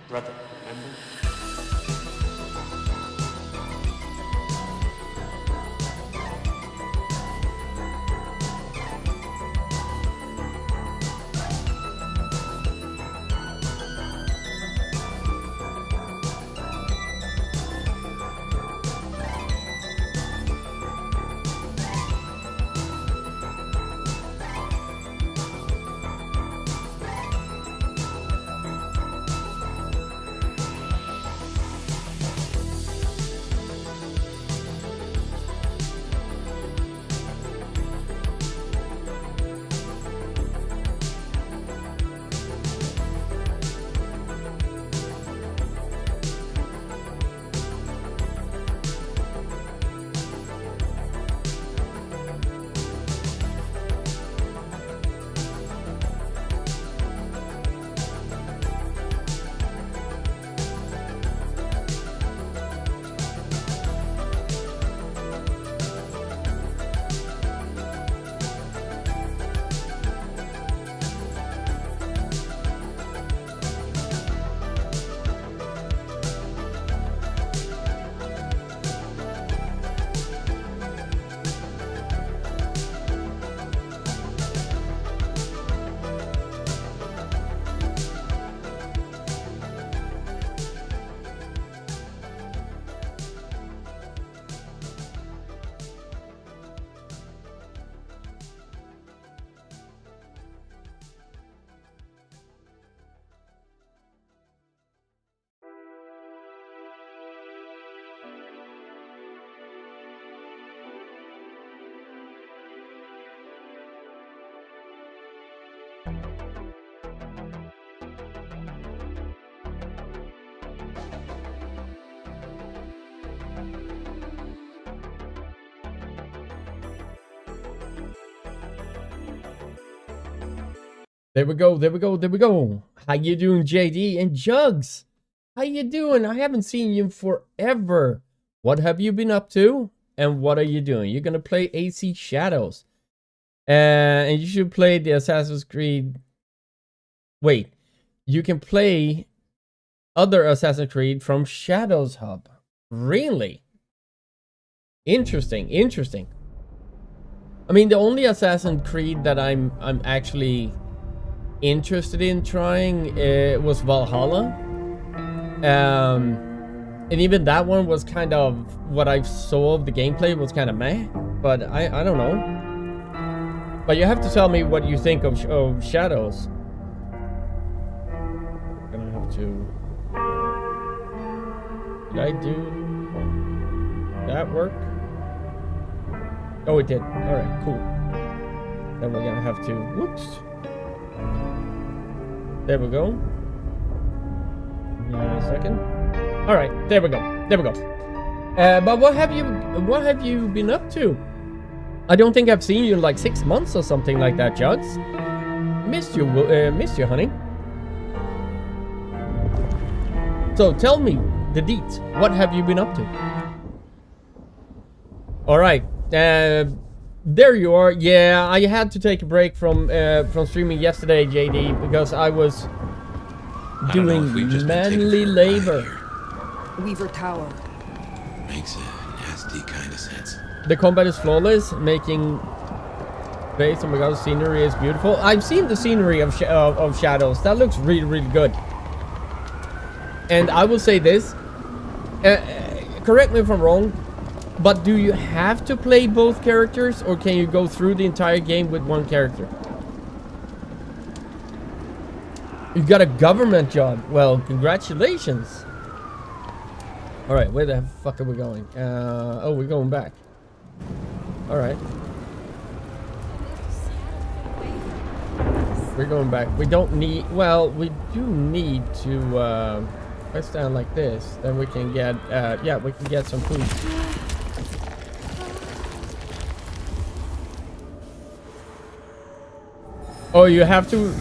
brother, remember? There we go, there we go, there we go. How you doing, JD and Jugs? How you doing? I haven't seen you forever. What have you been up to? And what are you doing? You're gonna play AC Shadows. And you should play the Assassin's Creed. Wait, you can play other Assassin's Creed from Shadows Hub. Really? Interesting, interesting. I mean, the only Assassin's Creed that I'm actually interested in trying was Valhalla. And even that one was kind of, what I saw of the gameplay was kind of meh. But I don't know. But you have to tell me what you think of Shadows. I'm gonna have to... Did I do that work? Oh, it did. Alright, cool. Then we're gonna have to... Whoops. There we go. Give me a second. Alright, there we go. There we go. But what have you been up to? I don't think I've seen you in like 6 months or something like that, Jugs. Missed you, honey. So tell me the deets. What have you been up to? Alright. There you are. Yeah, I had to take a break from streaming yesterday, JD, because I was doing manly labor. Weaver Tower. Makes a nasty kind of sense. The combat is flawless, making base. Oh my god, the scenery is beautiful. I've seen the scenery of Shadows. That looks really, really good. And I will say this. Correct me if I'm wrong. But do you have to play both characters, or can you go through the entire game with one character? You got a government job. Well, congratulations. Alright, where the fuck are we going? Oh, we're going back. Alright. We're going back. We don't need... Well, we do need to... press down like this. Then we can get... yeah, we can get some food. Oh, you have to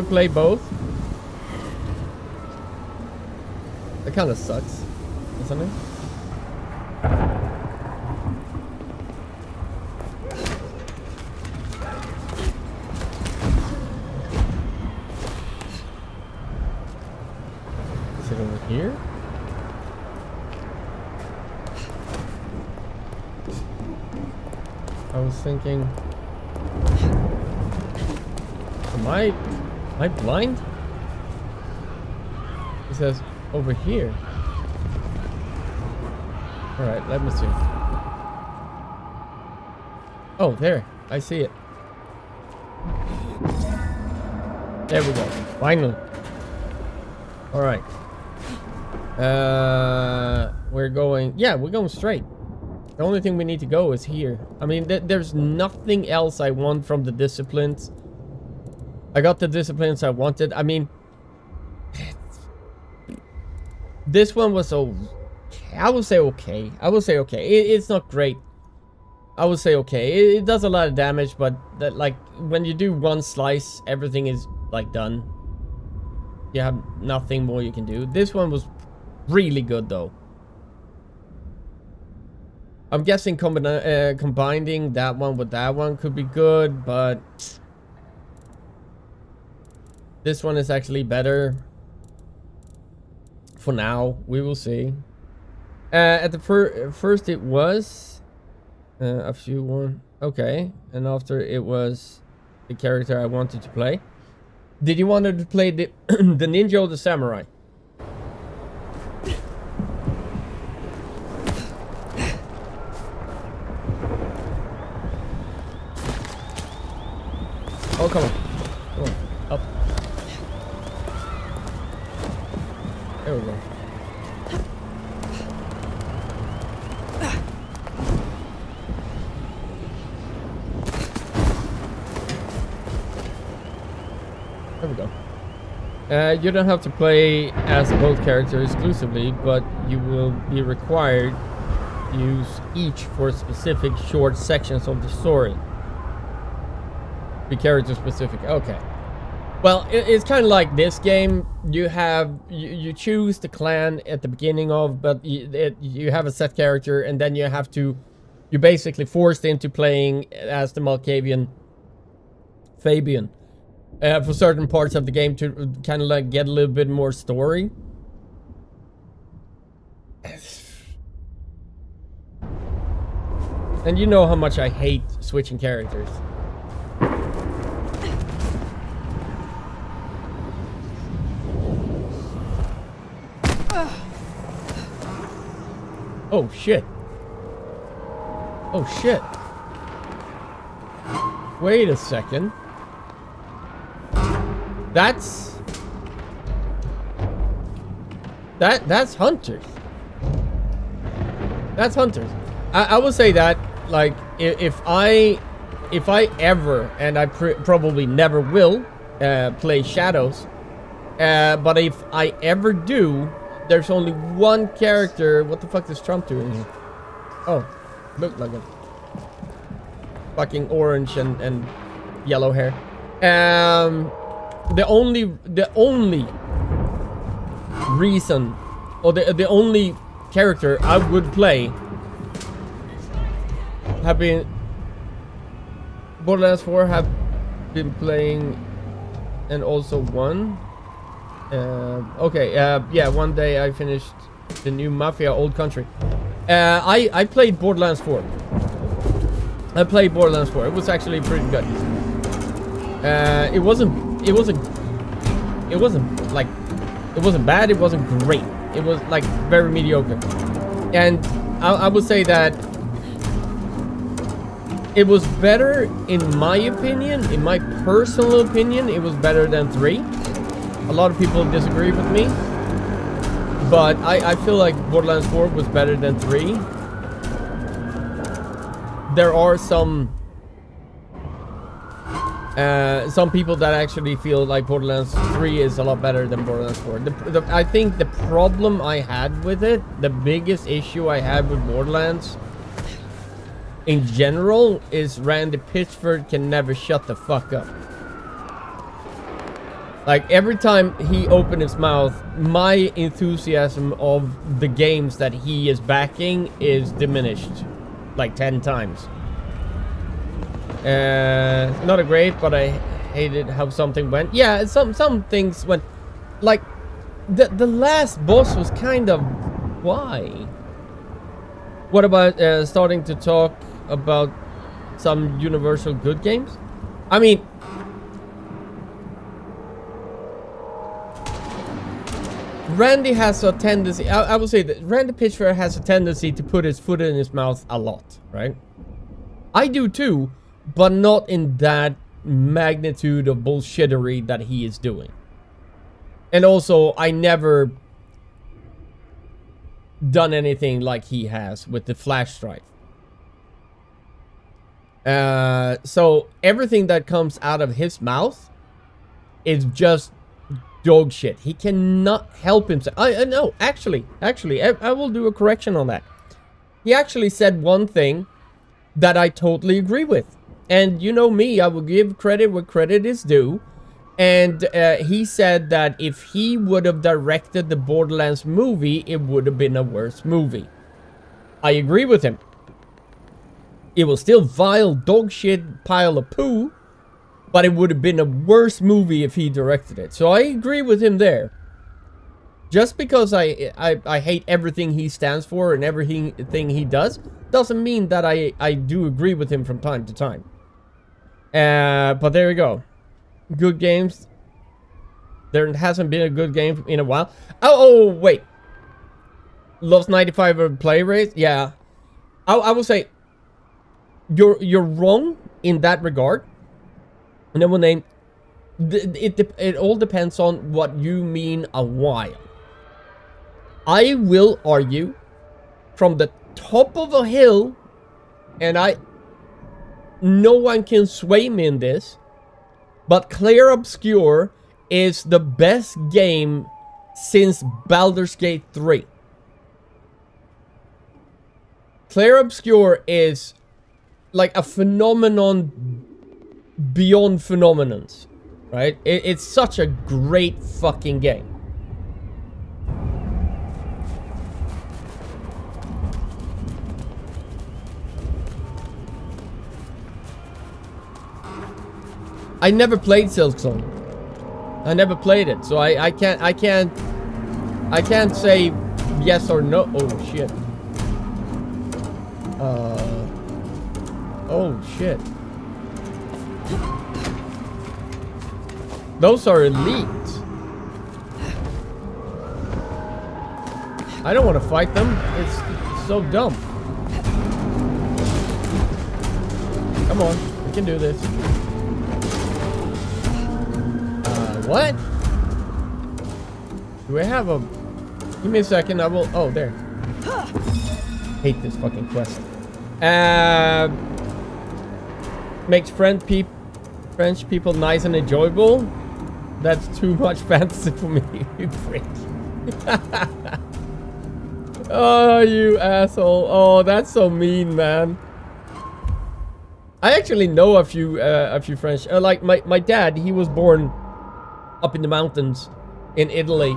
play both? That kind of sucks, doesn't it? Is it over here? I was thinking... Am I blind? It says over here. Alright, let me see. Oh, there. I see it. There we go. Finally. Alright. We're going... Yeah, we're going straight. The only thing we need to go is here. I mean, there's nothing else I want from the disciplines. I got the disciplines I wanted. I mean, this one was so... I would say okay. I would say okay. It's not great. I would say okay. It does a lot of damage, but that, like, when you do one slice, everything is like done. You have nothing more you can do. This one was really good though. I'm guessing combining that one with that one could be good, but this one is actually better. For now, we will see. At the first it was a few one. Okay, and after it was the character I wanted to play. Did you want to play the the ninja or the samurai? Oh, come on. Come on. Up. There we go. There we go. You don't have to play as both characters exclusively, but you will be required to use each for specific short sections of the story. Be character specific. Okay. Well, it's kind of like this game. You have you choose the clan at the beginning of, but you have a set character, and then you're basically forced into playing as the Malkavian Fabian for certain parts of the game to kind of like get a little bit more story. And you know how much I hate switching characters. Oh shit. Oh shit. Wait a second. That's hunters. That's hunters. I will say that, like, if I ever, and I probably never will, play Shadows, but if I ever do, there's only one character. What the fuck is Trump doing here? Oh, look like it. Fucking orange and yellow hair. The only reason, or the only character I would play, have been Borderlands 4, have been playing, and also won. Yeah, one day I finished the new Mafia Old Country. I played Borderlands 4. I played Borderlands 4. It was actually pretty good. It wasn't bad. It wasn't great. It was like very mediocre. And I would say that it was better, in my opinion, in my personal opinion, it was better than 3. A lot of people disagree with me, but I feel like Borderlands 4 was better than 3. There are some people that actually feel like Borderlands 3 is a lot better than Borderlands 4. I think the problem I had with it, the biggest issue I had with Borderlands in general, is Randy Pitchford can never shut the fuck up. Like, every time he opened his mouth, my enthusiasm of the games that he is backing is diminished like 10 times. Not a great, but I hated how something went. Yeah, some things went, like, the last boss was kind of, why? What about starting to talk about some universal good games? I mean, Randy has a tendency, I would say that Randy Pitchford has a tendency to put his foot in his mouth a lot, right? I do too, but not in that magnitude of bullshittery that he is doing. And also, I never done anything like he has with the flash drive. So everything that comes out of his mouth is just dog shit. He cannot help himself. No, actually, I will do a correction on that. He actually said one thing that I totally agree with. And you know me, I will give credit where credit is due. And he said that if he would have directed the Borderlands movie, it would have been a worse movie. I agree with him. It was still vile dog shit pile of poo, but it would have been a worse movie if he directed it. So I agree with him there. Just because I hate everything he stands for and everything he does, doesn't mean that I do agree with him from time to time. But there we go. Good games. There hasn't been a good game in a while. Oh wait. Lost 95 of play rate? Yeah. I will say you're wrong in that regard. And then when it all depends on what you mean a while. I will argue from the top of a hill, and no one can sway me in this, but Clear Obscure is the best game since Baldur's Gate 3. Clear Obscure is like a phenomenon beyond phenomenons, right? It's such a great fucking game. I never played Silksong. I never played it, so I can't say yes or no. Oh shit. Oh, shit. Those are elite. I don't want to fight them. It's so dumb. Come on. We can do this. What? Do I have a... Give me a second. I will... Oh, there. Hate this fucking quest. Makes French people nice and enjoyable. That's too much fantasy for me, you prick. Oh, you asshole. Oh, that's so mean, man. I actually know a few French. Like my dad, he was born up in the mountains in Italy,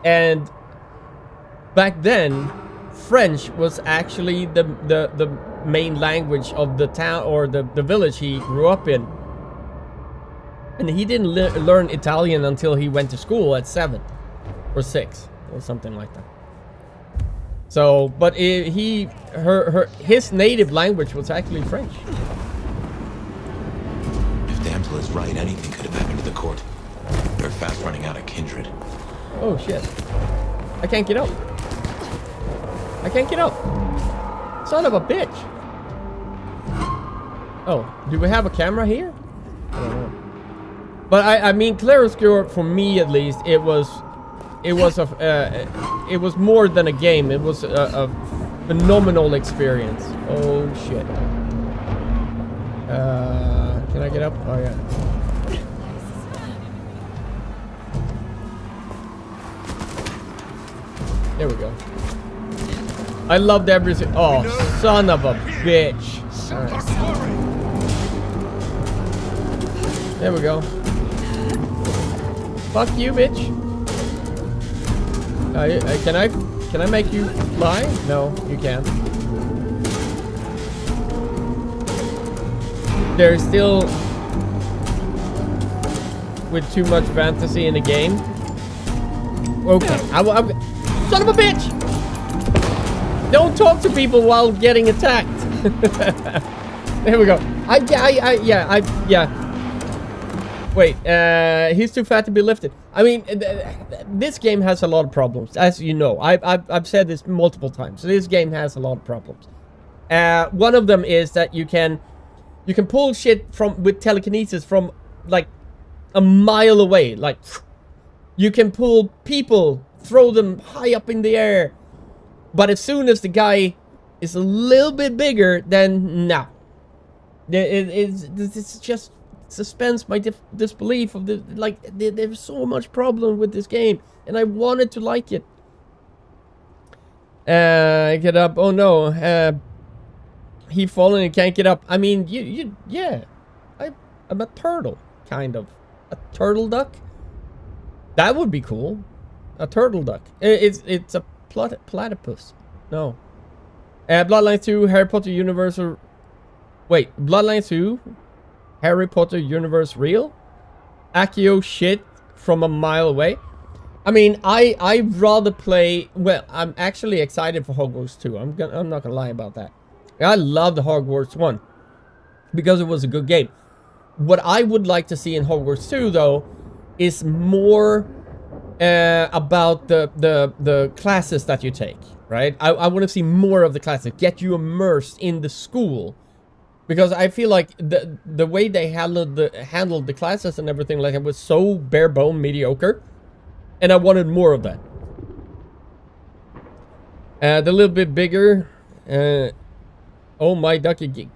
and back then, French was actually the main language of the town or the village he grew up in. And he didn't learn Italian until he went to school at 7 or 6 or something like that. So, but his native language was actually French. If Damsel is right, anything could have happened to the court. They're fast running out of kindred. Oh shit! I can't get up. I can't get up. Son of a bitch! Oh, do we have a camera here? I don't know. But I mean, Claroscure, for me at least, it was more than a game. It was a phenomenal experience. Oh shit! Can I get up? Oh yeah. There we go. I loved everything. Oh, son of a bitch! Right. There we go. Fuck you, bitch. Can I make you fly? No, you can't. There's still with too much fantasy in the game. Okay, I'm son of a bitch! Don't talk to people while getting attacked. There we go. Yeah. Wait, he's too fat to be lifted. I mean, this game has a lot of problems, as you know. I've said this multiple times. So this game has a lot of problems. One of them is that you can pull shit with telekinesis from like a mile away. Like, you can pull people, throw them high up in the air. But as soon as the guy is a little bit bigger, then no. It's just suspends my disbelief of the there's so much problem with this game, and I wanted to like it. Get up. Oh no. He fallen and can't get up. I mean, yeah. I'm a turtle, kind of. A turtle duck? That would be cool. A turtle duck. It's a platypus. No. Bloodlines 2, Harry Potter universe. Wait, Bloodlines 2, Harry Potter universe real? Accio shit from a mile away. I mean, I'd rather play. Well, I'm actually excited for Hogwarts 2. I'm not gonna lie about that. I loved Hogwarts 1 because it was a good game. What I would like to see in Hogwarts 2, though, is more about the classes that you take, right? I want to see more of the classes, get you immersed in the school, because I feel like the way they handled the classes and everything like it was so bare bone mediocre, and I wanted more of that. The little bit bigger. Oh my ducky gig.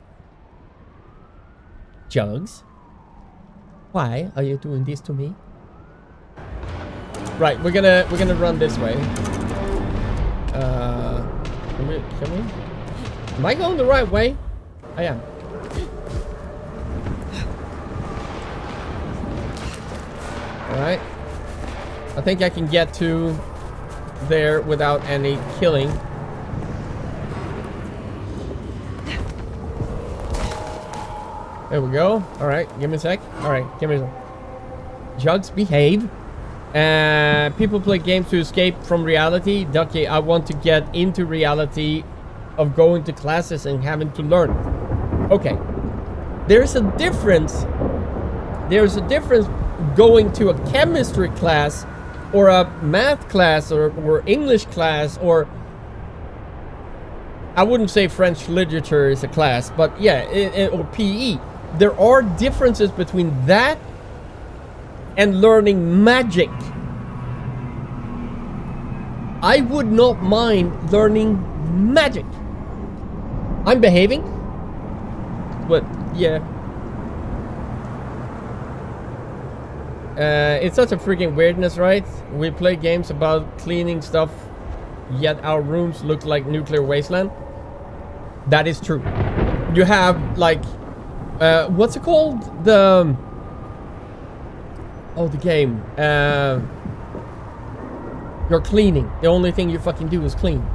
Jugs, why are you doing this to me? Right, we're gonna run this way. Can we? Am I going the right way? I am. Alright. I think I can get to there without any killing. There we go. Alright, give me a sec. Alright, give me a sec. Jugs, behave. People play games to escape from reality. Ducky, I want to get into reality of going to classes and having to learn. Okay, there's a difference. There's a difference going to a chemistry class or a math class or English class, or I wouldn't say French literature is a class, but yeah, or PE. There are differences between that and learning magic. I would not mind learning magic. I'm behaving. But yeah. It's such a freaking weirdness, right? We play games about cleaning stuff, yet our rooms look like nuclear wasteland. That is true. You have like, what's it called? The game. You're cleaning. The only thing you fucking do is clean.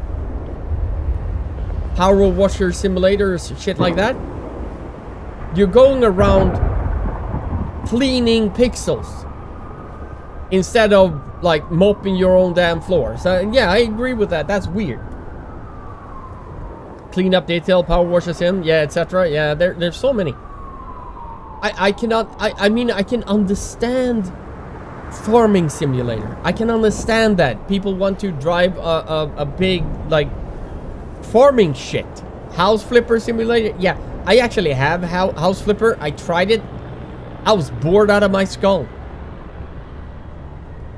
Power washer simulators, shit like that. You're going around cleaning pixels instead of like mopping your own damn floor. So yeah, I agree with that. That's weird. Clean up detail, power washer sim, yeah, etc. Yeah, there's so many. I mean I can understand farming simulator. I can understand that people want to drive a big like farming shit. House flipper simulator. Yeah, I actually have house flipper. I tried it. I was bored out of my skull.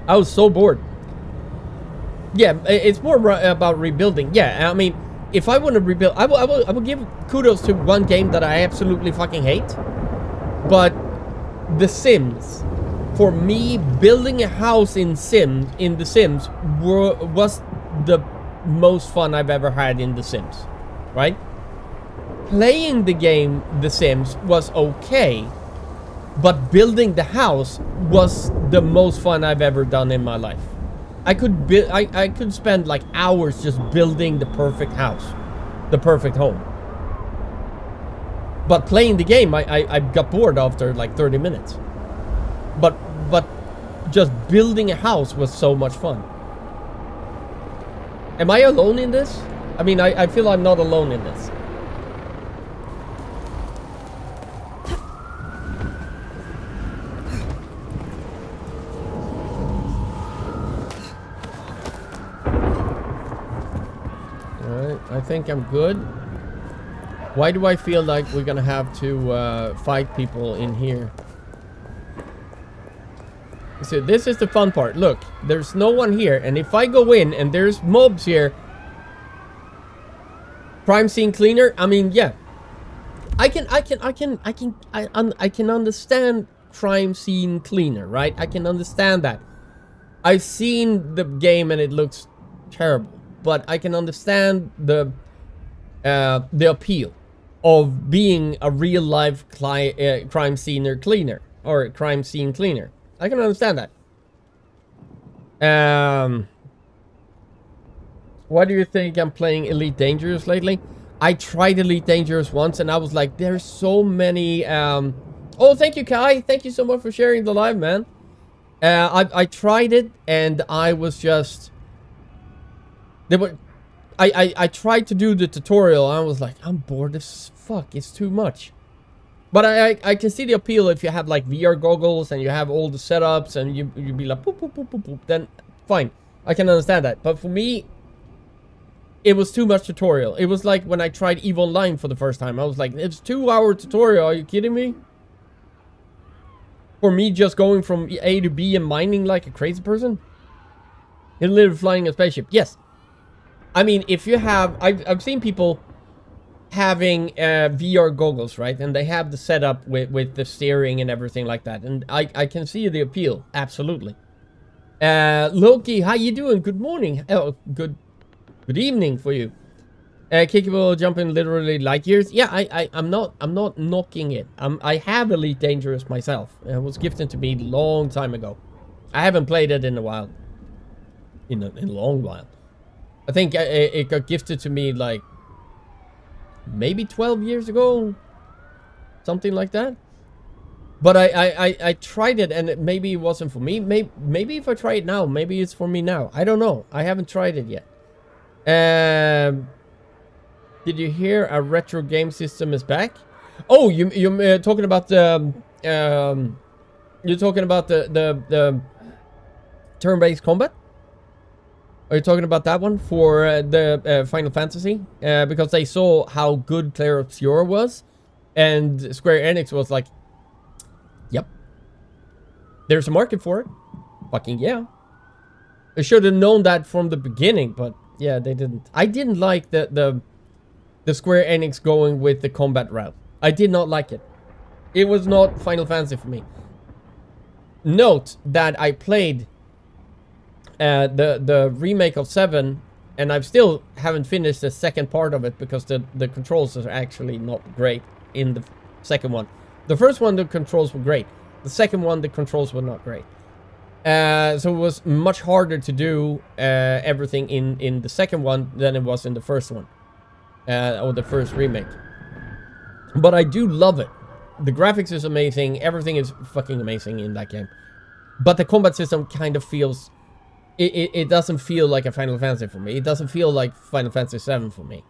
I was so bored. Yeah, it's more about rebuilding. Yeah, I mean, if I want to rebuild, I will give kudos to one game that I absolutely fucking hate. But The Sims. For me, building a house in The Sims was the most fun I've ever had in The Sims, right? Playing the game The Sims was okay, but building the house was the most fun I've ever done in my life. I could spend like hours just building the perfect house, the perfect home. But playing the game, I got bored after like 30 minutes. But just building a house was so much fun. Am I alone in this? I mean, I feel I'm not alone in this. Alright, I think I'm good. Why do I feel like we're gonna have to fight people in here? So this is the fun part. Look, there's no one here, and if I go in and there's mobs here, crime scene cleaner. I mean, yeah, I can understand crime scene cleaner, right? I can understand that. I've seen the game and it looks terrible, but I can understand the appeal of being a real life crime scene cleaner or crime scene cleaner. I can understand that. Why do you think I'm playing Elite Dangerous lately? I tried Elite Dangerous once and I was like, there's so many... Oh, thank you, Kai. Thank you so much for sharing the live, man. I tried it and I was just... I tried to do the tutorial and I was like, I'm bored as fuck. It's too much. But I can see the appeal if you have like VR goggles and you have all the setups and you be like boop, boop, boop, boop, boop, then fine. I can understand that. But for me, it was too much tutorial. It was like when I tried EVE Online for the first time. I was like, it's 2-hour tutorial. Are you kidding me? For me just going from A to B and mining like a crazy person? And literally flying a spaceship. Yes. I mean, if you have... I've seen people having VR goggles, right? And they have the setup with the steering and everything like that. And I can see the appeal. Absolutely. Loki, how you doing? Good morning. Oh, good evening for you. Kickable jumping literally light years. Yeah, I'm not knocking it. I have Elite Dangerous myself. It was gifted to me a long time ago. I haven't played it in a while. In a long while. I think it got gifted to me like maybe 12 years ago, something like that. But I tried it and maybe it wasn't for me. Maybe if I try it now, maybe it's for me now. I don't know. I haven't tried it yet. Did you hear a retro game system is back? Oh, you're talking about the you're talking about the turn-based combat? Are you talking about that one for the Final Fantasy? Because they saw how good Clair Obscur was, and Square Enix was like, "Yep, there's a market for it." Fucking yeah. They should have known that from the beginning, but yeah, they didn't. I didn't like the Square Enix going with the combat route. I did not like it. It was not Final Fantasy for me. Note that I played the remake of 7, and I still haven't finished the second part of it because the controls are actually not great in the second one. The first one, the controls were great. The second one, the controls were not great. So it was much harder to do everything in the second one than it was in the first one. Or the first remake. But I do love it. The graphics is amazing. Everything is fucking amazing in that game. But the combat system kind of feels... It doesn't feel like a Final Fantasy for me. It doesn't feel like Final Fantasy 7 for me.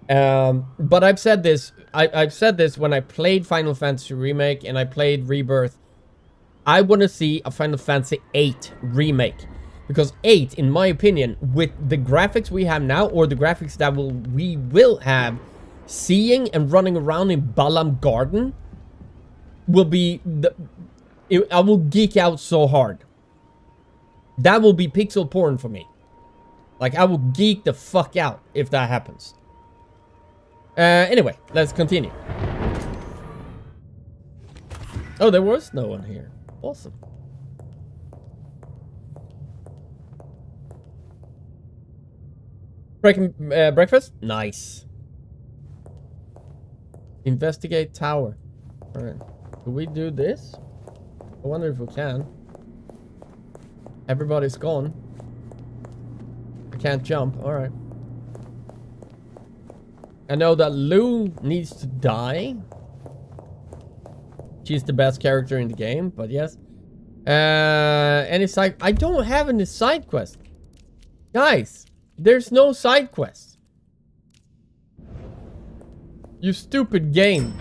But I've said this. I've said this when I played Final Fantasy Remake and I played Rebirth. I want to see a Final Fantasy 8 remake. Because 8, in my opinion, with the graphics we have now, or the graphics that we will have, seeing and running around in Balam Garden will be I will geek out so hard. That will be pixel porn for me. Like, I will geek the fuck out if that happens. Anyway, let's continue. Oh, there was no one here. Awesome. Breakfast? Nice. Investigate tower. Alright. Do we do this? I wonder if we can. Everybody's gone. I can't jump. Alright. I know that Lou needs to die. She's the best character in the game, but yes. Any side... I don't have any side quests. Guys, there's no side quests. You stupid game.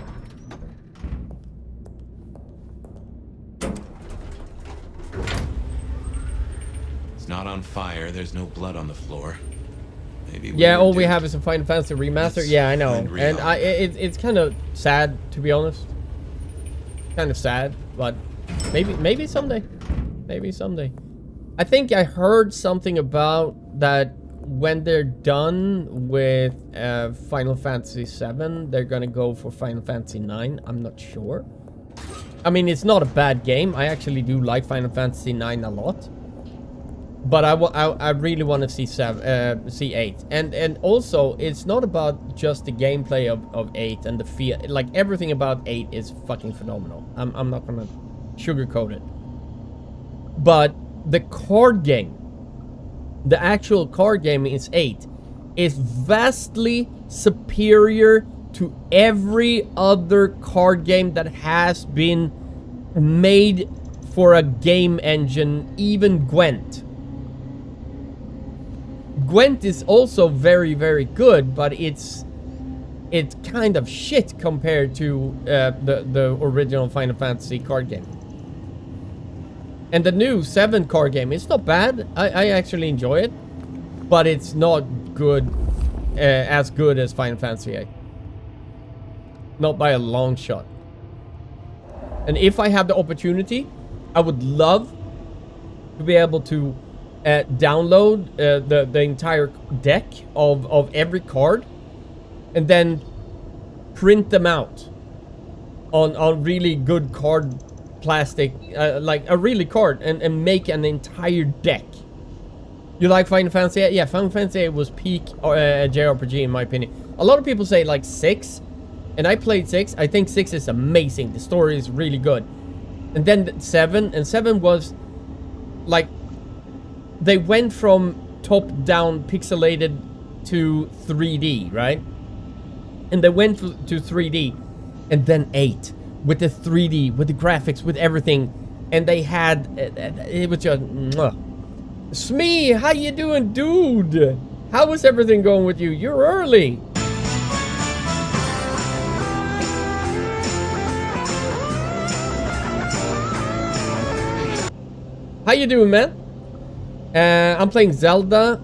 It's not on fire. There's no blood on the floor. Maybe yeah, all we have is a Final Fantasy remaster. Yeah, I know. And it's kind of sad, to be honest. Kind of sad, but maybe someday. Maybe someday. I think I heard something about that when they're done with Final Fantasy 7, they're gonna go for Final Fantasy 9. I'm not sure. I mean, it's not a bad game. I actually do like Final Fantasy 9 a lot. But I really want to see 8. And also, it's not about just the gameplay of 8 and the feel. Like, everything about 8 is fucking phenomenal. I'm not gonna sugarcoat it. But the card game, the actual card game is 8, is vastly superior to every other card game that has been made for a game engine, even Gwent. Gwent is also very, very good, but it's kind of shit compared to the original Final Fantasy card game. And the new 7 card game, it's not bad. I actually enjoy it, but it's not good, as good as Final Fantasy 8. Not by a long shot. And if I have the opportunity, I would love to be able to download the entire deck of every card and then print them out on really good card plastic, like a really card, and make an entire deck. You like Final Fantasy 8? Yeah, Final Fantasy 8 was peak JRPG in my opinion. A lot of people say like 6, and I played 6. I think 6 is amazing. The story is really good. And then 7, and 7 was like, they went from top-down pixelated to 3D, right? And they went to 3D. And then 8. With the 3D, with the graphics, with everything. And they had... it was just... Smee, how you doing, dude? How is everything going with you? You're early. How you doing, man? I'm playing Zelda.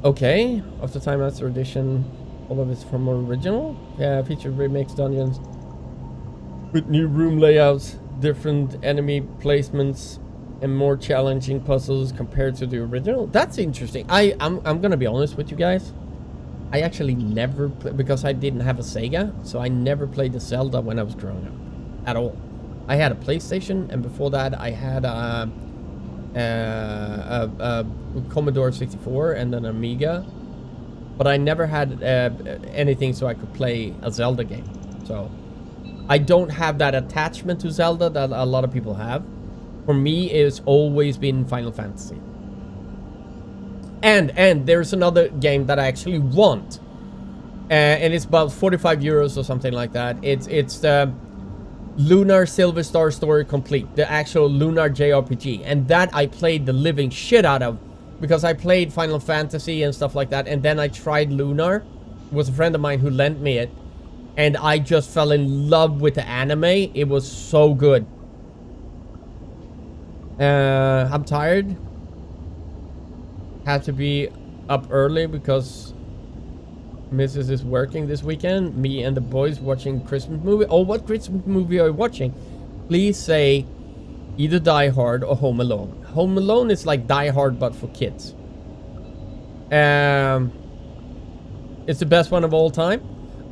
Okay. Of the Time Master Edition. All of it's from original. Yeah, featured remix dungeons. With new room layouts, different enemy placements, and more challenging puzzles compared to the original. That's interesting. I'm gonna be honest with you guys. I actually never because I didn't have a Sega, so I never played the Zelda when I was growing up at all. I had a PlayStation, and before that I had a Commodore 64 and an Amiga, but I never had anything so I could play a Zelda game. So I don't have that attachment to Zelda that a lot of people have. For me, it's always been Final Fantasy. And there's another game that I actually want, and it's about 45 euros or something like that. It's the Lunar Silver Star Story Complete, the actual Lunar JRPG, and that I played the living shit out of because I played Final Fantasy and stuff like that, and then I tried Lunar. It was a friend of mine who lent me it, and I just fell in love with the anime. It was so good. I'm tired. Had to be up early because Mrs. is working this weekend. Me and the boys watching Christmas movie. Oh, what Christmas movie are you watching? Please say either Die Hard or Home Alone. Home Alone is like Die Hard but for kids. It's the best one of all time.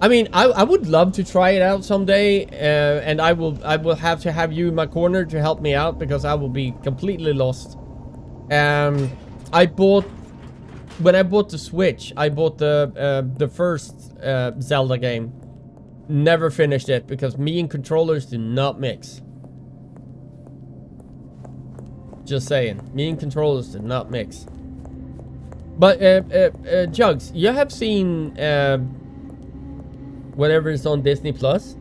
I mean, I would love to try it out someday, and I will have to have you in my corner to help me out because I will be completely lost. When I bought the Switch, I bought the first Zelda game. Never finished it because me and controllers do not mix. Just saying, me and controllers do not mix. But Jugs, you have seen whatever is on Disney Plus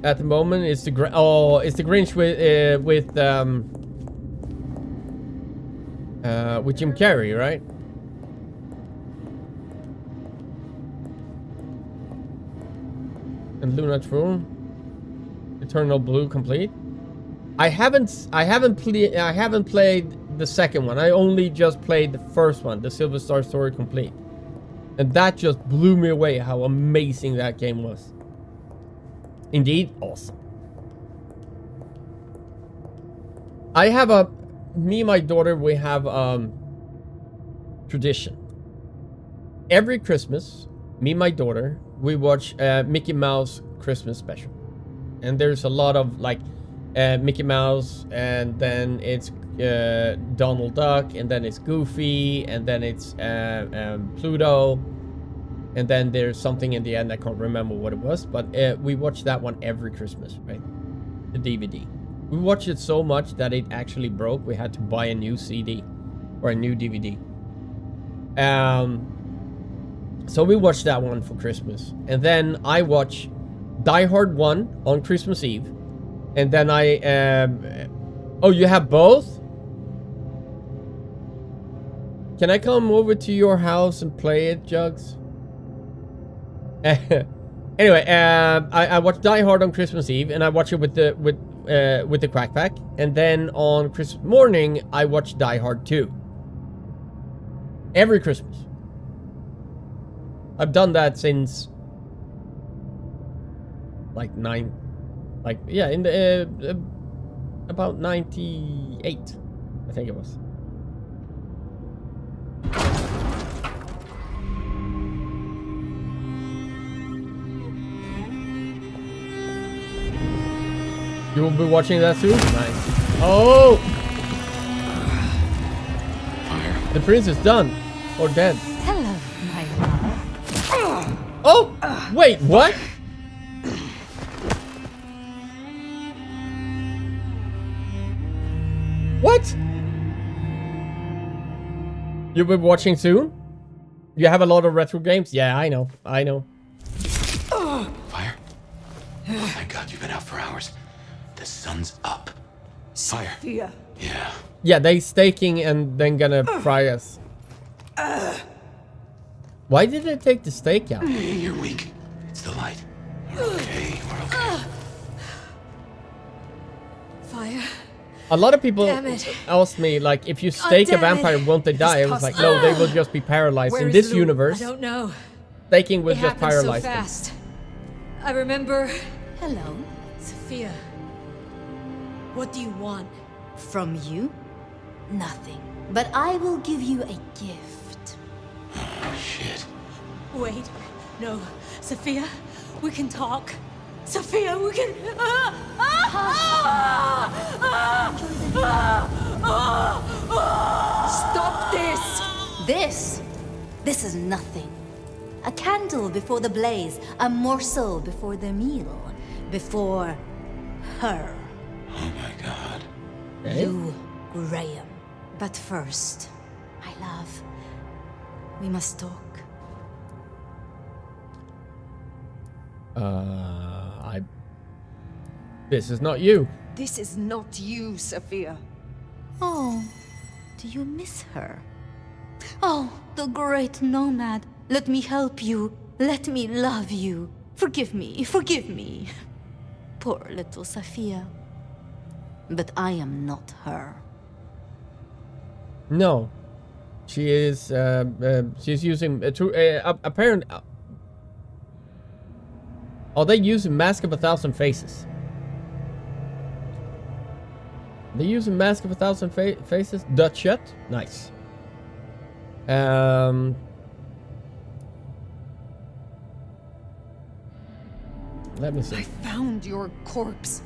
at the moment. It's the Grinch with Jim Carrey, right? And Luna True, Eternal Blue complete. I haven't played the second one. I only just played the first one, the Silver Star Story complete, and that just blew me away. How amazing that game was! Indeed, awesome. Me and my daughter, we have tradition. Every Christmas, me and my daughter, we watch Mickey Mouse Christmas special. And there's a lot of like Mickey Mouse, and then it's Donald Duck, and then it's Goofy, and then it's Pluto, and then there's something in the end. I can't remember what it was, but we watch that one every Christmas, right? The DVD. We watched it so much that it actually broke. We had to buy a new CD or a new DVD. So we watched that one for Christmas. And then I watch Die Hard 1 on Christmas Eve. And then oh, you have both? Can I come over to your house and play it, Jugs? Anyway, I watched Die Hard on Christmas Eve, and I watch it with the Crack Pack, and then on Christmas morning I watch Die Hard 2 every Christmas. I've done that since like in the about 98, I think it was. You will be watching that soon? Nice. Oh! Fire. The prince is done. Or dead. Hello, my love. Oh! Wait, what? What? You'll be watching soon? You have a lot of retro games? Yeah, I know. Fire. Oh, thank God you've been out for hours. The sun's up. Fire. Yeah. Yeah. Yeah, they staking and then gonna fry us. Why did they take the steak out? You're weak. It's the light. We're okay. We're okay. Fire. A lot of people Damn it. asked me, like, if you stake a damn it. vampire, won't they die? I was like, no, they will just be paralyzed. Where In is this Lou? universe, I don't know. staking will It just happened so paralyze them. fast. I remember. Hello. Sophia. What do you want? From you? Nothing. But I will give you a gift. Oh, shit. Wait. No. Sophia, we can talk. Sophia, we can. Stop this! This is nothing. A candle before the blaze, a morsel before the meal, before her. Oh my god. Okay. Lou Graham. But first, my love, we must talk. This is not you. This is not you, Sophia. Oh, do you miss her? Oh, the great nomad. Let me help you. Let me love you. Forgive me, forgive me. Poor little Sophia. But I am not her. No, she is. She's using apparent. Are they using Mask of 1,000 Faces? They using Mask of 1,000 Faces. Dutch shut. Nice. Let me see. I found your corpse.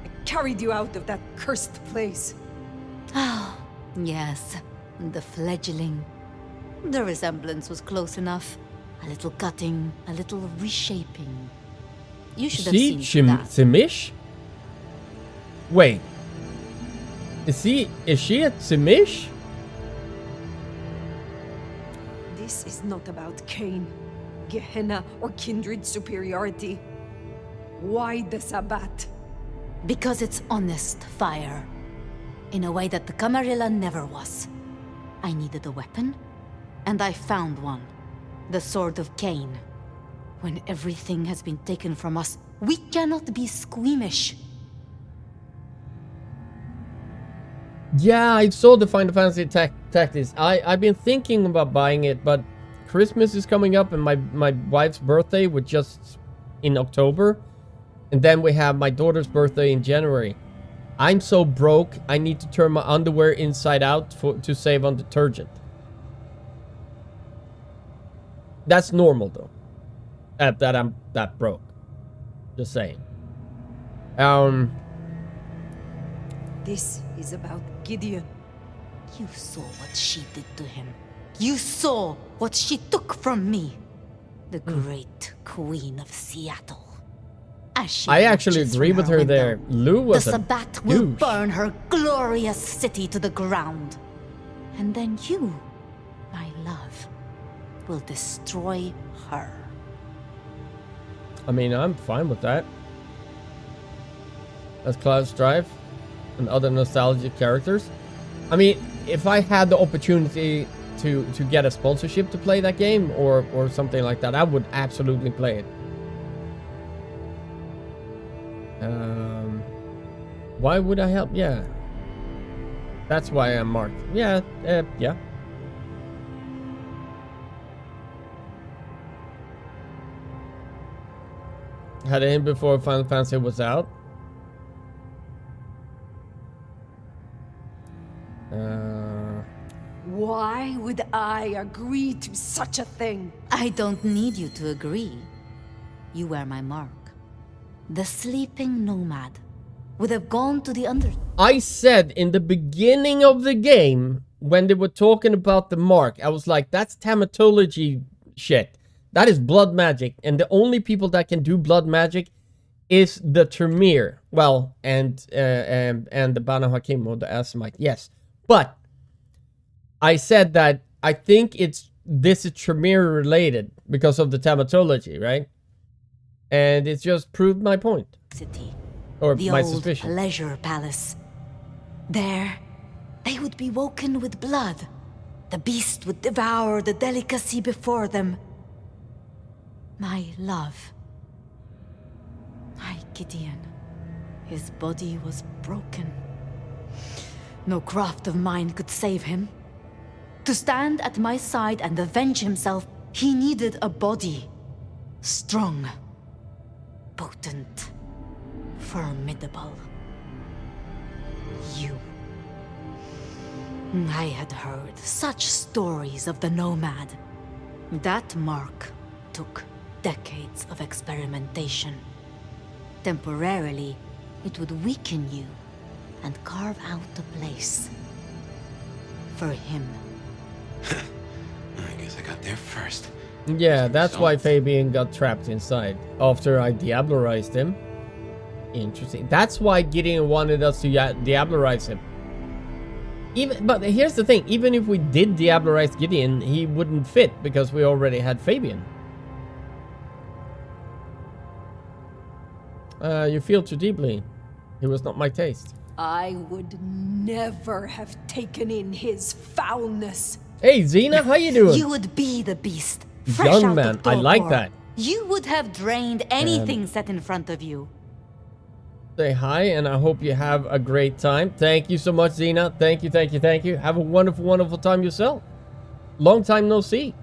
I carried you out of that cursed place. Ah, yes, the fledgling. The resemblance was close enough. A little cutting, a little reshaping. You should have See, seen that. Simish? Wait. Is she a Simish? This is not about Cain, Gehenna, or kindred superiority. Why the Sabbat? Because it's honest fire. In a way that the Camarilla never was. I needed a weapon, and I found one. The Sword of Cain. When everything has been taken from us, we cannot be squeamish. Yeah, I saw the Final Fantasy Tactics. I've been thinking about buying it, but Christmas is coming up and my wife's birthday was just in October. And then we have my daughter's birthday in January. I'm so broke, I need to turn my underwear inside out to save on detergent. That's normal though. That I'm that broke. Just saying. This is about Gideon. You saw what she did to him. You saw what she took from me. The great Queen of Seattle. As she I actually watches agree from with her window, there. Lou was the a Sabbat will douche. burn her glorious city to the ground. And then you, my love, will destroy her. I mean, I'm fine with that. As Cloud Strife and other nostalgic characters. I mean, if I had the opportunity to get a sponsorship to play that game or something like that, I would absolutely play it. Why would I help? Yeah. That's why I'm marked. Yeah, yeah. Had it in before Final Fantasy was out. Why would I agree to such a thing? I don't need you to agree. You wear my mark. The sleeping nomad would have gone to the under... I said in the beginning of the game, when they were talking about the mark, I was like, that's Tamatology shit. That is blood magic. And the only people that can do blood magic is the Tremere. Well, and the Banu Hakim or the Asimite. Yes. But I said that I think this is Tremere related because of the Tamatology, right? And it just proved my point. City. Or The my old suspicion. pleasure palace. There, they would be woken with blood. The beast would devour the delicacy before them. My love. My Gideon. His body was broken. No craft of mine could save him. To stand at my side and avenge himself, he needed a body. Strong, potent, formidable. You. I had heard such stories of the Nomad. That mark took decades of experimentation. Temporarily, it would weaken you and carve out a place for him. I guess I got there first. Yeah, that's why Fabian got trapped inside after I diablerized him. Interesting. That's why Gideon wanted us to diablerize him. But here's the thing, even if we did diablerize Gideon, he wouldn't fit because we already had Fabian. You feel too deeply. It was not my taste. I would never have taken in his foulness. Hey, Xena, how you doing? You would be the beast. Fresh Young out man, of I like Dorpor. that. You would have drained anything set in front of you. Say hi, and I hope you have a great time. Thank you so much, Xena. Thank you, thank you, thank you. Have a wonderful, wonderful time yourself. Long time no see.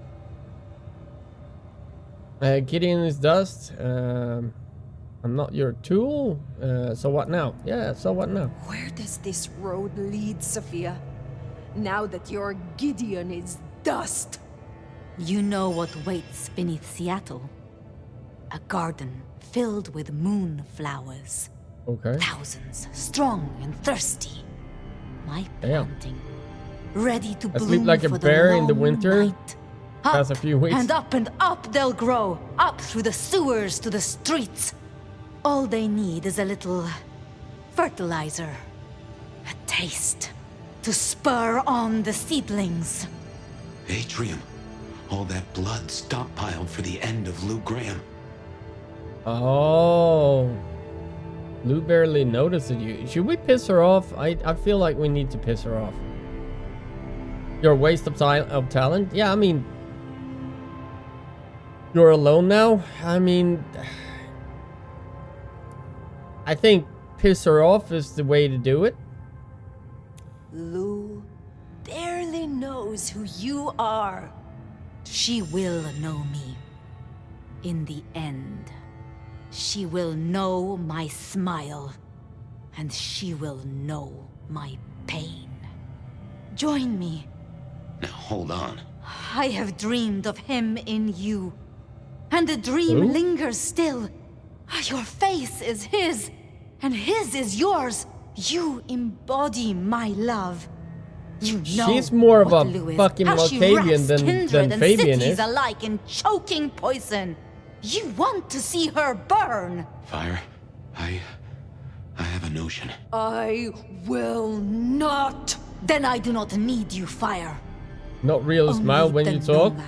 Gideon is dust. I'm not your tool. So what now? Yeah, so what now? Where does this road lead, Sophia? Now that your Gideon is dust. You know what waits beneath Seattle. A garden filled with moonflowers. Okay. Thousands, strong and thirsty. My Damn. planting, ready to I bloom sleep like a for bear in the long winter. night. Past a few weeks. And up they'll grow, up through the sewers to the streets. All they need is a little fertilizer, a taste, to spur on the seedlings. Atrium. All that blood stockpiled for the end of Lou Graham. Oh. Lou barely noticed you. Should we piss her off? I feel like we need to piss her off. You're a waste of talent? Yeah, I mean... You're alone now? I mean... I think piss her off is the way to do it. Lou barely knows who you are. She will know me. In the end, she will know my smile, and she will know my pain. Join me. Now hold on. I have dreamed of him in you, and the dream Who? lingers still. Your face is his, and his is yours. You embody my love. You know She's more of what a Lou is, fucking how she Malkavian wraps than kindred and Fabian cities is. alike in choking poison. You want to see her burn. Fire. I have a notion. I will not. Then I do not need you, Fire. Not real Only smile when the you talk. Nomad.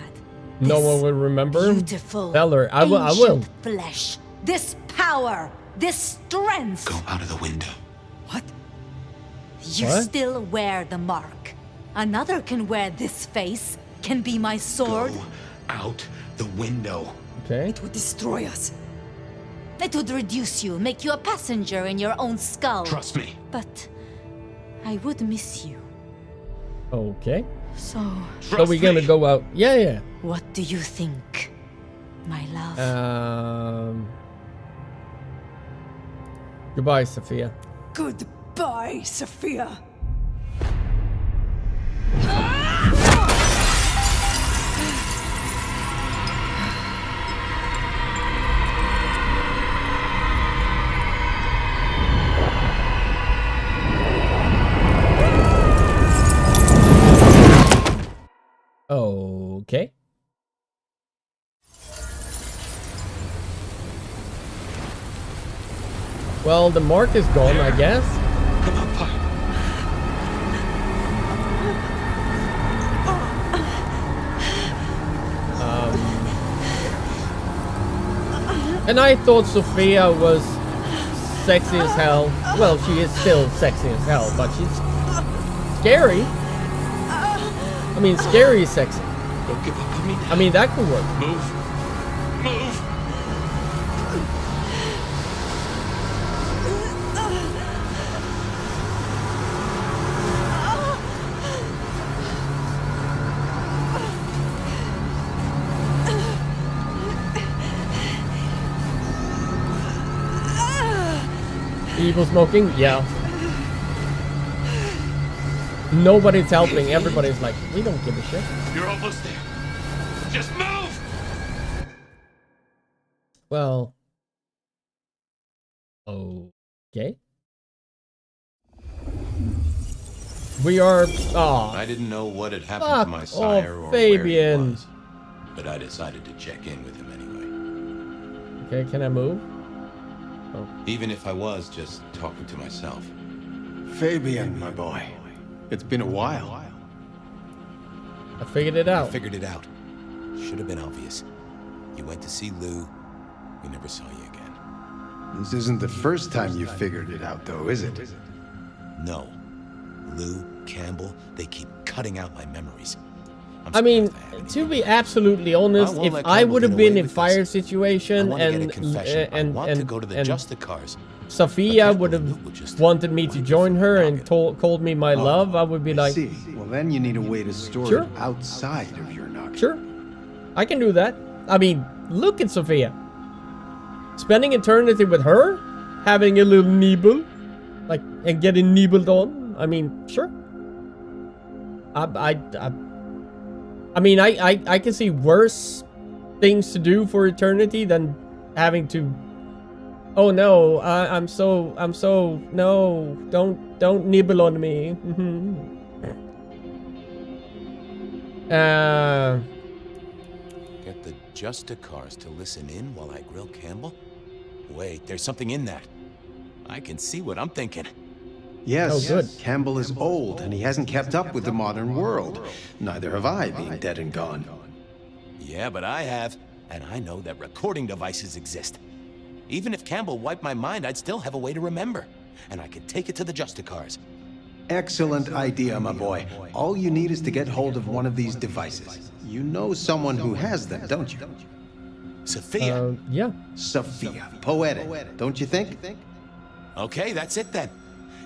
No This one will remember. Beautiful. Tell her. I will. ancient flesh. This power. This strength. Go out of the window. What? You What? still wear the mark. Another can wear this face. Can be my sword. Go out the window. Okay. It would destroy us. It would reduce you, make you a passenger in your own skull. Trust me. But I would miss you. Okay. So, So we're gonna go out. Yeah, yeah. what do you think, my love? Goodbye, Sophia. Goodbye, Sophia. Okay. Well, the mark is gone, I guess. Come on, Fire. And I thought Sophia was sexy as hell. Well, she is still sexy as hell, but she's scary. I mean, scary is sexy. Don't give up on me. I mean, that could work. Move. Move. People smoking? Yeah. Nobody's helping. Everybody's like, we don't give a shit. You're almost there. Just move! Well. Okay. We are. Oh, I didn't know what had happened fuck to my sire or Fabian. where he was, but I decided to check in with him anyway. okay. Can I move? Even if I was just talking to myself. Fabian, my boy. It's been a while. I figured it I out. figured it out. Should have been obvious. You went to see Lou. We never saw you again. This isn't the first time you figured it out, though, is it? No. Lou, Campbell, they keep cutting out my memories. I'm I mean, surprised I have to any be absolutely honest, I won't if let I Campbell would have get been away in with fire this. I situation want to get a and confession. I want to go to the and Justicars. Sophia But would Campbell have and Luke just wanted me to wanted join her and noggin. called me my love, I would be like, See, well then you need a way to store Sure. it outside of your noggin. sure, I can do that. I mean, look at Sophia. Spending eternity with her, having a little nibble, like, and getting nibbled on. I mean, sure. I mean, I can see worse things to do for eternity than having to. Oh no, I'm so no, don't nibble on me. Get the Justicars to listen in while I grill Campbell? Wait, there's something in that. I can see what I'm thinking. Yes, Oh, good. Campbell is old and he hasn't kept up with the modern world. Neither have I, being dead and gone. Yeah, but I have, and I know that recording devices exist. Even if Campbell wiped my mind, I'd still have a way to remember. And I could take it to the Justicars. Excellent idea, my boy. All you need is to get hold of one of these devices. You know someone who has them, don't you? Sophia. Yeah. Sophia. Poetic, don't you think? Okay, that's it then.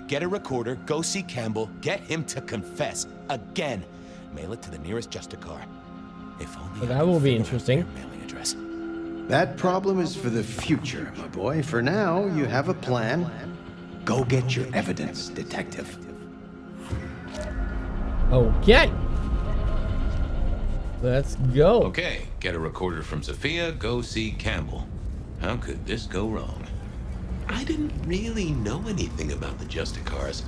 Get a recorder, go see Campbell, get him to confess. Again. Mail it to the nearest Justicar. If only Well, I that could will be figure out interesting. their mailing address. That problem is for the future, my boy. For now, you have a plan. Go get your evidence, detective. Okay. Let's go. Okay, get a recorder from Sophia, go see Campbell. How could this go wrong? I didn't really know anything about the Justicars.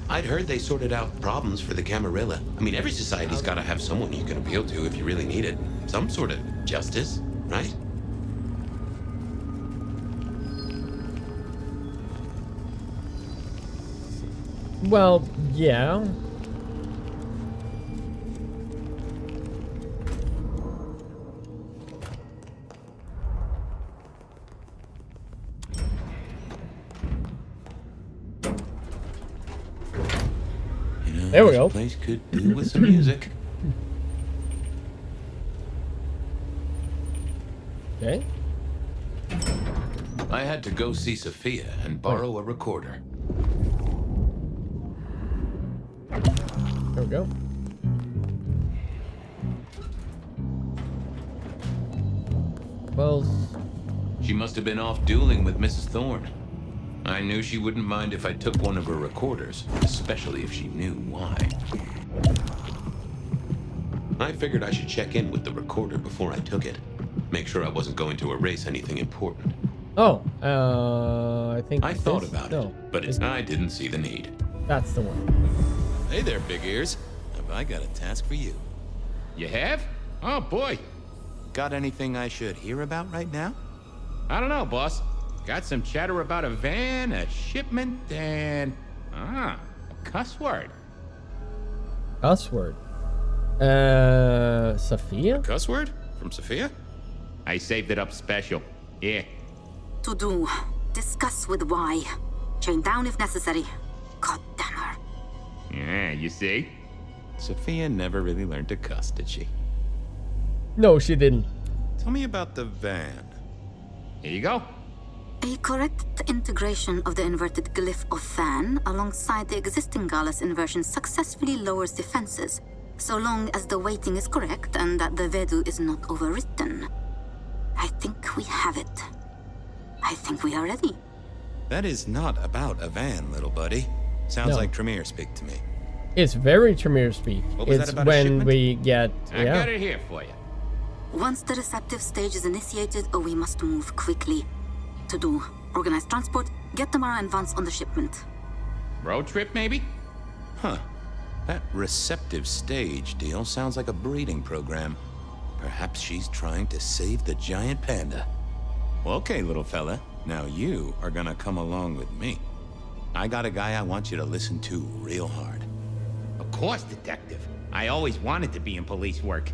I'd heard they sorted out problems for the Camarilla. I mean, every society's got to have someone you can appeal to if you really need it. Some sort of justice, right? Well, yeah. You know, There we this go. place could do with some music. Okay. I had to go see Sophia and borrow a recorder. There we go. Well, She must have been off dueling with Mrs. Thorne. I knew she wouldn't mind if I took one of her recorders, especially if she knew why. I figured I should check in with the recorder before I took it. Make sure I wasn't going to erase anything important. oh, I think I thought this- about no, it, but I didn't see the need. that's the one. Hey there, big ears. Have I got a task for you? You have? Oh, boy. Got anything I should hear about right now? I don't know, boss. Got some chatter about a van, a shipment, and... a cuss word. Cuss word. Sophia? Cuss word? From Sophia? I saved it up special. Yeah. To do. Discuss with why. Chain down if necessary. God damn her. Yeah, you see? Sophia never really learned to cuss, did she? No, she didn't. Tell me about the van. Here you go. A correct integration of the inverted glyph of Fan alongside the existing Gallus inversion successfully lowers defenses, so long as the weighting is correct and that the Vedu is not overwritten. I think we have it. I think we are ready. That is not about a van, little buddy. Sounds No. like Tremere speak to me. It's very Tremere speak. What was that It's about a when shipment? we get I got it here for you. Once the receptive stage is initiated, we must move quickly. To do, organize transport, get Tamara and Vance on the shipment. Road trip, maybe? Huh. That receptive stage deal sounds like a breeding program. Perhaps she's trying to save the giant panda. Well, okay, little fella. Now you are gonna come along with me. I got a guy I want you to listen to real hard. Of course, detective. I always wanted to be in police work.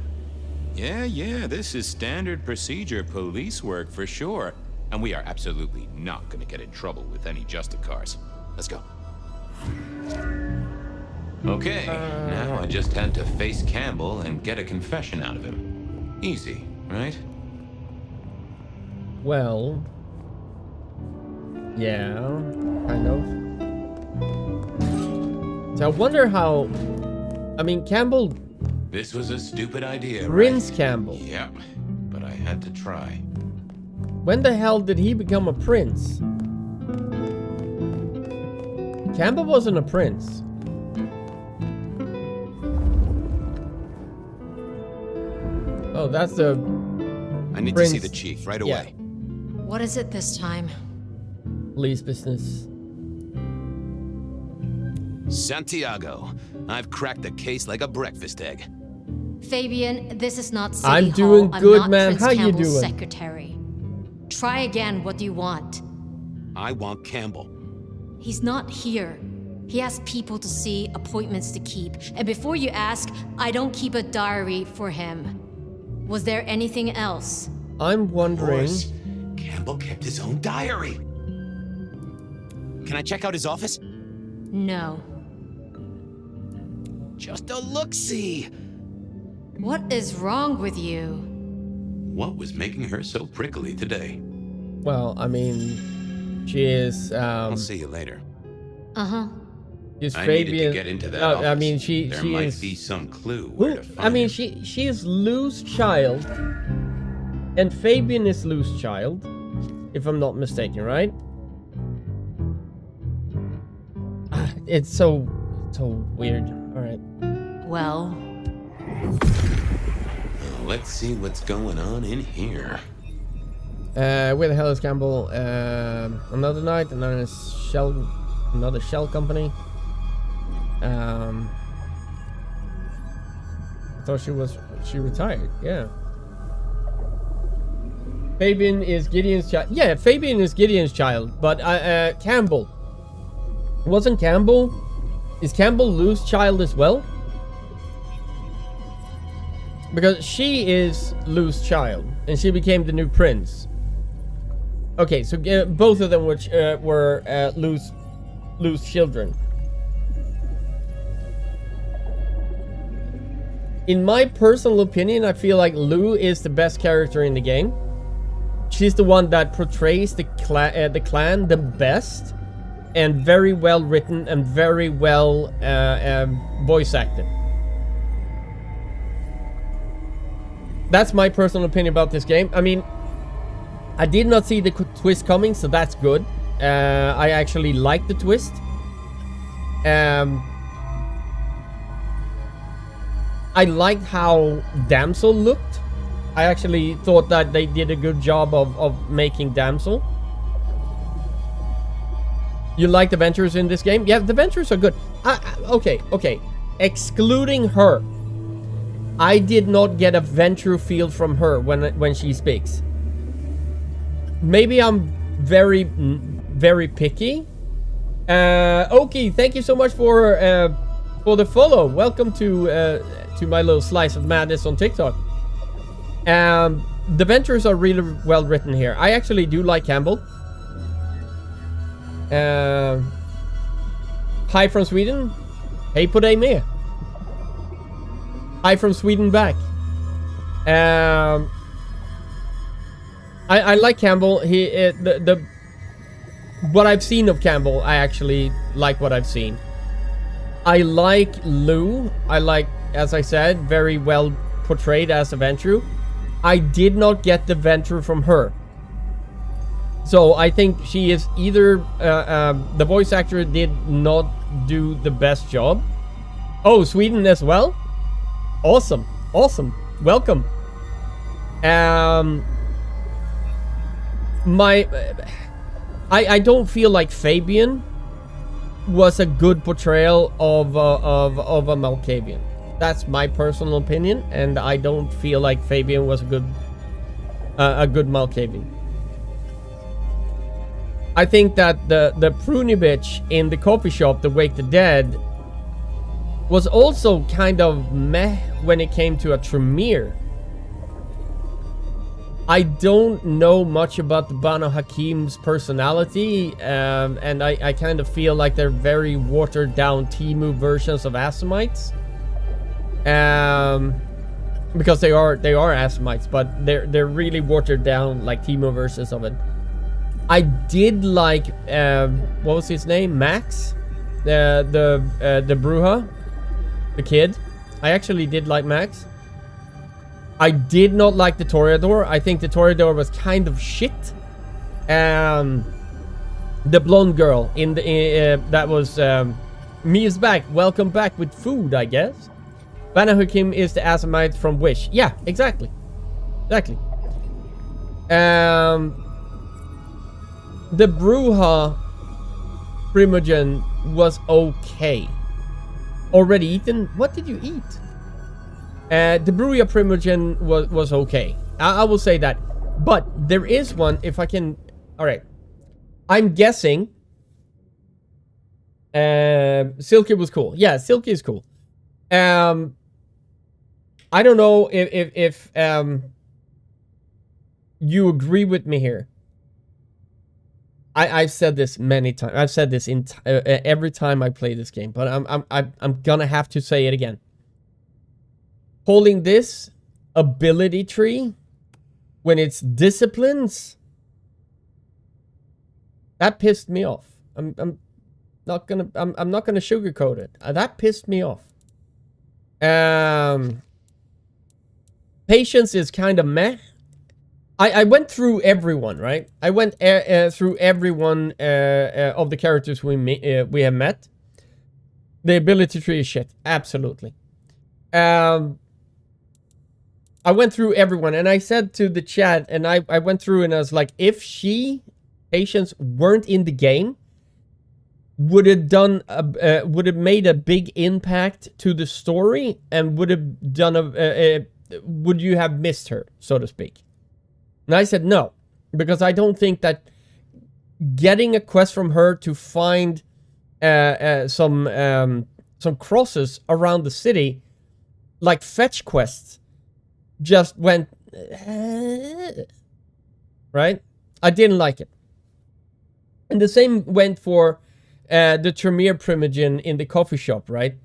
Yeah, this is standard procedure police work for sure. And we are absolutely not gonna get in trouble with any Justicars. Let's go. Okay, now I just had to face Campbell and get a confession out of him. Easy, right? well, yeah, kind of. So I wonder how. I mean, Campbell, This was a stupid idea, Prince right? Campbell. Yep, but I had to try. When the hell did he become a prince? Campbell wasn't a prince. Oh, that's the I need Prince- to see the chief right yeah. away. What is it this time? police business. Santiago, I've cracked the case like a breakfast egg. Fabian, this is not City I'm Hall. doing I'm good, not man. Prince How you Campbell's doing? secretary. Try again. What do you want? I want Campbell. He's not here. He has people to see, appointments to keep. And before you ask, I don't keep a diary for him. Was there anything else? I'm wondering. Campbell kept his own diary. Can I check out his office? No. Just a look-see. What is wrong with you? What was making her so prickly today? Well, I mean, she is. I'll see you later. Uh-huh. She's I Fabian. needed to get into that No, office. I mean, she might is. be some clue where Who, to find I mean, him. she is Lou's child, and Fabian is Lou's child, if I'm not mistaken, right? It's so weird. All right. Well, Let's see what's going on in here. Where the hell is Campbell? Another night, another shell company. I thought she retired. Yeah. Fabian is Gideon's child. Yeah, Fabian is Gideon's child, but Campbell. Wasn't Campbell? Is Campbell Lou's child as well? Because she is Lou's child, and she became the new prince. Okay, so both of them were Lou's children. In my personal opinion, I feel like Lou is the best character in the game. She's the one that portrays the clan the best, and very well written and very well voice acted. That's my personal opinion about this game. I mean, I did not see the twist coming, so that's good. I actually like the twist. I liked how Damsel looked. I actually thought that they did a good job of making Damsel. You like the ventures in this game? Yeah, the ventures are good. Okay. Excluding her, I did not get a venture feel from her when she speaks. Maybe I'm very picky. Okie, thank you so much for the follow. Welcome to my little slice of madness on TikTok. The ventures are really well written here. I actually do like Campbell. Hi from Sweden. Hej på dig med. Hi from Sweden back. I like Campbell. What I've seen of Campbell, I actually like what I've seen. I like Lou. I like, as I said, very well portrayed as a Ventrue. I did not get the Ventrue from her. So I think she is either the voice actor did not do the best job. Oh, Sweden as well. Awesome, awesome. Welcome. I don't feel like Fabian was a good portrayal of a Malkavian. That's my personal opinion, and I don't feel like Fabian was a good Malkavian. I think that the pruny bitch in the coffee shop, the Wake the Dead, was also kind of meh when it came to a Tremere. I don't know much about the Banu Hakim's personality, and I kind of feel like they're very watered down Temu versions of Assamites. Because they are Assamites, but they're really watered down like Temu versions of it. I did like what was his name? Max, the Bruja, the kid. I actually did like Max. I did not like the Toreador. I think the Toreador was kind of shit. The blonde girl in the that was me is back. Welcome back with food, I guess. Banu Hakim is the Assamite from Wish. Yeah, exactly. Exactly. The Bruja Primogen was okay. Already eaten? What did you eat? The Bruja Primogen was okay. I will say that. But there is one, if I can... Alright. I'm guessing... Silky was cool. Yeah, Silky is cool. I don't know if you agree with me here. I've said this many times. I've said this every time I play this game, but I'm gonna have to say it again. Holding this ability tree when it's disciplines, that pissed me off. I'm not gonna sugarcoat it. That pissed me off. Patience is kind of meh. I went through everyone, right? I went through everyone of the characters we have met. The ability tree is shit. Absolutely. I went through everyone, and I said to the chat, and I went through and I was like, if Patience weren't in the game, would have made a big impact to the story, and would have done would you have missed her, so to speak? And I said no, because I don't think that getting a quest from her to find some crosses around the city, like fetch quests, just went right. I didn't like it, and the same went for the Tremere Primogen in the coffee shop, right?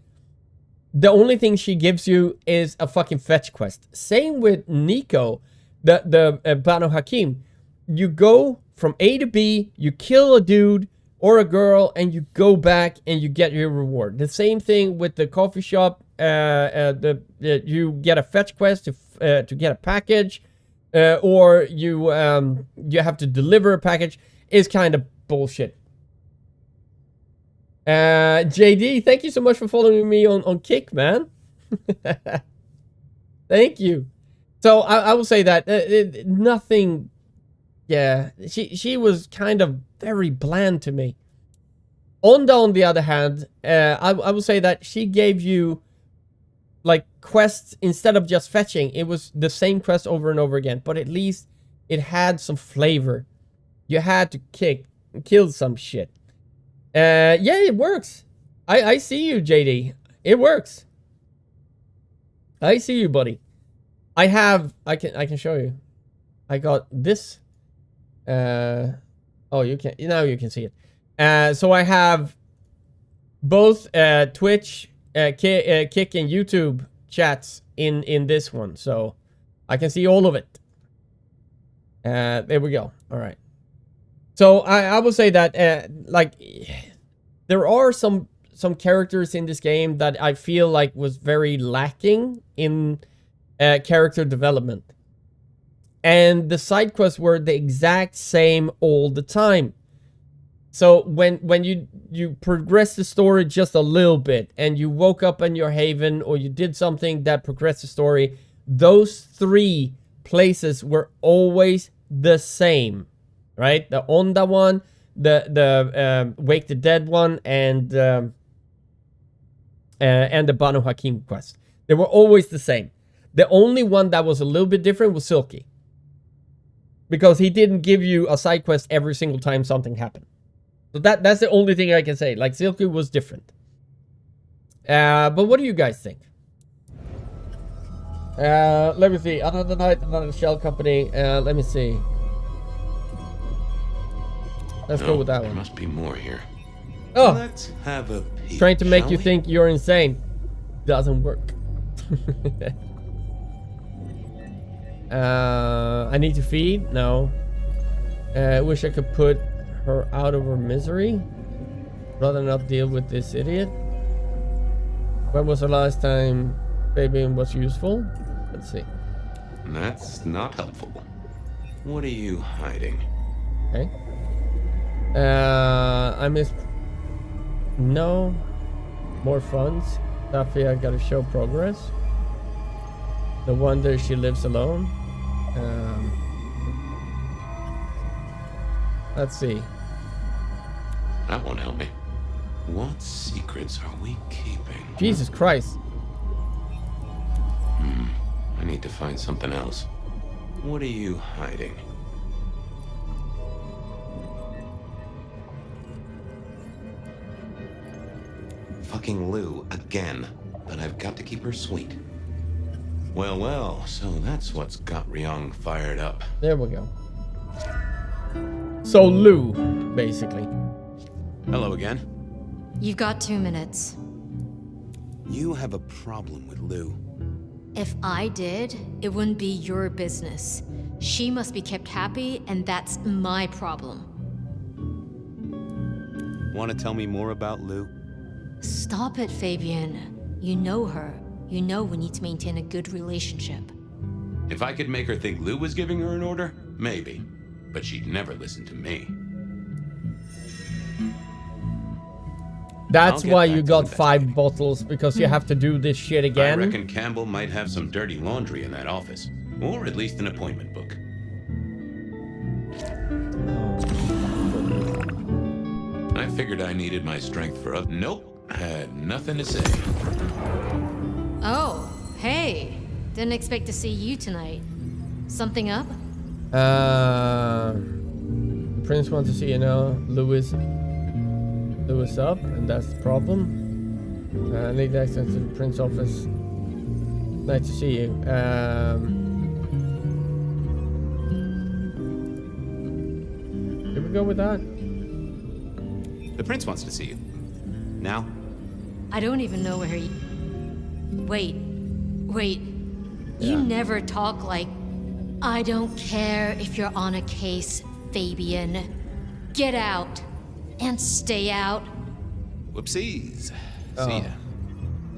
The only thing she gives you is a fucking fetch quest. Same with Nico, the Banu Hakim. You go from A to B, you kill a dude or a girl, and you go back and you get your reward. The same thing with the coffee shop. You get a fetch quest to get a package, or you have to deliver a package. Is kind of bullshit. JD, thank you so much for following me on Kick, man. Thank you. So I will say that nothing. Yeah, she was kind of very bland to me. Onda, on the other hand, I will say that she gave you like quests instead of just fetching. It was the same quest over and over again, but at least it had some flavor. You had to kill some shit. Yeah, it works. I see you, JD. It works. I see you, buddy. I can show you. I got this. Oh, you can now. You can see it. So I have both Twitch, Kick, and YouTube chats in this one, so I can see all of it. There we go. All right. So I will say that like there are some characters in this game that I feel like was very lacking in character development. and the side quests were the exact same all the time. So when you progress the story just a little bit, and you woke up in your haven, or you did something that progressed the story, those 3 places were always the same, right? The Onda one, the Wake the Dead one, and the Banu Hakim quest. They were always the same. The only one that was a little bit different was Silky, because he didn't give you a side quest every single time something happened. So that's the only thing I can say. Like, Silky was different. But what do you guys think? Let me see. Another night, another shell company. Let me see. Let's go with that one. There must be more here. Oh, Let's have a peek, trying to make shall you we? think you're insane. Doesn't work. I need to feed? No. Wish I could put her out of her misery. Rather not deal with this idiot. When was the last time Fabian was useful? Let's see. That's not helpful. What are you hiding? Okay. I miss... No. More funds. Safia gotta show progress. No wonder she lives alone. Let's see. That won't help me. What secrets are we keeping? Jesus Christ. I need to find something else. What are you hiding? Fucking Lou again. But I've got to keep her sweet. Well, well, so that's what's got Ryong fired up. There we go. So Lou, basically. Hello again. You've got 2 minutes. You have a problem with Lou. If I did, it wouldn't be your business. She must be kept happy, and that's my problem. Want to tell me more about Lou? Stop it, Fabian. You know her. You know we need to maintain a good relationship. If I could make her think Lou was giving her an order, maybe. But she'd never listen to me. That's I'll get why back you to got investigating. 5 bottles, because you have to do this shit I again. reckon Campbell might have some dirty laundry in that office. Or at least an appointment book. I figured I needed my strength for Nope. Had nothing to say. Oh, hey. Didn't expect to see you tonight. Something up? Prince wants to see, Lou is up, and that's the problem. I need access to the Prince office. Nice to see you. Did we go with that? The prince wants to see you. Now? I don't even know where he... Wait. Yeah. You never talk like... I don't care if you're on a case, Fabian. Get out. And stay out. Whoopsies. Oh. See ya.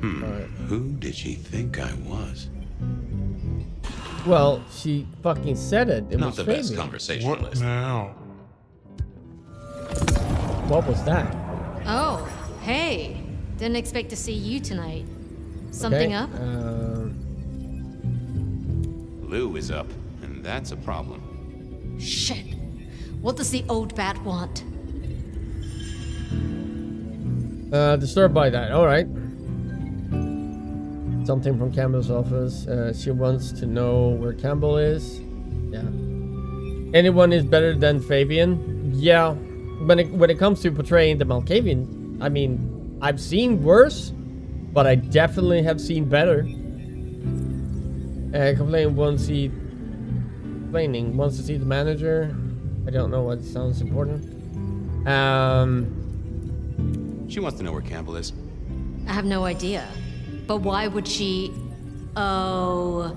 Alright. Who did she think I was? Well, she fucking said it. It Not was the best Fabian. conversationalist. now? What was that? Oh, hey. Didn't expect to see you tonight. Something Okay, up? Lou is up, and that's a problem. Shit. What does the old bat want? Disturbed by that. All right. Something from Campbell's office. She wants to know where Campbell is. Yeah. Anyone is better than Fabian? Yeah. When it comes to portraying the Malkavian, I mean, I've seen worse, but I definitely have seen better. Complaining wants to see the manager. I don't know what sounds important. She wants to know where Campbell is. I have no idea. But why would she... Oh...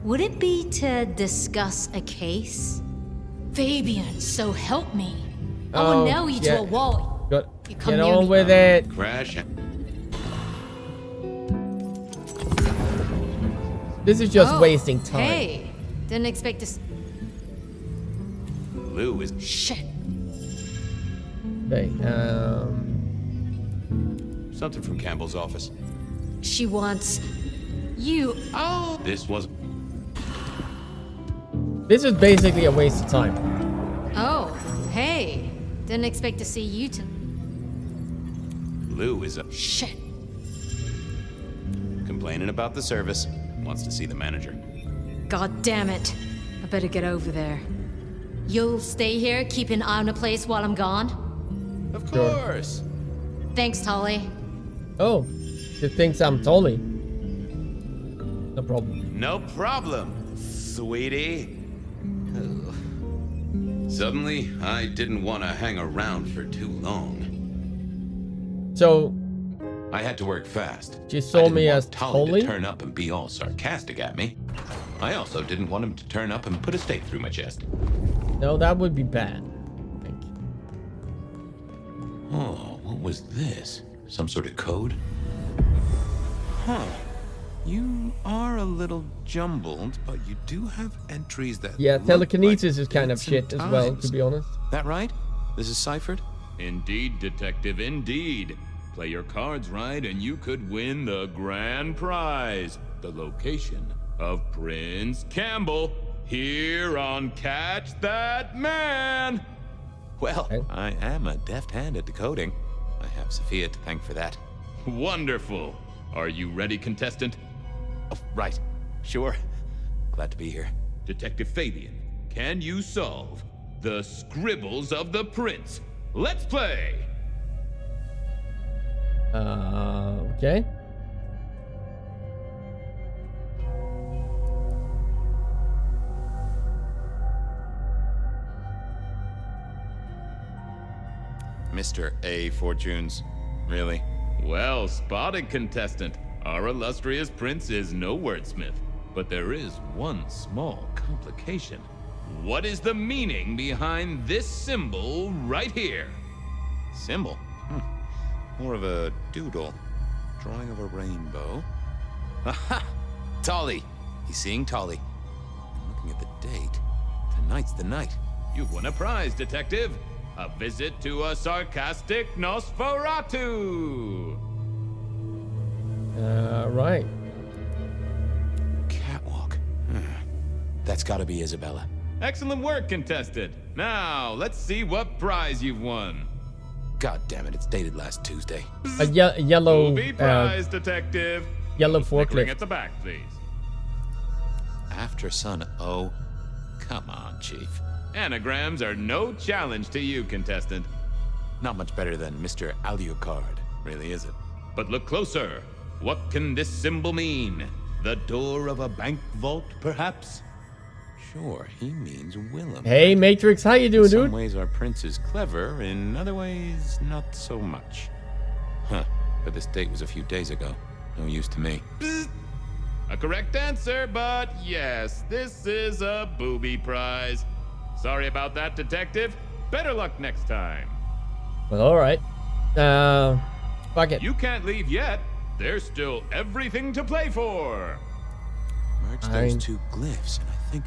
Would it be to discuss a case? Fabian, so help me. I will nail you to a wall. You come Get near on me. with it. Crash. This is just wasting time. Hey, didn't expect to... Lou is... Shit. Okay. Something from Campbell's office. She wants you. Oh, this was... This is basically a waste of time. Oh, hey. Didn't expect to see you to. Lou is a... Shit. complaining about the service. Wants to see the manager. God damn it. I better get over there. You'll stay here, keep an eye on the place while I'm gone? Of Sure. course. Thanks, Tolly. Oh, she thinks I'm Tolly. No problem. No problem, sweetie. Ugh. Suddenly, I didn't want to hang around for too long. So, I had to work fast. she I saw didn't me want as Tolly Tolly? to turn up and be all sarcastic at me. I also didn't want him to turn up and put a stake through my chest. No, that would be bad. I think. Oh, what was this? Some sort of code? Huh. You are a little jumbled, but you do have entries that Yeah, look telekinesis like is kind of dates shit and as well, times. to be honest. That right? This is ciphered? Indeed, Detective, indeed. Play your cards right and you could win the grand prize. The location of Prince Campbell here on Catch That Man. Well, Okay. I am a deft hand at decoding. I have Sophia to thank for that. Wonderful. Are you ready, contestant? Oh, right. Sure. Glad to be here. Detective Fabian, can you solve the scribbles of the prince? Let's play. Okay. Mr. A. Fortunes. Really? Well spotted, contestant. Our illustrious prince is no wordsmith, but there is one small complication. What is the meaning behind this symbol right here? Symbol? More of a doodle. Drawing of a rainbow. Aha! Tolly! He's seeing Tolly. I'm looking at the date. Tonight's the night. You've won a prize, detective. A visit to a sarcastic Nosferatu. Right. Catwalk. That's gotta be Isabella. Excellent work, contestant. Now, let's see what prize you've won. God damn it, it's dated last Tuesday. A yellow, Booby prize, detective. yellow Snickering forklift. at the back, please. After Son O. Come on, Chief. Anagrams are no challenge to you, contestant. Not much better than Mr. Alucard, really, is it? But look closer. What can this symbol mean? The door of a bank vault, perhaps? Sure, he means Willem. Hey, Matrix, how you doing, In some dude? ways, our prince is clever. In other ways, not so much. Huh. But this date was a few days ago. No use to me. A correct answer, but yes, this is a booby prize. Sorry about that, detective. Better luck next time. Well, alright. Fuck it. You can't leave yet. There's still everything to play for. Merge those two glyphs, and I think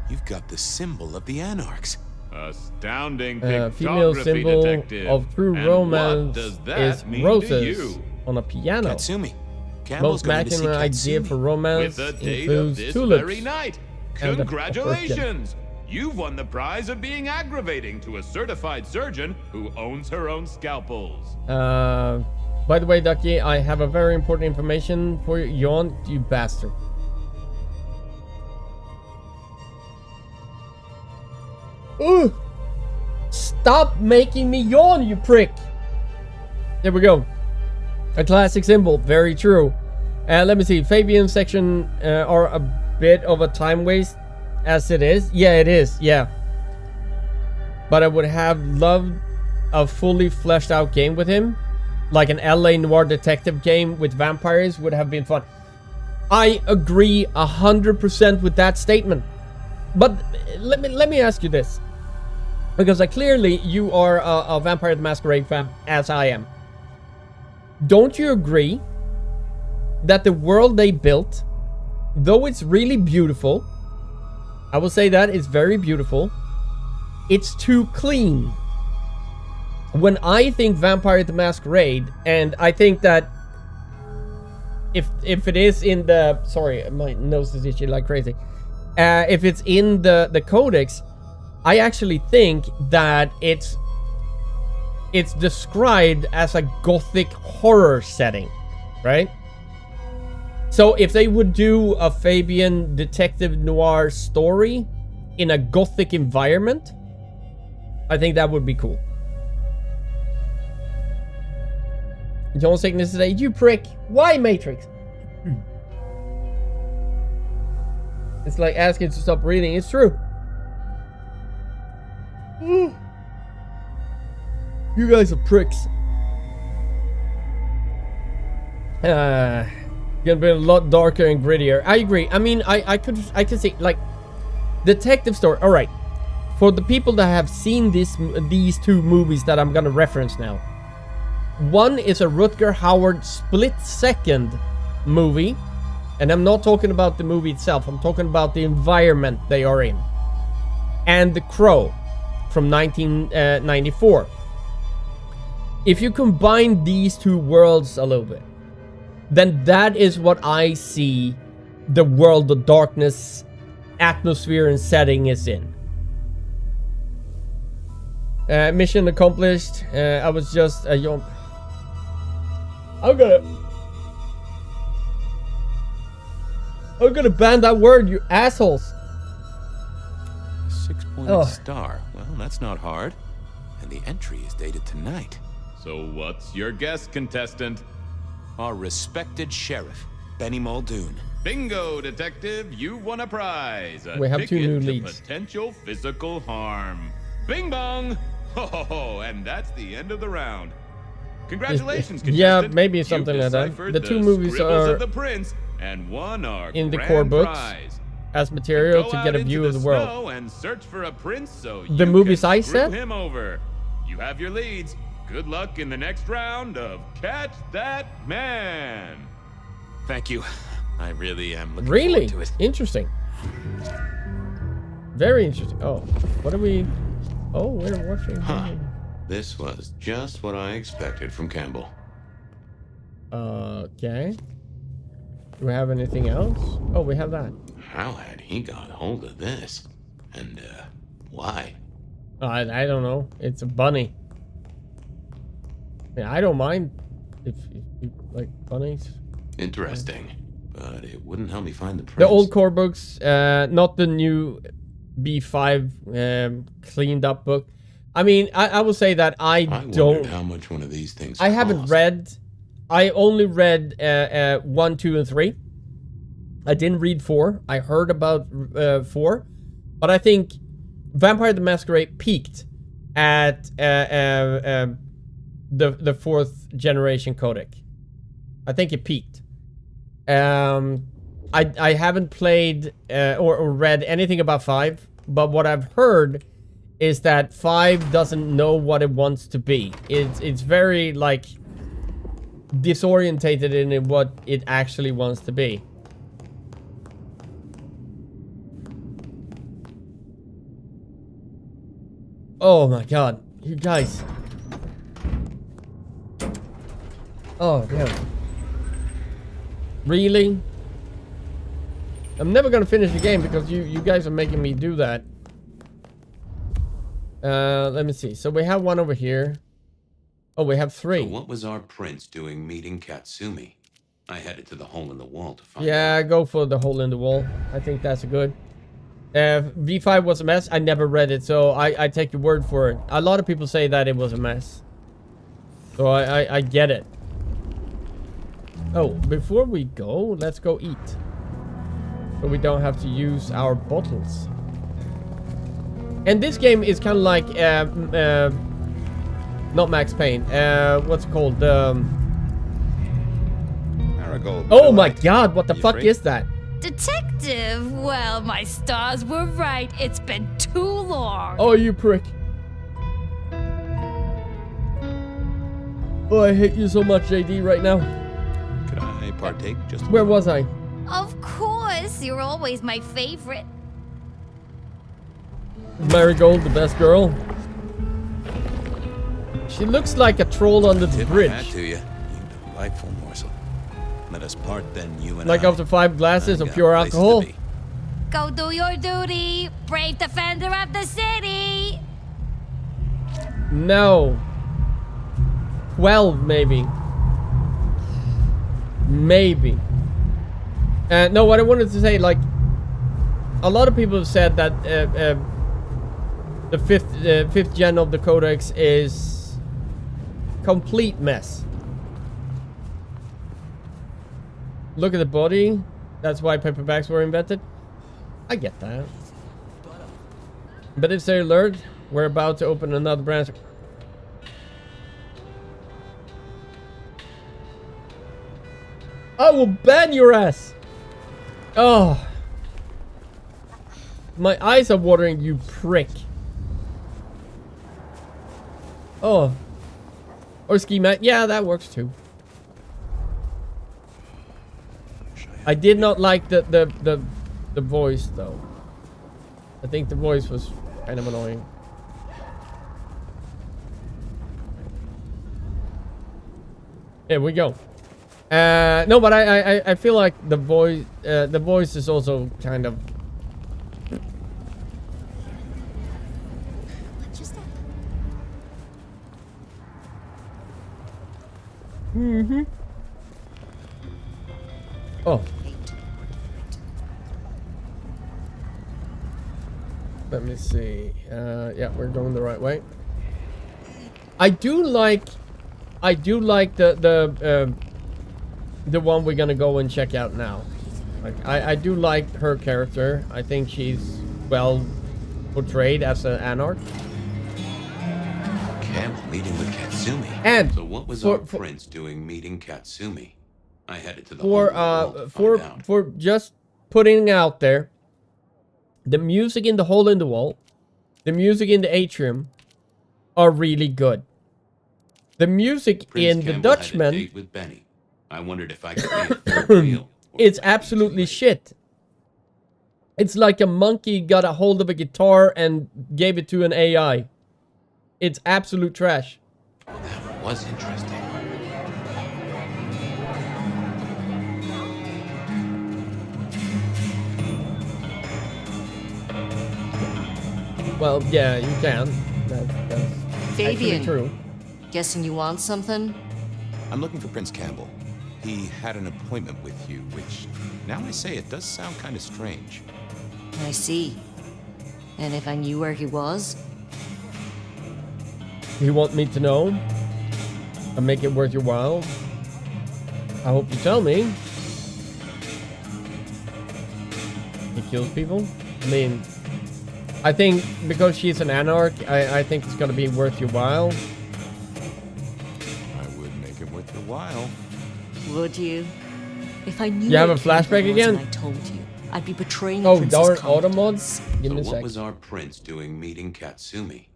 you've got the symbol of the Anarchs. Astounding Female pictography, symbol detective. of true And romance what does that is mean to roses you? on a piano. Katsumi. Campbell's Most going to see matching idea Katsumi. for romance With the date of includes this tulips. very night. and a Congratulations! You've won the prize of being aggravating to a certified surgeon who owns her own scalpels. By the way, Ducky, I have a very important information for you. Yawn, you bastard. Ooh! Stop making me yawn, you prick! There we go. A classic symbol, very true. Let me see. Fabian's section are a bit of a time waste as it is. Yeah, it is. Yeah. But I would have loved a fully fleshed out game with him. Like an LA Noir detective game with vampires would have been fun. I agree 100% with that statement. But let me ask you this. Because clearly you are a Vampire the Masquerade fan, as I am. Don't you agree that the world they built, though it's really beautiful, I will say that it's very beautiful, it's too clean. When I think Vampire the Masquerade, and I think that if it is in the, sorry, my nose is itchy like crazy. If it's in the codex, I actually think that it's described as a gothic horror setting, right? So if they would do a Fabian detective noir story in a gothic environment, I think that would be cool. John Sickness today, you prick. Why Matrix? It's like asking to stop breathing. It's true. You guys are pricks. Gonna be a lot darker and grittier. I agree. I mean, I could see like detective story. All right, for the people that have seen these two movies that I'm gonna reference now. One is a Rutger Hauer split-second movie, and I'm not talking about the movie itself. I'm talking about the environment they are in. And The Crow from 1994. If you combine these two worlds a little bit, then that is what I see the World of Darkness atmosphere and setting is in. Mission accomplished. I was just a young... I'm gonna ban that word, you assholes. 6-pointed star. Well, that's not hard. And the entry is dated tonight. So what's your guess, contestant? Our respected sheriff, Benny Muldoon. Bingo, detective! You won a prize. We have two new ticket to leads. Potential physical harm. Bing bong! Ho ho ho! And that's the end of the round. Congratulations, contestant. Yeah, maybe something You've like that. deciphered The two movies Scribbles are of the Prince and won our in the grand core books prize. as material Go to out get a into view of the world. snow and search for a prince so The you movies can I screw said? him over. You have your leads. Good luck in the next round of Catch That Man. Thank you. I really am looking Really? forward to it. Interesting. Very interesting. Oh, what are we... Oh, we're watching... Huh. This was just what I expected from Campbell. Okay. Do we have anything else? Oh, we have that. How had he got hold of this? And, why? I don't know. It's a bunny. Yeah, I don't mind if you like bunnies. Interesting. But it wouldn't help me find the prince. The old core books, not the new B5 cleaned up book. I mean, I will say that I don't... wondered how much one of these things I haven't cost. read... I only read 1, 2, and 3. I didn't read 4. I heard about 4. But I think Vampire the Masquerade peaked at the 4th generation codec. I think it peaked. I haven't played or read anything about 5. But what I've heard is that 5 doesn't know what it wants to be. It's very, like, disorientated in what it actually wants to be. Oh my god. You guys. Oh, damn. Really? I'm never gonna finish the game because you guys are making me do that. Let me see. So we have one over here. Oh, we have 3. So what was our prince doing meeting Katsumi? I headed to the hole in the wall to find Yeah, out. go for the hole in the wall. I think that's a good. V5 was a mess. I never read it, so I take your word for it. A lot of people say that it was a mess. So I get it. Oh, before we go, let's go eat. So we don't have to use our bottles. And this game is kind of like, not Max Payne. What's it called? Oh my god, what the fuck is that? Detective? Well, my stars were right. It's been too long. Oh, you prick. Oh, I hate you so much, JD, right now. Could I partake just a Where little? was I? Of course, you're always my favorite. Marigold, the best girl. She looks like a troll under the Tip my bridge. hat to you, you delightful morsel. Let us part then, you and Like I. after 5 glasses I of got pure places to alcohol. be. Go do your duty, brave defender of the city. No. 12 maybe. Maybe. No, what I wanted to say, like, a lot of people have said that the fifth gen of the Codex is complete mess. Look at the body. That's why paperbacks were invented. I get that. But if they're alert, we're about to open another branch. I will ban your ass. Oh. My eyes are watering, you prick. Oh. Or ski mat. Yeah, that works too. I did not like the voice though. I think the voice was kind of annoying. Here we go. No, but I feel like the voice is also kind of. Mm-hmm. Oh. Let me see. Yeah, we're going the right way. I do like the one we're gonna go and check out now. Like, I do like her character. I think she's well portrayed as an anarch. Campbell meeting with Katsumi. And so what was our prince doing meeting Katsumi? I headed to the for just putting out there, the music in the hole in the wall, the music in the atrium are really good. The music Prince in Campbell the Dutchman, had a date with Benny. I wondered if I could be a third wheel. it's absolutely shit. It's like a monkey got a hold of a guitar and gave it to an AI. It's absolute trash. Oh, that was interesting. Well, yeah, you can. That's Fabian, actually true. Guessing you want something? I'm looking for Prince Campbell. He had an appointment with you, which, now I say it, does sound kind of strange. I see. And if I knew where he was? You want me to know and make it worth your while? I hope you tell me. He kills people? I mean, I think because she's an anarch, I think it's gonna be worth your while. I would make it worth your while. Would you? If I knew You have a where Campbell flashback was again? and I told you, I'd be betraying Oh, Prince's darn confidence. automods. Give So me a what sec. was our prince doing meeting Katsumi?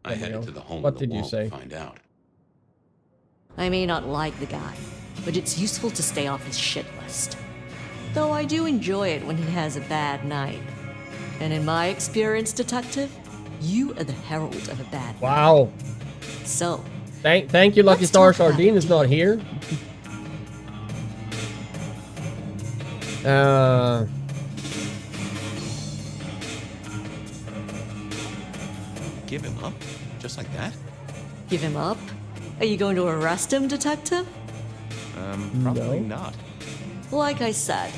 I There we headed go. to the hole What in the did you wall say? to find out. I may not like the guy, but it's useful to stay off his shit list. Though I do enjoy it when he has a bad night. And in my experience, detective, you are the herald of a bad night. Wow. So, Thank you, Lucky let's Star. talk about Sardine a is not here. Give him up? Just like that? give him up? Are you going to arrest him, detective? Probably No. not. Like I said,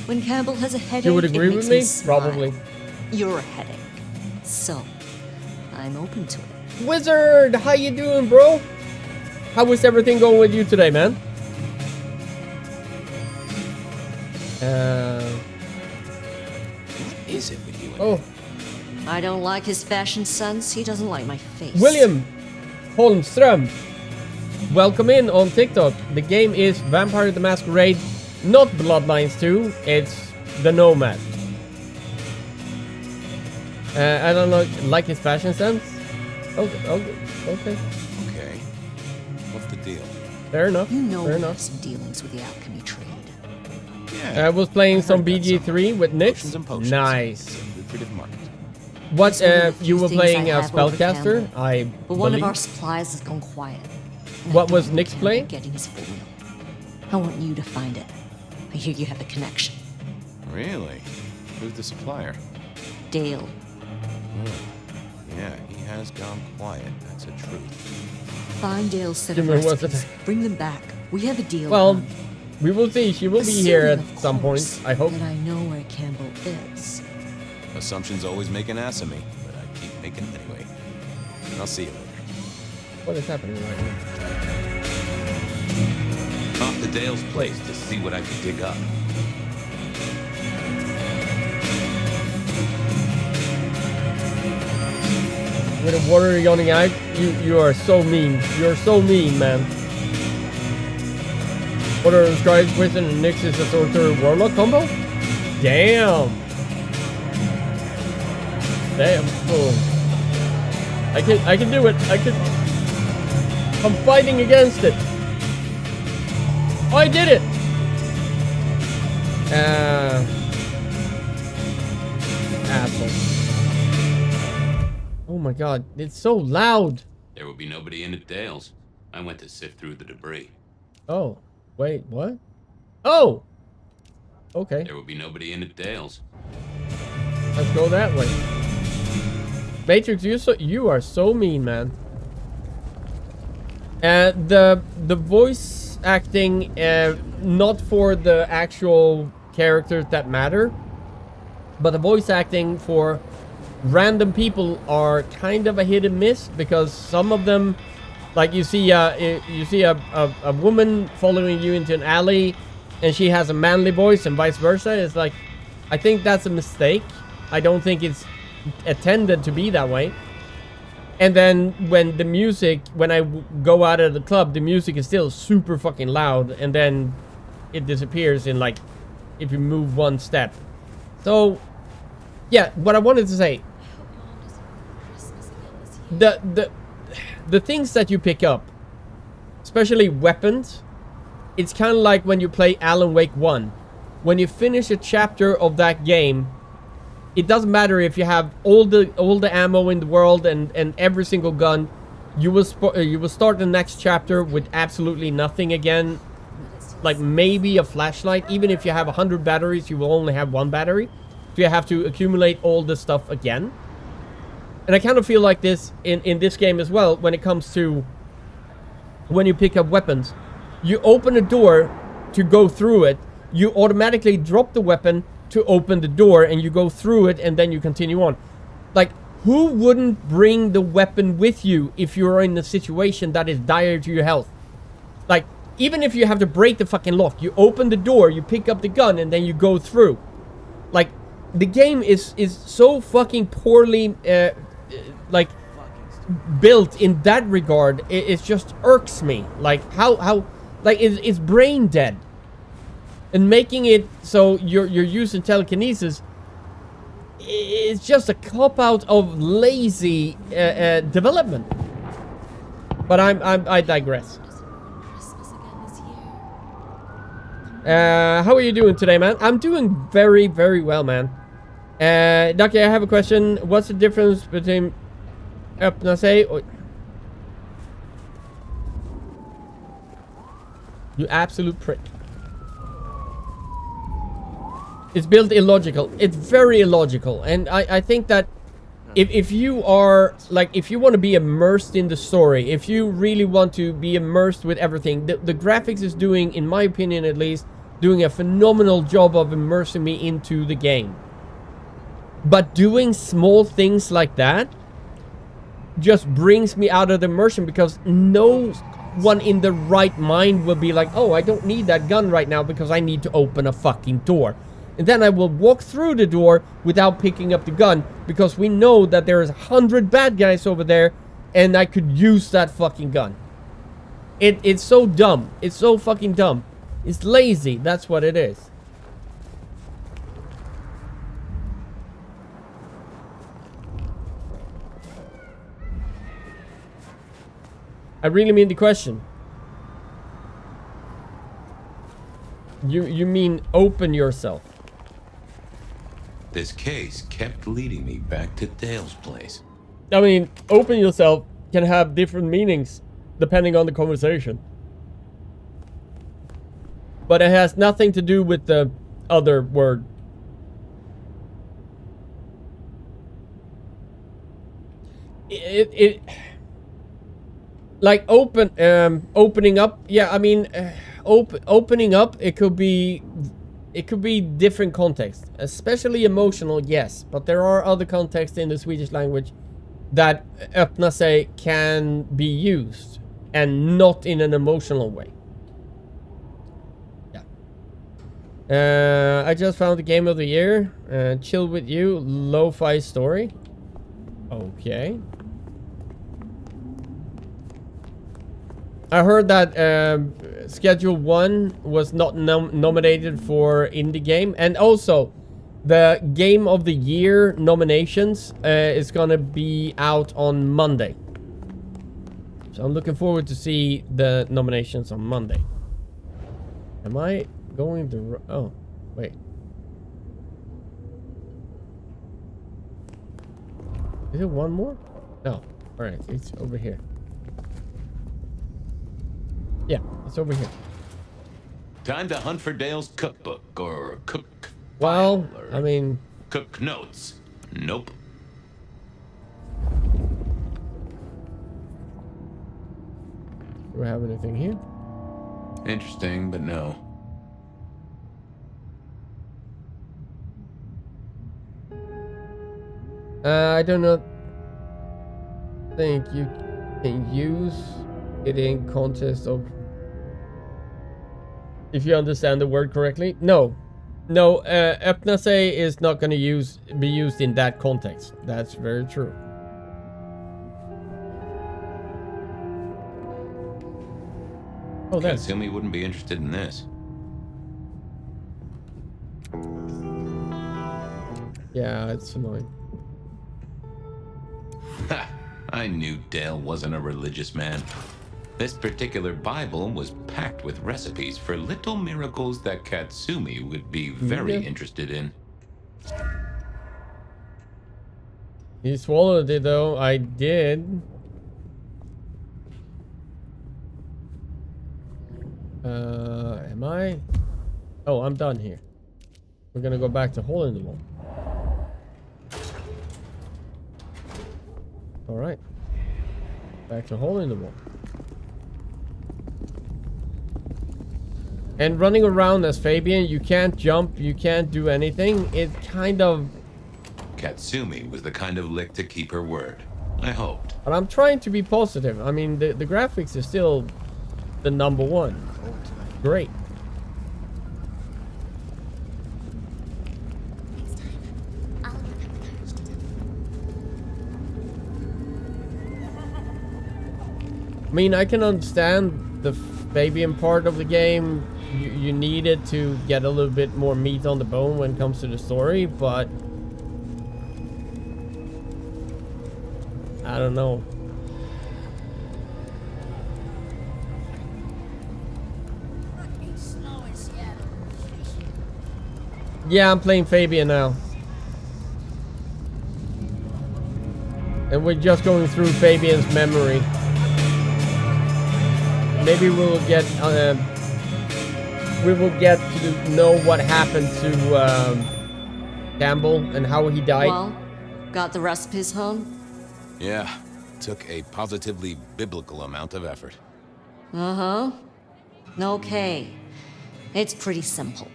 when Campbell has a headache, You would it agree makes with me? smile. Probably. You're a headache. So, I'm open to it. Wizard, how you doing, bro? How is everything going with you today, man? What is it with you? Oh, I don't like his fashion sense. He doesn't like my face. William Holmström. Welcome in on TikTok. The game is Vampire the Masquerade, not Bloodlines 2. It's the Nomad. I don't know, like his fashion sense? Okay. Okay. What's the deal? Fair enough. You know Fair we have enough. some dealings with the alchemy trade. Yeah. I was playing some heard that BG3 with Nick. Potions and potions. Nice. It's a lucrative market. What, It's one of the you few were things playing I a have over spellcaster? Campbell. I But one of believe. our supplies has gone quiet. And I What don't was want Nick's Campbell playing? Getting his full meal. I want you to find it. I hear you have a connection. Really? Who's the supplier? Dale. Yeah, he has gone quiet. That's a truth. Find Dale's set of Give me one recipes. second. Bring them back. We have a deal. Well, we will see. She will be here at Assuming, of some point, course, I hope. that I know where Campbell is. Assumptions always make an ass of me, but I keep making them anyway. I'll see you later. What is happening right now? Off to Dale's place to see what I could dig up. With the water yawning out, you are so mean. You're so mean, man. Water describes Prison and Nyx is a sorcerer warlock combo? Damn. Damn. Oh. I can do it. I'm fighting against it. Oh, I did it. Asshole. Oh my god, it's so loud. There will be nobody in at Dale's. I went to sift through the debris. Oh, wait, what? Oh! Okay, There will be nobody in at Dale's. let's go that way. Matrix, you are so mean, man. The voice acting, not for the actual characters that matter, but the voice acting for random people are kind of a hit and miss, because some of them, like you see a woman following you into an alley and she has a manly voice and vice versa. It's like, I think that's a mistake. I don't think it's intended to be that way. And then when the music, when I go out of the club, the music is still super fucking loud, and then it disappears in, like, if you move one step. So yeah, what I wanted to say, the things that you pick up, especially weapons, it's kind of like when you play Alan Wake 1. When you finish a chapter of that game, it doesn't matter if you have all the ammo in the world and every single gun, you will start the next chapter with absolutely nothing again, like maybe a flashlight. Even if you have 100 batteries, you will only have one battery, so you have to accumulate all the stuff again. And I kind of feel like this in this game as well, when it comes to when you pick up weapons. You open a door to go through it, you automatically drop the weapon to open the door, and you go through it, and then you continue on. Like, who wouldn't bring the weapon with you if you're in a situation that is dire to your health? Like, even if you have to break the fucking lock, you open the door, you pick up the gun, and then you go through. Like, the game is so fucking poorly like built in that regard. It just irks me. Like, how like it's brain dead. And making it so you're using telekinesis is just a cop-out of lazy development. But I digress. How are you doing today, man? I'm doing very, very well, man. Ducky, I have a question. What's the difference between öppna sig och... You absolute prick. It's built illogical. It's very illogical. And I think that if you are, like, if you want to be immersed in the story, if you really want to be immersed with everything, the graphics is doing, in my opinion at least, doing a phenomenal job of immersing me into the game. But doing small things like that just brings me out of the immersion, because no one in the right mind will be like, oh, I don't need that gun right now because I need to open a fucking door. And then I will walk through the door without picking up the gun, because we know that there is 100 bad guys over there and I could use that fucking gun. It's so dumb. It's so fucking dumb. It's lazy. That's what it is. I really mean the question. You mean open yourself. This case kept leading me back to Dale's place. I mean, open yourself can have different meanings depending on the conversation. But it has nothing to do with the other word. It like opening up. Yeah, I mean, opening up. It could be different contexts, especially emotional. Yes, but there are other contexts in the Swedish language that öppna sig can be used and not in an emotional way. Yeah. I just found the game of the year. Chill with you, lo-fi story. Okay. I heard that Schedule 1 was not nominated for indie game, and also the Game of the Year nominations is gonna be out on Monday. So I'm looking forward to see the nominations on Monday. Am I going to... Oh, wait. Is it one more? No. Alright, it's over here. Yeah, it's over here. Time to hunt for Dale's cookbook, or cook... Well, I mean... Cook notes. Nope. Do we have anything here? Interesting, but no. I do not think you can use it in context of... If you understand the word correctly. No. No, öppna sig is not going to be used in that context. That's very true. Oh, I assume he wouldn't be interested in this. Yeah, it's annoying. Ha! I knew Dale wasn't a religious man. This particular Bible was packed with recipes for little miracles that Katsumi would be very interested in. He swallowed it though. I did. Am I? Oh, I'm done here. We're gonna go back to hole in the wall. All right. Back to hole in the wall. And running around as Fabian, you can't jump, you can't do anything. It kind of... Katsumi was the kind of lick to keep her word. I hoped. But I'm trying to be positive. I mean, the graphics is still the number one. Great. I mean, I can understand the Fabian part of the game. You need it to get a little bit more meat on the bone when it comes to the story, but I don't know. Yeah, I'm playing Fabian now. And we're just going through Fabian's memory. Maybe we will get to know what happened to Campbell and how he died. Well, got the recipes home? Yeah, took a positively biblical amount of effort. Uh-huh. Okay. It's pretty simple.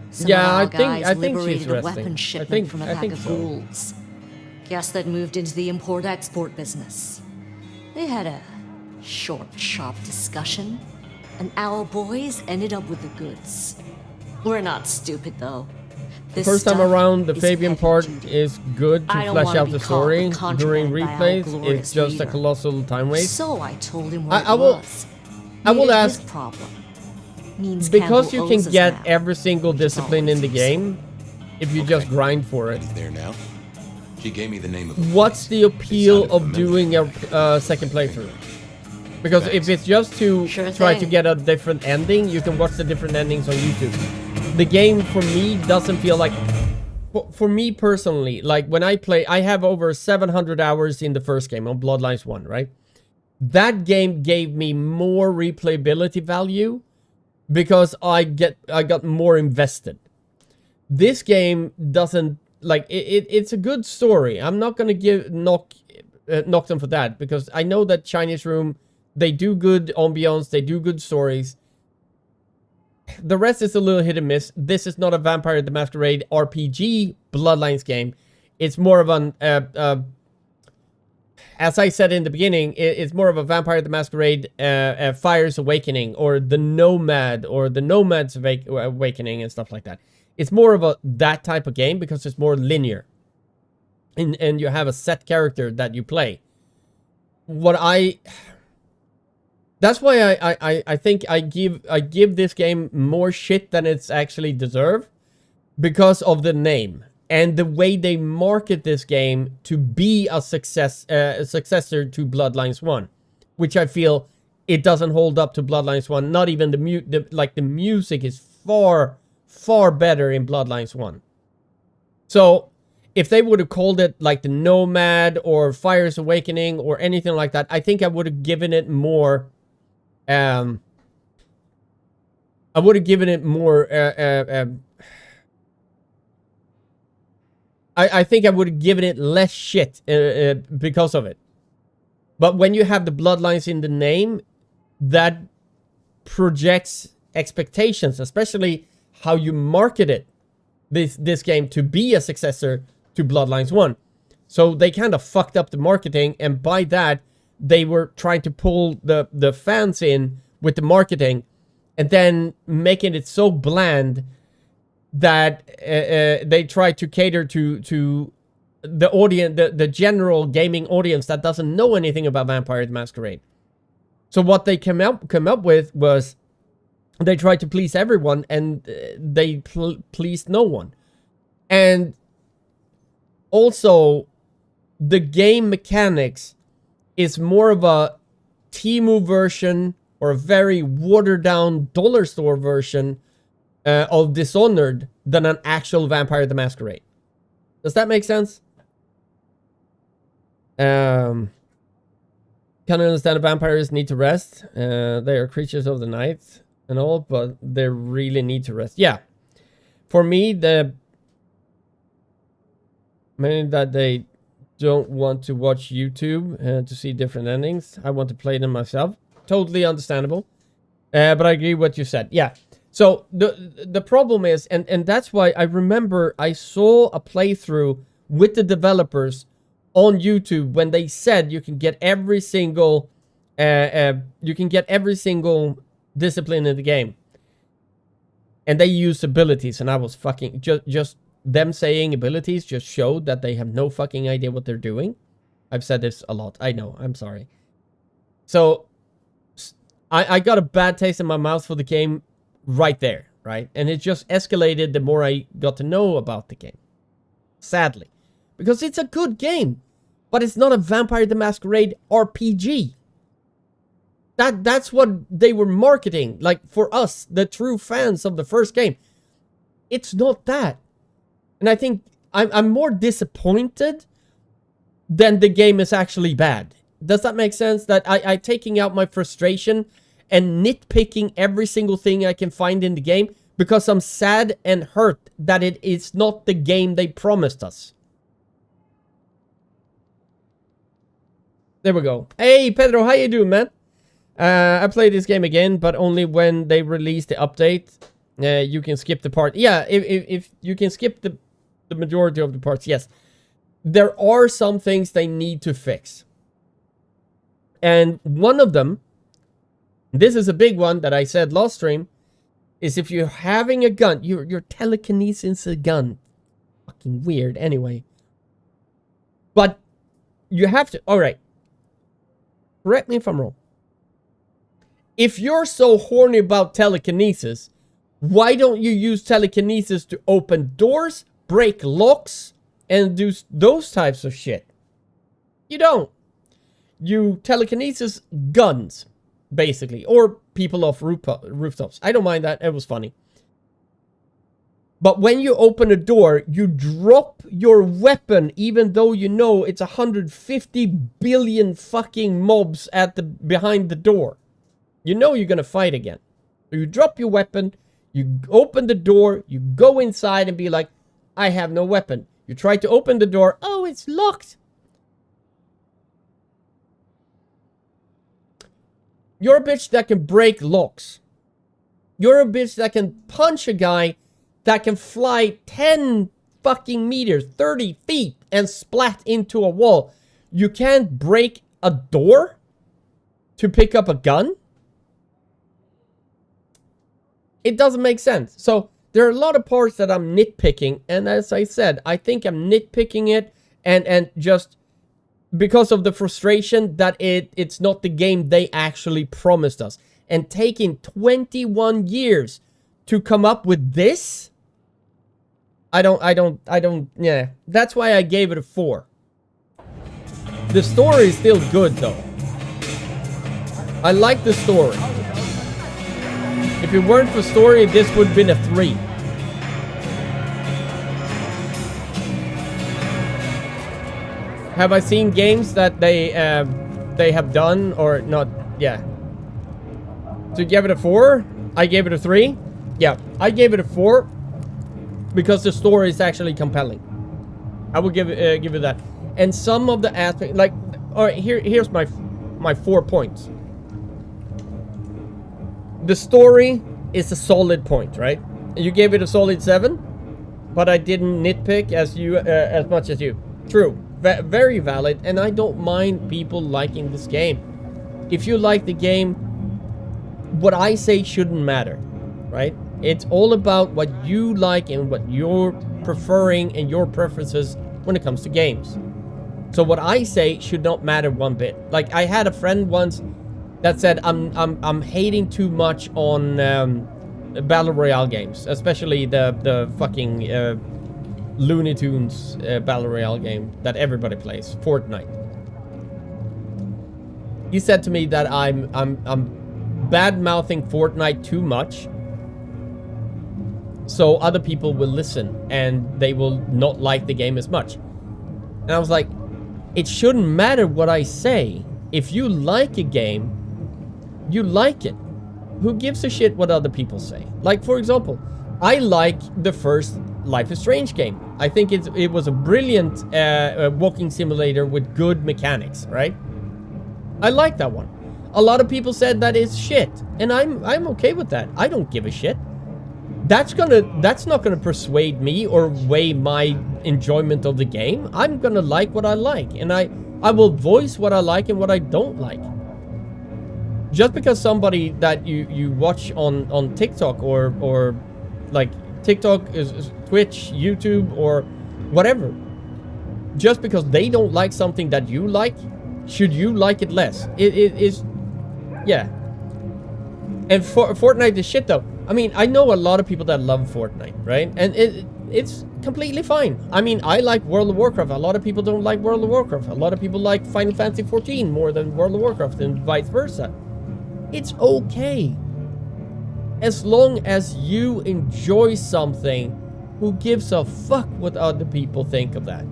Some Yeah, of our I think guys she's liberated a resting. weapon I shipment think- from a I pack think of so. fools. Guess that moved into the import-export business. They had a short, sharp discussion, and our boys ended up with the goods. We're not stupid, though. This First time stuff around, the is Fabian heavy part duty. is good to I don't flesh wanna out be the caught story. with During contraband by our replays, glorious it's just a leader. colossal time waste. So I told him what I it will- was. I will Needed ask- his problem. Means Because Campbell you can owes us get now. every single discipline in the game if you just grind for it. He's there now. She gave me the name of... What's the appeal sounded of familiar. doing a second playthrough? Because if it's just to Sure try to thing. get a different ending, you can watch the different endings on YouTube. The game, for me, doesn't feel like... for me personally, like when I play, I have over 700 hours in the first game on Bloodlines 1, right? That game gave me more replayability value because I got more invested. This game doesn't, like, it's a good story. I'm not gonna knock them for that, because I know that Chinese Room, they do good ambiance, they do good stories. The rest is a little hit and miss. This is not a Vampire the Masquerade RPG Bloodlines game. It's more of an, as I said in the beginning, it's more of a Vampire the Masquerade Fire's Awakening, or the Nomad, or the Nomad's Awakening, and stuff like that. It's more of that type of game because it's more linear. And you have a set character that you play. That's why I think I give this game more shit than it's actually deserved, because of the name and the way they market this game to be a successor to Bloodlines 1, which I feel it doesn't hold up to Bloodlines 1. Not even the music is far better in Bloodlines 1. So if they would have called it like the Nomad or Fire's Awakening or anything like that, I think I would have given it more. I would have given it more. I think I would have given it less shit because of it. But when you have the Bloodlines in the name, that projects expectations, especially how you market it. This game to be a successor to Bloodlines 1. So they kind of fucked up the marketing, and by that, they were trying to pull the fans in with the marketing, and then making it so bland that they tried to cater to the audience, the general gaming audience that doesn't know anything about Vampire the Masquerade. So what they come up with was, they tried to please everyone, and they pleased no one. And also, the game mechanics is more of a Temu version, or a very watered down dollar store version of Dishonored, than an actual Vampire the Masquerade. Does that make sense? Can understand vampires need to rest. They are creatures of the night and all, but they really need to rest. Yeah. For me, meaning that they don't want to watch YouTube to see different endings. I want to play them myself. Totally understandable. But I agree with what you said. Yeah. So the problem is, and that's why I remember I saw a playthrough with the developers on YouTube when they said you can get every single discipline in the game, and they use abilities, and I was fucking just them saying abilities just showed that they have no fucking idea what they're doing. I've said this a lot. I know. I'm sorry. So I got a bad taste in my mouth for the game right there, right? And it just escalated the more I got to know about the game. Sadly. Because it's a good game, but it's not a Vampire the Masquerade RPG. That's what they were marketing, like, for us, the true fans of the first game. It's not that. And I think I'm more disappointed than the game is actually bad. Does that make sense? That I taking out my frustration and nitpicking every single thing I can find in the game because I'm sad and hurt that it is not the game they promised us. There we go. Hey, Pedro, how you doing, man? I played this game again, but only when they release the update. You can skip the part. Yeah, if you can skip the majority of the parts, yes. There are some things they need to fix. And one of them, this is a big one that I said last stream, is if you're having a gun, your telekinesis a gun. Fucking weird, anyway. But you have to, alright. Correct me if I'm wrong. If you're so horny about telekinesis, why don't you use telekinesis to open doors, break locks, and do those types of shit? You don't. You telekinesis guns, basically. Or people off rooftops. I don't mind that. It was funny. But when you open a door, you drop your weapon, even though you know it's 150 billion fucking mobs behind the door. You know you're gonna fight again. So you drop your weapon, you open the door, you go inside and be like, I have no weapon. You try to open the door, oh, it's locked. You're a bitch that can break locks. You're a bitch that can punch a guy that can fly 10 fucking meters, 30 feet, and splat into a wall. You can't break a door to pick up a gun? It doesn't make sense. So there are a lot of parts that I'm nitpicking, and as I said, I think I'm nitpicking it and just because of the frustration that it's not the game they actually promised us. And taking 21 years to come up with this, I don't, yeah. That's why I gave it a 4. The story is still good, though. I like the story. If it weren't for story, this would have been a 3. Have I seen games that they have done or not? Yeah. So you gave it a 4? I gave it a 3? Yeah, I gave it a 4 because the story is actually compelling. I will give it that. And some of the aspects, like, all right, here's my 4 points. The story is a solid point, right? You gave it a solid 7, but I didn't nitpick as much as you. True, very valid, and I don't mind people liking this game. If you like the game, what I say shouldn't matter, right? It's all about what you like and what you're preferring and your preferences when it comes to games. So what I say should not matter one bit. Like, I had a friend once that said I'm hating too much on Battle Royale games, especially the fucking Looney Tunes Battle Royale game that everybody plays, Fortnite. He said to me that I'm bad-mouthing Fortnite too much, so other people will listen and they will not like the game as much. And I was like, it shouldn't matter what I say. If you like a game, you like it. Who gives a shit what other people say? Like, for example, I like the first Life is Strange game. I think it was a brilliant walking simulator with good mechanics, right? I like that one. A lot of people said that it's shit, and I'm okay with that. I don't give a shit. That's not gonna persuade me or weigh my enjoyment of the game. I'm gonna like what I like, and I will voice what I like and what I don't like. Just because somebody that you watch on TikTok or like TikTok is Twitch, YouTube, or whatever, just because they don't like something that you like, should you like it less? It is, yeah. And Fortnite is shit though. I mean, I know a lot of people that love Fortnite, right? And it's completely fine. I mean, I like World of Warcraft. A lot of people don't like World of Warcraft. A lot of people like Final Fantasy 14 more than World of Warcraft, and vice versa. It's okay. As long as you enjoy something, who gives a fuck what other people think of that?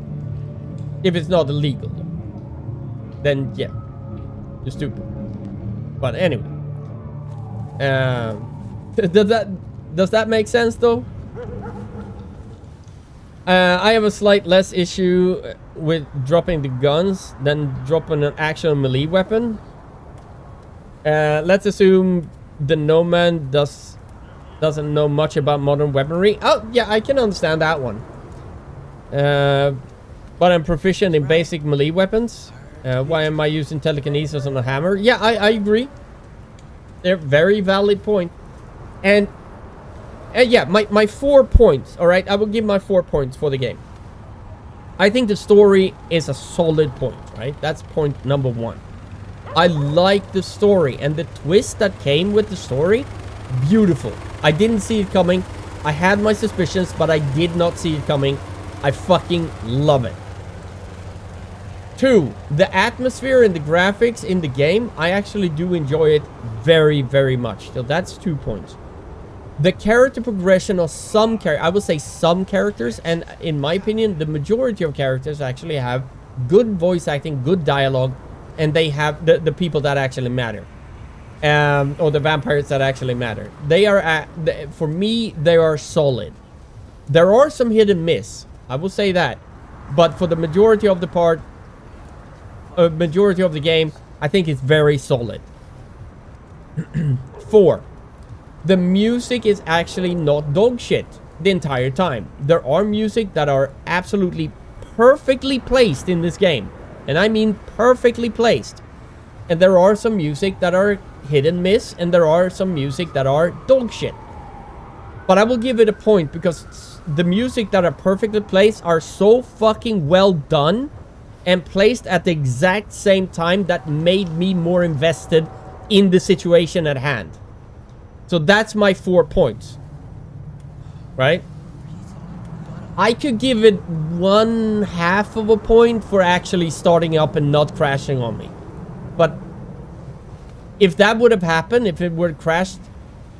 If it's not illegal, then yeah, you're stupid. But anyway, does that make sense though? I have a slight less issue with dropping the guns than dropping an actual melee weapon. Let's assume the Nomad doesn't know much about modern weaponry. Oh, yeah, I can understand that one. But I'm proficient in basic melee weapons. Why am I using telekinesis on a hammer? Yeah, I agree. They're very valid point. And yeah, my 4 points, all right? I will give my 4 points for the game. I think the story is a solid point, right? That's point number 1. I like the story, and the twist that came with the story, beautiful. I didn't see it coming. I had my suspicions, but I did not see it coming. I fucking love it. 2, the atmosphere and the graphics in the game, I actually do enjoy it very, very much. So that's 2 points. the character progression of some I would say some characters, and in my opinion, the majority of characters actually have good voice acting, good dialogue, and they have the people that actually matter. Or the vampires that actually matter. They are, for me, they are solid. There are some hit and miss, I will say that. But for the majority of the majority of the game, I think it's very solid. 4. The music is actually not dog shit the entire time. There are music that are absolutely perfectly placed in this game. And I mean perfectly placed. And there are some music that are hit and miss, and there are some music that are dog shit. But I will give it a point because the music that are perfectly placed are so fucking well done and placed at the exact same time that made me more invested in the situation at hand. So that's my 4 points. Right? I could give it 1/2 of a point for actually starting up and not crashing on me. But if that would have happened, if it would have crashed,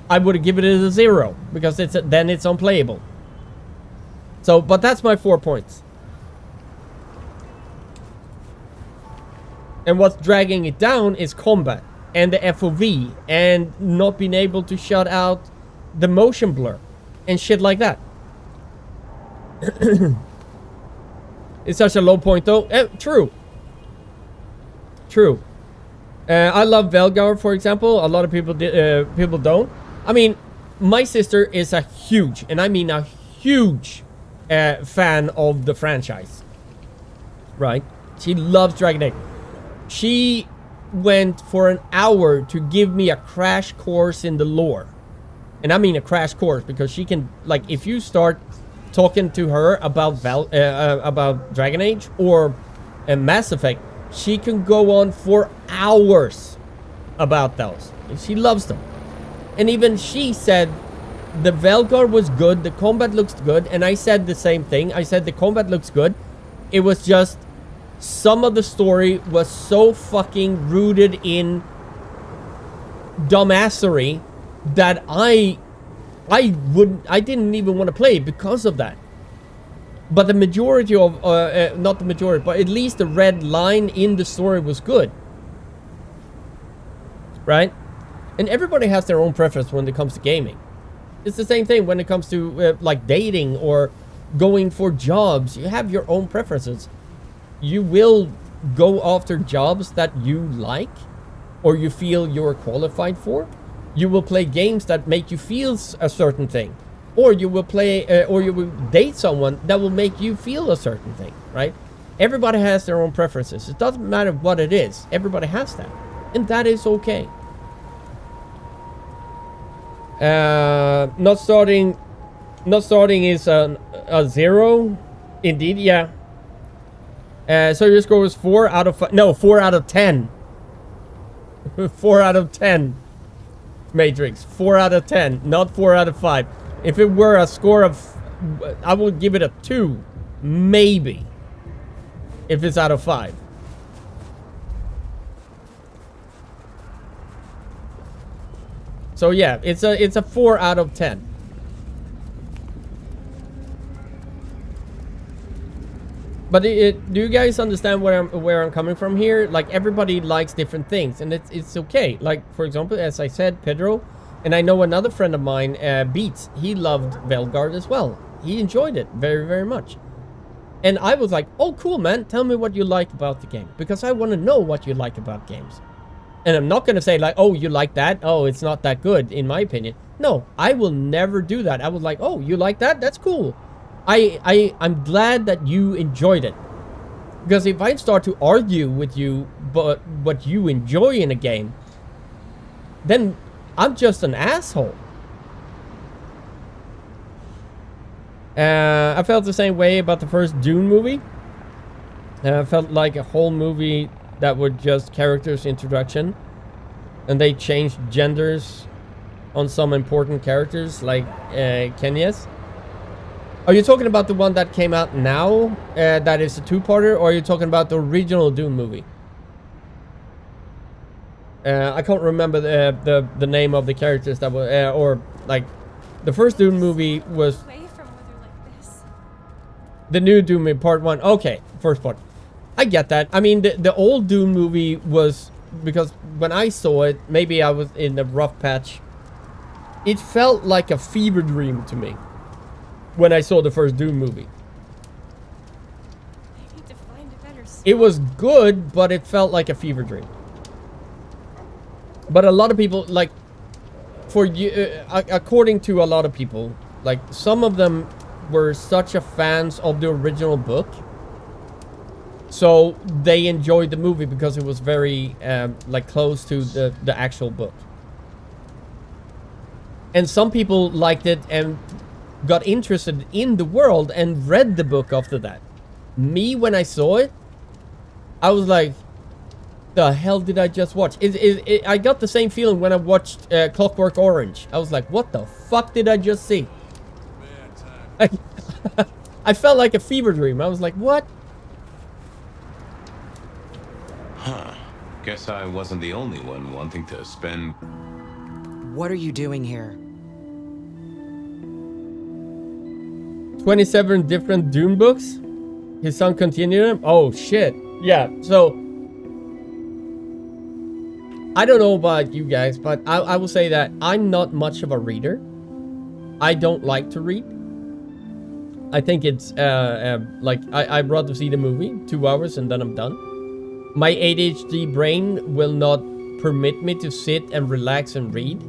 I would have given it a 0 because then it's unplayable. So, but that's my 4 points. And what's dragging it down is combat and the FOV and not being able to shut out the motion blur and shit like that. It's such a low point though. True. I love Velgar, for example. A lot of people people don't. I mean, my sister is a huge, and I mean a huge fan of the franchise. Right? She loves Dragon Age. She went for an hour to give me a crash course in the lore. And I mean a crash course because she can, like, if you start talking to her about Dragon Age or Mass Effect, she can go on for hours about those. She loves them. And even she said the Velgar was good, the combat looks good, and I said the same thing. I said the combat looks good. It was just some of the story was so fucking rooted in dumbassery that I didn't even want to play because of that. But the majority of, not the majority, but at least the red line in the story was good. Right? And everybody has their own preference when it comes to gaming. It's the same thing when it comes to, like, dating or going for jobs. You have your own preferences. You will go after jobs that you like or you feel you're qualified for. You will play games that make you feel a certain thing. Or you will play, or you will date someone that will make you feel a certain thing, right? Everybody has their own preferences. It doesn't matter what it is. Everybody has that. And that is okay. Not starting is a 0. Indeed, yeah. So your score was 4 out of 5. No, 4 out of 10. 4 out of 10. Matrix. 4 out of 10. Not 4 out of 5. If it were a score of... I would give it a 2. Maybe. If it's out of 5. So yeah, it's a 4 out of 10. But do you guys understand where I'm coming from here? Like, everybody likes different things, and it's okay. Like, for example, as I said, Pedro, and I know another friend of mine, Beats, he loved Velgard as well. He enjoyed it very, very much. And I was like, oh, cool, man. Tell me what you like about the game. Because I want to know what you like about games. And I'm not going to say, like, oh, you like that? Oh, it's not that good, in my opinion. No, I will never do that. I was like, oh, you like that? That's cool. I'm glad that you enjoyed it. Because if I start to argue with you but what you enjoy in a game, then I'm just an asshole. I felt the same way about the first Dune movie. I felt like a whole movie that was just characters introduction. And they changed genders on some important characters like Kenya's. Are you talking about the one that came out now? That is a 2-parter? Or are you talking about the original Dune movie? I can't remember the name of the characters that were... or, like, The first Doom movie was Away from weather like this. the new Doom movie, part 1. Okay, first part. I get that. I mean, the old Doom movie was, because when I saw it, maybe I was in a rough patch. It felt like a fever dream to me when I saw the first Doom movie. I need to find a better spot. It was good, but it felt like a fever dream. But a lot of people, like, for you, according to a lot of people, like, some of them were such a fans of the original book, so they enjoyed the movie because it was very, like, close to the actual book. And some people liked it and got interested in the world and read the book after that. Me, when I saw it, I was like, the hell did I just watch? I got the same feeling when I watched Clockwork Orange. I was like, what the fuck did I just see? I felt like a fever dream. I was like, what? Huh. Guess I wasn't the only one wanting to spend... What are you doing here? 27 different Doom books? His son continued them? Oh, shit. Yeah, so... I don't know about you guys, but I will say that I'm not much of a reader. I don't like to read. I think it's, like, I'd rather see the movie, 2 hours, and then I'm done. My ADHD brain will not permit me to sit and relax and read.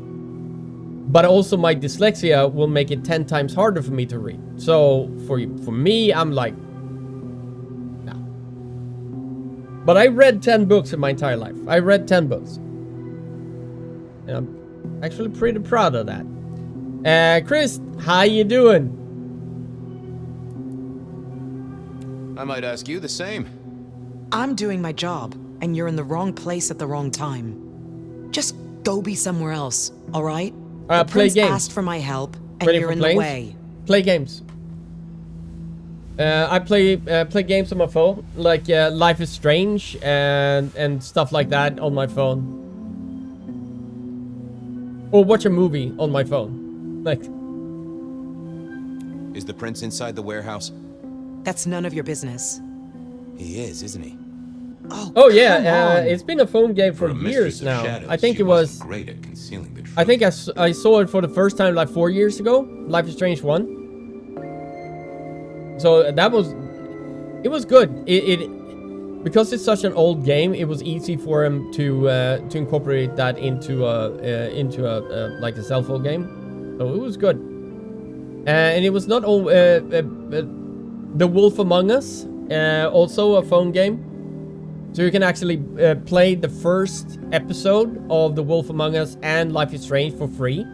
But also my dyslexia will make it 10 times harder for me to read. So, for me, I'm like, no. But I read 10 books in my entire life. I read 10 books. And I'm actually pretty proud of that. Chris, how you doing? I might ask you the same. I'm doing my job, and you're in the wrong place at the wrong time. Just go be somewhere else, all right? The Play prince games. asked for my help, and Ready you're for in plays? the way. Play games. I play games on my phone, like Life is Strange and stuff like that on my phone. Or watch a movie on my phone. Like, Is the prince inside the warehouse? That's none of your business. He is, isn't he? oh yeah, come on. it's been a phone game for a years mistress of now. shadows, I think she it was. wasn't great at concealing the truth. I think I saw it for the first time like 4 years ago. Life is Strange 1. So that was, it was good. It because it's such an old game, it was easy for him to incorporate that into a like a cell phone game. So it was good. And it was not all The Wolf Among Us, also a phone game. So you can actually play the first episode of The Wolf Among Us and Life is Strange for free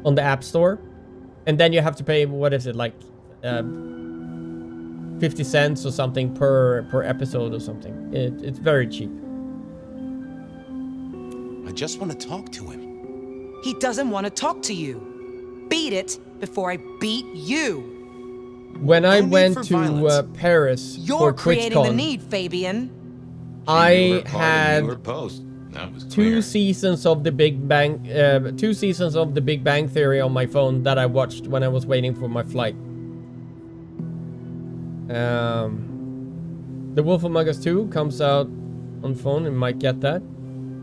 on the App Store. And then you have to pay, what is it, like 50 cents or something per episode or something. It's very cheap. I just want to talk to him. He doesn't want to talk to you. Beat it before I beat you. When I No need went for to violence. Paris You're for creating the TwitchCon, need, Fabian. I had Your post. That was 2 clear. seasons of the Big Bang, 2 seasons of the Big Bang Theory on my phone that I watched when I was waiting for my flight. The Wolf Among Us 2 comes out on phone, and might get that.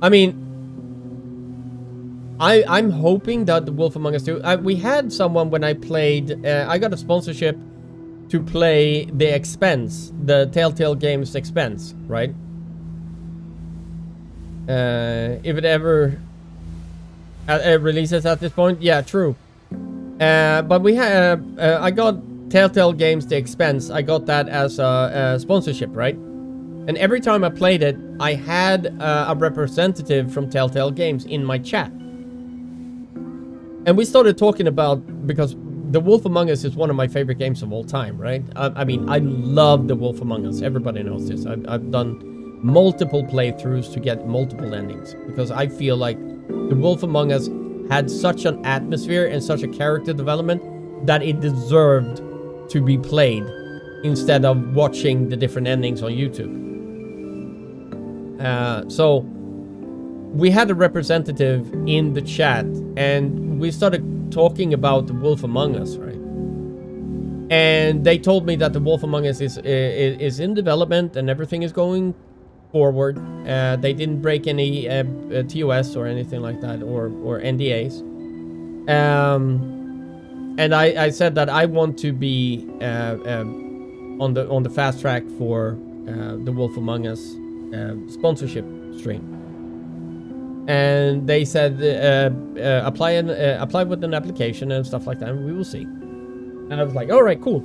I mean, I'm hoping that the Wolf Among Us 2. We had someone when I played. I got a sponsorship to play The Expense, the Telltale Games Expense, right? If it ever releases at this point, yeah, true. But we had, I got Telltale Games The Expense. I got that as a sponsorship, right? And every time I played it, I had a representative from Telltale Games in my chat. And we started talking about, because The Wolf Among Us is one of my favorite games of all time, right? I mean, I love The Wolf Among Us. Everybody knows this. I've done multiple playthroughs to get multiple endings, because I feel like The Wolf Among Us had such an atmosphere and such a character development that it deserved to be played instead of watching the different endings on YouTube. So we had a representative in the chat, and we started talking about The Wolf Among Us, right? And they told me that The Wolf Among Us is in development and everything is going forward. They didn't break any TOS or anything like that, or NDAs. And I said that I want to be on the fast track for the Wolf Among Us sponsorship stream. And they said apply with an application and stuff like that, and we will see. And I was like, all right, cool.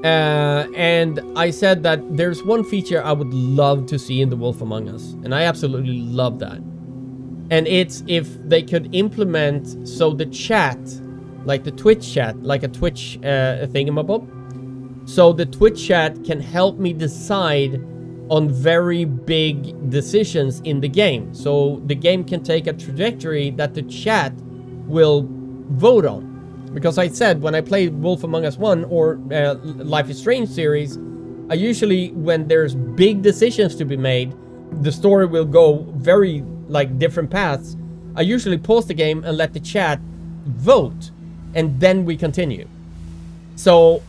And I said that there's one feature I would love to see in The Wolf Among Us, and I absolutely love that. And it's if they could implement so the chat, like the Twitch chat, like a Twitch thingamabob, so the Twitch chat can help me decide on very big decisions in the game. So the game can take a trajectory that the chat will vote on. Because I said when I play Wolf Among Us 1 or Life is Strange series, I usually, when there's big decisions to be made, the story will go very like different paths. I usually pause the game and let the chat vote, and then we continue. So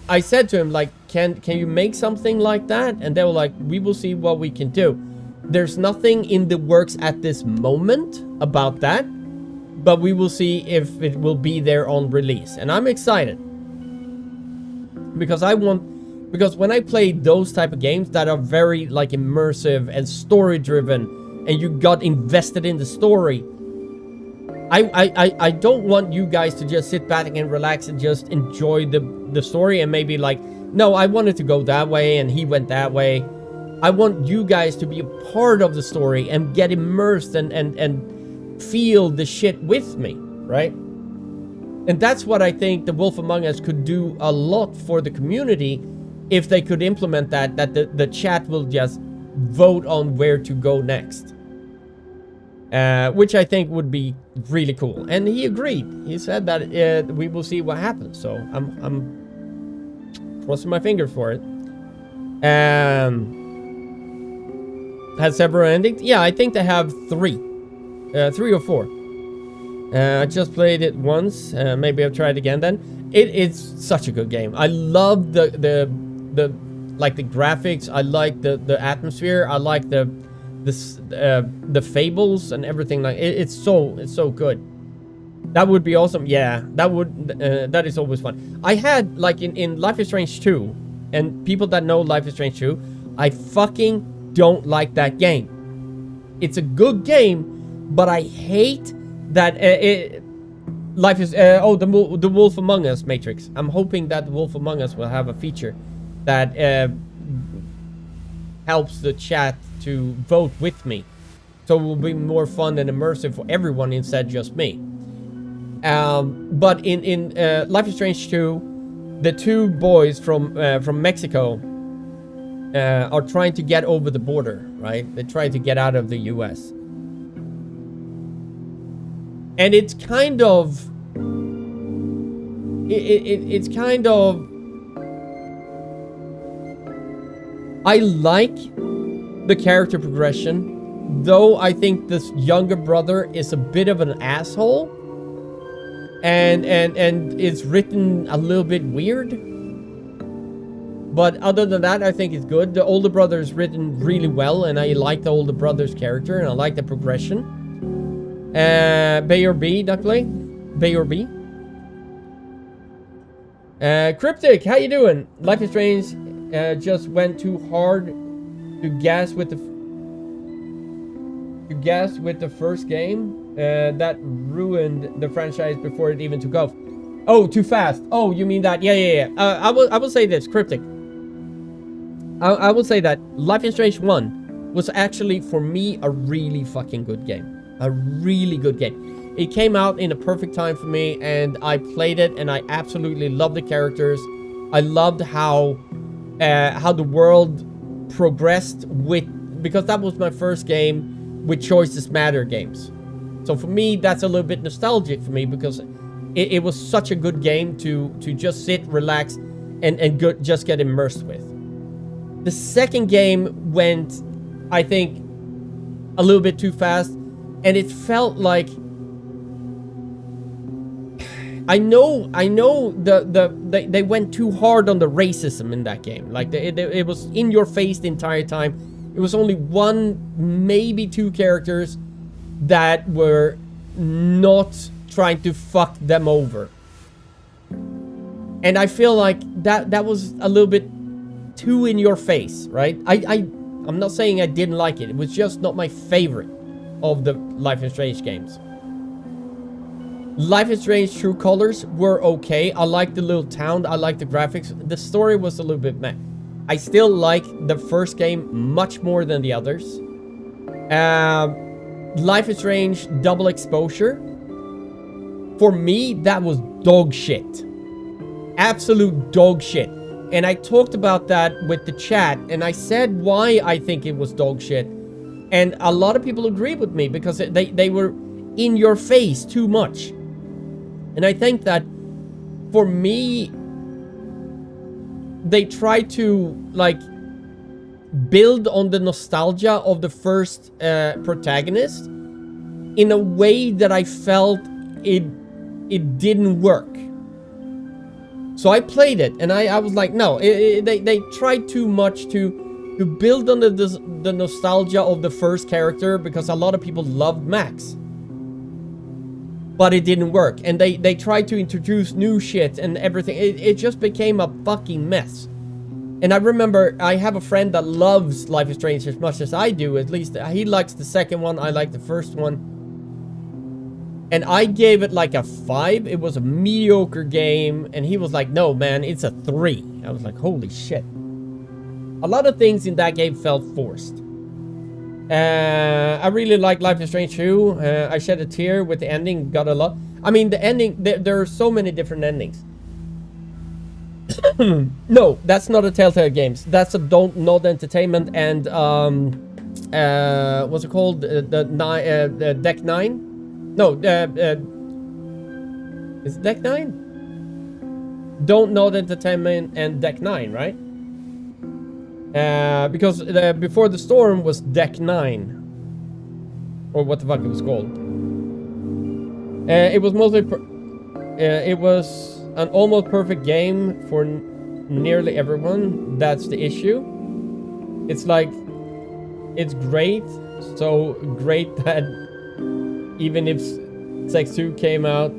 I said to him, like, can you make something like that? And they were like, we will see what we can do. There's nothing in the works at this moment about that, but we will see if it will be there on release. And I'm excited because because when I play those type of games that are very like immersive and story driven, and you got invested in the story, I don't want you guys to just sit back and relax and just enjoy the story and maybe like, no, I wanted to go that way and he went that way. I want you guys to be a part of the story and get immersed and feel the shit with me, right? And that's what I think The Wolf Among Us could do a lot for the community if they could implement that the chat will just vote on where to go next. Which I think would be really cool. And he agreed. He said that we will see what happens. So I'm crossing my fingers for it. Has several endings? Yeah, I think they have 3 or 4. I just played it once. Maybe I'll try it again then. It's such a good game. I love the like the graphics. I like the atmosphere. I like the fables and everything. Like it's so good. That would be awesome. Yeah, that is always fun. I had like in Life is Strange 2, and people that know Life is Strange 2, I fucking don't like that game. It's a good game, but I hate that Life is the Wolf Among Us Matrix. I'm hoping that the Wolf Among Us will have a feature that helps the chat to vote with me, so it will be more fun and immersive for everyone instead just me. But in Life is Strange 2, the 2 boys from Mexico are trying to get over the border, right? They're trying to get out of the US. And it's kind of... It's kind of... I like the character progression, though I think this younger brother is a bit of an asshole. And it's written a little bit weird. But other than that, I think it's good. The older brother is written really well, and I like the older brother's character, and I like the progression. Bay or B, Duckley? Bay or B? Cryptic, how you doing? Life is Strange just went too hard to gas with the first game. That ruined the franchise before it even took off. Oh, too fast. Oh, you mean that? Yeah. I will say this, Cryptic. I will say that Life is Strange 1 was actually, for me, a really fucking good game. A really good game. It came out in a perfect time for me, and I played it, and I absolutely loved the characters. I loved how the world progressed because that was my first game with Choices Matter games. So for me, that's a little bit nostalgic for me, because it was such a good game to just sit, relax, and just get immersed with. The second game went, I think, a little bit too fast, and it felt like I know they went too hard on the racism in that game. Like it was in your face the entire time. It was only one, maybe two characters that were not trying to fuck them over. And I feel like that was a little bit too in your face, right? I'm not saying I didn't like it. It was just not my favorite of the Life is Strange games. Life is Strange True Colors were okay. I liked the little town. I liked the graphics. The story was a little bit meh. I still like the first game much more than the others. Life is Strange Double Exposure. For me, that was dog shit. Absolute dog shit. And I talked about that with the chat, and I said why I think it was dog shit. And a lot of people agreed with me because they were in your face too much. And I think that for me, they try to like build on the nostalgia of the first protagonist in a way that I felt it didn't work. So I played it and I was like, no, they tried too much to build on the nostalgia of the first character because a lot of people loved Max. But it didn't work. And they tried to introduce new shit and everything. It just became a fucking mess. And I remember I have a friend that loves Life is Strange as much as I do. At least he likes the second one. I like the first one. And I gave it like a 5. It was a mediocre game. And he was like, no, man, it's a 3. I was like, holy shit. A lot of things in that game felt forced. I really like Life is Strange 2. I shed a tear with the ending. Got a lot. I mean, the ending, there are so many different endings. No, that's not a Telltale Games. That's a Don't Nod Entertainment and, what's it called? The Deck 9? No, is it Deck 9? Don't Nod Entertainment and Deck 9, right? Because Before the Storm was Deck 9. Or what the fuck it was called. It was mostly... it was an almost perfect game for nearly everyone. That's the issue. It's like... It's great. So great that... Even if Sex 2 came out...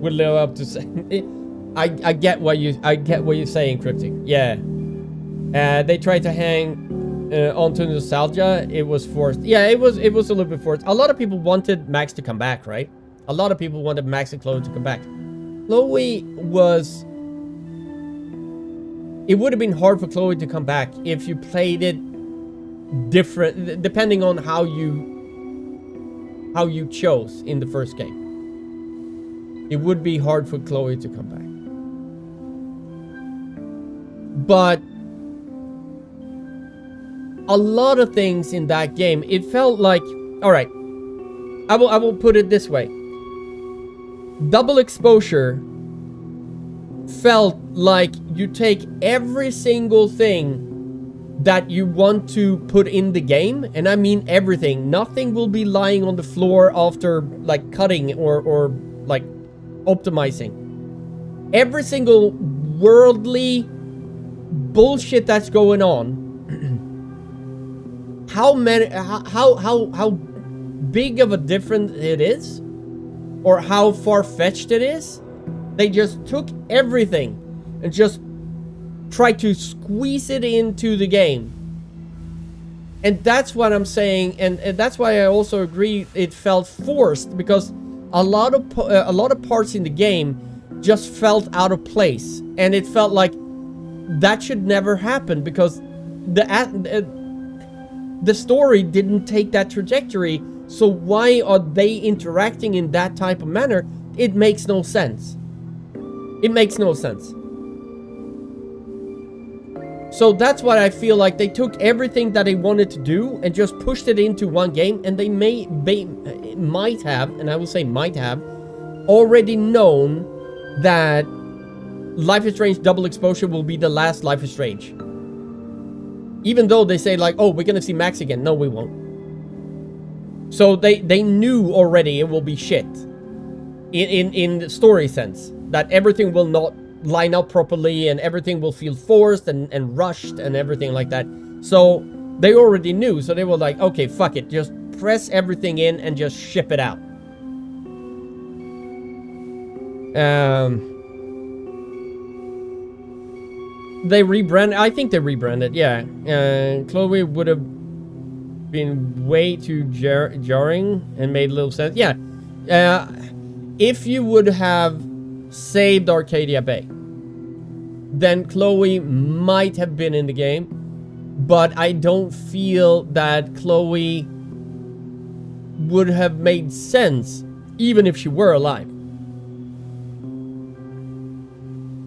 Would live up to... I get what you're saying, Cryptic. Yeah. They tried to hang onto nostalgia. It was forced. Yeah, it was a little bit forced. A lot of people wanted Max to come back, right? A lot of people wanted Max and Chloe to come back. Chloe was... It would have been hard for Chloe to come back if you played it different, depending on how you chose in the first game. It would be hard for Chloe to come back. But a lot of things in that game, it felt like... Alright, I will put it this way. Double Exposure felt like you take every single thing that you want to put in the game, and I mean everything. Nothing will be lying on the floor after like cutting or like optimizing. Every single worldly bullshit that's going on. How big of a difference it is, or how far-fetched it is. They just took everything and just tried to squeeze it into the game. And that's what I'm saying, and that's why I also agree it felt forced, because a lot of parts in the game just felt out of place, and it felt like that should never happen because the story didn't take that trajectory. So why are they interacting in that type of manner? It makes no sense. It makes no sense. So that's why I feel like they took everything that they wanted to do and just pushed it into one game, and they might have, and I will say might have, already known that Life is Strange Double Exposure will be the last Life is Strange. Even though they say like, oh, we're gonna see Max again. No, we won't. So they knew already it will be shit. in the story sense, that everything will not line up properly and everything will feel forced and rushed and everything like that. So they already knew, so they were like, okay, fuck it, just press everything in and just ship it out. They rebranded. I think they rebranded. Yeah. Chloe would have been way too jarring and made little sense. Yeah. If you would have saved Arcadia Bay, then Chloe might have been in the game, but I don't feel that Chloe would have made sense even if she were alive.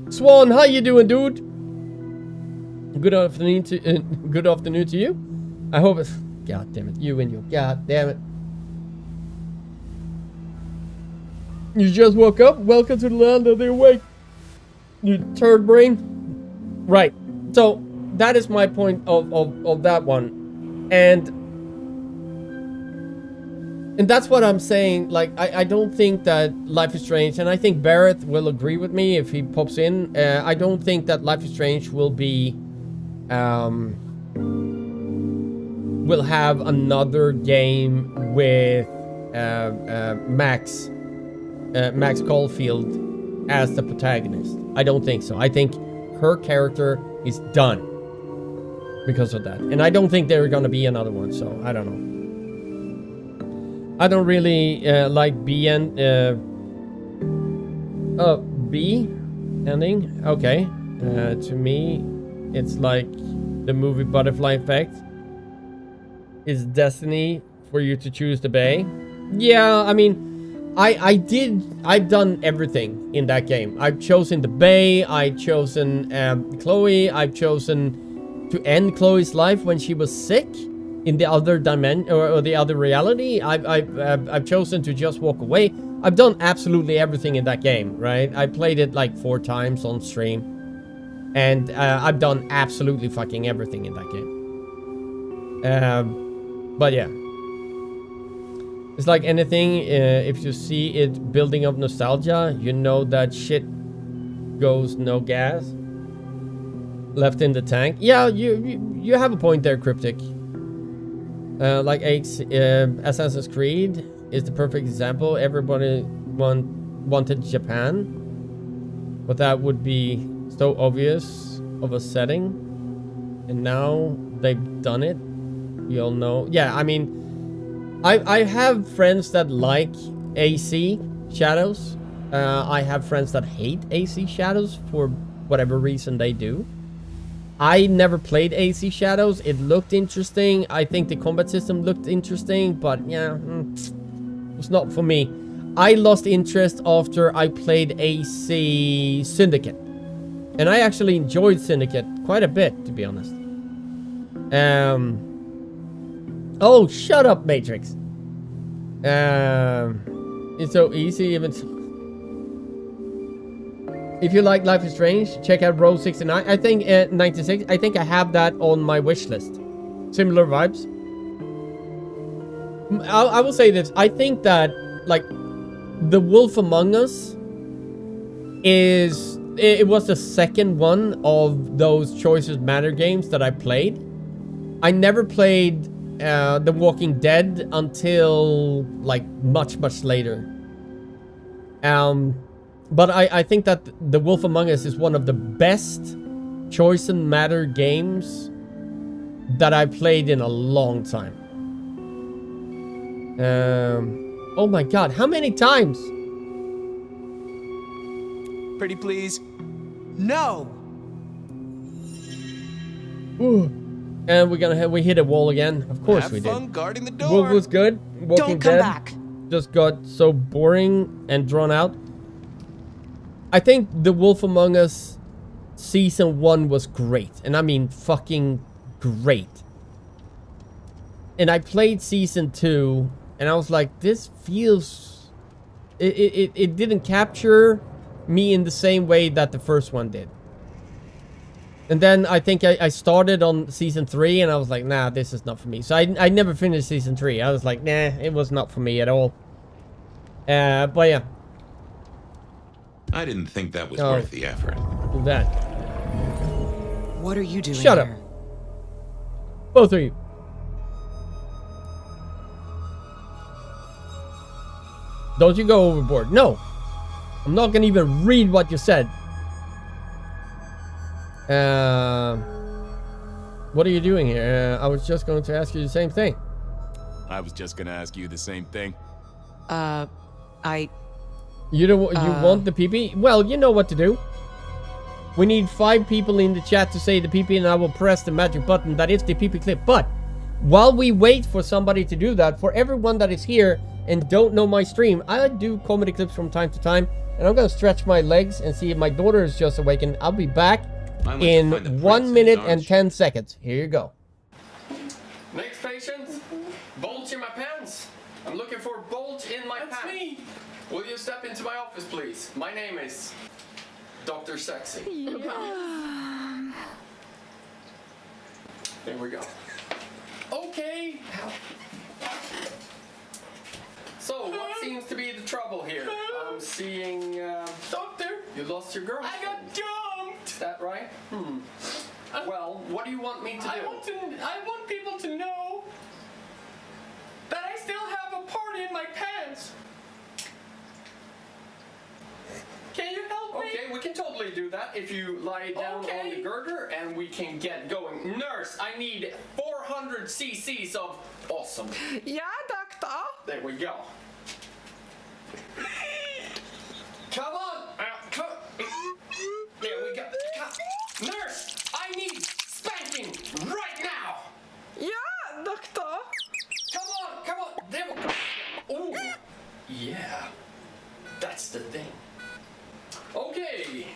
Swan, how you doing, dude? Good afternoon to you. I hope it's... God damn it. You and your... God damn it. You just woke up? Welcome to the land of the awake. You turd brain. Right. So, that is my point of that one. And that's what I'm saying. Like, I don't think that Life is Strange, and I think Barrett will agree with me if he pops in. I don't think that Life is Strange will be... will have another game with Max Caulfield as the protagonist. I don't think so. I think her character is done because of that. And I don't think there's gonna be another one, so I don't know. I don't really like B ending. Okay. To me, it's like the movie Butterfly Effect. Is destiny for you to choose the bay? Yeah, I mean, I've done everything in that game. I've chosen the bay, I've chosen Chloe, I've chosen to end Chloe's life when she was sick in the other dimension or the other reality. I've chosen to just walk away. I've done absolutely everything in that game, right? I played it like 4 times on stream, and I've done absolutely fucking everything in that game. But yeah, it's like anything, if you see it building up nostalgia, you know that shit goes no gas left in the tank. Yeah, you have a point there, Cryptic. Like Assassin's Creed is the perfect example. Everybody wanted Japan, but that would be so obvious of a setting, and now they've done it. We all know. Yeah, I mean, I have friends that like AC Shadows. I have friends that hate AC Shadows for whatever reason they do. I never played AC Shadows. It looked interesting. I think the combat system looked interesting, but yeah, it's not for me. I lost interest after I played AC Syndicate. And I actually enjoyed Syndicate quite a bit, to be honest. Oh, shut up, Matrix. It's so easy, even... If you like Life is Strange, check out Row 69. I think 96. I think I have that on my wish list. Similar vibes. I will say this. I think that, like, The Wolf Among Us is... It was the second one of those Choices Matter games that I played. I never played The Walking Dead until, like, much later. But I think that The Wolf Among Us is one of the best Choice and Matter games that I played in a long time. Oh my god, how many times? Pretty please. No! Ooh. And we hit a wall again. Of course we did. Have fun guarding the door. Wolf was good. Walking Don't come Dead back. just got so boring and drawn out. I think The Wolf Among Us Season 1 was great. And I mean fucking great. And I played Season 2 and I was like, this feels... It didn't capture me in the same way that the first one did. And then I think I started on Season 3 and I was like, nah, this is not for me. So I never finished Season 3. I was like, nah, it was not for me at all. But yeah. I didn't think that was Oh. worth the effort. Do that. What are you doing Shut up. here? Both of you. Don't you go overboard. No. I'm not gonna even read what you said. What are you doing here? I was just going to ask you the same thing. I was just gonna ask you the same thing. You don't. You want the PP? Well, you know what to do. We need 5 people in the chat to say the PP, and I will press the magic button. That is the PP clip. But while we wait for somebody to do that, for everyone that is here and don't know my stream, I do comedy clips from time to time, and I'm gonna stretch my legs and see if my daughter is just awakened. I'll be back in 1 minute and 10 seconds. Here you go. Next patient, bulge in my pants. I'm looking for a bulge in my pants. That's me. Will you step into my office, please? My name is Dr. Sexy. Yeah. There we go. Okay. So, what seems to be the trouble here? I'm seeing, Doctor, you lost your girlfriend. I got dumped. Is that right? Well, what do you want me to do? I want people to know that I still have a part in my pants. Can you help me? Okay, we can totally do that if you lie down on the girder and we can get going. Nurse, I need 400 cc's of awesome. Yeah, doctor. There we go. Come on. There we go. Nurse, I need spanking right now. Yeah, doctor. Come on. There we go. Ooh. Yeah. That's the thing. Okay,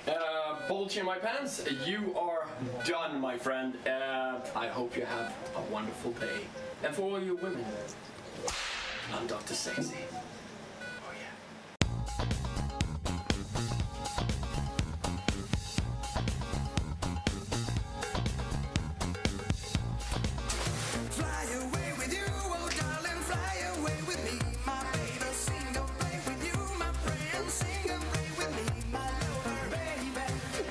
bulge in my pants. You are done, my friend. I hope you have a wonderful day. And for all you women, I'm Dr. Sexy. Oh yeah. Fly away with you, oh darling, fly away with me. My baby, sing and play with you, my friend, sing and play with me. My lover, baby,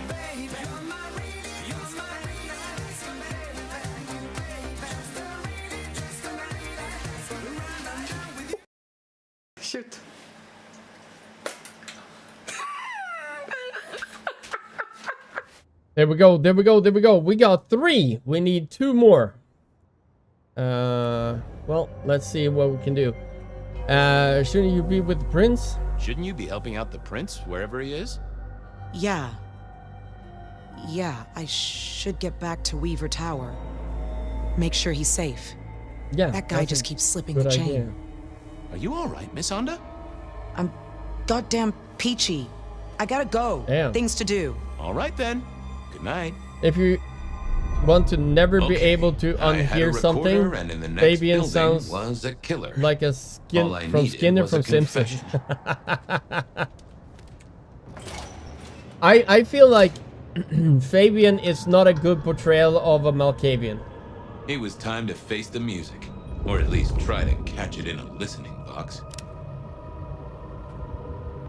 baby, you're my really, just a baby, just a lady, run around with you. Shoot. There we go. We got 3. We need 2 more. Well, let's see what we can do. Shouldn't you be with the prince? Shouldn't you be helping out the prince wherever he is? Yeah. Yeah, I should get back to Weaver Tower. Make sure he's safe. Yeah. That guy just keeps slipping the chain. Are you all right, Miss Honda? I'm goddamn peachy. I gotta go. Damn. Things to do. All right then. Good night. If you want to never be able to I had a unhear something, recorder, and in the next Fabian building sounds was a killer. like a All I from needed Skinner was a from Simpsons. confession. I feel like Fabian is not a good portrayal of a Malkavian. It was time to face the music, or at least try to catch it in a listening box.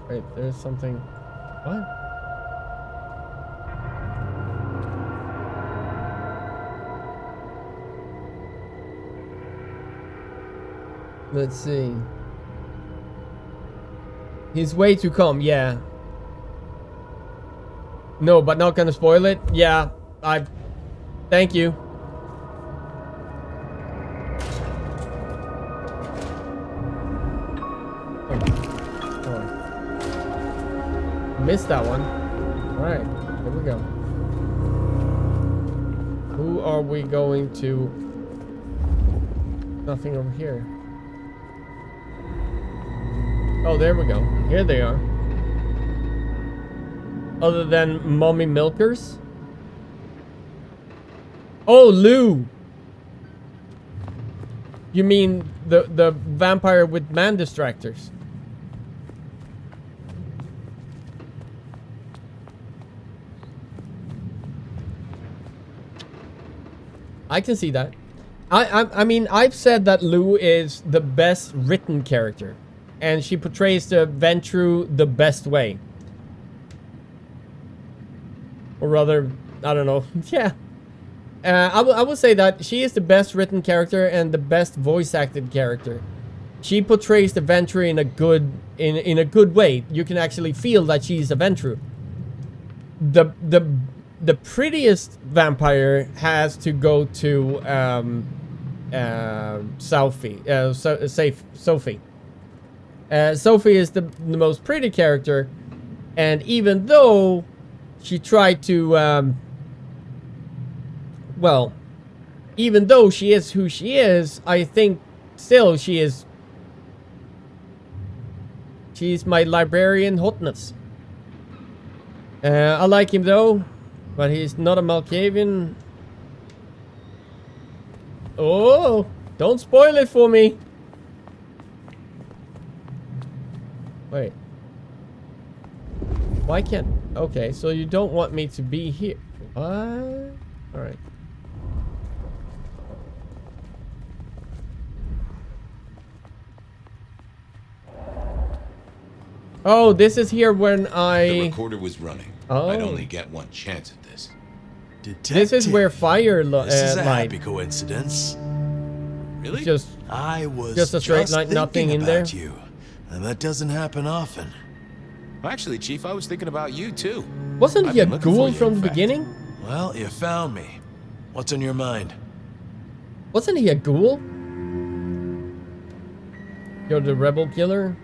Wait, there's something. What? Let's see. His way to come, yeah. No, but not gonna spoil it? Yeah, thank you. Missed that one. Alright, here we go. Who are we going to? Nothing over here. Oh, there we go. Here they are. Other than mommy milkers? Oh, Lou! You mean the vampire with man distractors? I can see that. I mean, I've said that Lou is the best written character, and she portrays the Ventru the best way. Or rather, I don't know. Yeah. I would say that she is the best written character and the best voice acted character. She portrays the Ventrue in a good way. You can actually feel that she's a Ventrue. The prettiest vampire has to go to Sophie. Sophie. Sophie is the most pretty character, and even though she tried to well, even though she is who she is, I think still she's my librarian hotness. I like him though, but he's not a Malkavian. Oh, don't spoil it for me. Wait. Why can't... Okay, so you don't want me to be here. What? Alright. Oh, this is here when I... The recorder was running. Oh. I'd only get one chance at this. This is where fire This is a light. happy coincidence. Really? I was just a straight line, nothing in there. You, and that doesn't happen often. Actually, Chief, I was thinking about you too. Wasn't he a I've been looking for ghoul you, from in the fact. beginning? Well, you found me. What's on your mind? Wasn't he a ghoul? You're the rebel killer?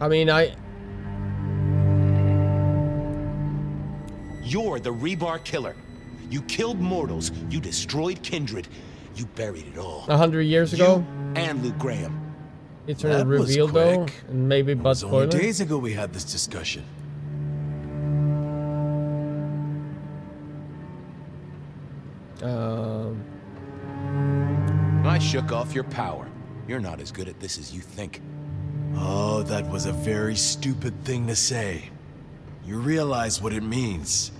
I mean, You're the Rebar killer. You killed mortals. You destroyed Kindred. You buried it all. 100 years ago? And Luke Graham. It's That a was reveal though, quick. and maybe but It was only spoiler. days ago we had this discussion. I shook off your power. You're not as good at this as you think. Oh, that was a very stupid thing to say. You realize what it means.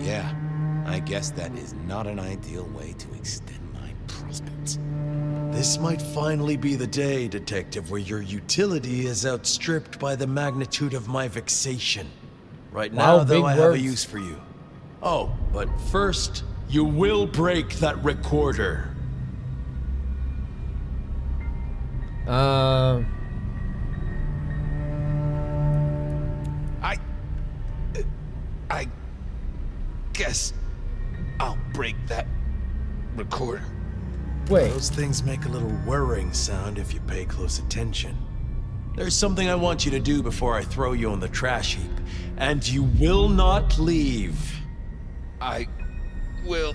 Yeah. I guess that is not an ideal way to extend my prospects. This might finally be the day, Detective, where your utility is outstripped by the magnitude of my vexation. Right Wow, now, though, big I have a words. use for you. Oh, but first, you will break that recorder. I guess I'll break that recorder. Wait. Those things make a little whirring sound if you pay close attention. There's something I want you to do before I throw you on the trash heap, and you will not leave. I will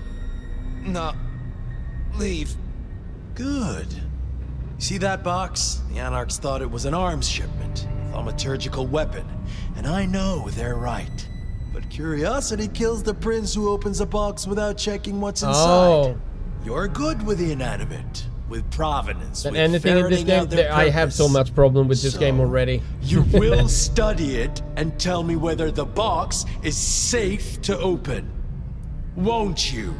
not leave. Good. See that box? The Anarchs thought it was an arms shipment, a thaumaturgical weapon, and I know they're right. But curiosity kills the prince who opens a box without checking what's inside. Oh. You're good with the inanimate, with provenance, And with anything in this ferreting game, out their I have so purpose. much problem with this game already. You will study it and tell me whether the box is safe to open. Won't you?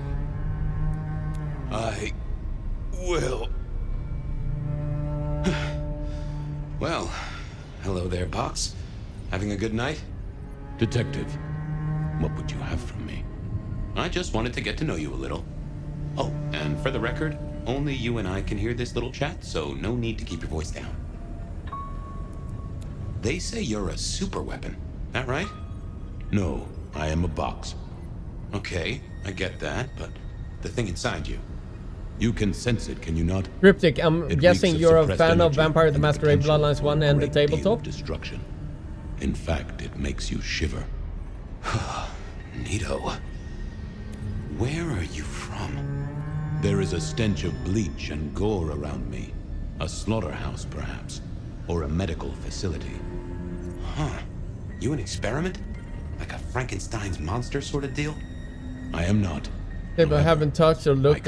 I will. Well, hello there, Box. Having a good night? Detective, what would you have from me? I just wanted to get to know you a little. Oh, and for the record, only you and I can hear this little chat, so no need to keep your voice down. They say you're a super weapon, that right? No, I am a box. Okay, I get that, but the thing inside you. You can sense it, can you not? Cryptic, I'm It guessing reeks of you're a suppressed fan of energy Vampire the and Masquerade potential Bloodlines for 1 a and the great deal of tabletop? destruction. In fact, it makes you shiver. Nito, where are you from? There is a stench of bleach and gore around me. A slaughterhouse, perhaps. Or a medical facility. Huh. You an experiment? Like a Frankenstein's monster sort of deal? I am not. Yeah, but I haven't touched or looked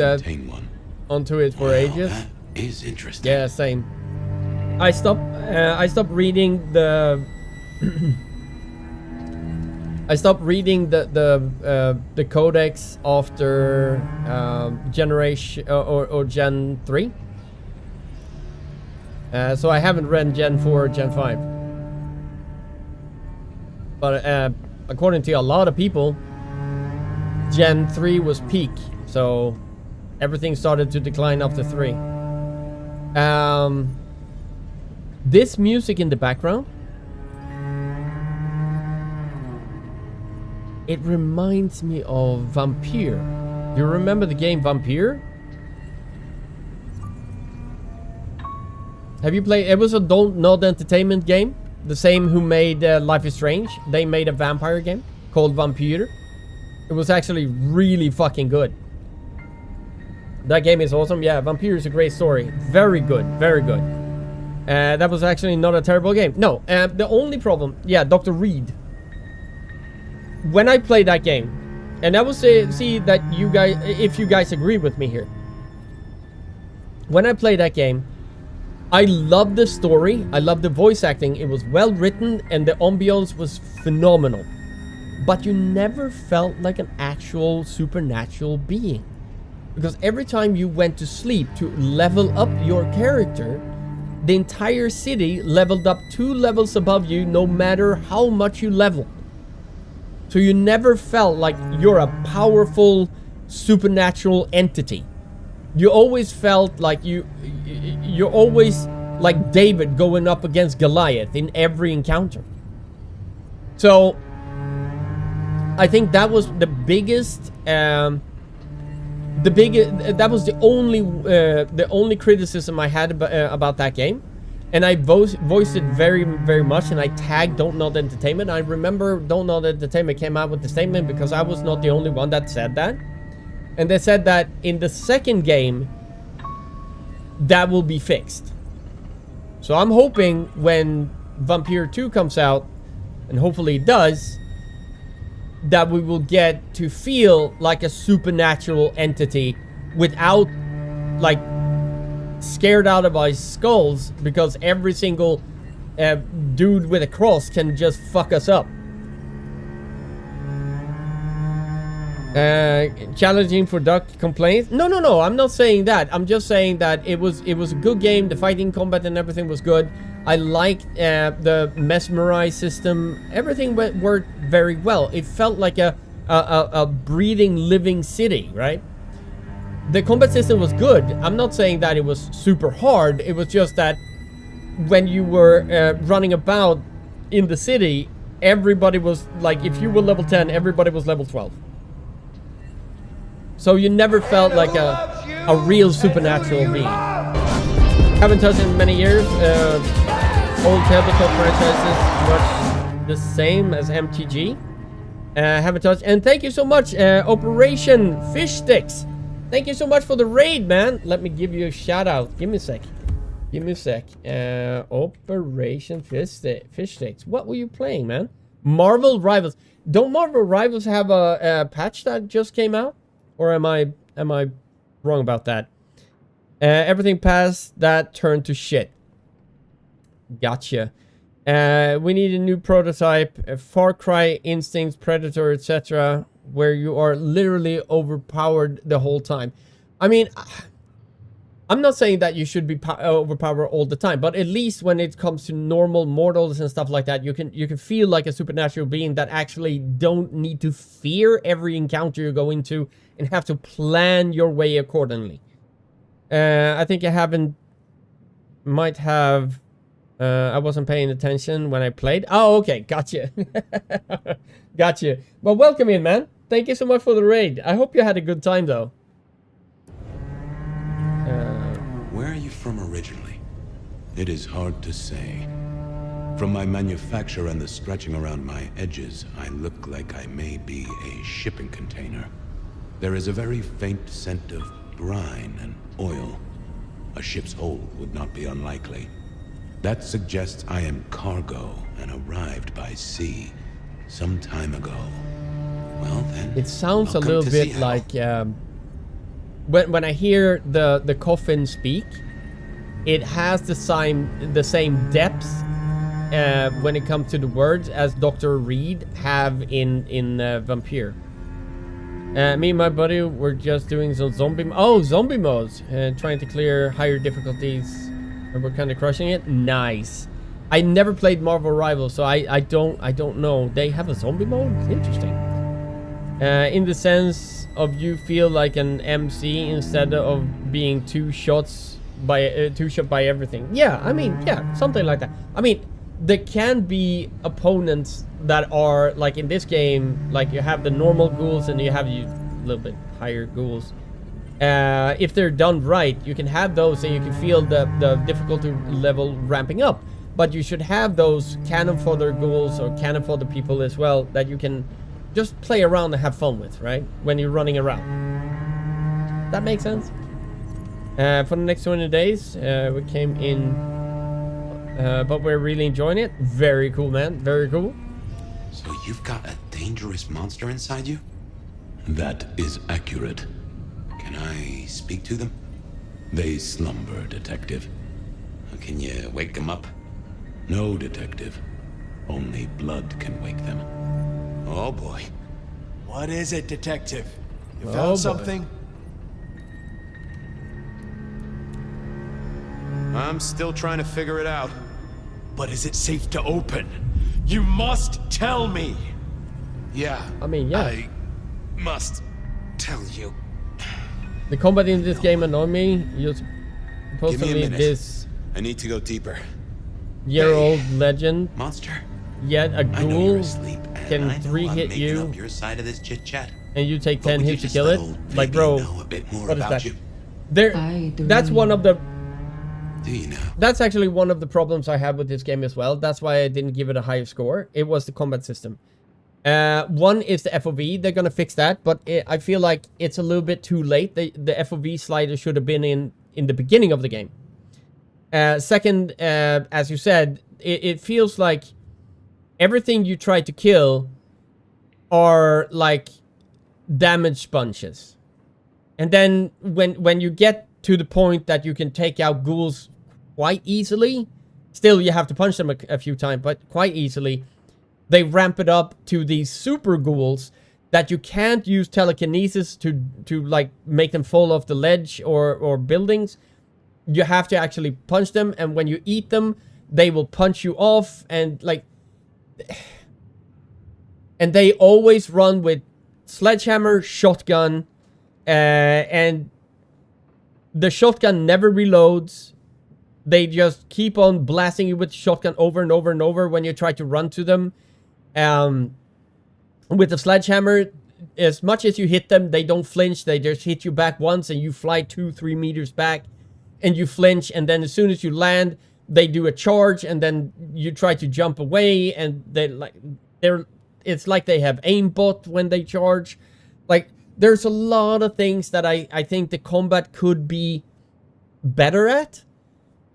onto it for ages. That is interesting. Yeah, same. I stopped reading the I stopped reading the codex after generation or Gen 3. So I haven't read Gen 4 or Gen 5. But according to a lot of people, Gen 3 was peak. So everything started to decline after 3. This music in the background, it reminds me of Vampire. Do you remember the game Vampire? Have you played? It was a Don't Nod Entertainment game. The same who made Life is Strange. They made a vampire game called Vampire. It was actually really fucking good. That game is awesome. Yeah, Vampire is a great story. Very good. Very good. That was actually not a terrible game. No, the only problem... Yeah, Dr. Reed. When I played that game, and I will see that you guys... If you guys agree with me here. When I played that game, I loved the story. I loved the voice acting. It was well written, and the ambience was phenomenal. But you never felt like an actual supernatural being. Because every time you went to sleep to level up your character, the entire city leveled up 2 levels above you no matter how much you leveled. So you never felt like you're a powerful supernatural entity. You always felt like you're always like David going up against Goliath in every encounter. So I think that was the biggest that was the only criticism I had about that game. And I voiced it very, very much, and I tagged Don't Nod Entertainment. I remember Don't Nod Entertainment came out with the statement because I was not the only one that said that. And they said that in the second game, that will be fixed. So I'm hoping when Vampire 2 comes out, and hopefully it does, that we will get to feel like a supernatural entity without, like, scared out of our skulls, because every single dude with a cross can just fuck us up. Challenging for Duck complaints. No, I'm not saying that. I'm just saying that it was a good game. The fighting combat and everything was good. I liked the mesmerize system. Everything worked very well. It felt like a breathing, living city, right? The combat system was good. I'm not saying that it was super hard. It was just that when you were running about in the city, everybody was like, if you were level 10, everybody was level 12. So you never felt like a real supernatural being. Haven't touched it in many years. Old tabletop franchises, much the same as MTG. Haven't touched. And thank you so much, Operation Fish Sticks. Thank you so much for the raid, man. Let me give you a shout out. Give me a sec. Operation Fish Sticks. What were you playing, man? Marvel Rivals. Don't Marvel Rivals have a patch that just came out? Or am I wrong about that? Everything past that turned to shit. Gotcha. We need a new prototype. Far Cry, Instincts, Predator, etc. Where you are literally overpowered the whole time. I mean, I'm not saying that you should be overpowered all the time, but at least when it comes to normal mortals and stuff like that, you can feel like a supernatural being that actually don't need to fear every encounter you go into and have to plan your way accordingly. I think might have. I wasn't paying attention when I played. Oh, okay, gotcha. Gotcha. Well, welcome in, man. Thank you so much for the raid. I hope you had a good time, though. Where are you from originally? It is hard to say. From my manufacture and the stretching around my edges, I look like I may be a shipping container. There is a very faint scent of brine and oil. A ship's hold would not be unlikely. That suggests I am cargo and arrived by sea some time ago. Well then, it sounds a little bit like when I hear the coffin speak, it has the same depth when it comes to the words as Dr. Reed have in Vampire. Me and my buddy were just doing some zombie modes, trying to clear higher difficulties And we're kind of crushing it. Nice. I never played Marvel Rivals, so I don't know. They have a zombie mode? Interesting. In the sense of you feel like an MC instead of being two shot by everything. Yeah, I mean, yeah, something like that. I mean, there can be opponents that are like in this game, like you have the normal ghouls and you have a little bit higher ghouls. If they're done right, you can have those and you can feel the difficulty level ramping up. But you should have those cannon fodder ghouls or cannon fodder people as well that you can just play around and have fun with, right? When you're running around. That makes sense? For the next 20 days, we came in, but we're really enjoying it. Very cool, man. Very cool. So you've got a dangerous monster inside you? That is accurate. Can I speak to them? They slumber, Detective. Can you wake them up? No, Detective. Only blood can wake them. Oh boy. What is it, Detective? You Oh, found boy. something? I'm still trying to figure it out. But is it safe to open? You must tell me! Yeah. I mean, yeah. I must tell you. The combat in this game annoyed me. You're Give supposed to me a be minute. this I need to go deeper. year-old legend. Monster. Yet a I know you're ghoul asleep, and can I know 3 I'm hit making you, up your side of this chit-chat. and you take But 10 would you hits to just kill let it. old Like, Baby bro, know a bit more what is about that? you? That's one of the. Do you know? That's actually one of the problems I had with this game as well. That's why I didn't give it a higher score. It was the combat system. One is the FOV. They're gonna fix that, but I feel like it's a little bit too late. The FOV slider should have been in the beginning of the game. Second, as you said, it feels like everything you try to kill are like damage sponges. And then when you get to the point that you can take out ghouls quite easily, still you have to punch them a few times, but quite easily, they ramp it up to these super ghouls that you can't use telekinesis to like make them fall off the ledge or buildings. You have to actually punch them, and when you eat them, they will punch you off, and like, and they always run with sledgehammer, shotgun, and the shotgun never reloads. They just keep on blasting you with shotgun over and over and over when you try to run to them. With the sledgehammer, as much as you hit them, they don't flinch. They just hit you back once and you fly 2-3 meters back and you flinch. And then as soon as you land, they do a charge and then you try to jump away, and it's like they have aimbot when they charge. Like, there's a lot of things that I think the combat could be better at.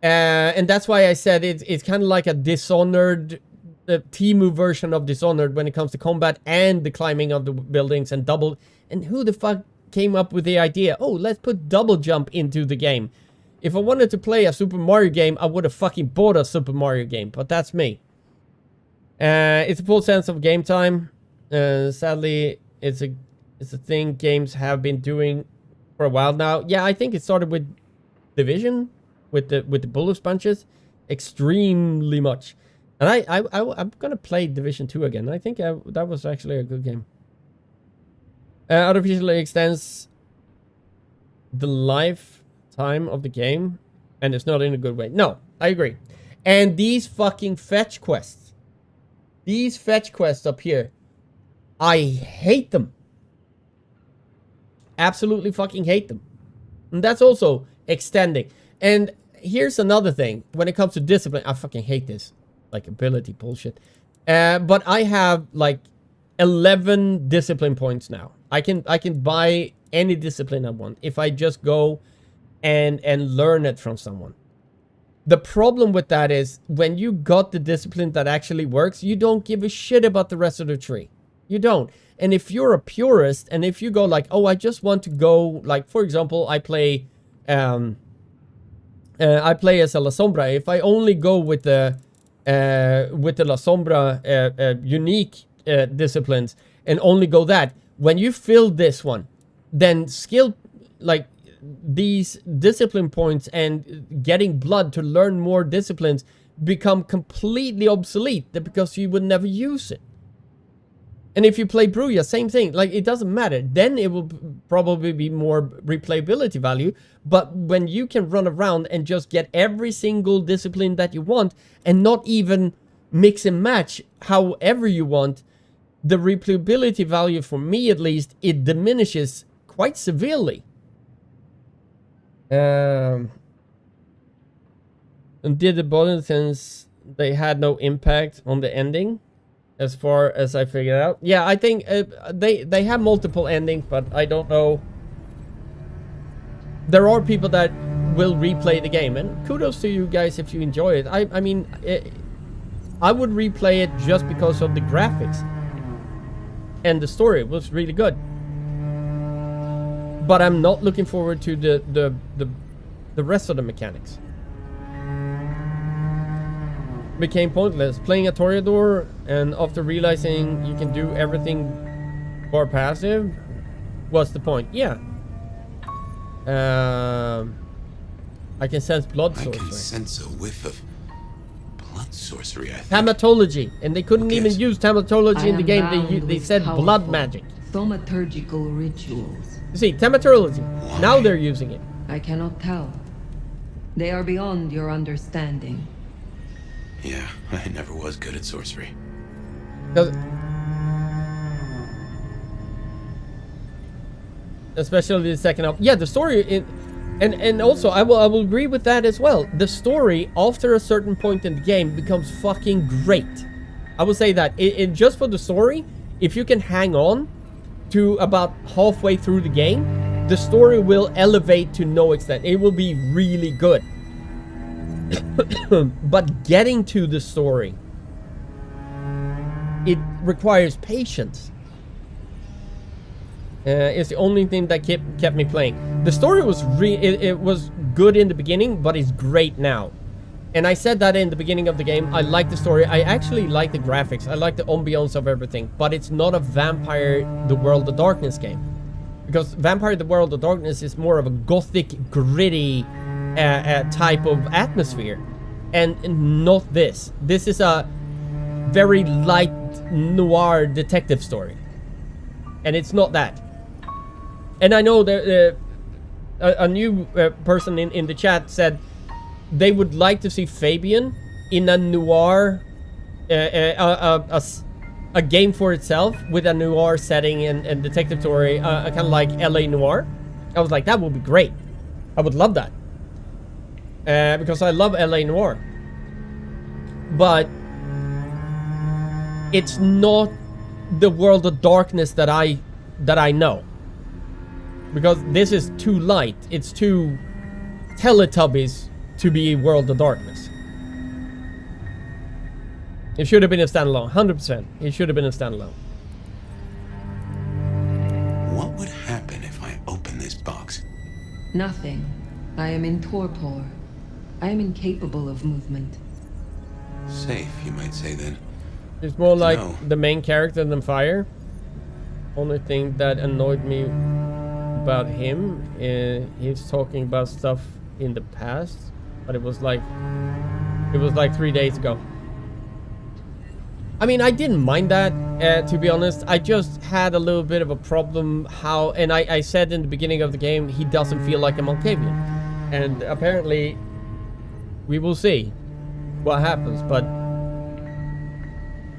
And that's why I said it's kind of like a Dishonored, the Temu version of Dishonored when it comes to combat and the climbing of the buildings and double. And who the fuck came up with the idea? Oh, let's put double jump into the game. If I wanted to play a Super Mario game, I would have fucking bought a Super Mario game, but that's me. It's a full sense of game time. Sadly, it's a thing games have been doing for a while now. Yeah, I think it started with Division, with the bullet sponges, extremely much. And I'm gonna play Division 2 again. I think that was actually a good game. Artificially extends the lifetime of the game, and it's not in a good way. No, I agree. And these fucking fetch quests, up here, I hate them. Absolutely fucking hate them. And that's also extending. And here's another thing. When it comes to discipline, I fucking hate this. Like, ability bullshit. But I have, like, 11 discipline points now. I can buy any discipline I want if I just go and learn it from someone. The problem with that is when you got the discipline that actually works, you don't give a shit about the rest of the tree. You don't. And if you're a purist, and if you go like, oh, I just want to go, like, for example, I play as a La Sombra. If I only go with the La Sombra unique disciplines and only go that, when you fill this one, then skill, like, these discipline points and getting blood to learn more disciplines become completely obsolete because you would never use it. And if you play Bruja, same thing. Like, it doesn't matter. Then it will probably be more replayability value. But when you can run around and just get every single discipline that you want and not even mix and match however you want, the replayability value, for me at least, it diminishes quite severely. And did the Bloodlines, they had no impact on the ending, as far as I figured out? Yeah, I think they have multiple endings, but I don't know. There are people that will replay the game, and kudos to you guys if you enjoy it. I mean, I would replay it just because of the graphics. And the story was really good. But I'm not looking forward to the rest of the mechanics. Became pointless. Playing a Toreador, and after realizing you can do everything bar passive, what's the point? Yeah. I can sense blood sorcery. I can sense a whiff of blood sorcery, I think. Tamatology, and they couldn't even use tamatology in the game. They said blood magic. Thaumaturgical rituals. You see, tamatology. Why? Now they're using it. I cannot tell. They are beyond your understanding. Yeah, I never was good at sorcery. Especially the second half. Yeah, the story, and also I will agree with that as well. The story after a certain point in the game becomes fucking great. I will say that. Just for the story, if you can hang on to about halfway through the game, the story will elevate to no extent. It will be really good. But getting to the story, it requires patience. It's the only thing that kept me playing. The story was it was good in the beginning, but it's great now. And I said that in the beginning of the game. I like the story. I actually like the graphics. I like the ambience of everything. But it's not a Vampire: The World of Darkness game, because Vampire: The World of Darkness is more of a gothic, gritty type of atmosphere, and not this. This is a very light noir detective story, and it's not that. And I know that a new person in the chat said they would like to see Fabian in a noir, a game for itself with a noir setting and detective story, kind of like LA Noire. I was like, that would be great. I would love that. Because I love LA Noire. But it's not the World of Darkness that I know. Because this is too light. It's too Teletubbies to be World of Darkness. It should have been a standalone, 100%. It should have been a standalone. What would happen if I open this box? Nothing. I am in torpor. I am incapable of movement. Safe, you might say then. It's more like the main character than Fire. Only thing that annoyed me about him, he's talking about stuff in the past, but it was like 3 days ago. I mean, I didn't mind that, to be honest. I just had a little bit of a problem how, and I said in the beginning of the game, he doesn't feel like a Malkavian. And apparently, we will see what happens, but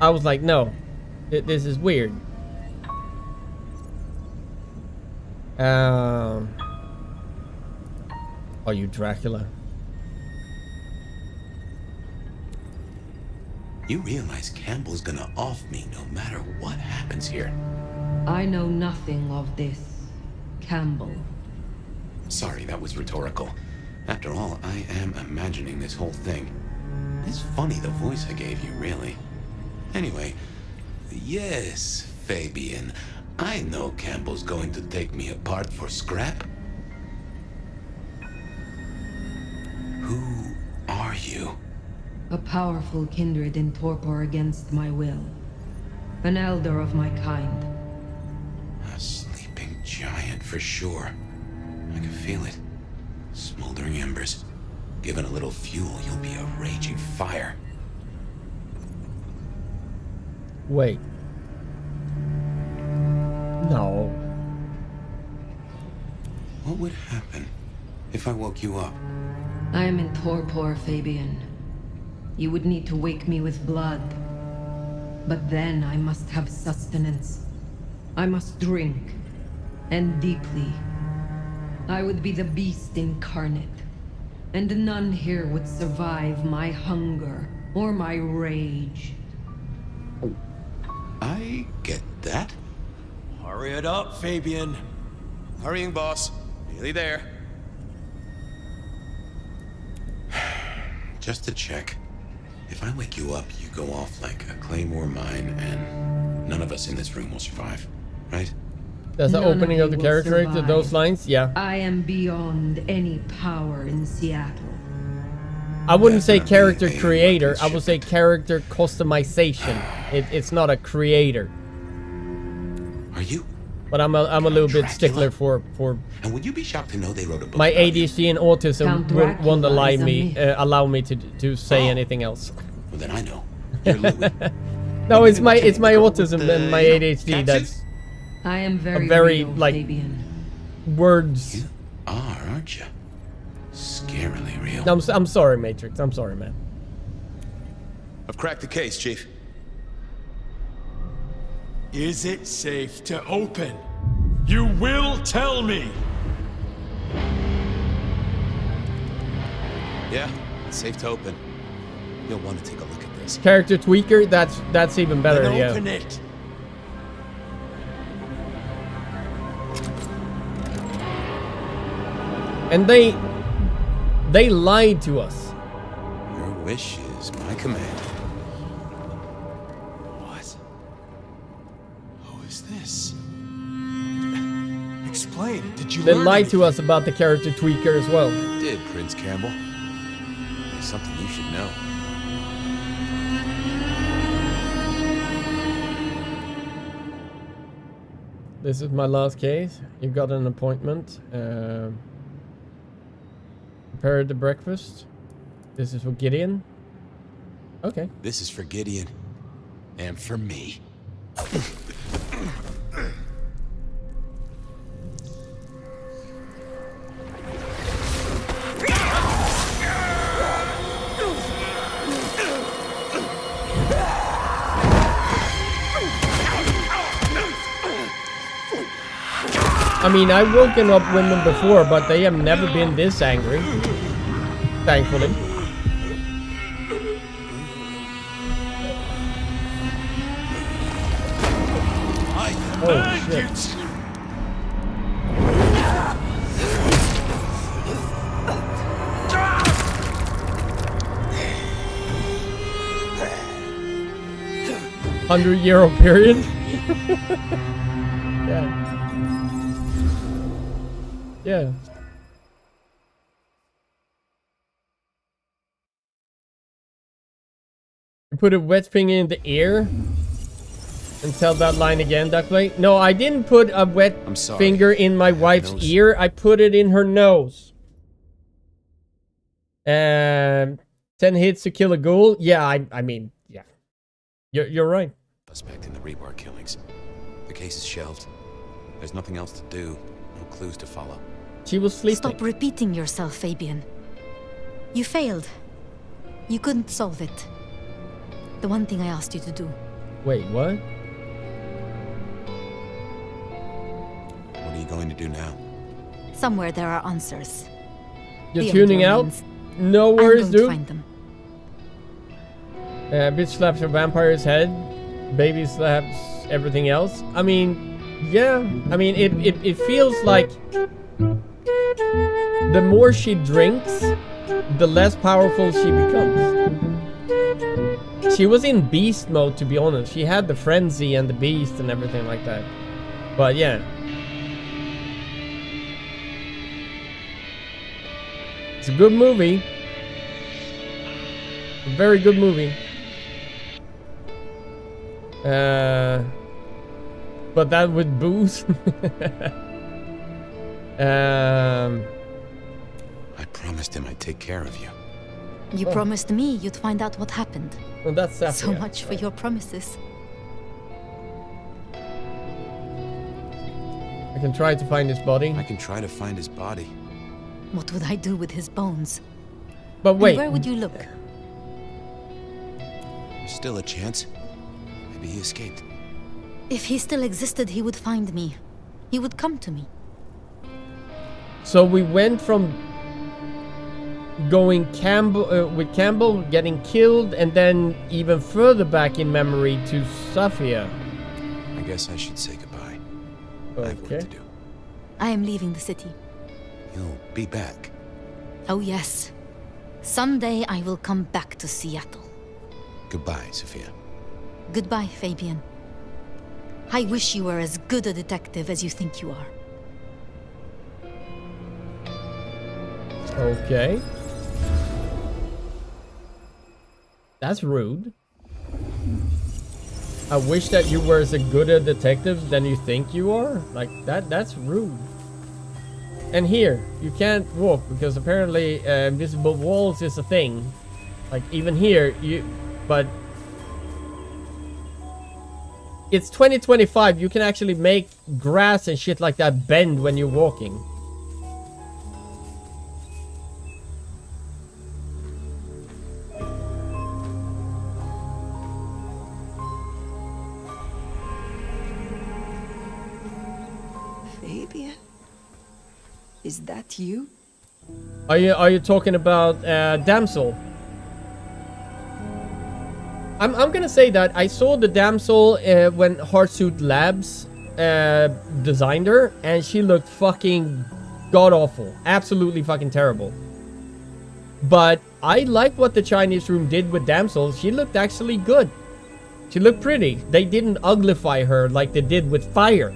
I was like, no, this is weird. Are you Dracula? You realize Campbell's gonna off me no matter what happens here. I know nothing of this, Campbell. Sorry, that was rhetorical. After all, I am imagining this whole thing. It's funny the voice I gave you, really. Anyway, yes, Fabian. I know Campbell's going to take me apart for scrap. Who are you? A powerful kindred in torpor against my will. An elder of my kind. A sleeping giant for sure. I can feel it. Smoldering embers. Given a little fuel, you'll be a raging fire. Wait. No. What would happen if I woke you up? I am in torpor, Fabian. You would need to wake me with blood. But then I must have sustenance. I must drink. And deeply. I would be the beast incarnate. And none here would survive my hunger or my rage. I get that. Hurry it up, Fabian. Hurrying, boss. Nearly there. Just to check. If I wake you up, you go off like a claymore mine, and none of us in this room will survive, right? That's the None opening of the you character, will to survive. those lines? Yeah. I am beyond any power in Seattle. I wouldn't say character creator, I would say character customization. It's not a creator. Are you? But I'm a little bit stickler for And would you be shocked to know they wrote a book my about you? ADHD and autism Count won't Dracula allow is a me myth. allow me to say anything else. Well, then I know. You're Louis. No, it's my autism and my ADHD that's I am very, very real, like Fabian. words. You are, aren't you? Scarily real. No, I'm sorry, Matrix. I'm sorry, man. I've cracked the case, Chief. Is it safe to open? You will tell me! Yeah, it's safe to open. You'll want to take a look at this. Character tweaker, that's even better, Then yeah. open it! And they lied to us. Your wish is my command. What? Who is this? Explain. Did you They learn lied to us about the character tweaker as well. I did, Prince Campbell. It's something you should know. This is my last case. You got an appointment. Prepare the breakfast. This is for Gideon. Okay. This is for Gideon. And for me. I mean, I've woken up women before, but they have never been this angry. Thankfully. Oh, shit. 100-year-old period? Yeah. Yeah. You put a wet finger in the ear and tell that line again, Duckley. No, I didn't put a wet finger in my wife's ear. I put it in her nose. 10 hits to kill a ghoul. Yeah, I mean, yeah. You're right. Suspect in the rebar killings. The case is shelved. There's nothing else to do. No clues to follow. She was sleeping. Stop repeating yourself, Fabian. You failed. You couldn't solve it. The one thing I asked you to do. Wait, what? What are you going to do now? Somewhere there are answers. You're The tuning out? Endurance. No I'm worries, going to dude. find them. Bitch slaps her vampire's head. Baby slaps everything else. I mean, yeah. I mean, it feels like the more she drinks, the less powerful she becomes. She was in beast mode, to be honest. She had the frenzy and the beast and everything like that. But yeah. It's a good movie. A very good movie. But that with booze. I promised him I'd take care of you. You promised me you'd find out what happened. Well, that's Safia. So much for your promises. I can try to find his body. I can try to find his body. What would I do with his bones? But wait. And where would you look? There's still a chance. Maybe he escaped. If he still existed, he would find me. He would come to me. So we went from going with Campbell getting killed, and then even further back in memory to Safia. I guess I should say goodbye. Okay. I have work to do. I am leaving the city. You'll be back. Oh yes. Someday I will come back to Seattle. Goodbye, Sophia. Goodbye, Fabian. I wish you were as good a detective as you think you are. Okay. That's rude. I wish that you were as good a detective than you think you are. Like, that's rude. And here, you can't walk because apparently invisible walls is a thing. Like, even here, but it's 2025, you can actually make grass and shit like that bend when you're walking. Fabian? Is that you? Are you talking about damsel? I'm gonna say that I saw the damsel when Heartsuit Labs designed her, and she looked fucking god awful, absolutely fucking terrible. But I like what the Chinese room did with damsel. She looked actually good. She looked pretty. They didn't uglify her like they did with Fire.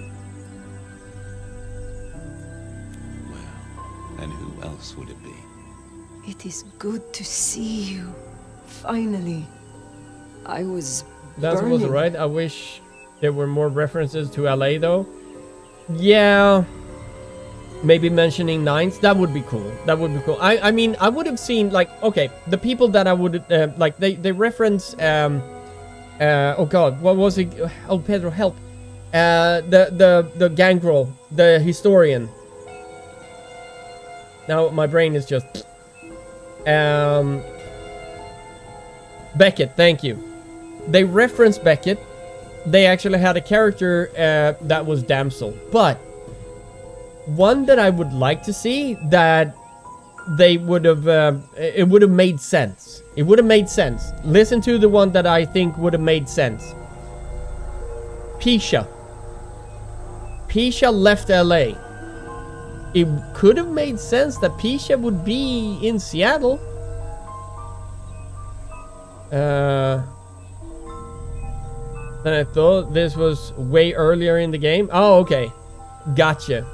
And who else would it be? It is good to see you. Finally. I was That was burning. right. I wish there were more references to LA though. Yeah. Maybe mentioning Nines. That would be cool. That would be cool. I mean, I would have seen, like, okay, the people that I would like, they reference oh god, what was it? Oh, Pedro, help. The gangrel, the historian. Now my brain is just Beckett, thank you. They referenced Beckett. They actually had a character that was Damsel. But one that I would like to see that they would have it would have made sense. It would have made sense. Listen to the one that I think would have made sense. Pisha. Pisha left LA. It could have made sense that Pisha would be in Seattle. Then I thought this was way earlier in the game. Oh, okay. Gotcha.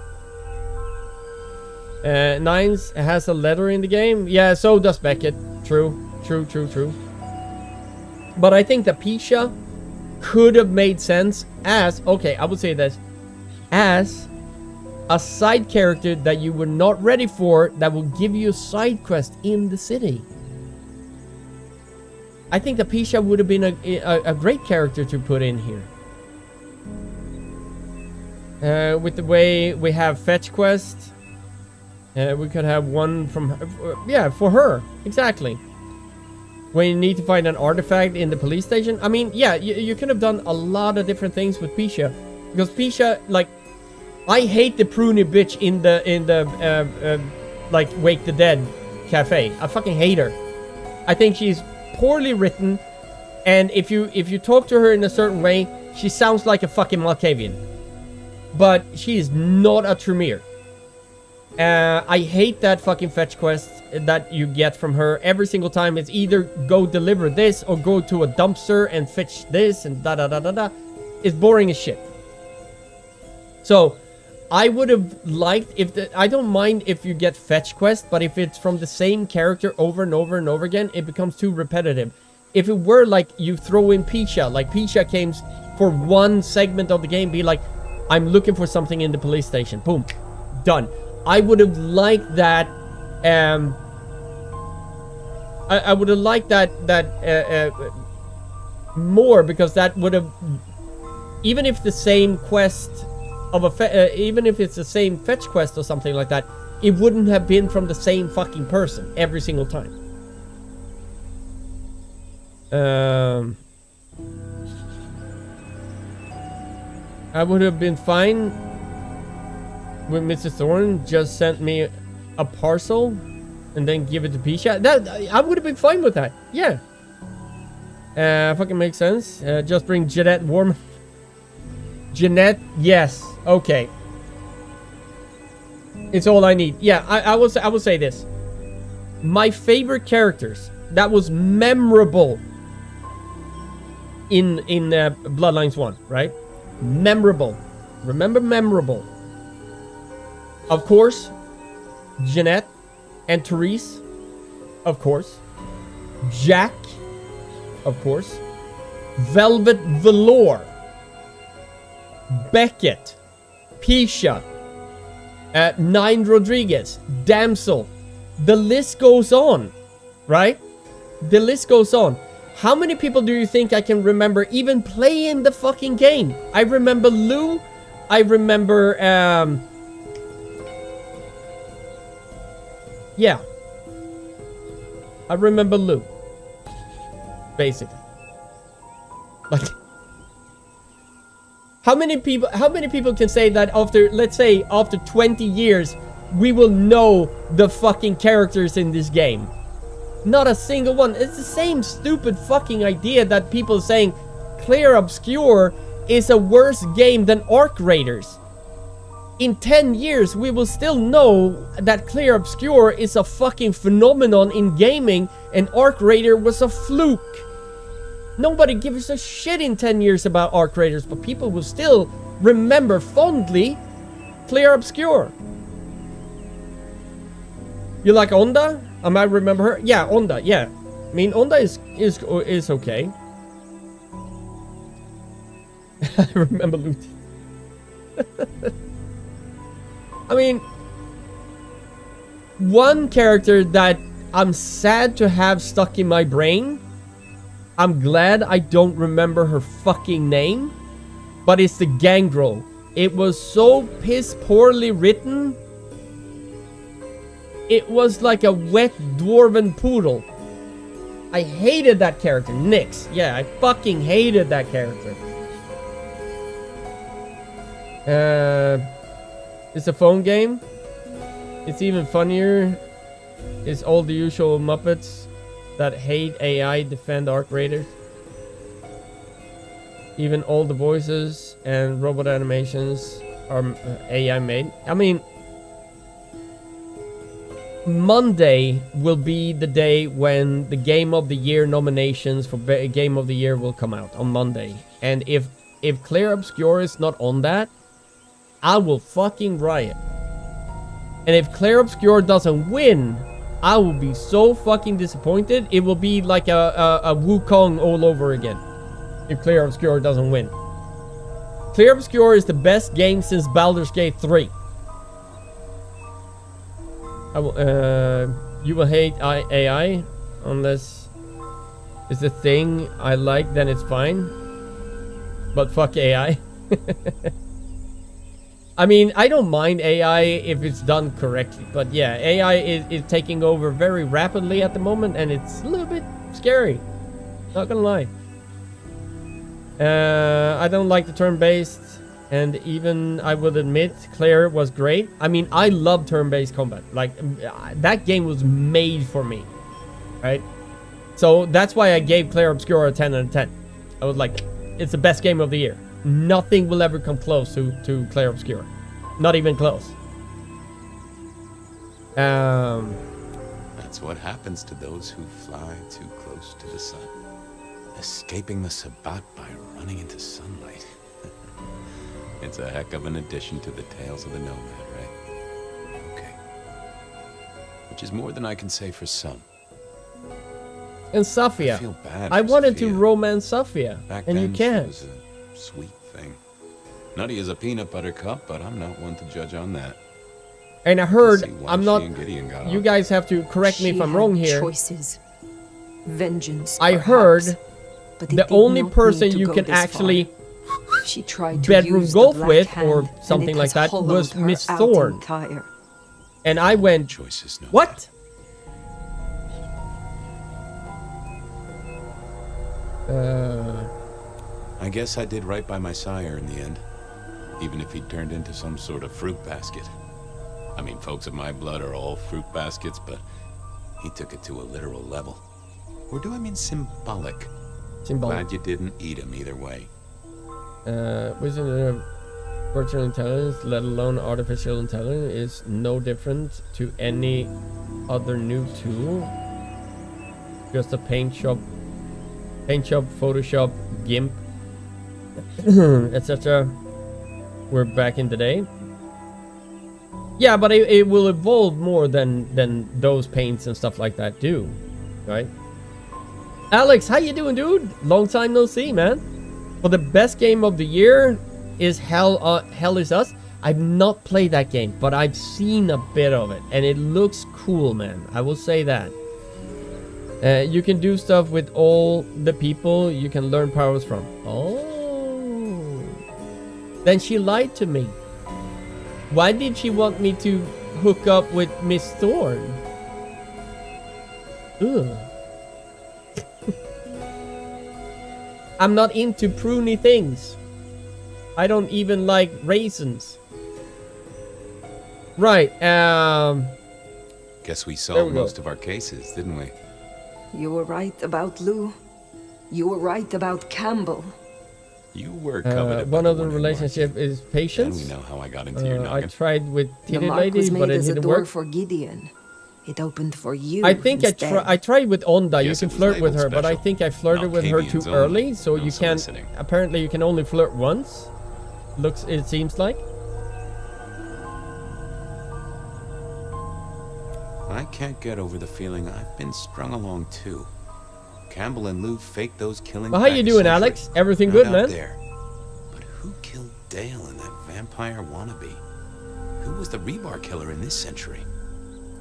Nines has a letter in the game. Yeah, so does Beckett. True. But I think that Pisha could have made sense as, okay, I would say this, as a side character that you were not ready for that will give you a side quest in the city. I think that Pisha would have been a great character to put in here. With the way we have fetch quest, we could have one from yeah, for her, exactly. When you need to find an artifact in the police station. I mean, yeah, you could have done a lot of different things with Pisha, because Pisha, like, I hate the pruny bitch in the like Wake the Dead cafe. I fucking hate her. I think she's poorly written, and if you talk to her in a certain way, she sounds like a fucking Malkavian. But she is not a Tremere. I hate that fucking fetch quest that you get from her every single time. It's either go deliver this or go to a dumpster and fetch this and da da da da da. It's boring as shit. So I would have liked if I don't mind if you get fetch quest, but if it's from the same character over and over and over again, it becomes too repetitive. If it were like you throw in Pisha, like Pisha came for one segment of the game, be like, I'm looking for something in the police station. Boom. Done. I would have liked that. I would have liked that more, because that would have, even if the same quest of a even if it's the same fetch quest or something like that, it wouldn't have been from the same fucking person every single time. I would have been fine when Mrs. Thorne just sent me a parcel and then give it to Pisha. That I would have been fine with that. Yeah. Fucking makes sense. Just bring Jeanette warm. Jeanette, yes. Okay. It's all I need. Yeah, I will say this. My favorite characters that was memorable in Bloodlines 1, right? Memorable. Remember memorable. Of course, Jeanette and Therese. Of course. Jack. Of course. Velvet Velour. Beckett. Pisha. Nine Rodriguez. Damsel. The list goes on. Right? The list goes on. How many people do you think I can remember even playing the fucking game? I remember Lou. I remember, yeah. I remember Lou. Basically. Like, how many people can say that after, let's say, after 20 years, we will know the fucking characters in this game? Not a single one. It's the same stupid fucking idea that people saying Clear Obscure is a worse game than Arc Raiders. In 10 years, we will still know that Clear Obscure is a fucking phenomenon in gaming and Arc Raider was a fluke. Nobody gives a shit in 10 years about Arc Raiders, but people will still remember fondly Clear Obscure. You like Onda? I might remember her. Yeah, Onda. Yeah, I mean Onda is okay. I remember Luti. I mean, one character that I'm sad to have stuck in my brain. I'm glad I don't remember her fucking name, but it's the Gangrel. It was so piss poorly written. It was like a wet dwarven poodle. I hated that character. Nyx. Yeah, I fucking hated that character. It's a phone game. It's even funnier. It's all the usual Muppets that hate AI defend Arc Raiders. Even all the voices and robot animations are AI made. I mean, Monday will be the day when the Game of the Year nominations for Game of the Year will come out on Monday. And if Clear Obscure is not on that, I will fucking riot. And if Clear Obscure doesn't win, I will be so fucking disappointed. It will be like a Wukong all over again if Clear Obscure doesn't win. Clear Obscure is the best game since Baldur's Gate 3. You will hate AI unless it's the thing I like, then it's fine. But fuck AI. I mean, I don't mind AI if it's done correctly, but yeah, AI is taking over very rapidly at the moment, and it's a little bit scary. Not gonna lie. I don't like the turn-based, and even I would admit Claire was great. I mean, I love turn-based combat. Like, that game was made for me, right? So that's why I gave Claire Obscura a 10 out of 10. I was like, it's the best game of the year. Nothing will ever come close to Claire Obscura. Not even close. That's what happens to those who fly too close to the sun. Escaping the Sabbat by running into sunlight. It's a heck of an addition to the Tales of the Nomad, right? Okay. Which is more than I can say for some. And Safia. I feel bad I for wanted Sophia. to romance Safia, Back and you then, can't. She was a sweet thing. Nutty as a peanut butter cup, but I'm not one to judge on that. And I heard, See why I'm she not, and Gideon got you on. guys have to correct me She if I'm had wrong here. Choices. Vengeance. I perhaps, heard but it the did only not person need to you go can this far. actually She tried to bedroom use golf the Black with Hand, or and something it like has that was hollowed her Miss out Thorne. entire. And I went, Choices, no. what? I guess I did right by my sire in the end. Even if he turned into some sort of fruit basket. I mean, folks of my blood are all fruit baskets, but he took it to a literal level. Or do I mean symbolic? Symbolic. Glad you didn't eat him either way. Within the virtual intelligence, let alone artificial intelligence, is no different to any other new tool. Just a paint shop, Photoshop, GIMP, etc. We're back in the day. Yeah, but it will evolve more than those paints and stuff like that do, right? Alex, how you doing, dude? Long time no see, man. For the best game of the year is Hell Is Us. I've not played that game, but I've seen a bit of it, and it looks cool, man. I will say that. You can do stuff with all the people you can learn powers from. Oh. Then she lied to me. Why did she want me to hook up with Miss Thorne? Ugh. I'm not into pruny things. I don't even like raisins. Right, Guess we There solved we go. most of our cases, didn't we? You were right about Lou. You were right about Campbell. You were coveted by one the of the one who relationship is And patience. we know how I got into your I noggin. tried with The Titty mark Lady, was but made it as a didn't door work. for Gideon. It opened for you. I think instead. I tried with Onda. Guess You it can was flirt with labeled her, but I special. think I flirted with her too Malkavians only. early, so No you can. soliciting. Apparently, you can only flirt once. It seems like. I can't get over the feeling I've been strung along too. Campbell and Lou faked those killings. Well, how back you a doing, century. Alex? Everything Not good, out man? There. But who killed Dale and that vampire wannabe? Who was the rebar killer in this century?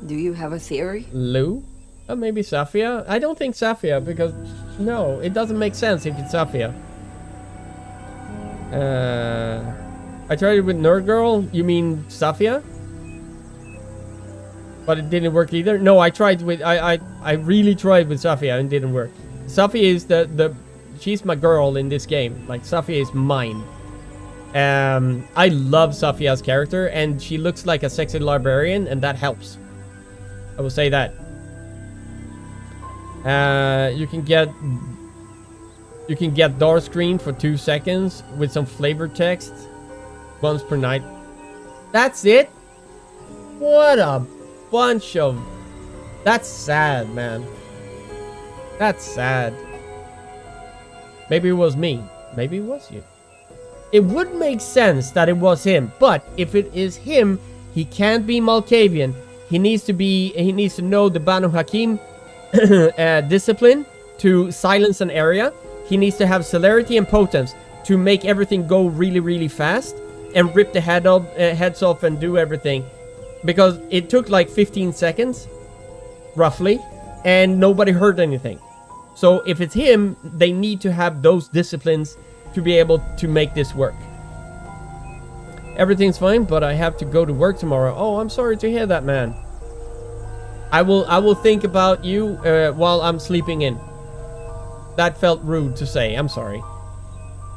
Do you have a theory? Lou? Or maybe Safia? I don't think Safia, because no, it doesn't make sense if it's Safia. I tried it with Nerd Girl. You mean Safia? But it didn't work either. No, I tried with I really tried with Safia and it didn't work. Safia is the she's my girl in this game. Like Safia is mine. I love Safia's character and she looks like a sexy librarian and that helps. I will say that. You can get dark screen for 2 seconds with some flavor text once per night. That's it? What a bunch of... That's sad, man. That's sad. Maybe it was me. Maybe it was you. It would make sense that it was him, but if it is him, he can't be Malkavian. He needs to know the Banu Hakim discipline to silence an area. He needs to have celerity and potence to make everything go really, really fast and rip the heads off and do everything. Because it took like 15 seconds, roughly, and nobody heard anything. So if it's him, they need to have those disciplines to be able to make this work. Everything's fine, but I have to go to work tomorrow. Oh, I'm sorry to hear that, man. I will think about you while I'm sleeping in. That felt rude to say. I'm sorry.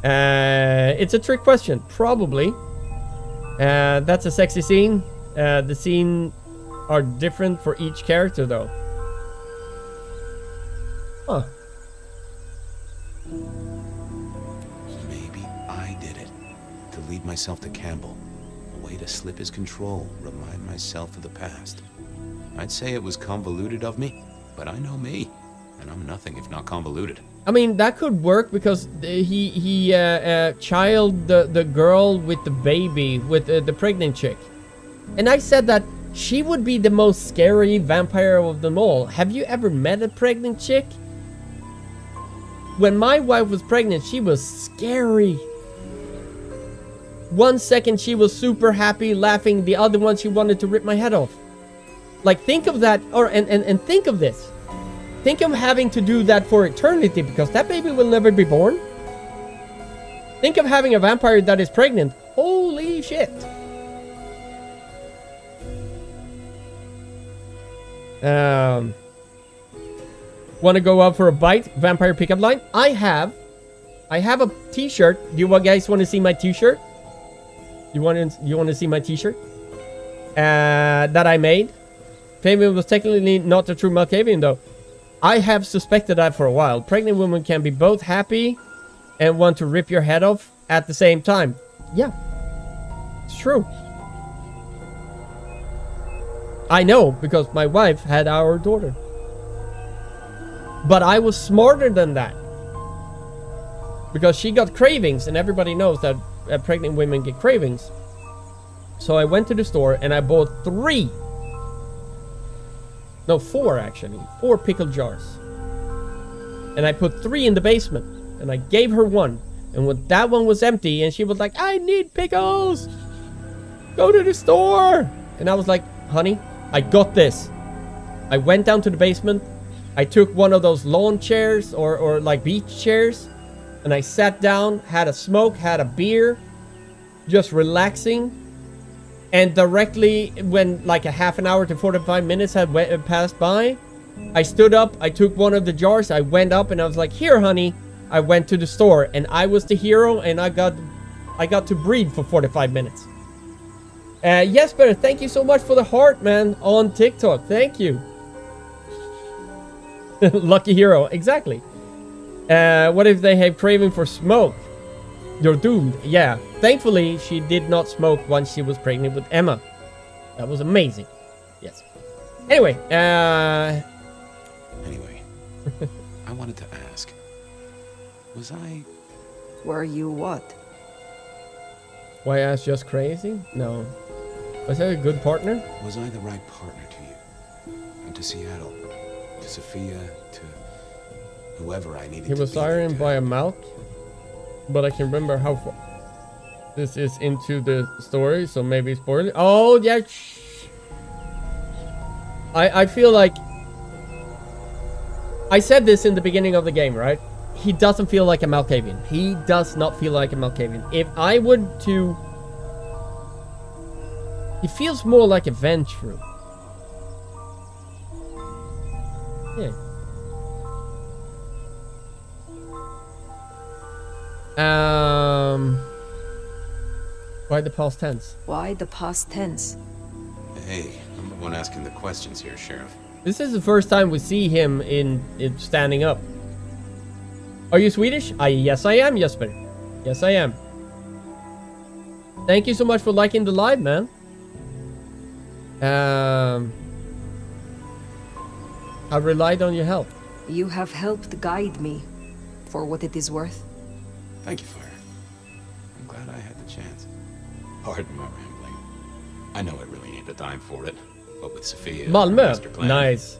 It's a trick question. Probably. That's a sexy scene. The scenes are different for each character, though. Huh. Maybe I did it. To lead myself to Campbell. A way to slip his control, remind myself of the past. I'd say it was convoluted of me, but I know me. And I'm nothing if not convoluted. I mean, that could work because he child the girl with the baby, with the pregnant chick. And I said that she would be the most scary vampire of them all. Have you ever met a pregnant chick? When my wife was pregnant, she was scary. 1 second she was super happy, laughing. The other one she wanted to rip my head off. Like, think of that, and think of this. Think of having to do that for eternity, because that baby will never be born. Think of having a vampire that is pregnant. Holy shit. Want to go out for a bite? Vampire pickup line? I have a t-shirt. Do you guys want to see my t-shirt? You want to see my t-shirt? That I made. Fabian was technically not a true Malkavian though. I have suspected that for a while. Pregnant women can be both happy and want to rip your head off at the same time. Yeah. It's true. I know, because my wife had our daughter. But I was smarter than that. Because she got cravings, and everybody knows that pregnant women get cravings. So I went to the store and I bought 4 actually. 4 pickle jars. And I put 3 in the basement. And I gave her 1. And when that one was empty and she was like, I need pickles! Go to the store! And I was like, honey, I got this. I went down to the basement. I took one of those lawn chairs or like beach chairs. And I sat down, had a smoke, had a beer. Just relaxing. And directly when like a half an hour to 45 minutes had passed by, I stood up, I took one of the jars, I went up and I was like, here honey. I went to the store and I was the hero and I got to breathe for 45 minutes. Jesper, thank you so much for the heart, man, on TikTok. Thank you. Lucky hero, exactly. What if they have craving for smoke? You're doomed. Yeah. Thankfully, she did not smoke once she was pregnant with Emma. That was amazing. Yes. Anyway, I wanted to ask. Were you what? Why I was just crazy? No. Was I a good partner? Was I the right partner to you? And to Seattle? To Sophia? To whoever I needed to be? He was siren by a mouth. But I can remember how far this is into the story, so maybe spoil it. Oh, yeah. I feel like I said this in the beginning of the game, right? He doesn't feel like a Malkavian. He does not feel like a Malkavian. If I would to... He feels more like a Ventrue. Yeah. Why the past tense? Why the past tense? Hey, I'm the one asking the questions here, Sheriff. This is the first time we see him in standing up. Are you Swedish? Yes, I am, Jesper. Yes, I am. Thank you so much for liking the live, man. I relied on your help. You have helped guide me, for what it is worth. Thank you, Fire. I'm glad I had the chance. Pardon my rambling. I know it really ain't the time for it, but with Sophia... Malmö? Nice.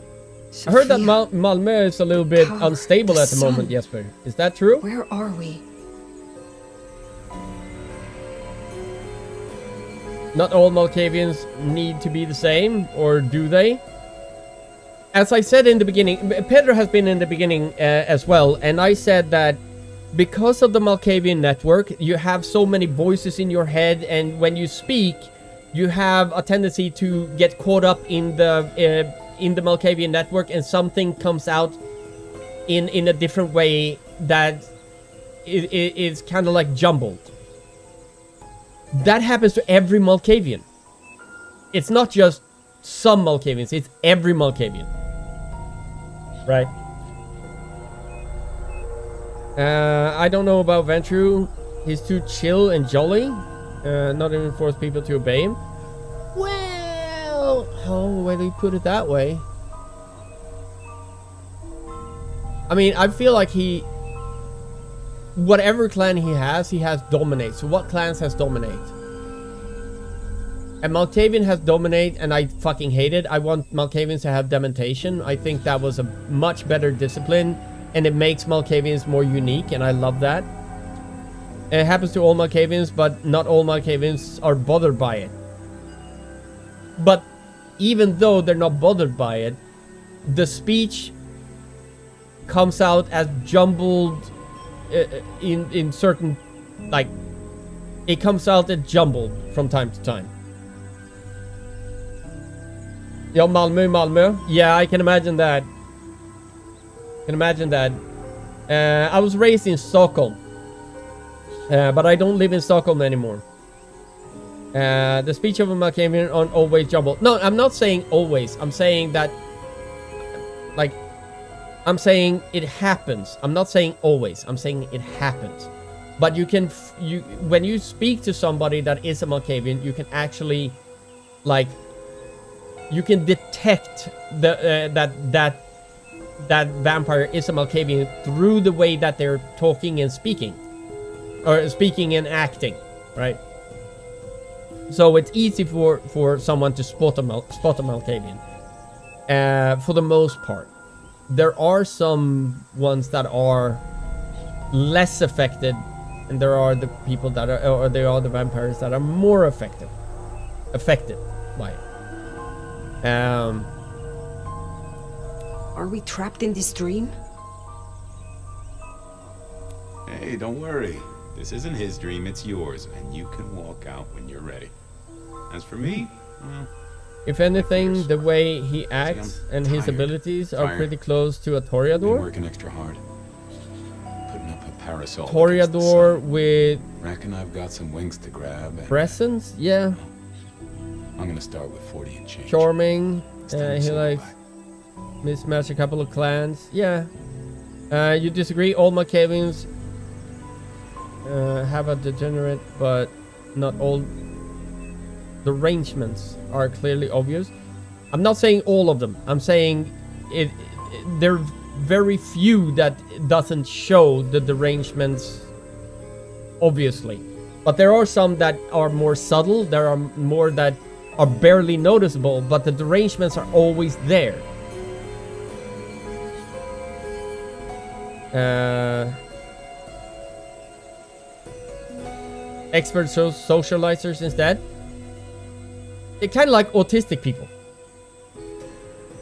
Sophia. I heard that Malmö is a little bit unstable at the moment, Jesper. Is that true? Where are we? Not all Malkavians need to be the same, or do they? As I said in the beginning, Pedro has been in the beginning as well, and I said that because of the Malkavian network, you have so many voices in your head, and when you speak, you have a tendency to get caught up in the Malkavian network, and something comes out in a different way that is kind of like jumbled. That happens to every Malkavian. It's not just some Malkavians, it's every Malkavian. Right? I don't know about Ventrue. He's too chill and jolly. Not even force people to obey him. Well, oh, whether you put it that way. I mean, I feel like whatever clan he has dominate. So what clans has dominate? And Malkavian has dominate, and I fucking hate it. I want Malkavians to have dementation. I think that was a much better discipline, and it makes Malkavians more unique, and I love that. It happens to all Malkavians, but not all Malkavians are bothered by it. But even though they're not bothered by it, the speech comes out as jumbled in certain, like, it comes out as jumbled from time to time. Ja, Malmö. Yeah, I can imagine that. I was raised in Stockholm, but I don't live in Stockholm anymore. The speech of a Malkavian on always jumbled. No, I'm not saying always. I'm saying that, like, I'm saying it happens. I'm not saying always. I'm saying it happens. But you can, when you speak to somebody that is a Malkavian, you can actually, like, you can detect that vampire is a Malkavian through the way that they're talking and speaking, or speaking and acting, right? So it's easy for someone to spot a Malkavian. For the most part, there are some ones that are less affected, and there are the people that are, or there are the vampires that are more affected by it. Are we trapped in this dream? Hey, don't worry. This isn't his dream, it's yours, and you can walk out when you're ready. As for me, well... If anything, the way he acts and his abilities are pretty close to a Toreador. Working extra hard. Putting up a parasol. Toreador with... Reckon I've got some wings to grab. Presence? Yeah. I'm gonna start with 40 and change. Charming. He likes mismatch a couple of clans. Yeah. You disagree? All Malkavians have a degenerate, but not all. The arrangements are clearly obvious. I'm not saying all of them. I'm saying there are very few that doesn't show the derangements obviously. But there are some that are more subtle. There are more that are barely noticeable, but the derangements are always there. Expert socializers instead. They're kind of like autistic people.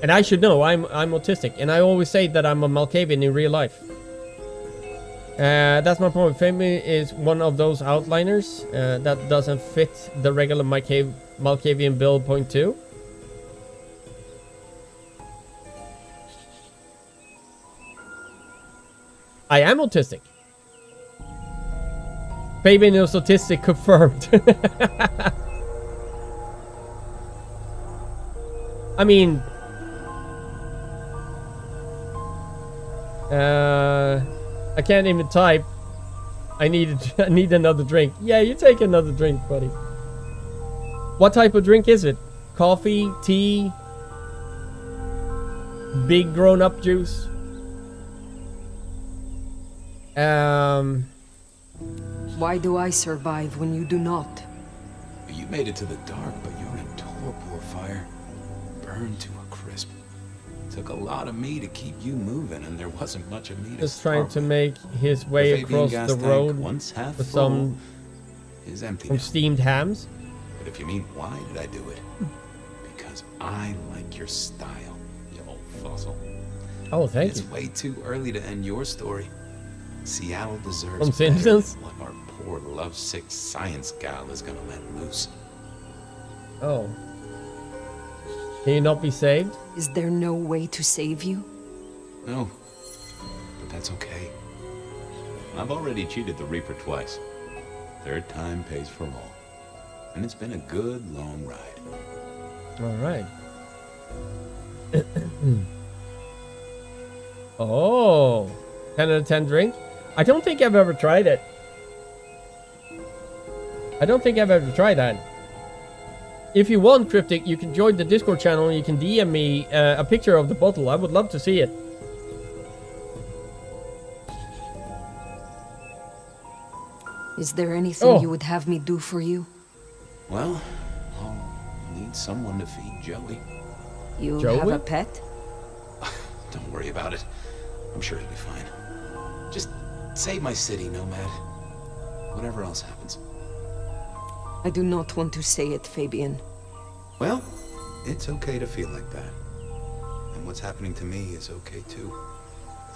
And I should know, I'm autistic. And I always say that I'm a Malkavian in real life. That's my point. Fabian is one of those outliners that doesn't fit the regular Malkavian build. Point 2. I am autistic. Fabian is autistic, confirmed. I mean, I can't even type. I need another drink. Yeah, you take another drink, buddy. What type of drink is it? Coffee, tea, big grown-up juice? Why do I survive when you do not? You made it to the dark, but you're in torpor fire. Burned to a crisp. Took a lot of me to keep you moving, and there wasn't much of me to just trying to make his way across the road with some steamed hams. But if you mean why did I do it? Because I like your style, you old fossil. Oh, thank you. It's way too early to end your story. Seattle deserves From Simpsons? what our poor lovesick science gal is gonna let loose. Oh. Can you not be saved? Is there no way to save you? No, but that's okay. I've already cheated the Reaper twice. Third time pays for all. And it's been a good, long ride. All right. Oh. 10 out of 10 drink? I don't think I've ever tried it. I don't think I've ever tried that. If you want, Cryptic, you can join the Discord channel and you can DM me a picture of the bottle. I would love to see it. Is there anything you would have me do for you? Well, I'll need someone to feed Joey. You have a pet? Don't worry about it. I'm sure he'll be fine. Just save my city, Nomad. whatever else happens. I do not want to say it, Fabian. Well, it's okay to feel like that. And what's happening to me is okay too.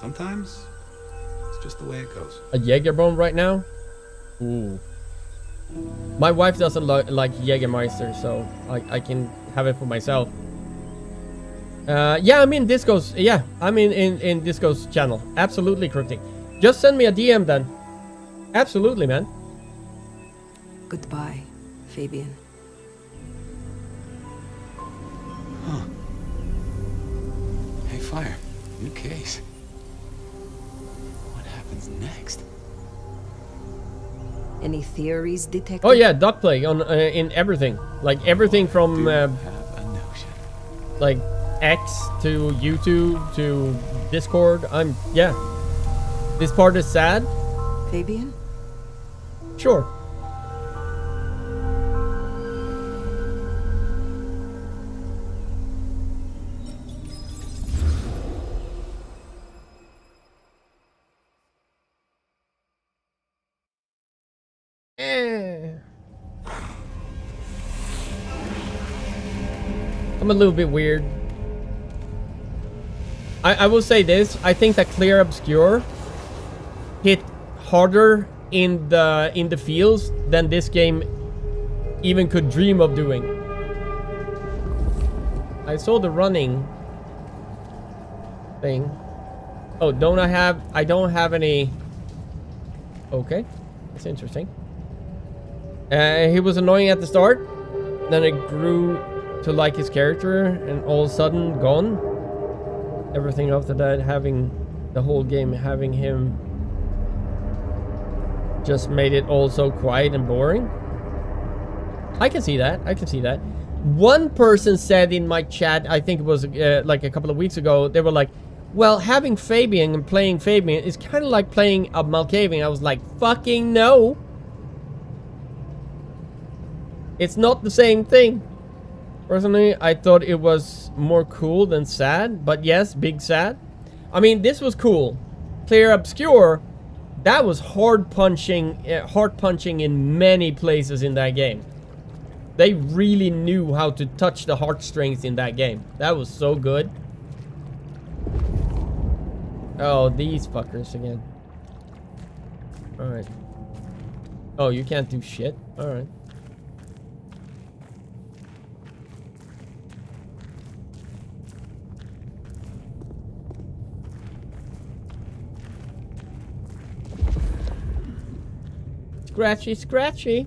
Sometimes, it's just the way it goes. A Jägerbomb right now? Ooh. My wife doesn't like Jägermeister, so I can have it for myself. Yeah, I'm in Disco's. Yeah, I'm in Disco's channel. Absolutely, Cryptic. Just send me a DM then. Absolutely, man. Goodbye, Fabian. Huh. Hey, Fire. New case. What happens next? Any theories, Detective? Oh yeah, duck play on in everything. Like everything from like X to YouTube to Discord. Yeah. This part is sad. Fabian? Sure. I'm a little bit weird. I will say this. I think that Clear Obscure hit harder in the feels than this game even could dream of doing. I saw the running thing. Oh, I don't have any. Okay, that's interesting. He was annoying at the start, then it grew to like his character, and all of a sudden gone. Everything after that, having the whole game having him just made it all so quiet and boring. I can see that. I can see that. One person said in my chat, I think it was like a couple of weeks ago, they were like, well, having Fabian and playing Fabian is kind of like playing a Malkavian. I was like, fucking no. It's not the same thing. Personally, I thought it was more cool than sad, but yes, big sad. I mean, this was cool. Clear Obscure, that was hard punching in many places in that game. They really knew how to touch the heartstrings in that game. That was so good. Oh, these fuckers again. Alright. Oh, you can't do shit? Alright. Scratchy, scratchy.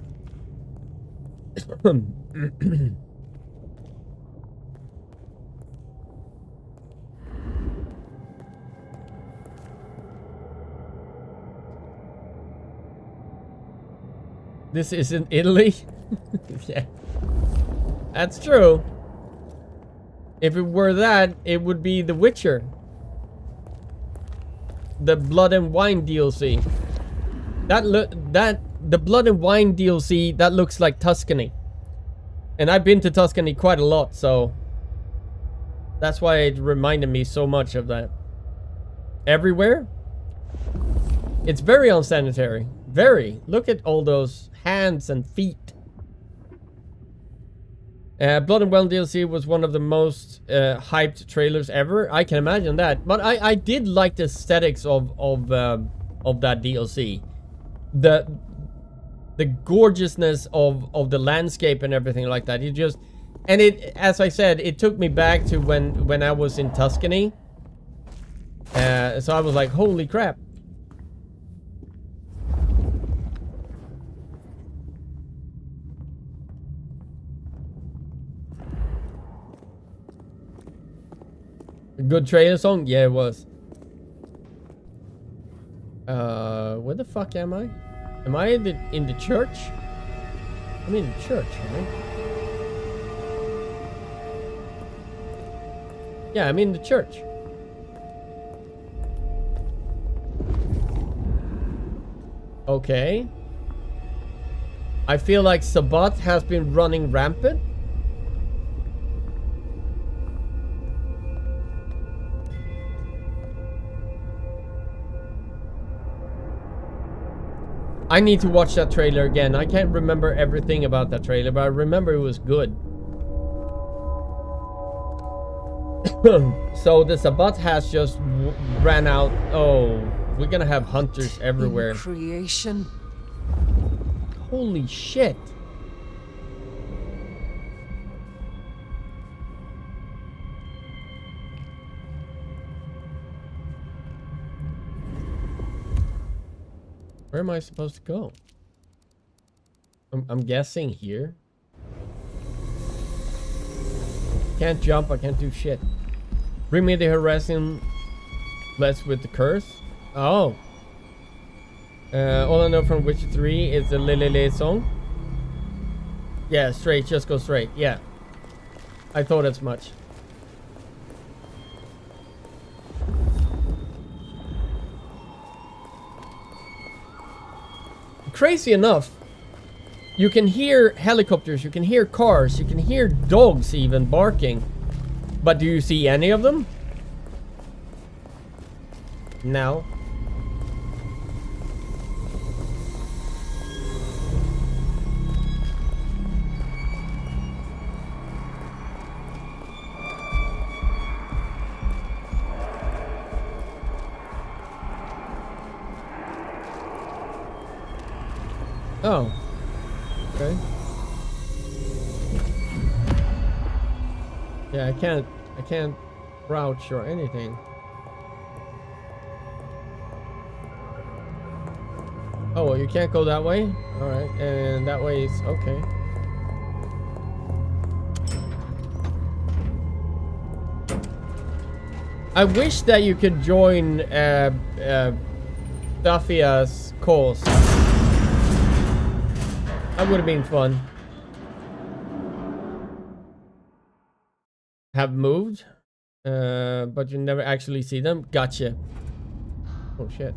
This isn't Italy? Yeah. That's true. If it were that, it would be The Witcher. The Blood and Wine DLC. The Blood and Wine DLC, that looks like Tuscany. And I've been to Tuscany quite a lot, so that's why it reminded me so much of that. Everywhere? It's very unsanitary. Very. Look at all those hands and feet. Blood and Wine DLC was one of the most hyped trailers ever. I can imagine that. But I did like the aesthetics of that DLC. The gorgeousness of the landscape and everything like that. And it, as I said, it took me back to when I was in Tuscany. So I was like, holy crap. A good trailer song? Yeah, it was. Where the fuck am I? Am I in the church? I'm in the church, right? Yeah, I'm in the church. Okay. I feel like Sabat has been running rampant. I need to watch that trailer again. I can't remember everything about that trailer, but I remember it was good. So the Sabbat has just ran out. Oh, we're gonna have hunters everywhere. Creation. Holy shit. Where am I supposed to go? I'm guessing here. Can't jump, I can't do shit. Bring me the harassing less with the curse. Oh. All I know from Witcher 3 is the Lele song. Yeah, straight, just go straight. Yeah. I thought as much. Crazy enough, you can hear helicopters, you can hear cars, you can hear dogs even barking. But do you see any of them? No. Oh. Okay. Yeah, I can't crouch or anything. Oh, well, you can't go that way? Alright, and that way is okay. I wish that you could join Dafia's cause. That would have been fun. Have moved, but you never actually see them. Gotcha. Oh shit.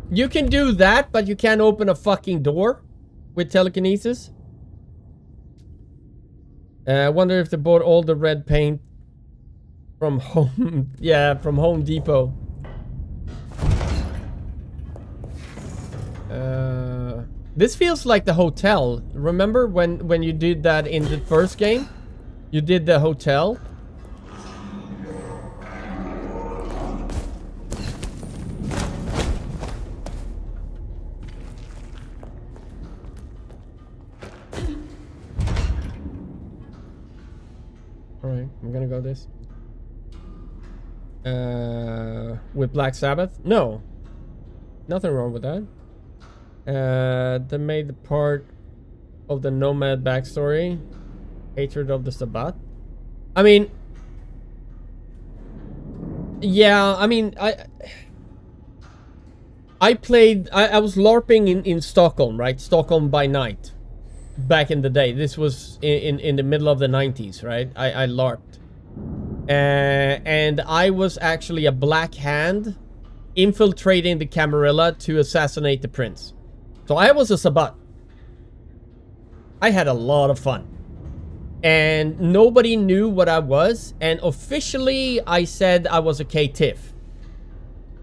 You can do that, but you can't open a fucking door with telekinesis. I wonder if they bought all the red paint from home. Yeah, from Home Depot. This feels like the hotel. Remember when you did that in the first game? You did the hotel. Alright, I'm gonna go this. With Black Sabbath? No. Nothing wrong with that. They made the part of the Nomad backstory. Hatred of the Sabbat. I mean... Yeah, I mean, I played... I was LARPing in Stockholm, right? Stockholm by night. Back in the day. This was in the middle of the 90s, right? I LARPed. And I was actually a black hand infiltrating the Camarilla to assassinate the prince. So I was a Sabbat. I had a lot of fun. And nobody knew what I was. And officially, I said I was a K-Tiff.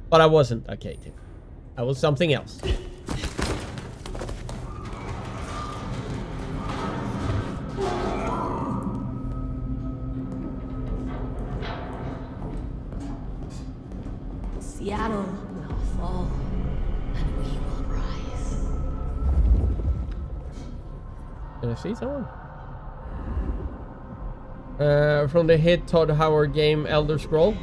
But I wasn't a K-Tiff. I was something else. Seattle will fall, and we will rise. Can I see someone? From the hit Todd Howard game Elder Scroll.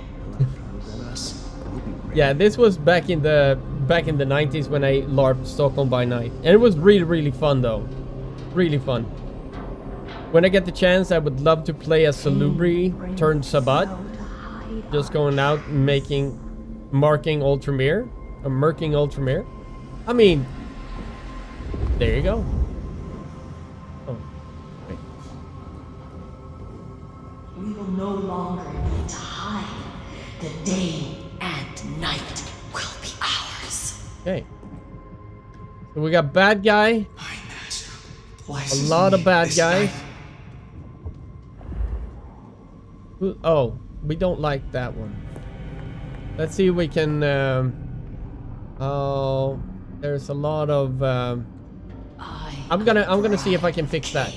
Yeah, this was back in the 90s when I LARPed Stockholm by night, and it was really fun though, really fun. When I get the chance, I would love to play as Salubri turned Sabbat, just going out and marking Ultramir, or murking Ultramir. I mean, there you go. Oh, wait. We will no longer need to hide. The day and night will be ours. Okay. So we got bad guy. A lot of bad guys. Oh, we don't like that one. Let's see if we can Oh, there's a lot of. I'm gonna see if I can fix that.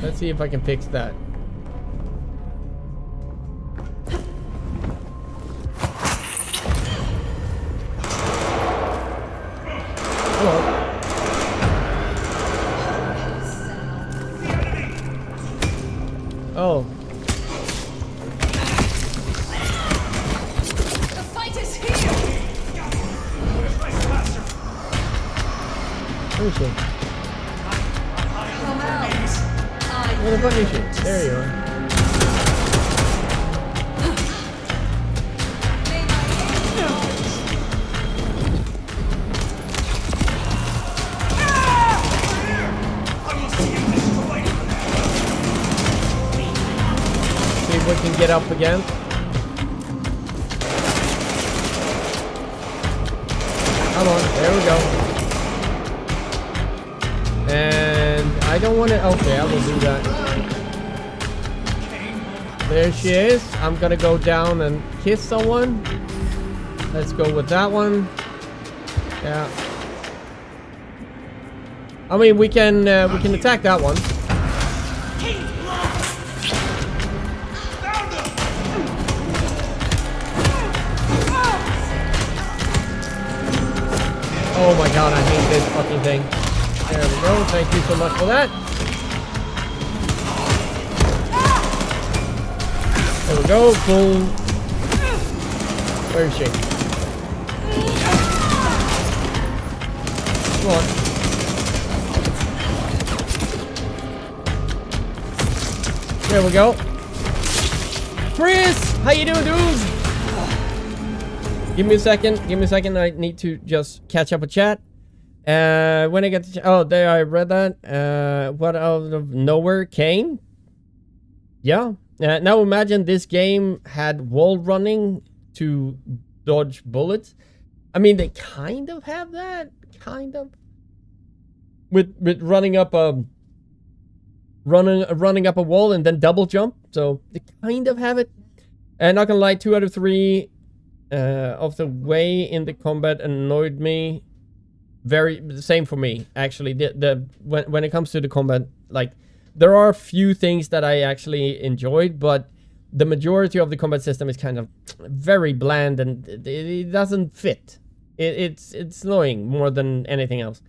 Let's see if I can fix that. Hello. Oh. The fight is here! Where is she? Where the fuck is she? There you are. See if we can get up again. Come on, there we go. And I don't want to. Okay, I will do that. There she is. I'm gonna go down and kiss someone. Let's go with that one. Yeah. I mean, we can attack that one. Oh my god, I hate this fucking thing. There we go. Thank you so much for that. There we go. Boom. Where is she? Come on. There we go. Chris! How you doing, dude? Give me a second. Give me a second. I need to just catch up with chat. When I get to oh, there I read that. What out of nowhere came? Yeah. Now imagine this game had wall running to dodge bullets. I mean, they kind of have that, kind of. With running up a wall and then double jump. So they kind of have it. And not gonna lie, 2 out of 3 of the way in the combat annoyed me. Very the same for me, actually. When it comes to the combat, like, there are a few things that I actually enjoyed, but the majority of the combat system is kind of very bland and it doesn't fit. It's annoying more than anything else.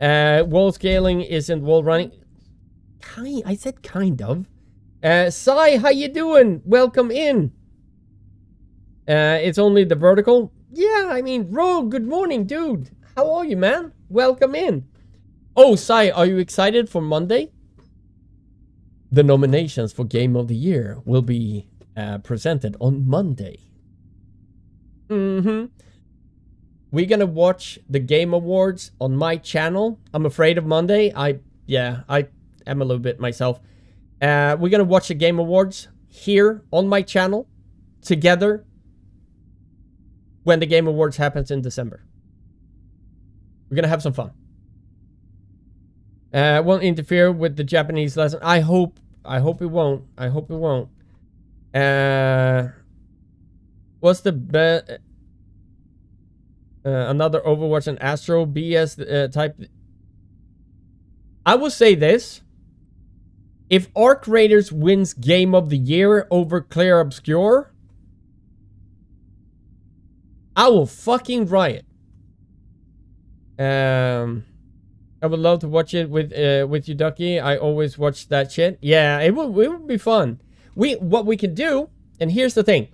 Wall scaling isn't wall running. I said kind of. Sai, how you doing? Welcome in. It's only the vertical. Yeah, I mean, Rogue, good morning, dude. How are you, man? Welcome in. Oh, Sai, are you excited for Monday? The nominations for Game of the Year will be presented on Monday. We're gonna watch the Game Awards on my channel. I'm afraid of Monday. I am a little bit myself. We're gonna watch the Game Awards here on my channel together when the Game Awards happens in December. We're gonna have some fun. Won't interfere with the Japanese lesson. I hope it won't. I hope it won't. What's the best? Another Overwatch and Astro BS type. I will say this. If Arc Raiders wins Game of the Year over Clear Obscure, I will fucking riot. I would love to watch it with you, Ducky. I always watch that shit. Yeah, it would be fun. What we can do, and here's the thing.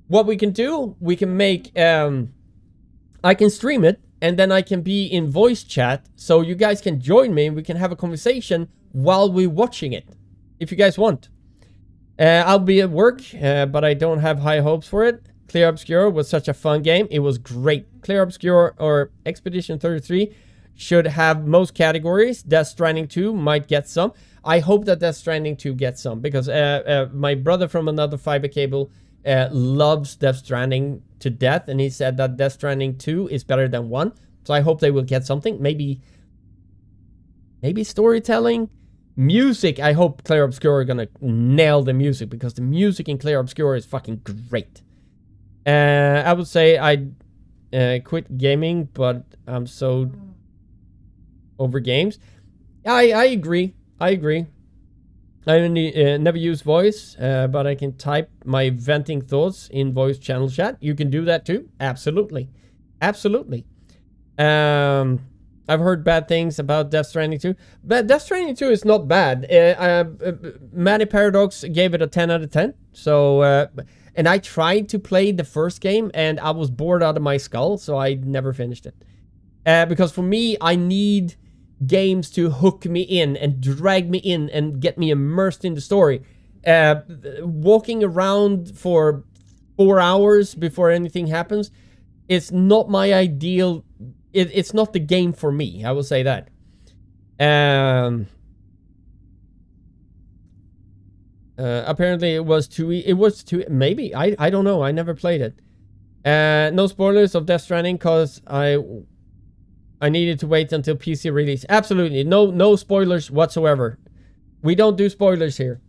What we can do, we can make I can stream it, and then I can be in voice chat, so you guys can join me and we can have a conversation while we're watching it, if you guys want. I'll be at work, but I don't have high hopes for it. Clear Obscure was such a fun game. It was great. Clear Obscure or Expedition 33 should have most categories. Death Stranding 2 might get some. I hope that Death Stranding 2 gets some, because my brother from another fiber cable loves Death Stranding to death, and he said that Death Stranding 2 is better than 1. So I hope they will get something. Maybe storytelling. Music, I hope Clear Obscure are gonna nail the music, because the music in Clear Obscure is fucking great. I would say quit gaming, but I'm so over games. I agree. I never use voice, but I can type my venting thoughts in voice channel chat. You can do that too. Absolutely. I've heard bad things about Death Stranding 2. But Death Stranding 2 is not bad. Matty Paradox gave it a 10 out of 10. So, and I tried to play the first game and I was bored out of my skull, so I never finished it. Because for me, I need games to hook me in and drag me in and get me immersed in the story. Walking around for 4 hours before anything happens, it's not my ideal. It's not the game for me. I will say that. Apparently it was too. Maybe I don't know. I never played it. No spoilers of Death Stranding because I needed to wait until PC release. Absolutely no spoilers whatsoever. We don't do spoilers here.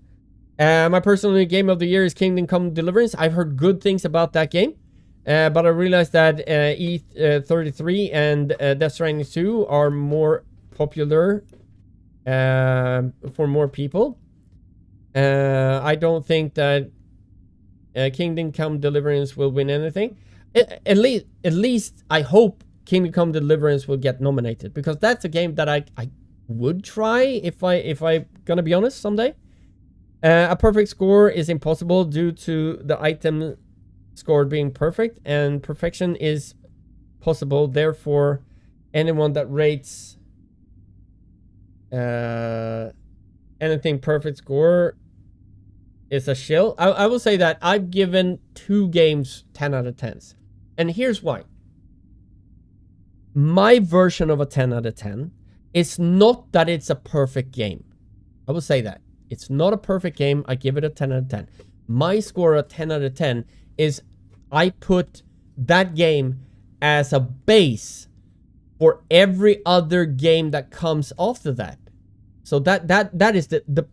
My personal game of the year is Kingdom Come Deliverance. I've heard good things about that game. But I realized that E33 and Death Stranding 2 are more popular for more people. I don't think that Kingdom Come Deliverance will win anything. At least I hope Kingdom Come Deliverance will get nominated, because that's a game that I would try if I gonna be honest someday. A perfect score is impossible due to the item score being perfect, and perfection is possible. Therefore, anyone that rates anything perfect score is a shill. I will say that I've given 2 games 10 out of 10s. And here's why. My version of a 10 out of 10 is not that it's a perfect game. I will say that. It's not a perfect game. I give it a 10 out of 10. My score of 10 out of 10 is I put that game as a base for every other game that comes after that. So that is the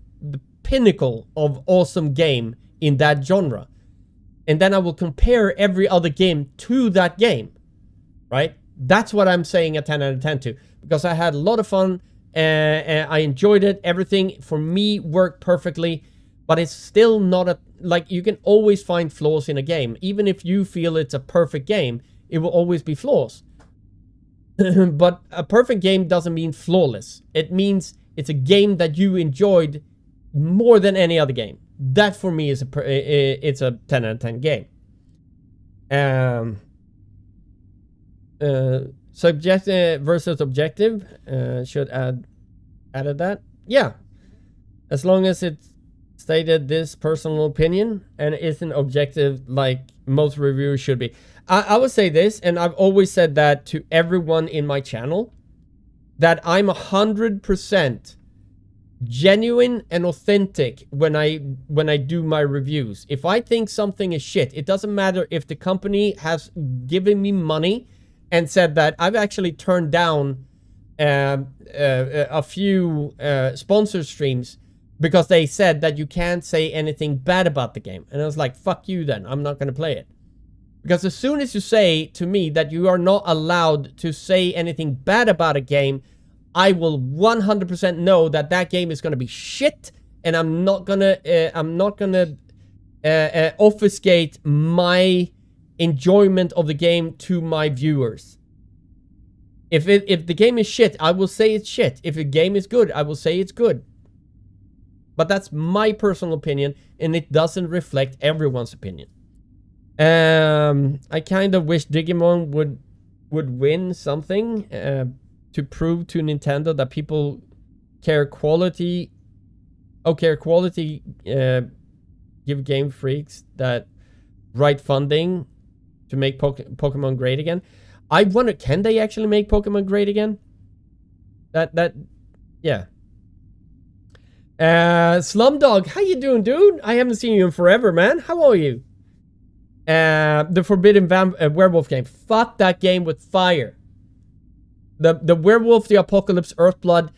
pinnacle of awesome game in that genre. And then I will compare every other game to that game, right? That's what I'm saying a 10 out of 10 to, because I had a lot of fun and I enjoyed it. Everything for me worked perfectly, but it's still not a, like, you can always find flaws in a game. Even if you feel it's a perfect game, it will always be flaws. But a perfect game doesn't mean flawless. It means it's a game that you enjoyed more than any other game. That for me is it's a 10 out of 10 game. Subjective versus objective, should added that. Yeah, as long as it's stated this personal opinion and isn't objective like most reviewers should be. I would say this, and I've always said that to everyone in my channel, that I'm 100% genuine and authentic when I do my reviews. If I think something is shit, it doesn't matter if the company has given me money and said that. I've actually turned down a few sponsor streams because they said that you can't say anything bad about the game. And I was like, fuck you then, I'm not going to play it. Because as soon as you say to me that you are not allowed to say anything bad about a game, I will 100% know that that game is going to be shit, and I'm not gonna obfuscate my enjoyment of the game to my viewers. If the game is shit, I will say it's shit. If the game is good, I will say it's good. But that's my personal opinion, and it doesn't reflect everyone's opinion. I kind of wish Digimon would win something to prove to Nintendo that people care quality. Give game freaks that right funding to make Pokemon great again. I wonder, can they actually make Pokemon great again? Yeah. Slumdog, how you doing, dude? I haven't seen you in forever, man. How are you? The Forbidden Werewolf game. Fuck that game with fire. The Werewolf, the Apocalypse, Earthblood.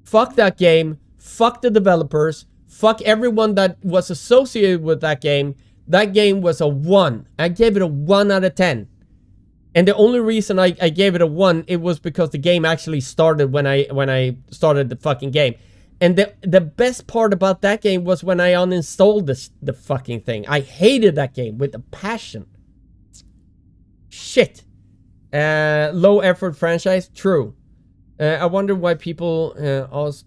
Fuck that game. Fuck the developers. Fuck everyone that was associated with that game. That game was a 1. I gave it a 1 out of 10. And the only reason I gave it a 1, it was because the game actually started when I started the fucking game. And the best part about that game was when I uninstalled the fucking thing. I hated that game with a passion. Shit. Low effort franchise? True. I wonder why people ask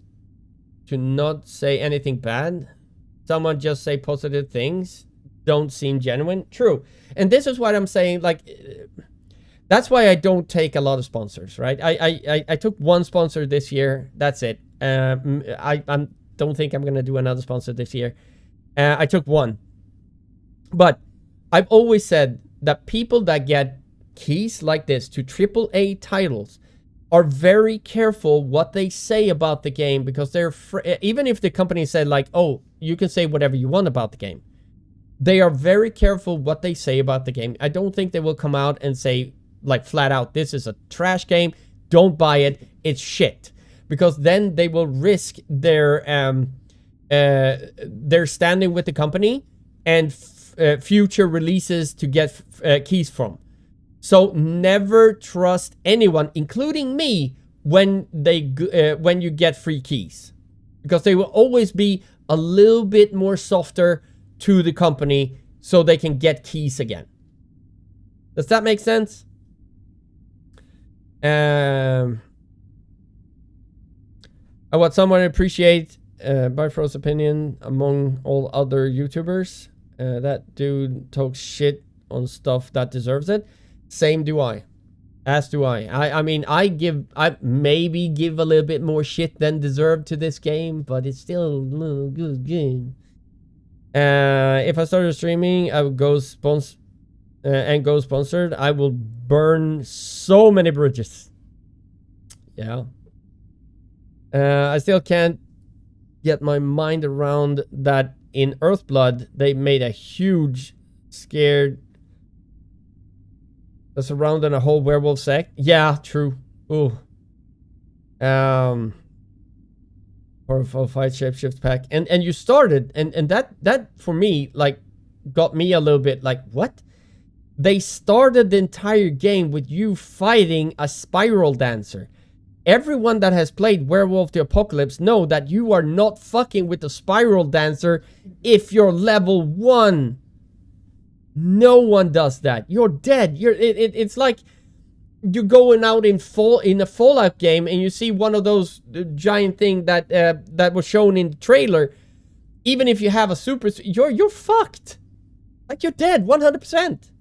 to not say anything bad. Someone just say positive things. Don't seem genuine. True. And this is what I'm saying, like... That's why I don't take a lot of sponsors, right? I took one sponsor this year. That's it. I don't think I'm going to do another sponsor this year. I took one. But I've always said that people that get keys like this to AAA titles are very careful what they say about the game, because they're even if the company said like, oh, you can say whatever you want about the game. They are very careful what they say about the game. I don't think they will come out and say like flat out, this is a trash game, don't buy it, it's shit. Because then they will risk their standing with the company and future releases to get keys from. So never trust anyone, including me, when you get free keys, because they will always be a little bit more softer to the company so they can get keys again. Does that make sense? I want someone to appreciate Bifrost's opinion among all other YouTubers. That dude talks shit on stuff that deserves it. Same do I. As do I. I mean, I maybe give a little bit more shit than deserved to this game, but it's still a little good game. If I started streaming, I would go sponsored, I will burn so many bridges. Yeah. I still can't get my mind around that in Earthblood, they made a huge scared surrounding a whole werewolf sect. Yeah, true. Ooh. Powerful fight shapeshift pack. And you started, and that for me, like, got me a little bit like, what? They started the entire game with you fighting a spiral dancer. Everyone that has played Werewolf the Apocalypse know that you are not fucking with the spiral dancer if you're level 1. No one does that. You're dead. It's like you're going out in a Fallout game and you see one of those giant thing that was shown in the trailer. Even if you have a super, you're fucked. Like, you're dead 100%.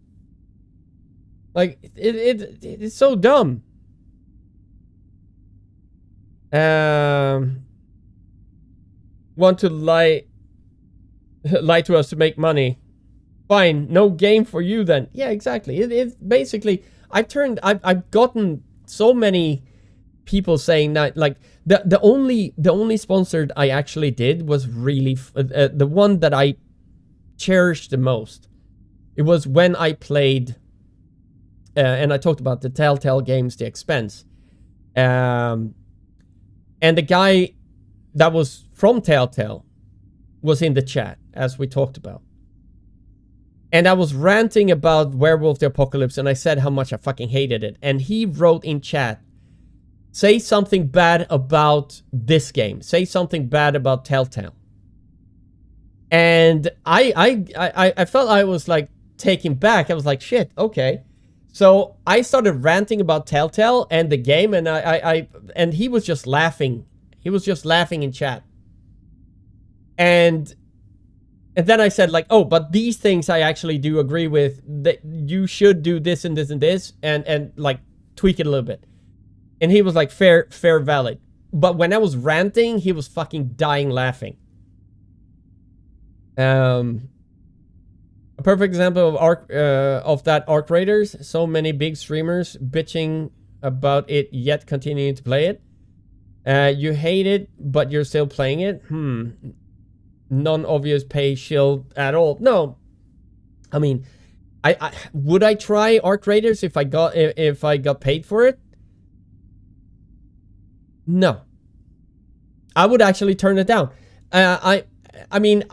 Like, it's so dumb. Want to lie to us to make money. Fine, no game for you then. Yeah, exactly. It's basically, I've gotten so many people saying that, like, the only sponsored I actually did was really the one that I cherished the most. It was when I played and I talked about the Telltale games, The Expanse. And the guy that was from Telltale was in the chat, as we talked about. And I was ranting about Werewolf the Apocalypse, and I said how much I fucking hated it. And he wrote in chat, say something bad about this game. Say something bad about Telltale. And I felt I was like taken back. I was like, shit, okay. So I started ranting about Telltale and the game, and and he was just laughing. He was just laughing in chat. And then I said, like, oh, but these things I actually do agree with, that you should do this and this and this, and like tweak it a little bit. And he was like, fair, valid. But when I was ranting, he was fucking dying laughing. A perfect example of that, Arc Raiders. So many big streamers bitching about it, yet continuing to play it. You hate it, but you're still playing it. Non-obvious pay shield at all. No, I mean, I would I try Arc Raiders if I got paid for it? No, I would actually turn it down. I mean,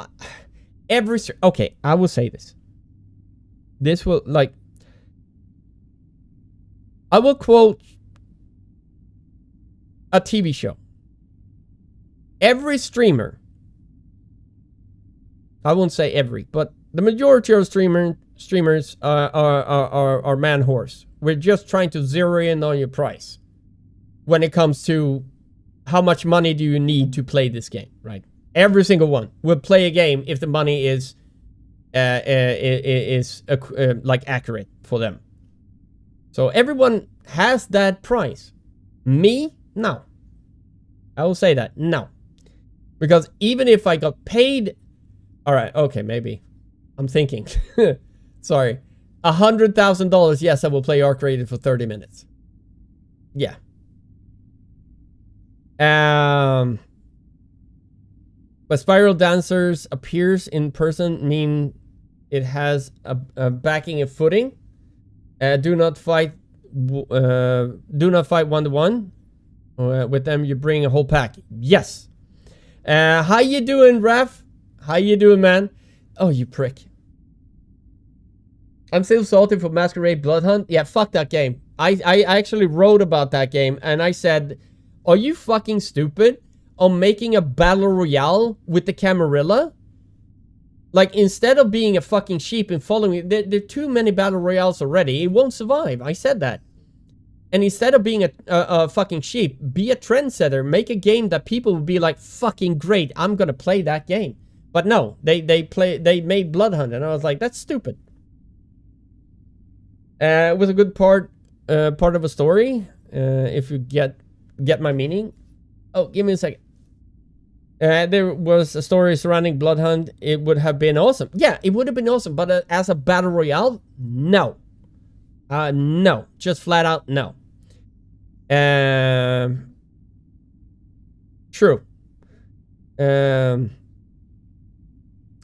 Okay, I will say this. This will, like, I will quote a TV show. Every streamer, I won't say every, but the majority of streamers are man horse. We're just trying to zero in on your price when it comes to how much money do you need to play this game, right? Every single one will play a game if the money is like accurate for them. So everyone has that price. Me, no. I will say that, no. Because even if I got paid, all right, okay, maybe. I'm thinking. Sorry. $100,000, yes, I will play Arc Rated for 30 minutes. Yeah. But Spiral Dancers appears in person mean it has a backing and footing. Do not fight 1-to-1. With them, you bring a whole pack. Yes. How you doing, Raf? How you doing, man? Oh, you prick. I'm still salty for Masquerade Bloodhunt. Yeah, fuck that game. I actually wrote about that game, and I said, are you fucking stupid on making a battle royale with the Camarilla? Like, instead of being a fucking sheep and following, there are too many battle royales already. It won't survive. I said that. And instead of being a fucking sheep, be a trendsetter. Make a game that people will be like, fucking great, I'm gonna play that game. But no, they made Bloodhunt, and I was like, that's stupid. It was a good part of a story, if you get my meaning. Oh, give me a second. There was a story surrounding Bloodhunt. It would have been awesome. Yeah, it would have been awesome, but as a battle royale, no. No. Just flat out, no. True.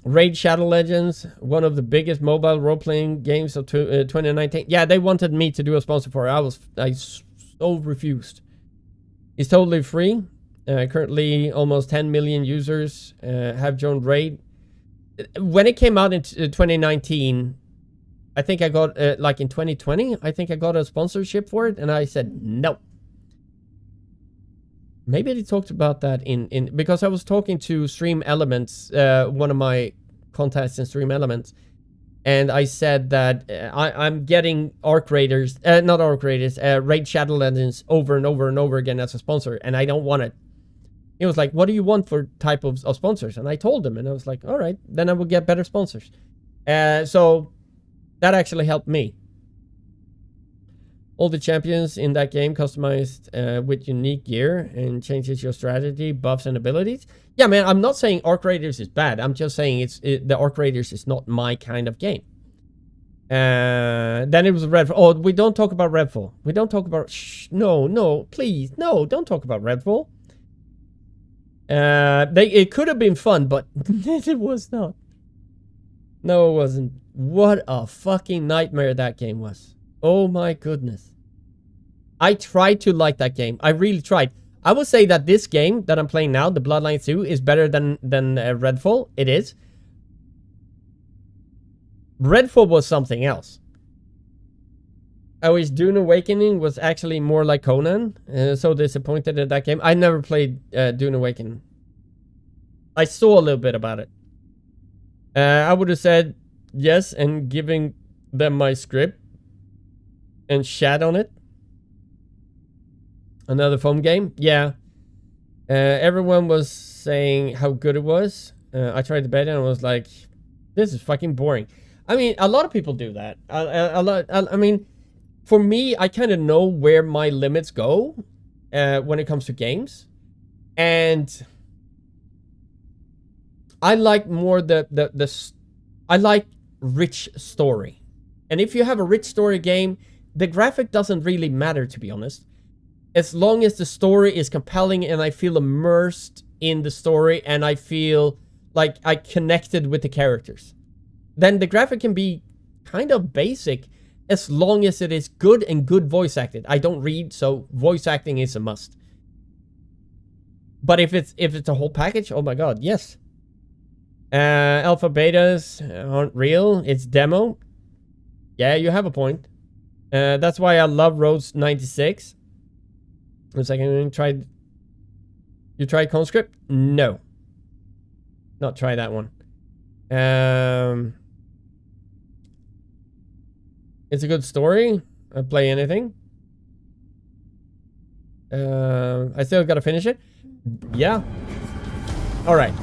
Raid Shadow Legends, one of the biggest mobile role-playing games of 2019. Yeah, they wanted me to do a sponsor for it. I so refused. It's totally free. Currently, almost 10 million users have joined Raid. When it came out in 2019, I think I got, like in 2020, I think I got a sponsorship for it, and I said no. Maybe they talked about that because I was talking to Stream Elements, one of my contacts in Stream Elements, and I said that I'm getting Arc Raiders, not Arc Raiders, Raid Shadow Legends over and over and over again as a sponsor, and I don't want it. He was like, what do you want for type of sponsors? And I told him, and I was like, all right, then I will get better sponsors. So that actually helped me. All the champions in that game customized with unique gear and changes your strategy, buffs, and abilities. Yeah, man, I'm not saying Arc Raiders is bad. I'm just saying the Arc Raiders is not my kind of game. Then it was Redfall. Oh, we don't talk about Redfall. We don't talk about... No, please. No, don't talk about Redfall. It could have been fun, but it was not. No, it wasn't. What a fucking nightmare that game was. Oh my goodness. I tried to like that game. I really tried. I will say that this game that I'm playing now, the Bloodlines 2, is better than Redfall. It is. Redfall was something else. I wish Dune Awakening was actually more like Conan. So disappointed at that game. I never played Dune Awakening. I saw a little bit about it. I would have said yes and giving them my script and shat on it. Another foam game? Yeah. Everyone was saying how good it was. I tried to bet it and I was like, this is fucking boring. I mean, a lot of people do that. I mean, for me, I kind of know where my limits go when it comes to games. And I like more I like rich story. And if you have a rich story game, the graphic doesn't really matter, to be honest. As long as the story is compelling and I feel immersed in the story and I feel like I connected with the characters, then the graphic can be kind of basic as long as it is good and good voice acted. I don't read, so voice acting is a must. But if it's a whole package, oh my god, yes. Alpha betas aren't real. It's demo. Yeah, you have a point. That's why I love Rose 96. One second, you tried Conscript? No. Not try that one. It's a good story. I'll play anything. I still gotta finish it. Yeah. Alright.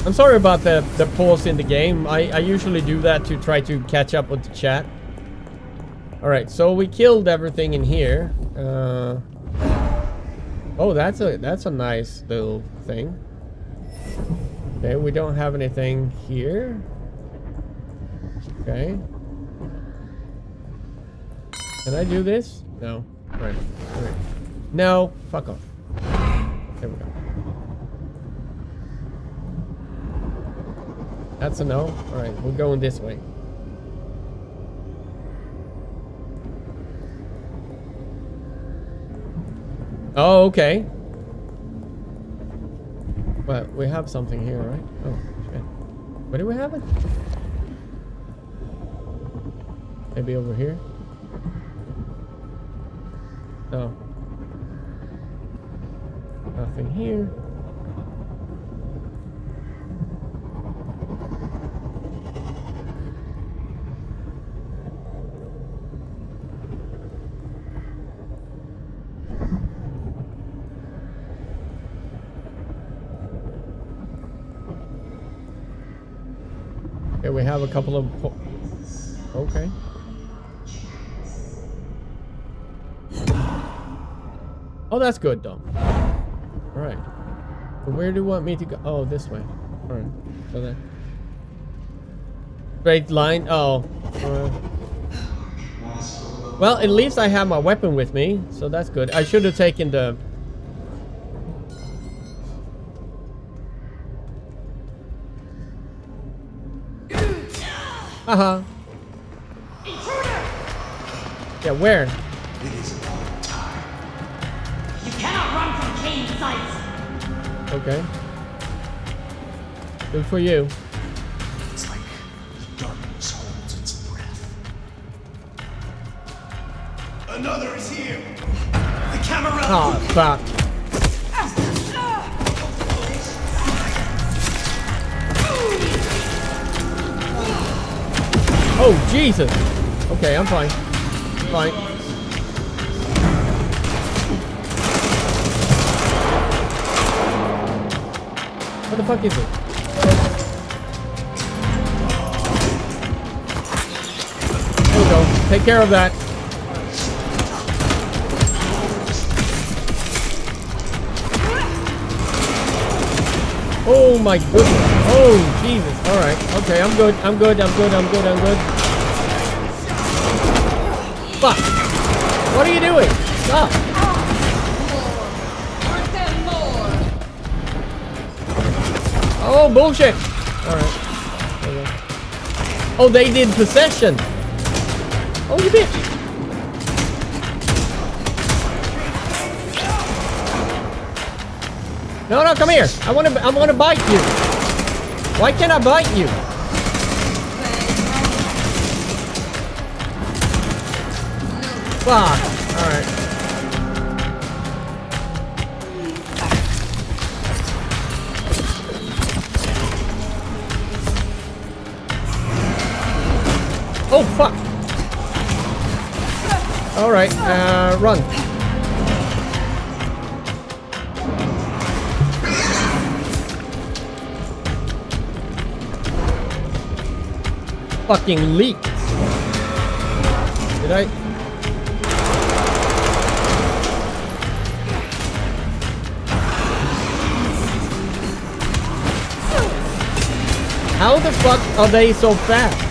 I'm sorry about the pause in the game. I usually do that to try to catch up with the chat. Alright, so we killed everything in here. Oh, that's a nice little thing. Okay, we don't have anything here. Okay. Can I do this? No. Alright. Alright. No. Fuck off. There we go. That's a no. Alright, we're going this way. Oh, okay. But we have something here, right? Oh, shit. Where do we have it? Maybe over here? No. Nothing here. Okay, we have a couple of... Okay. Oh, that's good, though. Alright. So where do you want me to go? Oh, this way. Alright. So then. Straight line. Oh. Well, at least I have my weapon with me, so that's good. I should have taken the... Uh-huh. Yeah, where? It is about time. You cannot run from Kane's sights. Okay. Good for you. It's like the darkness holds its breath. Another is here. The camera. Oh, fuck. Oh, Jesus. Okay, I'm fine. Fine. What the fuck is it? There we go. Take care of that. Oh my goodness. Oh, Jesus. Alright. Okay, I'm good. I'm good. I'm good. I'm good. I'm good. Fuck. What are you doing? Stop. Oh, bullshit. Alright. Oh, they did possession. Oh, you bitch. No, no, come here. I wanna bite you. Why can't I bite you? Fuck. Alright. Oh, fuck. Alright, run. Fucking leak. Did I? How the fuck are they so fast?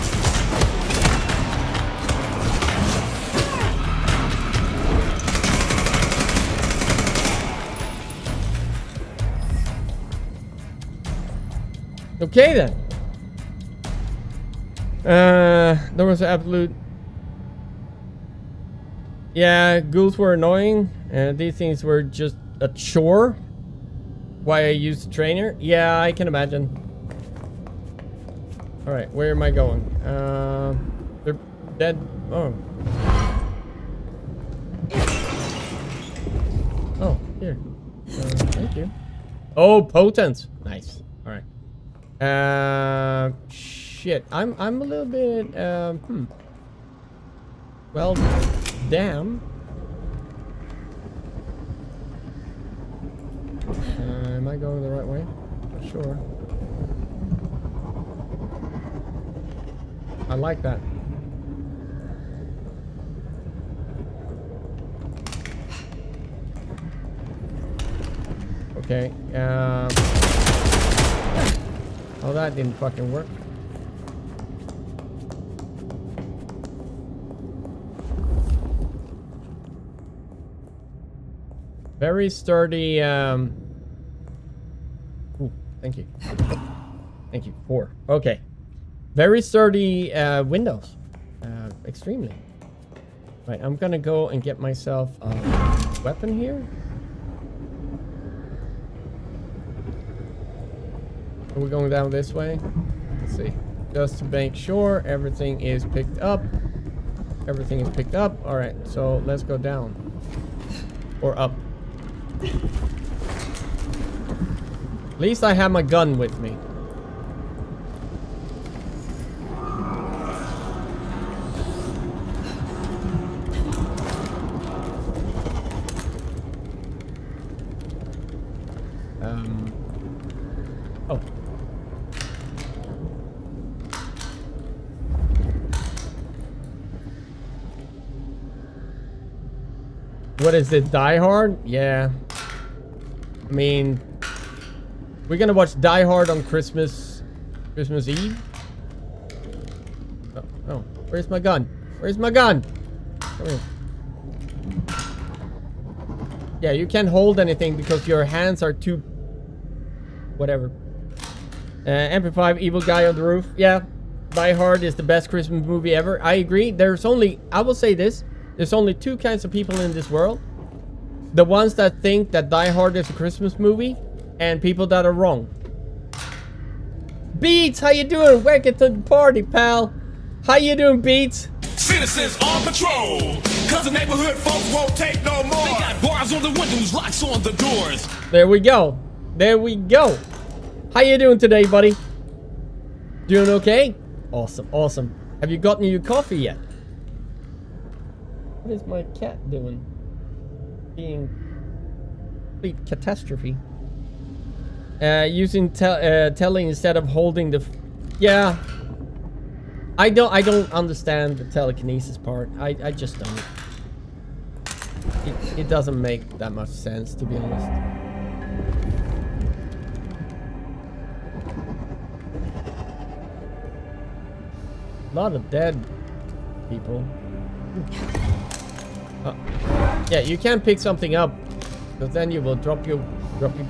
Okay then. There was absolute... Yeah, ghouls were annoying, and these things were just a chore. Why I used a trainer? Yeah, I can imagine. Alright, where am I going? They're dead. Oh. Oh, here. Thank you. Oh, potent. Nice. Alright. Shit. I'm a little bit, Well, damn. Am I going the right way? Not sure. I like that. Okay. Oh, that didn't fucking work. Very sturdy, Ooh, thank you. Thank you. 4. Okay. Very sturdy, windows. Extremely. Right, I'm gonna go and get myself a weapon here. Are we going down this way? Let's see. Just to make sure everything is picked up. Everything is picked up. Alright, so let's go down. Or up. At least I have my gun with me. Oh. What is it, Die Hard? Yeah. I mean, we're gonna watch Die Hard on Christmas Eve. Oh, where's my gun? Where's my gun? Come here. Yeah, you can't hold anything because your hands are too... Whatever. MP5, evil guy on the roof. Yeah, Die Hard is the best Christmas movie ever. I agree. There's only... I will say this. There's only 2 kinds of people in this world. The ones that think that Die Hard is a Christmas movie, and people that are wrong. Beats, how you doing? Welcome to the party, pal. How you doing, Beats? Citizens on patrol, cause the neighborhood folks won't take no more. They got bars on the windows, locks on the doors. There we go. There we go. How you doing today, buddy? Doing okay? Awesome, awesome. Have you gotten your coffee yet? What is my cat doing? Being complete catastrophe. Using telly instead of holding the... Yeah. I don't understand the telekinesis part. I just don't. It doesn't make that much sense, to be honest. A lot of dead people. Yeah, you can't pick something up, because then you will drop your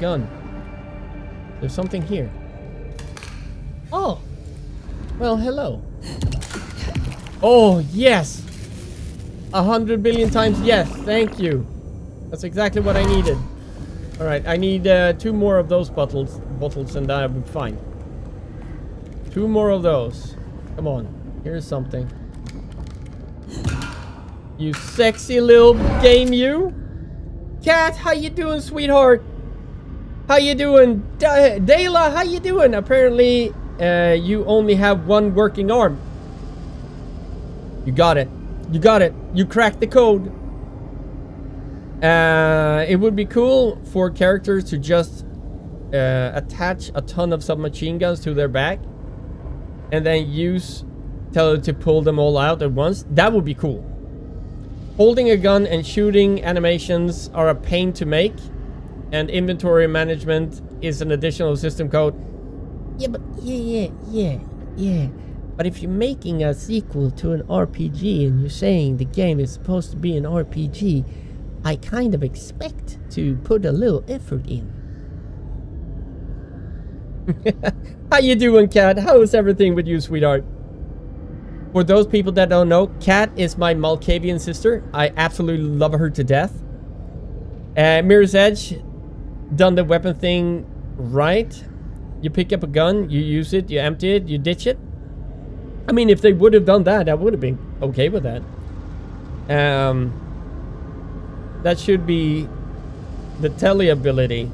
gun. There's something here. Oh! Well, hello. Oh, yes! 100 billion times yes, thank you. That's exactly what I needed. Alright, I need 2 more of those bottles and I'll be fine. 2 more of those. Come on, here's something. You sexy little game, you. Cat, how you doing, sweetheart? How you doing? Dayla, how you doing? Apparently, you only have 1 working arm. You got it. You got it. You cracked the code. It would be cool for characters to just attach a ton of submachine guns to their back and then tell it to pull them all out at once. That would be cool. Holding a gun and shooting animations are a pain to make, and inventory management is an additional system code. Yeah, but yeah. But if you're making a sequel to an RPG and you're saying the game is supposed to be an RPG, I kind of expect to put a little effort in. How you doing, Cat? How is everything with you, sweetheart? For those people that don't know, Kat is my Malkavian sister. I absolutely love her to death. Mirror's Edge, done the weapon thing right. You pick up a gun, you use it, you empty it, you ditch it. I mean, if they would have done that, I would have been okay with that. That should be the tele ability.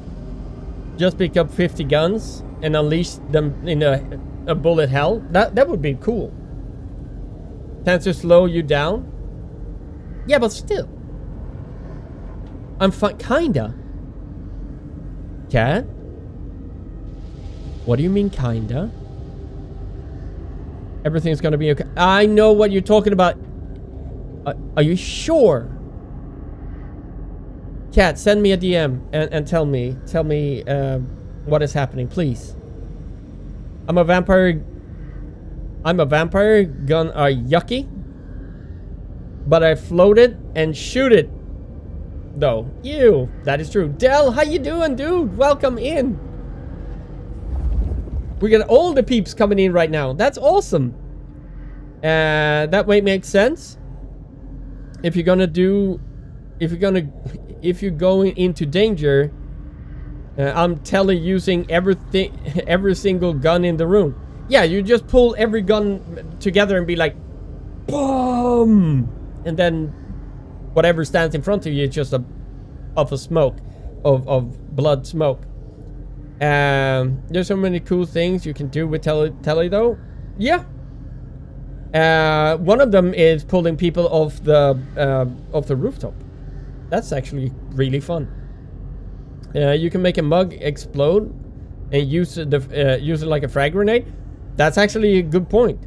Just pick up 50 guns and unleash them in a bullet hell. That would be cool. Tends to slow you down. Yeah, but still. I'm fine, kinda. Cat? What do you mean, kinda? Everything's gonna be okay. I know what you're talking about. Are you sure? Cat, send me a DM and tell me what is happening, please. I'm a vampire. Gun are yucky. But I float it and shoot it. Though. Ew. That is true. Del, how you doing, dude? Welcome in. We got all the peeps coming in right now. That's awesome. That way makes sense. If you're going into danger, I'm telling using every single gun in the room. Yeah, you just pull every gun together and be like, boom, and then whatever stands in front of you is just a smoke, of blood smoke. There's so many cool things you can do with tele though. Yeah. One of them is pulling people off the rooftop. That's actually really fun. You can make a mug explode and use it like a frag grenade. That's actually a good point.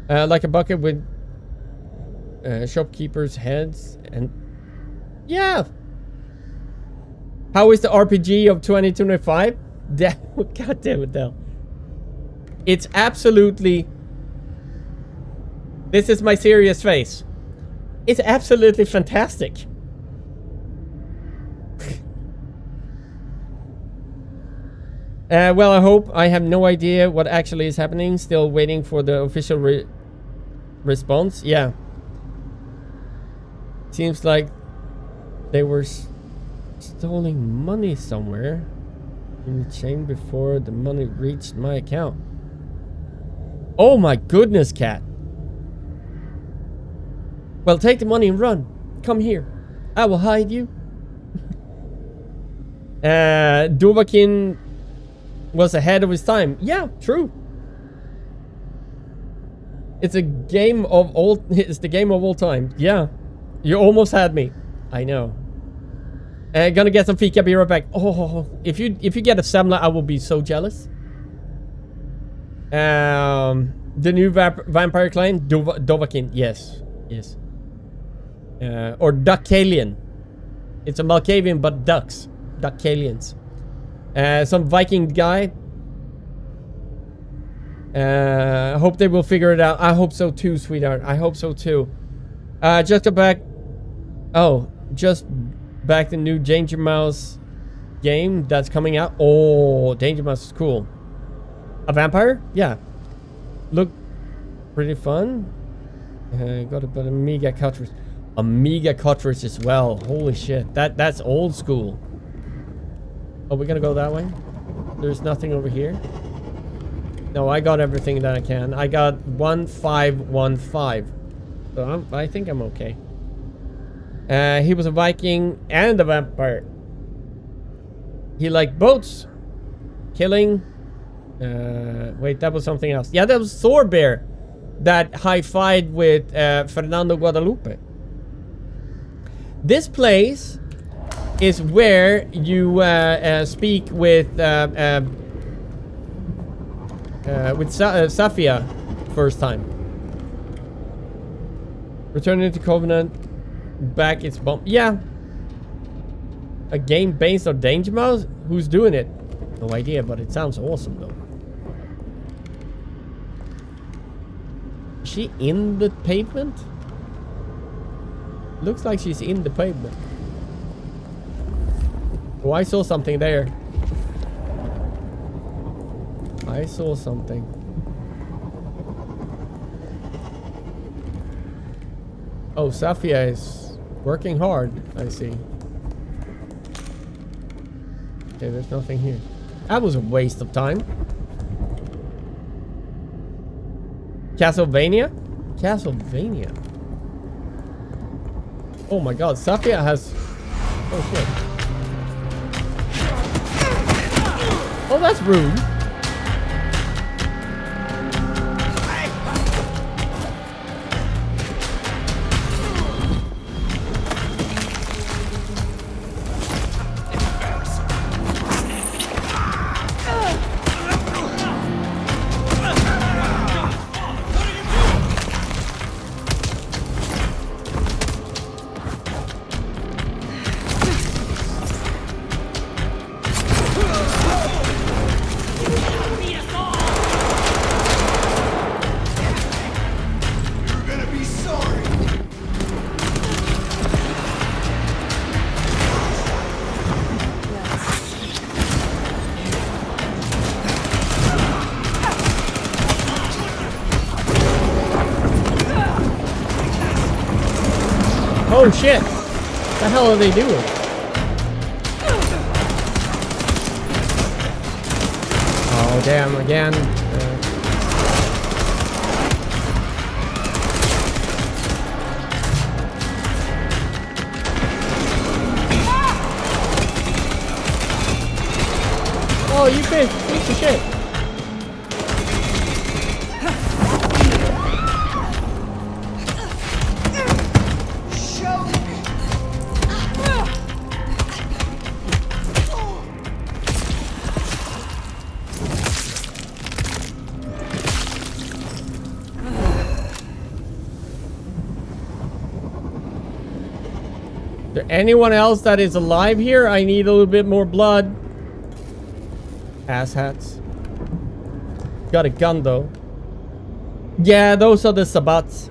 Like a bucket with shopkeepers' heads and yeah. How is the RPG of 2025? God damn it, Del. It's absolutely. This is my serious face. It's absolutely fantastic. Well, I hope. I have no idea what actually is happening. Still waiting for the official response. Yeah. Seems like they were stealing money somewhere in the chain before the money reached my account. Oh my goodness, Cat. Well, take the money and run. Come here. I will hide you. Dovahkiin was ahead of his time. Yeah, true. It's a game of all. It's the game of all time. Yeah, you almost had me. I know. Gonna get some fika. Be right back. Oh, if you get a semla, I will be so jealous. The new vampire clan, Dovahkiin. Yes, yes. Or Duckalian. It's a Malkavian, but ducks. Duckalians. Some Viking guy. I hope they will figure it out. I hope so too, sweetheart. I hope so too. Just go back. Oh, just back the new Danger Mouse game that's coming out. Oh, Danger Mouse is cool. A vampire? Yeah. Look pretty fun. Got a Amiga cartridge. Amiga cartridge as well. Holy shit. That's old school. Oh, we're gonna go that way? There's nothing over here? No, I got everything that I can. I got 1515. So I think I'm okay. He was a Viking and a vampire. He liked boats. Killing. Wait, that was something else. Yeah, that was Thorbear that high-fived with Fernando Guadalupe. This place is where you speak with Safia first time. Returning to Covenant. Back its bump. Yeah. A game based on Danger Mouse? Who's doing it? No idea, but it sounds awesome though. Is she in the pavement? Looks like she's in the pavement. Oh, I saw something there. I saw something. Oh, Safia is working hard, I see. Okay, there's nothing here. That was a waste of time. Castlevania? Castlevania. Oh my god, Safia has... Oh shit. Oh, that's rude. Oh shit! What the hell are they doing? Oh damn, again. Oh, you piece of shit. Anyone else that is alive here? I need a little bit more blood. Asshats. Got a gun though. Yeah, those are the Sabbats.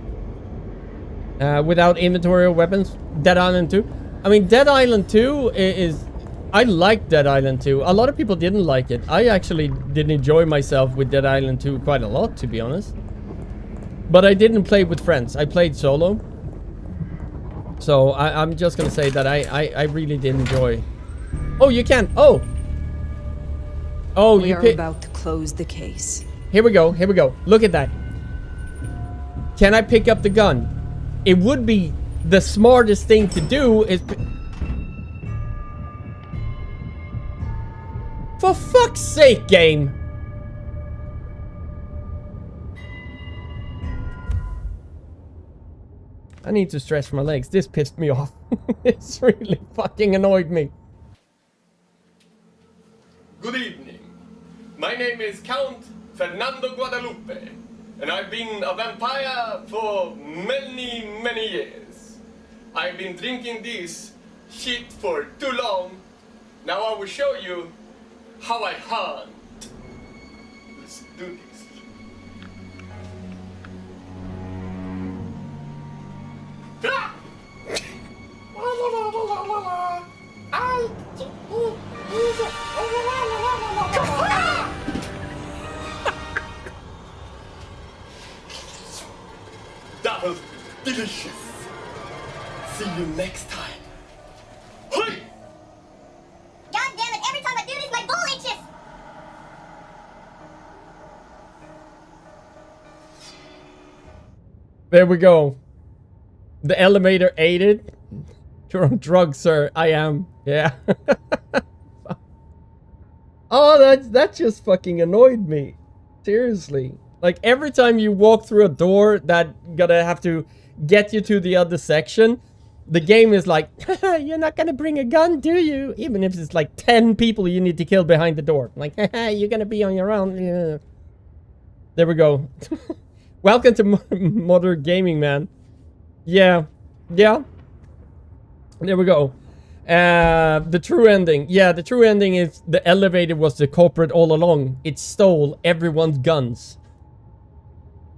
Without inventory of weapons. Dead Island 2. I mean, Dead Island 2 is... I like Dead Island 2. A lot of people didn't like it. I actually did enjoy myself with Dead Island 2 quite a lot, to be honest. But I didn't play with friends. I played solo. So I'm just gonna say that I really did enjoy. Oh, you can. Oh. Oh, we you are about to close the case. Here we go. Here we go. Look at that. Can I pick up the gun? It would be the smartest thing to do is. For fuck's sake, game. I need to stretch my legs. This pissed me off. It's really fucking annoyed me. Good evening. My name is Count Fernando Guadalupe, and I've been a vampire for many, many years. I've been drinking this shit for too long. Now I will show you how I hunt. Let's do this. Ah! That was delicious. See you next time. Hey! God damn it, every time I do this, my bull itches! There we go. The elevator aided. You're on drugs, sir. I am. Yeah. Oh, that just fucking annoyed me. Seriously. Like, every time you walk through a door that gonna have to get you to the other section, the game is like, you're not gonna bring a gun, do you? Even if it's like 10 people you need to kill behind the door. Like, you're gonna be on your own. Yeah. There we go. Welcome to modern gaming, man. Yeah. Yeah. There we go. The true ending. Yeah, the true ending is the elevator was the culprit all along. It stole everyone's guns.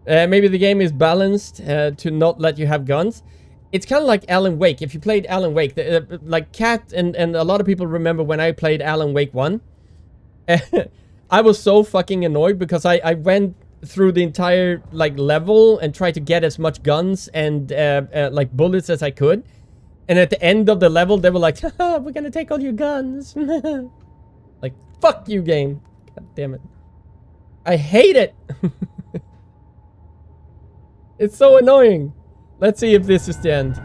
Maybe the game is balanced to not let you have guns. It's kind of like Alan Wake. If you played Alan Wake, like Kat and a lot of people remember when I played Alan Wake 1. I was so fucking annoyed because I went through the entire like level and tried to get as much guns and like bullets as I could. And at the end of the level, they were like, haha, we're gonna take all your guns. Like, fuck you, game. God damn it. I hate it. It's so annoying. Let's see if this is the end.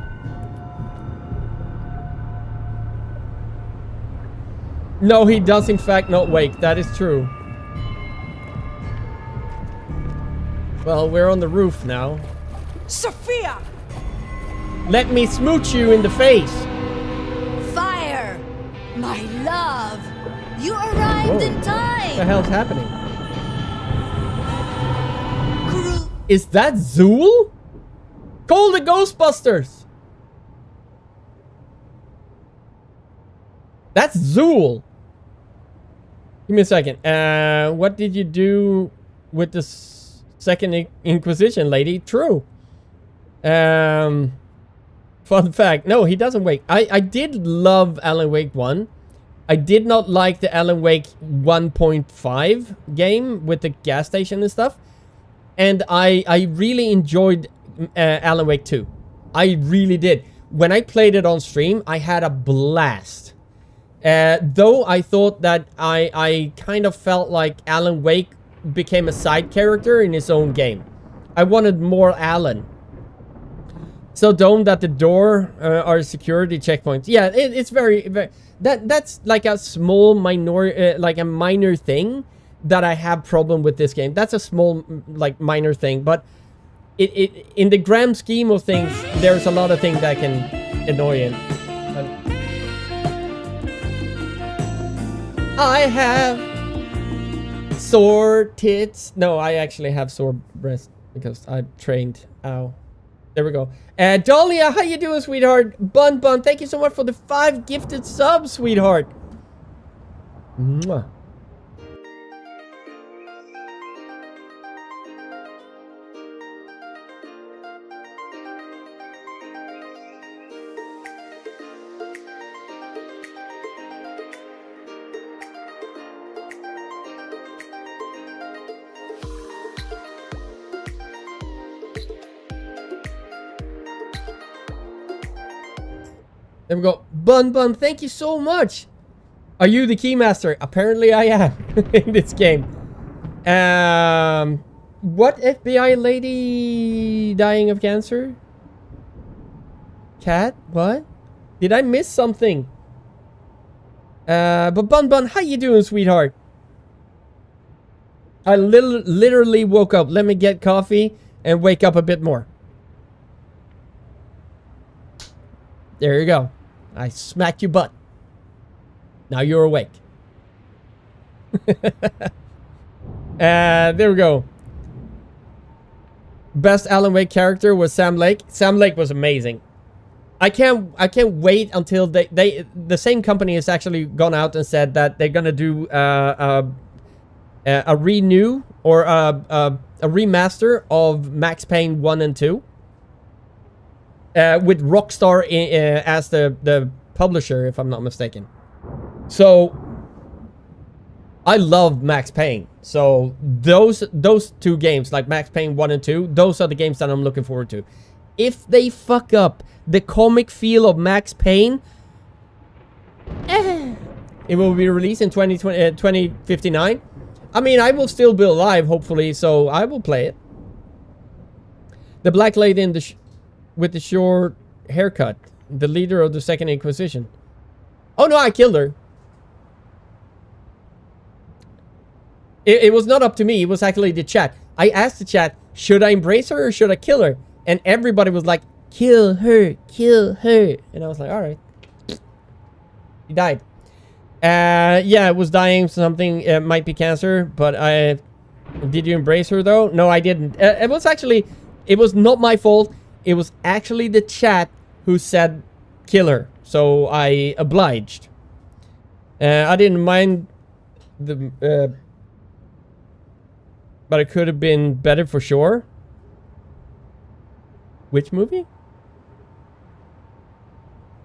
No, he does in fact not wake. That is true. Well, we're on the roof now. Sophia! Let me smooch you in the face. Fire! My love! You arrived in time! What the hell's happening? Is that Zool? Call the Ghostbusters! That's Zool. Give me a second. What did you do with the second Inquisition, lady? True. Fun fact. No, he doesn't wake. I did love Alan Wake 1. I did not like the Alan Wake 1.5 game with the gas station and stuff. And I really enjoyed Alan Wake 2. I really did. When I played it on stream, I had a blast. Though I thought that I kind of felt like Alan Wake became a side character in his own game. I wanted more Alan. So domed at the door are security checkpoints. Yeah, it's very that's like a small like a minor thing that I have problem with this game. That's a small like minor thing, but it in the grand scheme of things, there's a lot of things that can annoy him. I have sore tits. No, I actually have sore breasts because I trained. Ow. There we go. Dahlia, how you doing, sweetheart? Bun, thank you so much for the 5 gifted subs, sweetheart. Mwah. There we go. Bun, thank you so much. Are you the keymaster? Apparently I am in this game. What FBI lady dying of cancer? Cat? What? Did I miss something? But Bun, how you doing, sweetheart? I literally woke up. Let me get coffee and wake up a bit more. There you go. I smacked your butt. Now you're awake. There we go. Best Alan Wake character was Sam Lake. Sam Lake was amazing. I can't wait until the same company has actually gone out and said that they're gonna do a renew or a remaster of Max Payne 1 and 2. With Rockstar as the publisher, if I'm not mistaken. So, I love Max Payne. So, those 2 games, like Max Payne 1 and 2, those are the games that I'm looking forward to. If they fuck up the comic feel of Max Payne, it will be released in 2059. I mean, I will still be alive, hopefully, so I will play it. The black lady in the... with the short haircut. The leader of the second Inquisition. Oh no, I killed her. It was not up to me. It was actually the chat. I asked the chat, should I embrace her or should I kill her? And everybody was like, kill her, kill her. And I was like, alright. He died. Yeah, it was dying something. It might be cancer, but did you embrace her though? No, I didn't. It was actually, it was not my fault. It was actually the chat who said kill her. So I obliged. I didn't mind the... but it could have been better for sure. Which movie?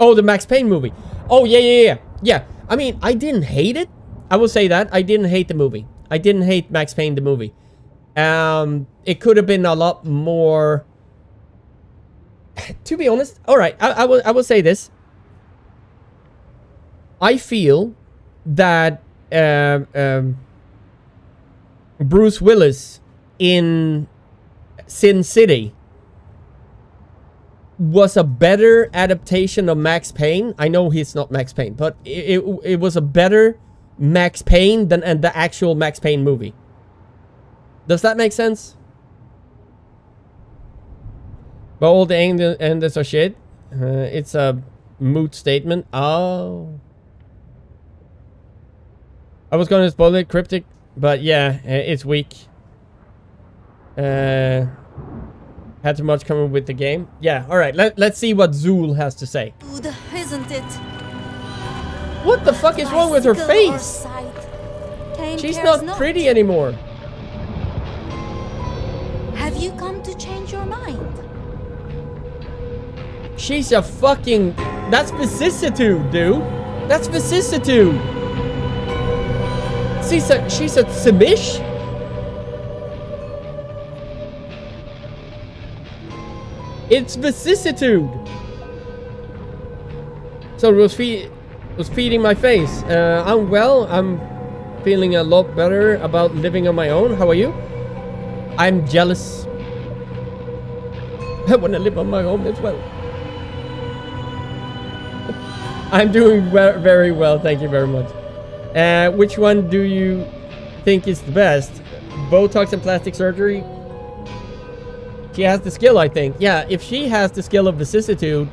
Oh, the Max Payne movie. Oh, yeah. I mean, I didn't hate it. I will say that. I didn't hate the movie. I didn't hate Max Payne, the movie. It could have been a lot more... To be honest, alright, I will say this. I feel that Bruce Willis in Sin City was a better adaptation of Max Payne. I know he's not Max Payne, but it was a better Max Payne than the actual Max Payne movie. Does that make sense? But all the enders are shit. It's a moot statement. Oh. I was going to spoil it, cryptic, but yeah, it's weak. Had too much coming with the game. Yeah, alright, let's see what Zool has to say. Good, isn't it? What the fuck is wrong with her face? She's not pretty anymore. Have you come to change your mind? She's a fucking... That's vicissitude, dude. That's vicissitude. She's a Simish? It's vicissitude. So it was feeding my face. I'm well. I'm feeling a lot better about living on my own. How are you? I'm jealous. I want to live on my own as well. I'm doing very well. Thank you very much. Which one do you think is the best? Botox and plastic surgery? She has the skill, I think. Yeah, if she has the skill of vicissitude,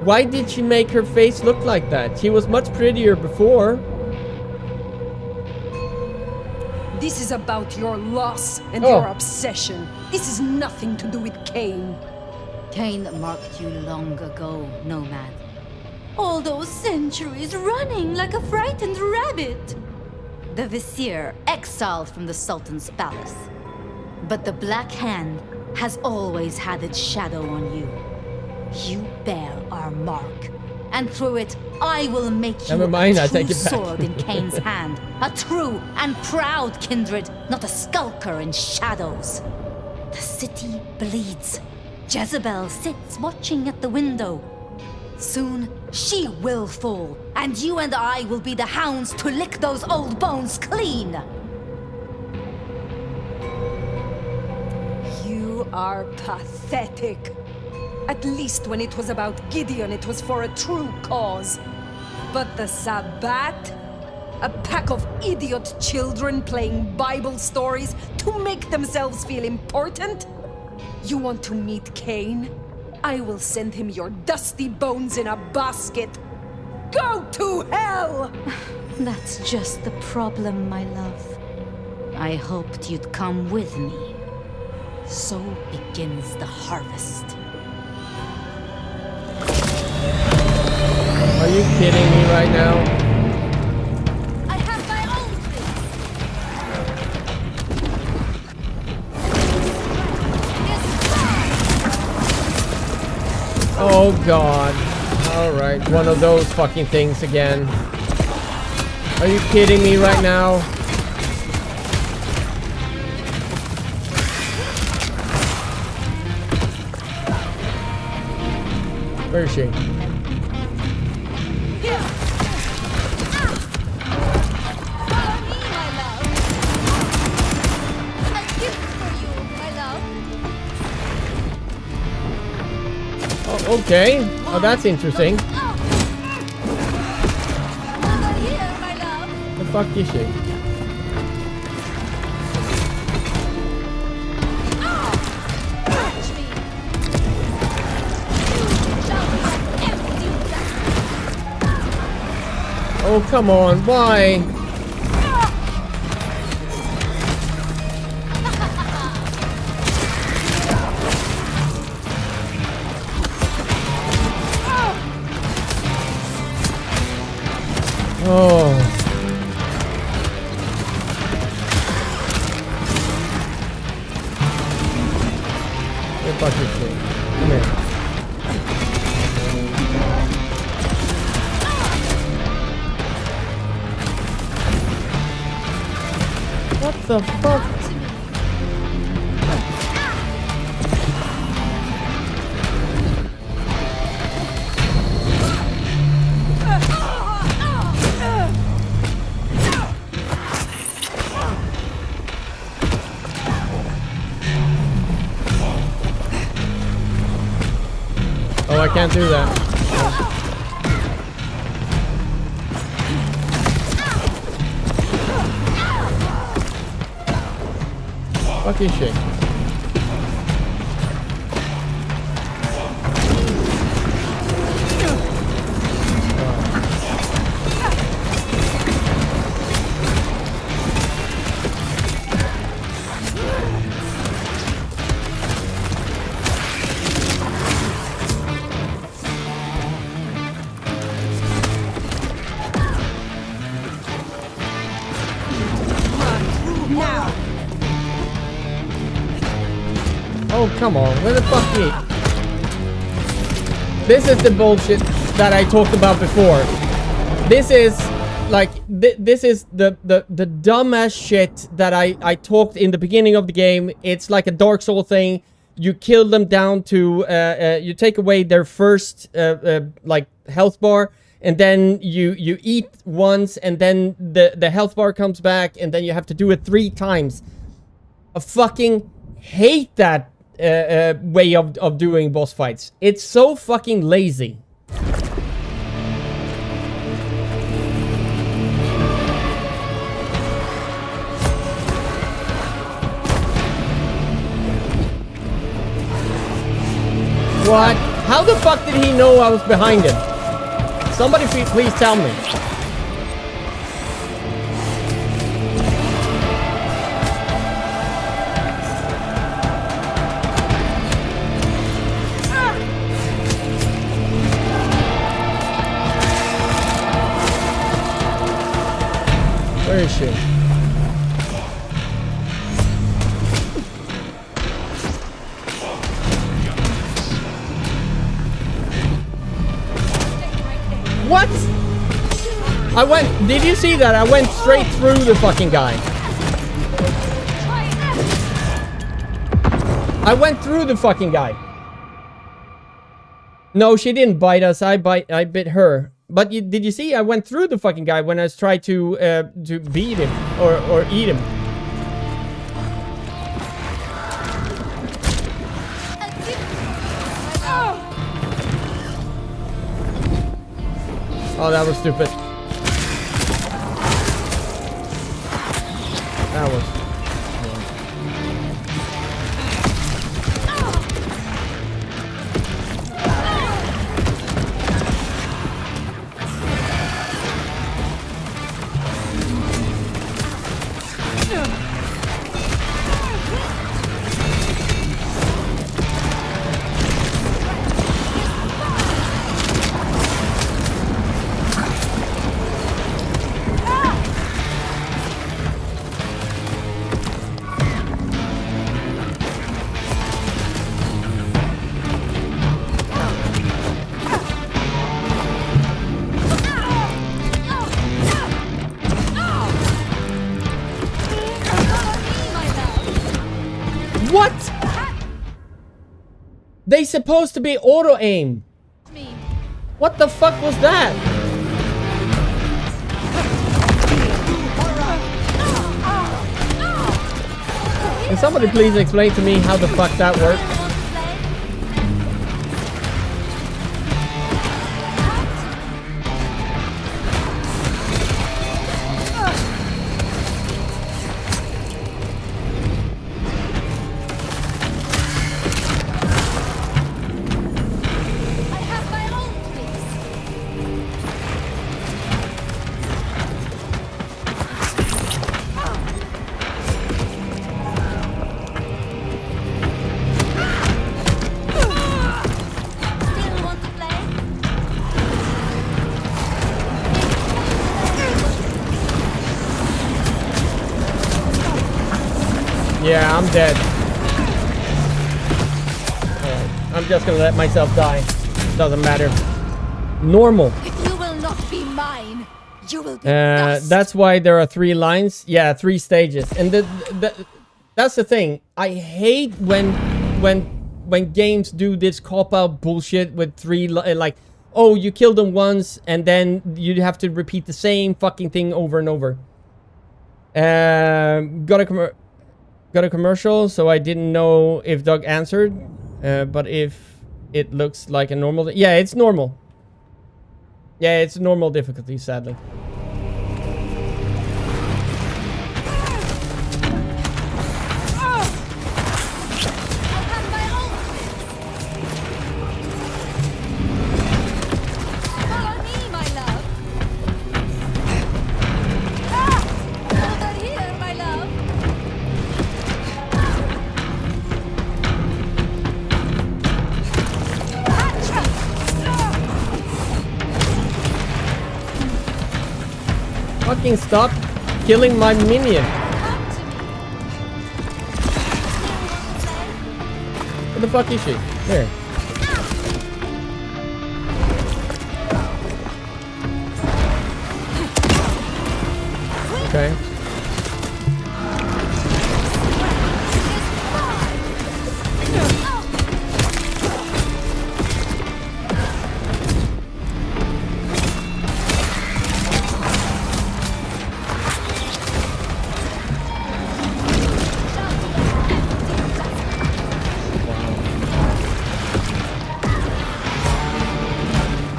why did she make her face look like that? She was much prettier before. This is about your loss and your obsession. This is nothing to do with Kane. Kane marked you long ago, Nomad. All those centuries running like a frightened rabbit. The Vizier exiled from the Sultan's palace. But the Black Hand has always had its shadow on you. You bear our mark. And through it, I will make you a true sword in Kane's hand. A true and proud kindred, not a skulker in shadows. The city bleeds. Jezebel sits watching at the window. Soon, she will fall, and you and I will be the hounds to lick those old bones clean. You are pathetic. At least when it was about Gideon, it was for a true cause. But the Sabbat? A pack of idiot children playing Bible stories to make themselves feel important? You want to meet Kane? I will send him your dusty bones in a basket. Go to hell! That's just the problem, my love. I hoped you'd come with me. So begins the harvest. Are you kidding me right now? I have my own Oh god. Alright, one of those fucking things again. Are you kidding me right now? Where is she? Oh, okay. Oh, that's interesting. The fuck is she? Oh, come on. Why? Oh. Where the fuck is she? Come here. What the fuck? can't do that. Fucking shit. Oh, come on. Where the fuck is he? This is the bullshit that I talked about before. This is like this is the dumbass shit that I talked in the beginning of the game. It's like a Dark Soul thing. You kill them down to you take away their first like health bar, and then you eat once, and then the health bar comes back, and then you have to do it 3 times. I fucking hate that way of doing boss fights. It's so fucking lazy. What? How the fuck did he know I was behind him? Somebody please tell me. Where is she? What? I went... Did you see that? I went straight through the fucking guy. I went through the fucking guy. No, she didn't bite us. I bit her. But did you see? I went through the fucking guy when I was trying to beat him or eat him. Oh, that was stupid. That was... What? They supposed to be auto aim. What the fuck was that? Can somebody please explain to me how the fuck that works? Yeah, I'm dead. I'm just gonna let myself die. Doesn't matter. Normal. If you will not be mine, you will be dust. That's why there are 3 lines. Yeah, 3 stages. And that's the thing. I hate when games do this cop-out bullshit with 3 like, oh, you killed them once and then you have to repeat the same fucking thing over and over. Got a commercial, so I didn't know if Doug answered. But if it looks like a normal... Yeah, it's normal. Yeah, it's normal difficulty, sadly. Fucking stop killing my minion. Where the fuck is she? There. Okay.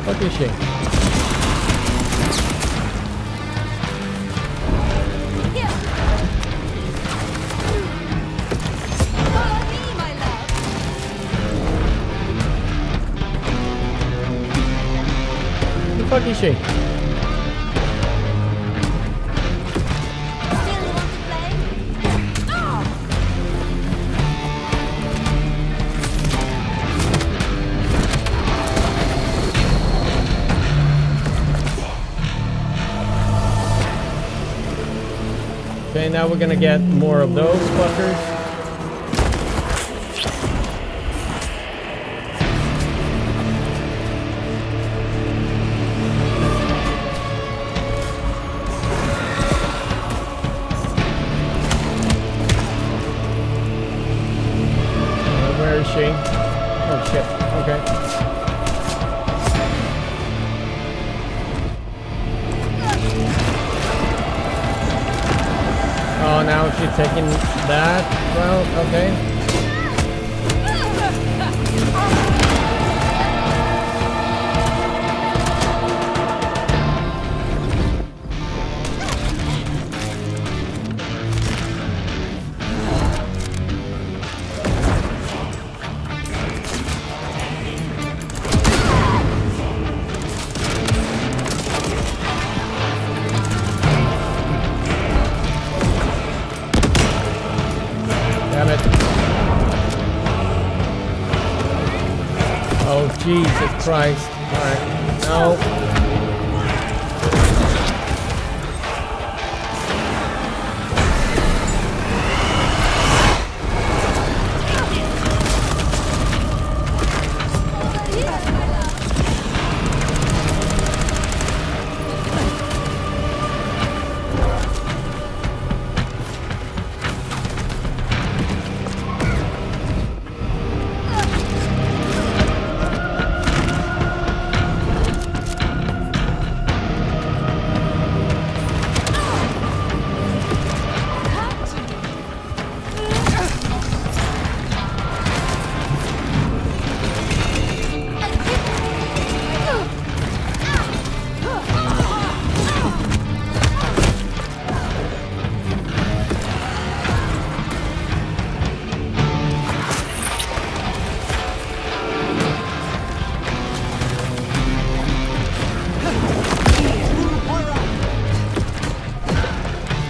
What is she? The fuck is she? Okay, now we're gonna get more of those fuckers. Where is she? Oh shit, okay. Oh, now she's taking that. Well, okay. Damn it. Oh, Jesus Christ. Alright. No.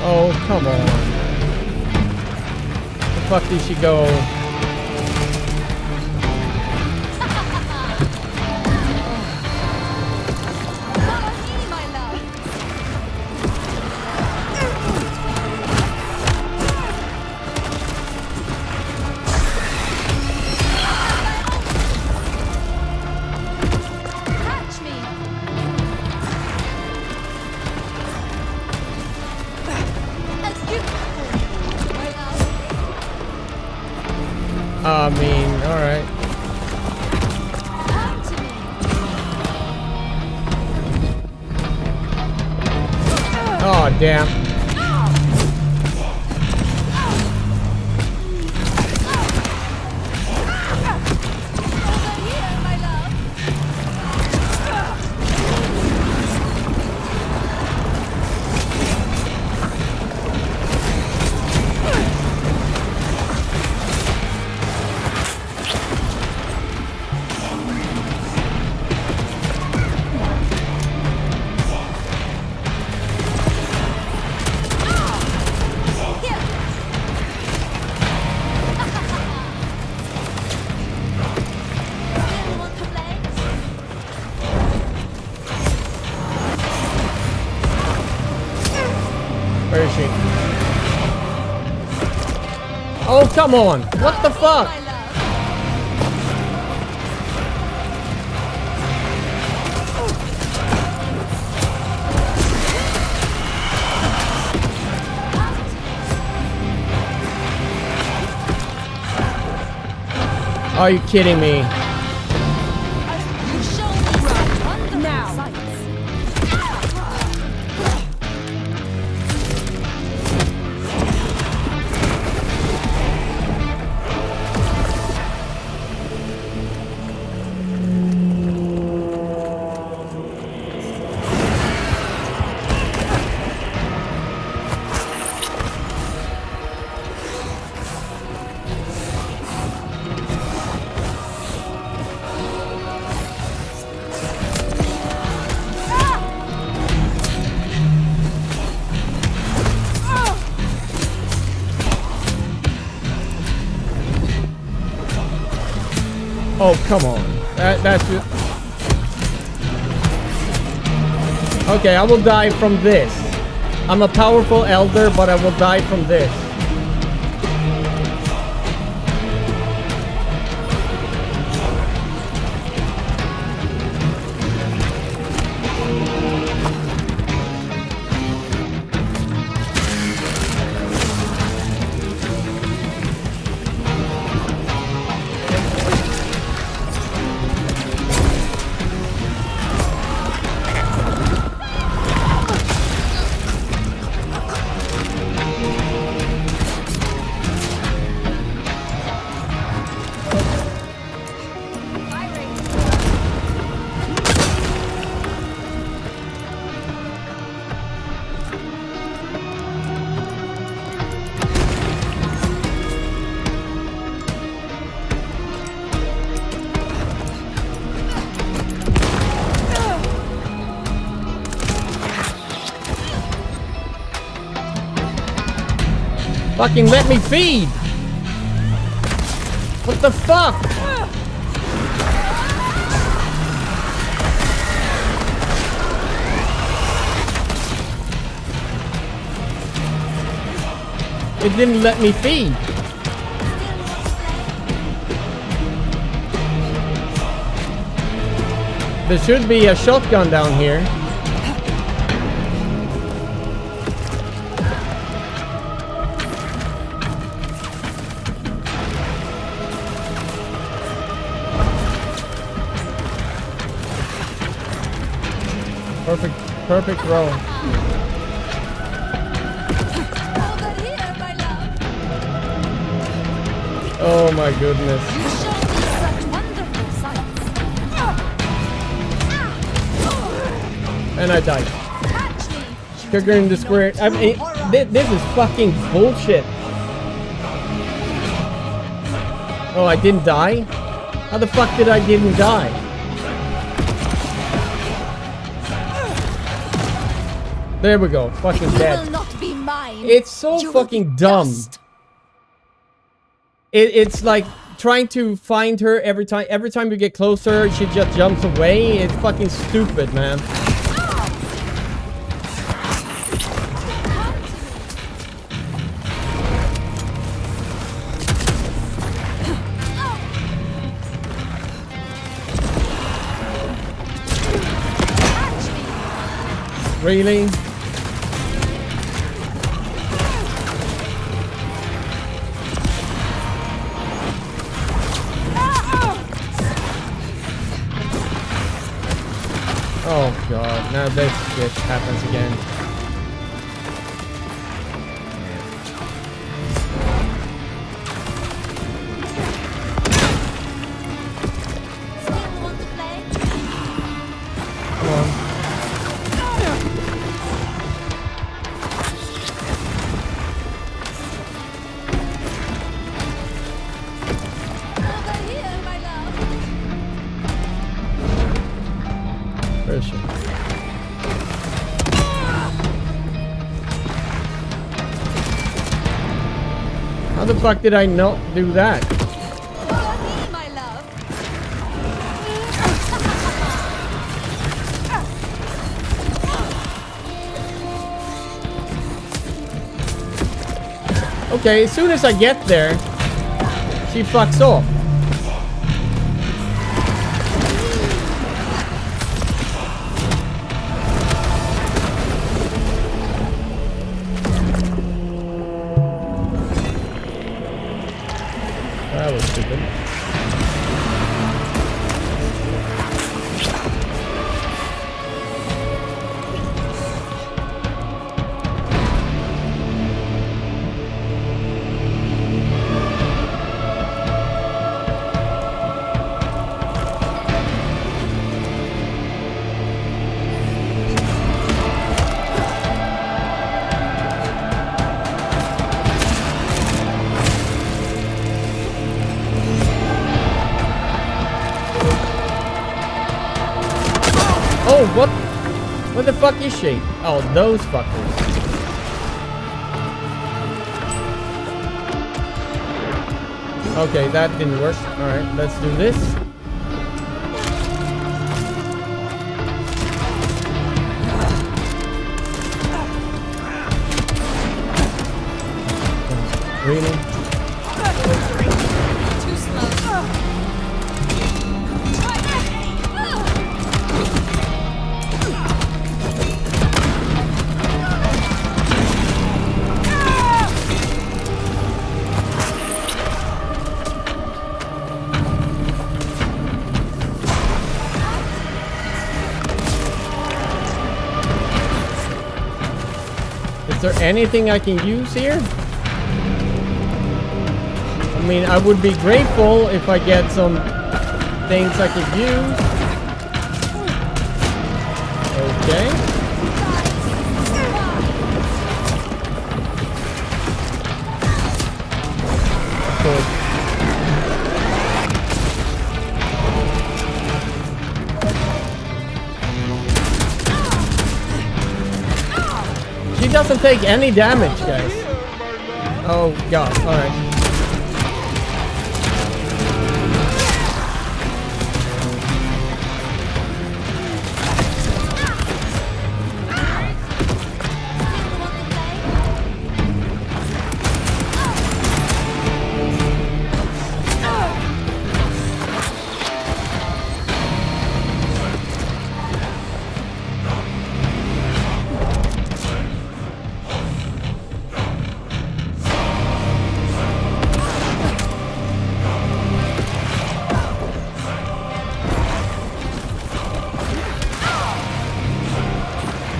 Oh, come on. The fuck did she go? I mean, alright. Oh, damn. Where is she? Oh, come on. What the fuck? Are you kidding me? Now. Oh, come on. That's just... Okay, I will die from this. I'm a powerful elder, but I will die from this. Fucking let me feed! What the fuck? It didn't let me feed. There should be a shotgun down here. Perfect roll. Oh my goodness. And I died. Trigger in the square. I mean, this is fucking bullshit. Oh, I didn't die? How the fuck did I didn't die? There we go. Fucking dead. It's so fucking dumb. It's like trying to find her every time. Every time you get closer, she just jumps away. It's fucking stupid, man. Really? Oh god, now this shit happens again. Come on. Where is she? How the fuck did I not do that? Okay, as soon as I get there, she fucks off. That was stupid. Oh, what? Where the fuck is she? Oh, those fuckers. Okay, that didn't work. Alright, let's do this. Really? Too slow. Is there anything I can use here? I mean, I would be grateful if I get some things I could use. Okay. Cool. She doesn't take any damage, guys. Oh god, alright.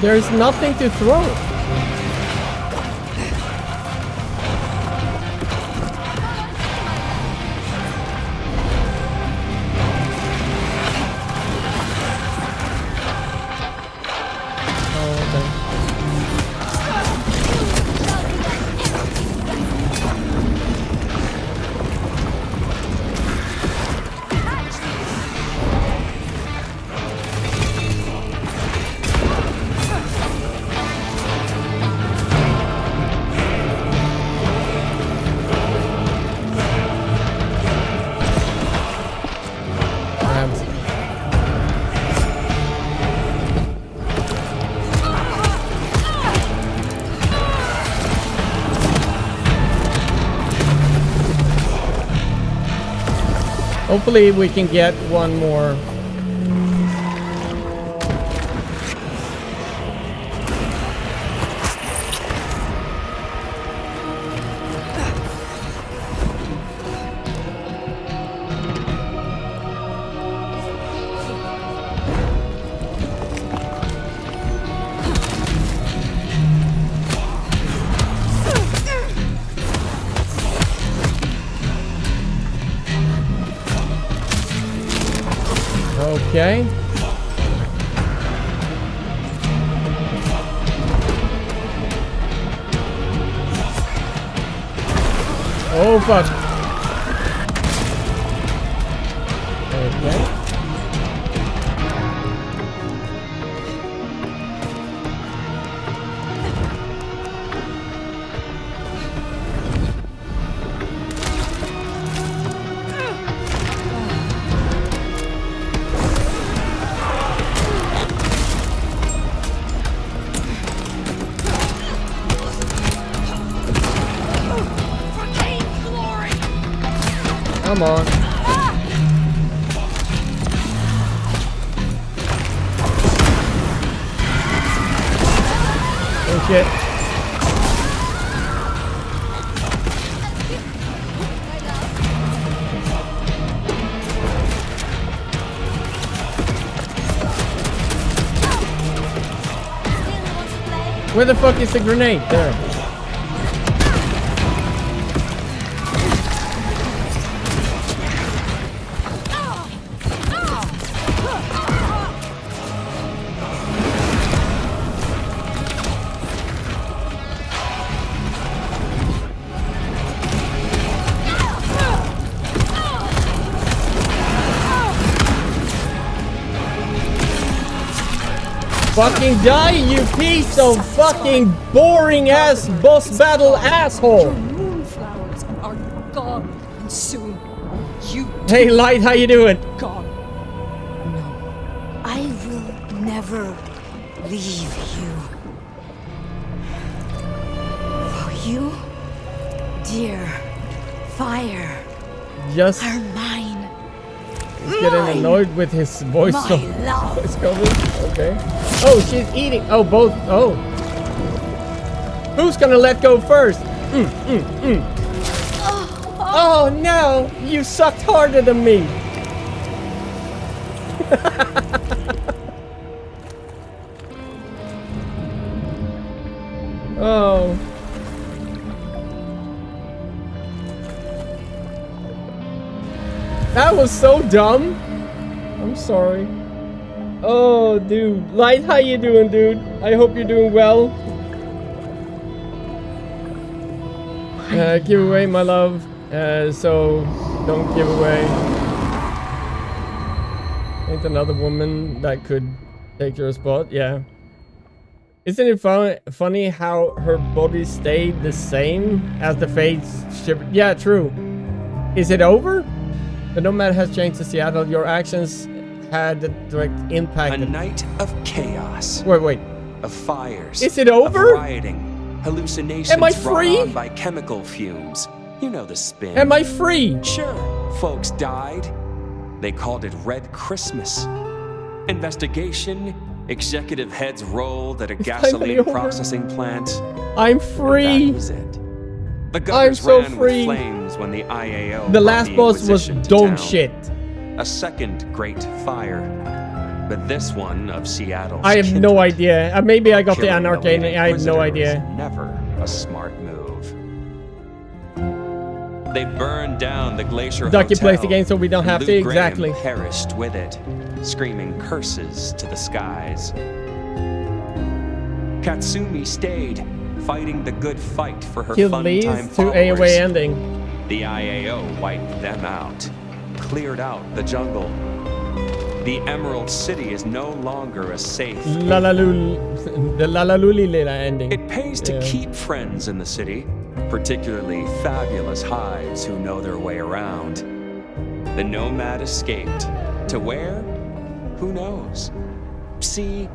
There's nothing to throw. Hopefully we can get one more. Okay. Oh fuck. Okay. Come on. Oh shit. Where the fuck is the grenade? There. Fucking die, you piece of fucking boring ass boss battle asshole! Moonflowers are gone, and soon you. Hey, Light, how you doing? Gone. No, I will never leave you. For you, dear fire, Just are mine. he's getting annoyed with his voice. My love. Voice cover. Okay. Oh, she's eating. Oh, both. Oh. Who's gonna let go first? Oh no! You sucked harder than me. Oh. That was so dumb. I'm sorry. Oh, dude. Light, how you doing, dude? I hope you're doing well. Give away, my love. So, don't give away. Ain't another woman that could take your spot? Yeah. Isn't it funny how her body stayed the same as the fates shivered? Yeah, true. Is it over? The Nomad has changed to Seattle. Your actions had a direct impact. A night of chaos. Wait. Of fires. Is it over? Of rioting. Hallucinations Am I brought free? on by chemical fumes. You know the spin. Am I free? Sure. Folks died. They called it Red Christmas. Investigation. Executive heads rolled at a gasoline processing plant. I'm free. That was it. The gutters I'm so ran free. with flames when the IAO The brought last boss was Inquisition to dog town. shit. A second great fire. But this one of Seattle. I have no idea. Maybe I got the Killing Anarchy. late I have no Inquisitor idea. was never a smart move. They burned down the Glacier Ducky Hotel. plays the game so we don't have Lou to. Graham Exactly. perished with it, screaming curses to the skies. Katsumi stayed, fighting the good fight for her Kill fun leads time to followers. AOA ending. The IAO wiped them out, cleared out the jungle. The Emerald City is no longer a safe. The Lalalulila ending. It pays to keep friends in the city, particularly fabulous hives who know their way around. The Nomad escaped. To where? Who knows? See,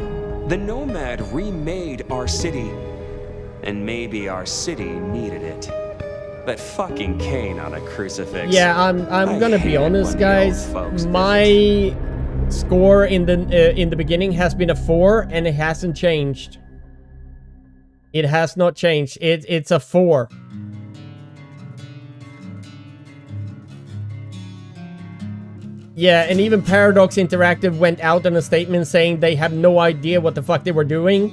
the Nomad remade our city, and maybe our city needed it. That fucking Cain on a crucifix. Yeah, I'm gonna be hate it honest, when the old guys. folks My score in the beginning has been a 4, and it hasn't changed. It has not changed. It's a 4. Yeah, and even Paradox Interactive went out in a statement saying they have no idea what the fuck they were doing.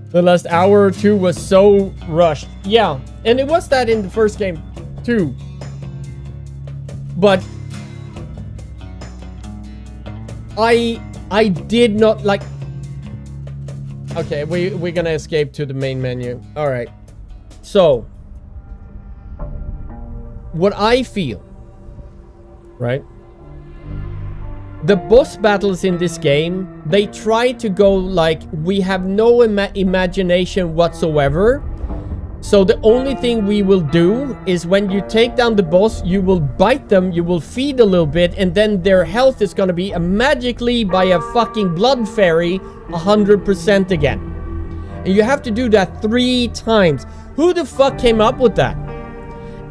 The last hour or two was so rushed. Yeah, and it was that in the first game too. But I did not like. Okay, we're gonna escape to the main menu. All right. So what I feel, right? The boss battles in this game, they try to go like, we have no imagination whatsoever. So the only thing we will do is when you take down the boss, you will bite them, you will feed a little bit, and then their health is gonna be magically by a fucking blood fairy 100% again. And you have to do that 3 times. Who the fuck came up with that?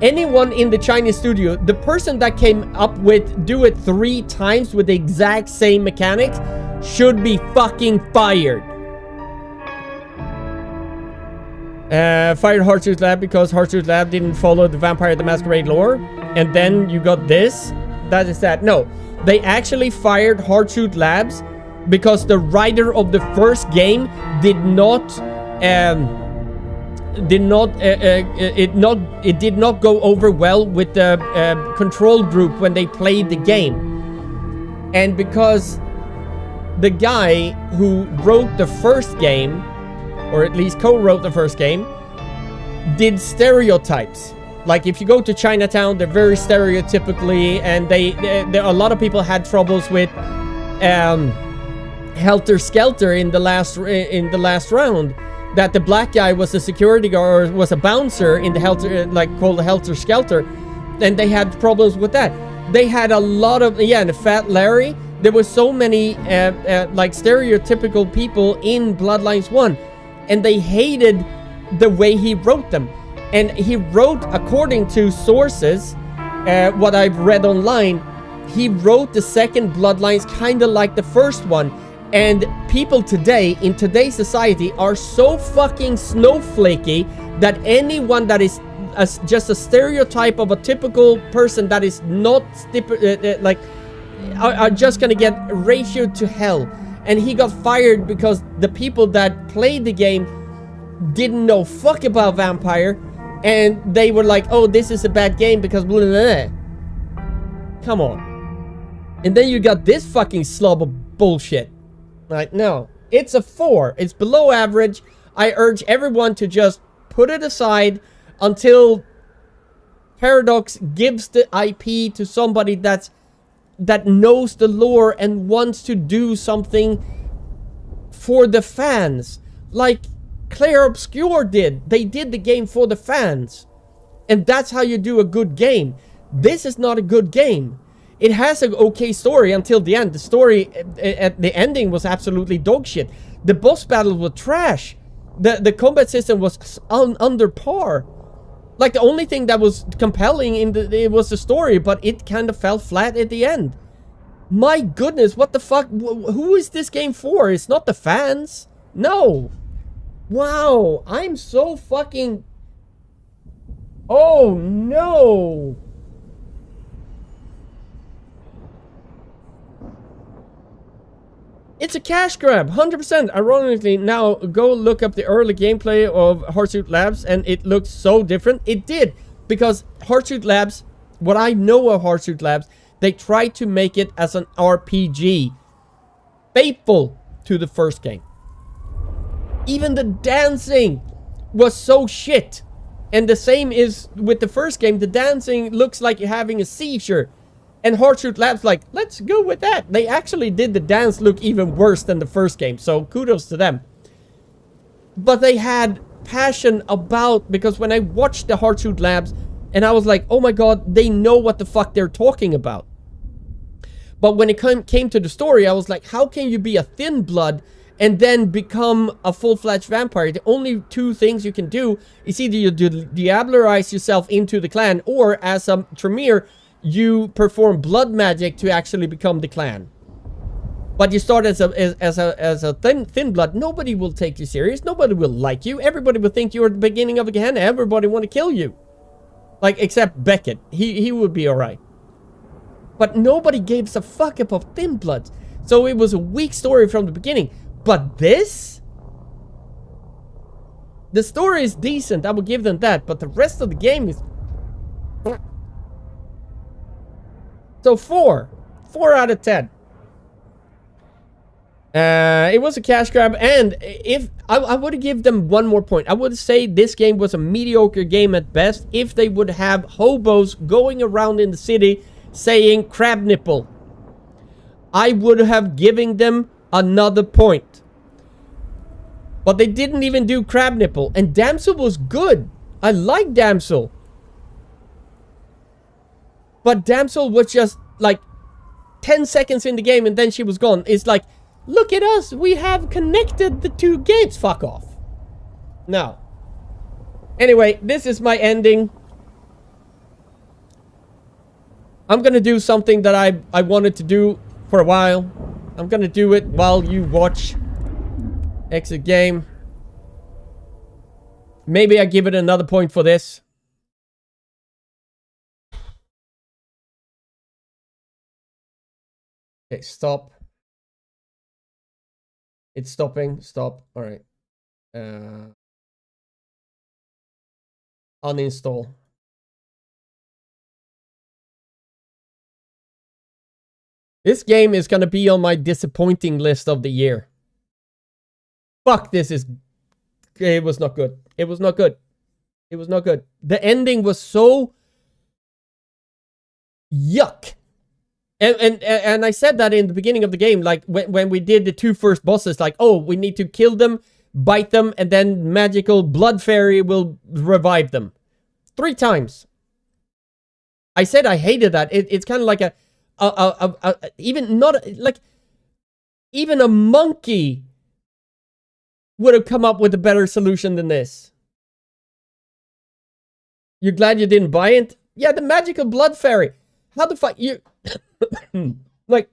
anyone in the Chinese studio, the person that came up with do it 3 times with the exact same mechanics should be fucking fired. Fired Heartsuit Lab because Heartsuit Lab didn't follow the Vampire the Masquerade lore. And then you got this. That is that. No, they actually fired Heartsuit Labs because the writer of the first game did not go over well with the control group when they played the game. And because the guy who wrote the first game, or at least co-wrote the first game, did stereotypes. Like if you go to Chinatown, they're very stereotypically, and a lot of people had troubles with Helter Skelter in the last round. That the black guy was a security guard, or was a bouncer in the Helter, called the Helter Skelter, and they had problems with that. They had a lot of, and the Fat Larry. There were so many stereotypical people in Bloodlines 1, and they hated the way he wrote them. And he wrote, according to sources, what I've read online, he wrote the second Bloodlines kind of like the first one. And people today, in today's society, are so fucking snowflakey that anyone that is just a stereotype of a typical person that is not are just gonna get ratioed to hell. And he got fired because the people that played the game didn't know fuck about Vampire, and they were like, oh, this is a bad game because blah, blah, blah. Come on. And then you got this fucking slob of bullshit. Like, no, it's a 4. It's below average. I urge everyone to just put it aside until Paradox gives the IP to somebody that knows the lore and wants to do something for the fans. Like Claire Obscure did. They did the game for the fans. And that's how you do a good game. This is not a good game. It has an okay story until the end. The story at the ending was absolutely dog shit. The boss battles were trash. The combat system was under par. Like, the only thing that was compelling it was the story, but it kind of fell flat at the end. My goodness, what the fuck? Who is this game for? It's not the fans. No. Wow, I'm so fucking... Oh, no. It's a cash grab, 100%. Ironically, now go look up the early gameplay of Heartsuit Labs, and it looks so different. It did, because Heartsuit Labs, what I know of Heartsuit Labs, they tried to make it as an RPG, faithful to the first game. Even the dancing was so shit. And the same is with the first game. The dancing looks like you're having a seizure. And Heartsuit Labs like, let's go with that. They actually did the dance look even worse than the first game. So kudos to them. But they had passion about, because when I watched the Heartsuit Labs, and I was like, oh my god, they know what the fuck they're talking about. But when it came to the story, I was like, how can you be a thin blood and then become a full-fledged vampire? The only two things you can do is either you diablerize yourself into the clan, or as a Tremere, you perform blood magic to actually become the clan. But you start as a thin blood. Nobody will take you serious. Nobody will like you. Everybody will think you're at the beginning of a Gehenna. Everybody want to kill you. Like, except Beckett. He would be alright. But nobody gives a fuck about thin bloods. So it was a weak story from the beginning. But this? The story is decent. I will give them that. But the rest of the game is... So 4 out of 10. It was a cash grab, and if I would give them one more point, I would say this game was a mediocre game at best if they would have hobos going around in the city saying crab nipple. I would have given them another point. But they didn't even do crab nipple, and Damsel was good. I like Damsel. But Damsel was just like 10 seconds in the game and then she was gone. It's like, look at us, we have connected the two games. Fuck off. No. Anyway, this is my ending. I'm gonna do something that I wanted to do for a while. I'm gonna do it while you watch exit game. Maybe I give it another point for this. Okay, stop. It's stopping. Stop. All right. Uninstall. This game is gonna be on my disappointing list of the year. Fuck, this is... It was not good. It was not good. It was not good. The ending was so... yuck. And I said that in the beginning of the game, like when we did the 2 first bosses, like, oh, we need to kill them, bite them, and then magical blood fairy will revive them. 3 times. I said I hated that. It's kind of like even not like even a monkey would have come up with a better solution than this. You're glad you didn't buy it? Yeah, the magical blood fairy. How the fuck you like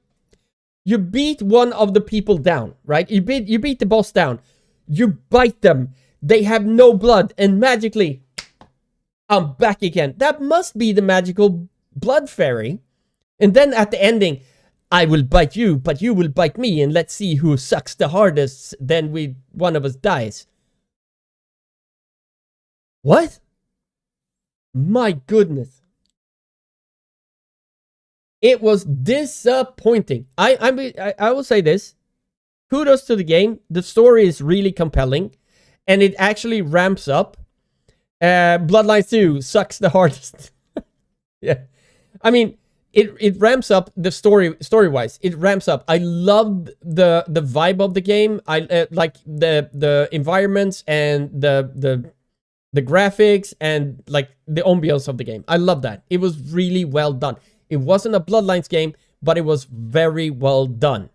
you beat one of the people down, right? You beat the boss down. You bite them. They have no blood, and magically I'm back again. That must be the magical blood fairy. And then at the ending, I will bite you, but you will bite me, and let's see who sucks the hardest. Then one of us dies. What? My goodness. It was disappointing. I will say this. Kudos to the game. The story is really compelling, and it actually ramps up. Bloodlines 2 sucks the hardest. Yeah. I mean, it ramps up the story-wise. It ramps up. I loved the vibe of the game. I like the environments and the graphics and like the ambience of the game. I love that. It was really well done. It wasn't a Bloodlines game, but it was very well done.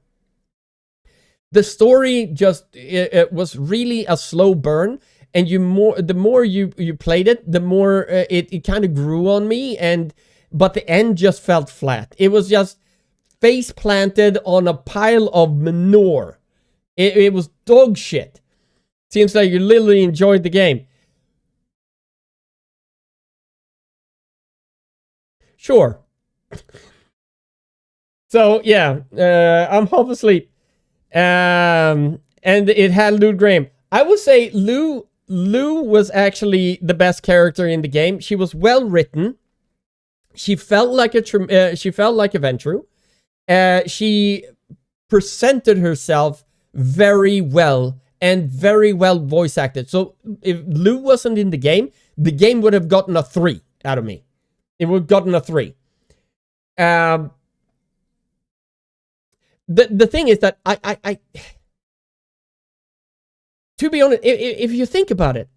The story just it was really a slow burn, and the more you played it, the more it kind of grew on me, but the end just felt flat. It was just face planted on a pile of manure. It was dog shit. Seems like you literally enjoyed the game. Sure. So yeah, I'm half asleep. And it had Lou Graham. I would say Lou was actually the best character in the game. She was well written. She felt like a Ventru. She presented herself very well and very well voice acted. So if Lou wasn't in the game would have gotten a 3 out of me. It would have gotten a 3. The thing is that I to be honest, if you think about it,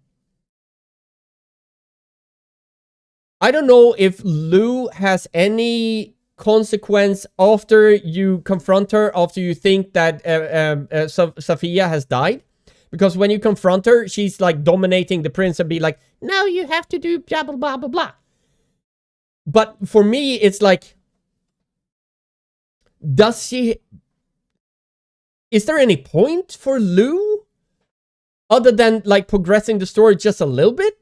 I don't know if Lou has any consequence after you confront her, after you think that Sophia has died. Because when you confront her, she's like dominating the prince and be like, no, you have to do blah, blah, blah, blah, blah. But for me, it's like, is there any point for Lou? Other than like progressing the story just a little bit?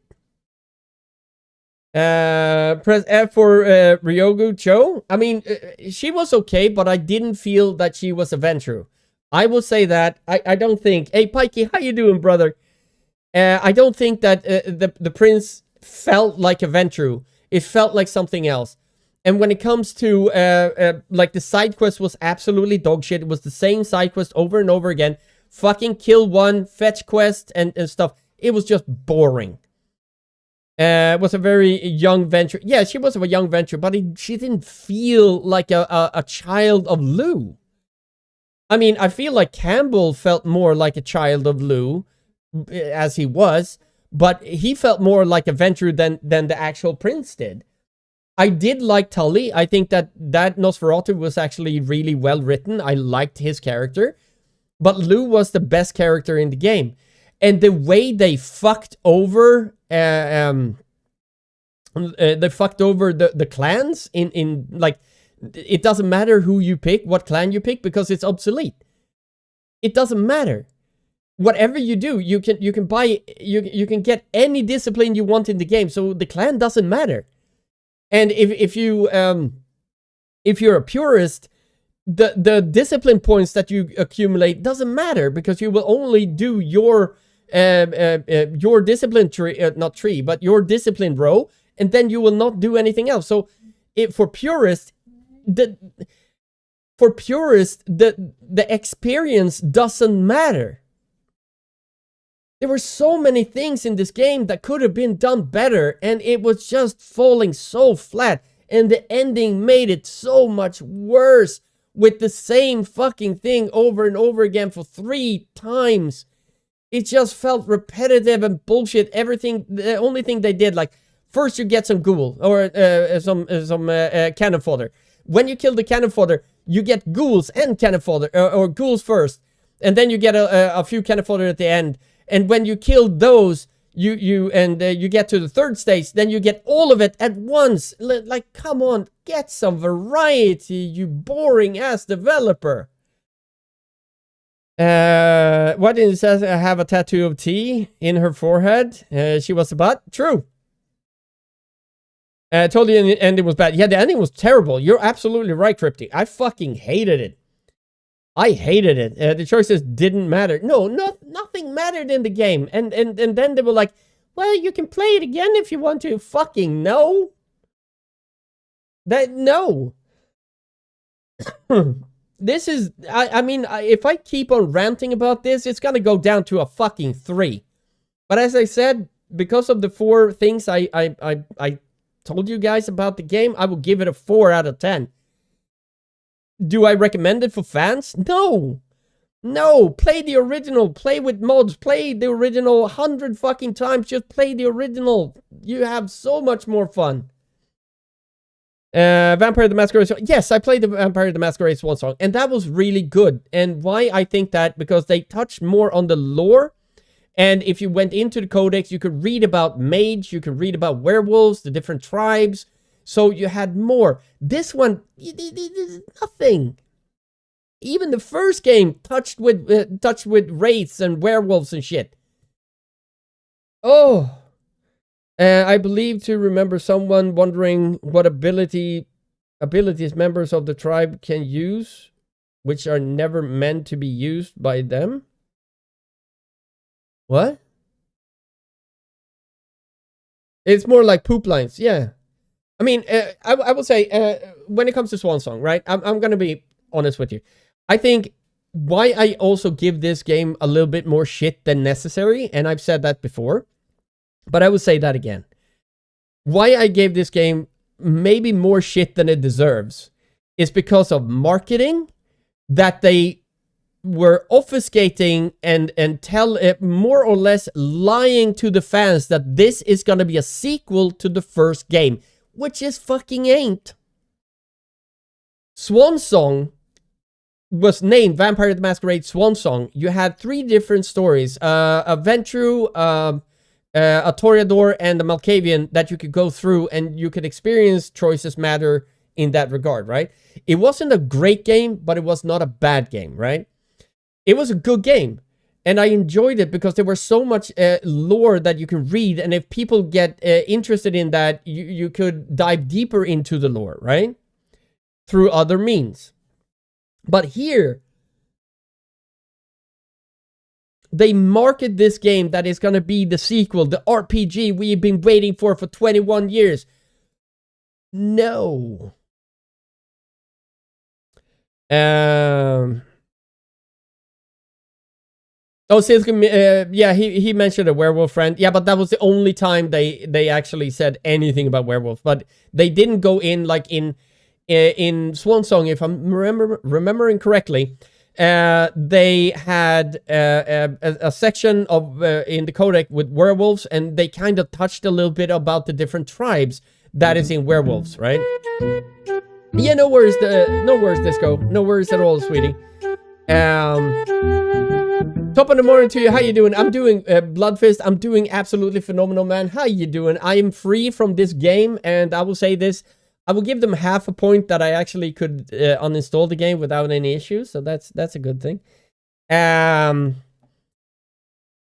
Press F for Ryogu Cho. I mean, she was okay, but I didn't feel that she was a Ventru. I will say that. I don't think... Hey, Pikey, how you doing, brother? I don't think that the prince felt like a Ventru. It felt like something else. And when it comes to, like, the side quest was absolutely dog shit. It was the same side quest over and over again. Fucking kill one, fetch quest, and stuff. It was just boring. Was a very young Ventru. Yeah, she was a young Ventru, but she didn't feel like a child of Lou. I mean, I feel like Campbell felt more like a child of Lou, as he was, but he felt more like a Ventru than the actual prince did. I did like Tully. I think that Nosferatu was actually really well written. I liked his character, but Lou was the best character in the game. And the way they fucked over They fucked over the clans in like, it doesn't matter who you pick, what clan you pick, because it's obsolete. It doesn't matter. Whatever you do, you can buy, you can get any discipline you want in the game, so the clan doesn't matter. And if you're a purist, the discipline points that you accumulate doesn't matter, because you will only do your discipline tree, not tree, but your discipline row, and then you will not do anything else. So for purists, the experience doesn't matter. There were so many things in this game that could have been done better, and it was just falling so flat, and the ending made it so much worse with the same fucking thing over and over again for 3 times. It just felt repetitive and bullshit. Everything, the only thing they did, like, first you get some ghoul, or some cannon fodder. When you kill the cannon fodder, you get ghouls and cannon fodder, or ghouls first, and then you get a few cannon fodder at the end. And when you kill those, you get to the 3rd stage, then you get all of it at once. Like, come on, get some variety, you boring ass developer. What did it say? I have a tattoo of T in her forehead. She was a butt. True. Told you the ending was bad. Yeah, the ending was terrible. You're absolutely right, Crypty. I fucking hated it. I hated it. The choices didn't matter. No, nothing mattered in the game. And then they were like, well, you can play it again if you want to. Fucking no. No. This is, I mean, if I keep on ranting about this, it's gonna go down to a fucking 3. But as I said, because of the 4 things I told you guys about the game, I will give it a 4 out of 10. Do I recommend it for fans? No. No, play the original. Play with mods. Play the original 100 fucking times. Just play the original. You have so much more fun. Vampire the Masquerade Swan. Yes, I played the Vampire the Masquerade Swan Song, and that was really good. And why I think that? Because they touched more on the lore. And if you went into the codex, you could read about mage, you could read about werewolves, the different tribes. So you had more. This one, nothing. Even the first game touched with wraiths and werewolves and shit. Oh. I believe to remember someone wondering what abilities members of the tribe can use, which are never meant to be used by them. What? It's more like poop lines, yeah. I mean, I will say, when it comes to Swan Song, right? I'm going to be honest with you. I think why I also give this game a little bit more shit than necessary, and I've said that before, but I will say that again. Why I gave this game maybe more shit than it deserves is because of marketing that they were obfuscating and more or less lying to the fans that this is going to be a sequel to the first game. Which is fucking ain't. Swan Song was named Vampire the Masquerade Swan Song. You had 3 different stories. A Ventru, a Toreador, and a Malkavian that you could go through, and you could experience Choices Matter in that regard, right? It wasn't a great game, but it was not a bad game, right? It was a good game. And I enjoyed it because there was so much lore that you can read. And if people get interested in that, you could dive deeper into the lore, right? Through other means. But here, they market this game that is going to be the sequel, the RPG we've been waiting for 21 years. No. Oh, yeah, he mentioned a werewolf friend. Yeah, but that was the only time they actually said anything about werewolf. But they didn't go in, like in Swan Song, if I'm remembering correctly. They had a section of in the codex with werewolves, and they kind of touched a little bit about the different tribes that is in werewolves, right? Yeah, no worries, Disco. No worries at all, sweetie. Top of the morning to you. How you doing? I'm doing Bloodfist. I'm doing absolutely phenomenal, man. How you doing? I am free from this game, and I will say this. I will give them half a point that I actually could uninstall the game without any issues. So that's a good thing.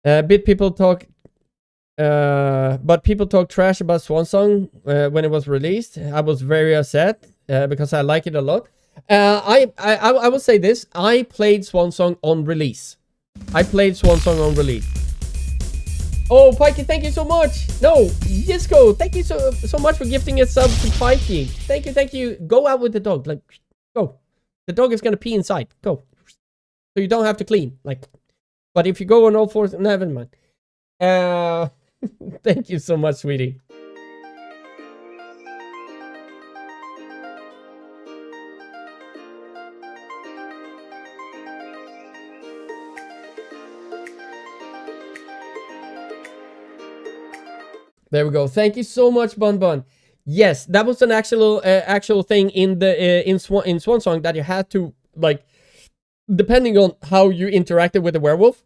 Bit people talk, but people talk trash about Swansong when it was released. I was very upset because I like it a lot. I will say this. I played Swansong on release. Oh, Pikey, thank you so much. No, Disco, thank you so much for gifting a sub to Pikey. Thank you. Go out with the dog. Like, go. The dog is gonna pee inside. Go. So you don't have to clean. Like, but if you go on all fours, never mind. Thank you so much, sweetie. There we go. Thank you so much, Bun Bun. Yes, that was an actual thing in the in Swansong that you had to, like, depending on how you interacted with the werewolf,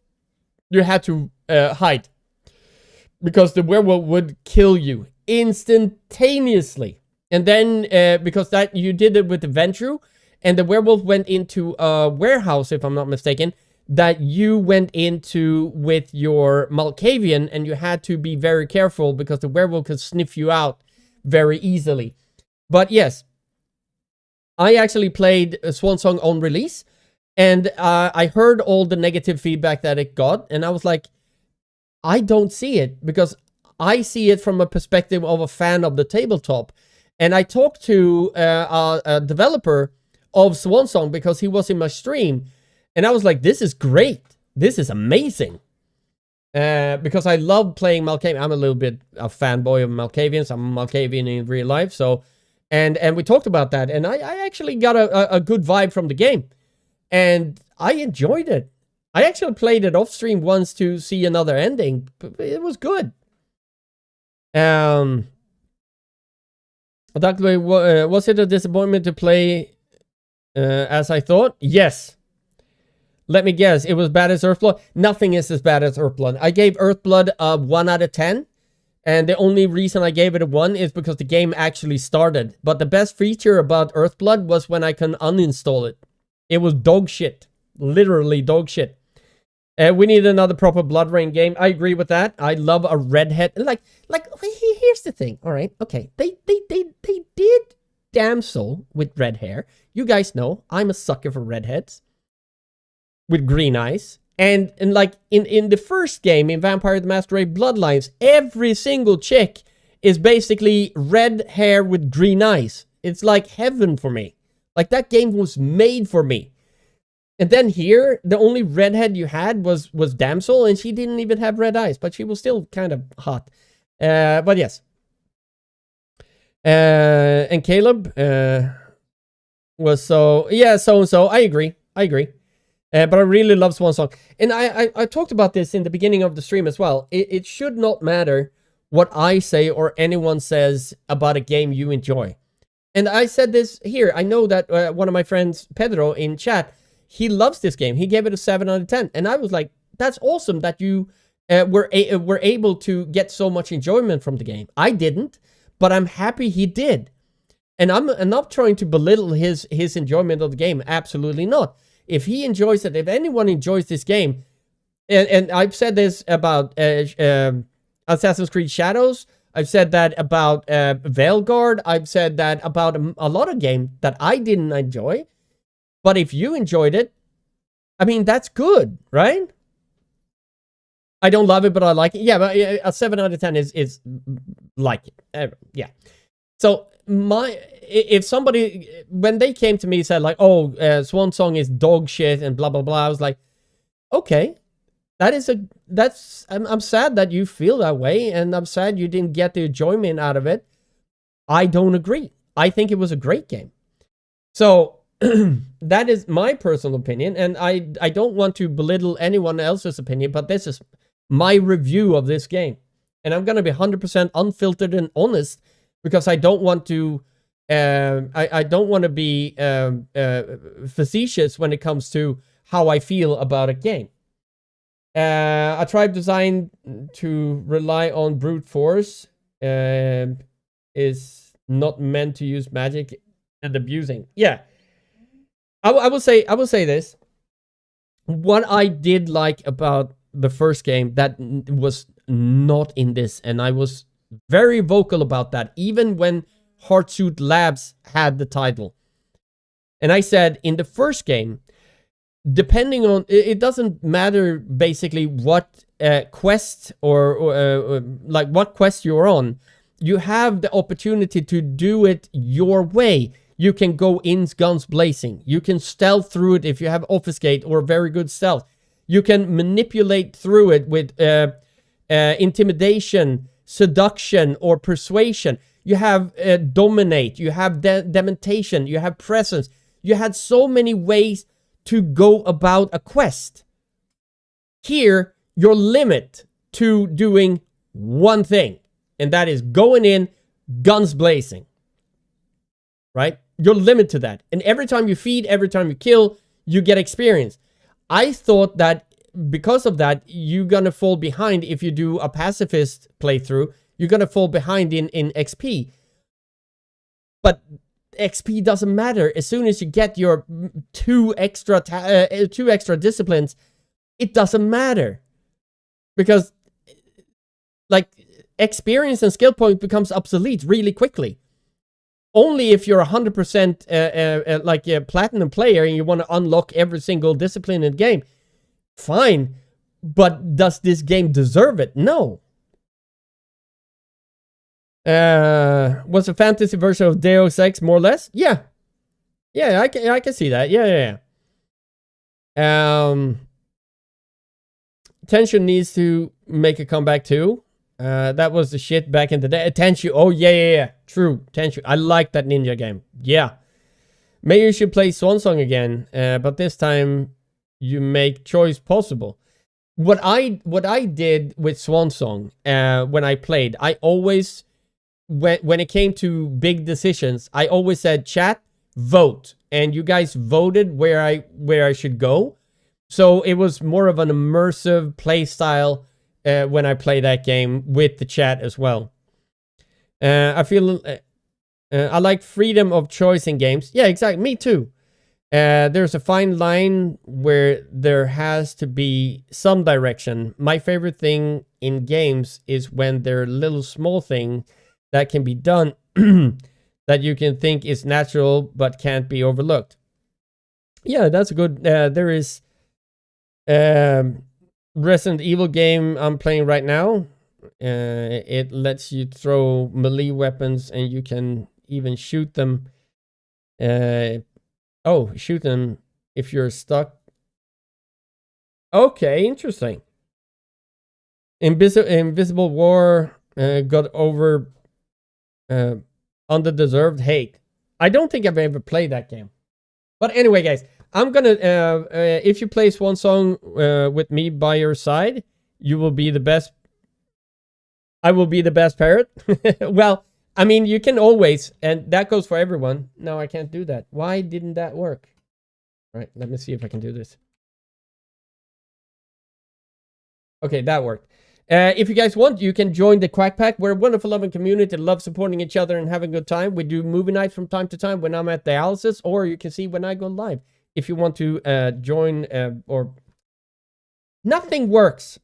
you had to hide, because the werewolf would kill you instantaneously. And then because that you did it with the Ventru, and the werewolf went into a warehouse, if I'm not mistaken, that you went into with your Malkavian, and you had to be very careful because the werewolf could sniff you out very easily. But yes, I actually played Swansong on release, and I heard all the negative feedback that it got, and I was like, I don't see it, because I see it from a perspective of a fan of the tabletop. And I talked to a developer of Swansong because he was in my stream, and I was like, this is great. This is amazing. Because I love playing Malkavian. I'm a little bit a fanboy of Malkavians. I'm a Malkavian in real life. So, and we talked about that. And I actually got a good vibe from the game. And I enjoyed it. I actually played it off stream once to see another ending. But it was good. Dr. Was it a disappointment to play as I thought? Yes. Let me guess, it was bad as Earthblood? Nothing is as bad as Earthblood. I gave Earthblood a 1 out of 10. And the only reason I gave it a 1 is because the game actually started. But the best feature about Earthblood was when I can uninstall it. It was dog shit. Literally dog shit. We need another proper Blood Rain game. I agree with that. I love a redhead. Like here's the thing. All right. Okay. They did Damsel with red hair. You guys know I'm a sucker for redheads with green eyes. And like in the first game, in Vampire the Masquerade Bloodlines, every single chick is basically red hair with green eyes. It's like heaven for me. Like, that game was made for me. And then here, the only redhead you had was Damsel, and she didn't even have red eyes, but she was still kind of hot. But yes. And Caleb was so and so. I agree. But I really love Swansong. And I talked about this in the beginning of the stream as well. It should not matter what I say or anyone says about a game you enjoy. And I said this here. I know that one of my friends, Pedro, in chat, he loves this game. He gave it a 7 out of 10. And I was like, that's awesome that you were able to get so much enjoyment from the game. I didn't, but I'm happy he did. And I'm not trying to belittle his enjoyment of the game. Absolutely not. If he enjoys it, if anyone enjoys this game, and I've said this about Assassin's Creed Shadows, I've said that about Veilguard, I've said that about a lot of games that I didn't enjoy. But if you enjoyed it, I mean, that's good, right? I don't love it, but I like it. Yeah, but a 7 out of 10 is like it. Yeah. So if somebody, when they came to me and said like, oh, Swansong is dog shit and blah, blah, blah, I was like, okay, I'm sad that you feel that way, and I'm sad you didn't get the enjoyment out of it. I don't agree. I think it was a great game. So that is my personal opinion, and I don't want to belittle anyone else's opinion, but this is my review of this game. And I'm going to be 100% unfiltered and honest, because I don't want to I don't want to be facetious when it comes to how I feel about a game. A tribe designed to rely on brute force is not meant to use magic and abusing. Yeah, I will say this. What I did like about the first game that was not in this, and I was very vocal about that, even when Heartsuit Labs had the title. And I said in the first game, depending on, it doesn't matter basically what quest or like what quest you're on, you have the opportunity to do it your way. You can go in guns blazing. You can stealth through it if you have obfuscate or very good stealth. You can manipulate through it with intimidation, seduction, or persuasion. You have dominate. You have dementation. You have presence. You had so many ways to go about a quest. Here, you're limited to doing one thing, and that is going in, guns blazing. Right? You're limited to that. And every time you feed, every time you kill, you get experience. I thought that because of that, you're gonna fall behind if you do a pacifist playthrough. You're gonna fall behind in XP. But XP doesn't matter. As soon as you get your two extra disciplines, it doesn't matter. Because, like, experience and skill point becomes obsolete really quickly. Only if you're 100% like a platinum player and you want to unlock every single discipline in the game. Fine. But does this game deserve it? No. Was a fantasy version of Deus Ex more or less? Yeah. Yeah, I can see that. Yeah. Tension needs to make a comeback too. That was the shit back in the day. Tension. Oh, yeah. True. Tension. I like that ninja game. Yeah. Maybe you should play Swan Song again, but this time you make choice possible. What I did with Swan Song when I played, I always, when it came to big decisions, I always said, chat, vote. And you guys voted where I should go. So it was more of an immersive play style when I play that game with the chat as well. I feel I like freedom of choice in games. Yeah, exactly. Me too. There's a fine line where there has to be some direction. My favorite thing in games is when there are little small things that can be done that you can think is natural but can't be overlooked. Yeah, that's a good. There is Resident Evil game I'm playing right now. It lets you throw melee weapons and you can even shoot them. Shoot them if you're stuck. Okay, interesting. Invisible War got over underdeserved hate. I don't think I've ever played that game. But anyway, guys, I'm gonna if you play Swan Song with me by your side, you will be the best. I will be the best parrot. Well, I mean, you can always, and that goes for everyone. No, I can't do that. Why didn't that work? All right, let me see if I can do this. Okay, that worked. If you guys want, you can join the Quack Pack. We're a wonderful, loving community that loves supporting each other and having a good time. We do movie nights from time to time when I'm at dialysis, or you can see when I go live. If you want to join, or nothing works.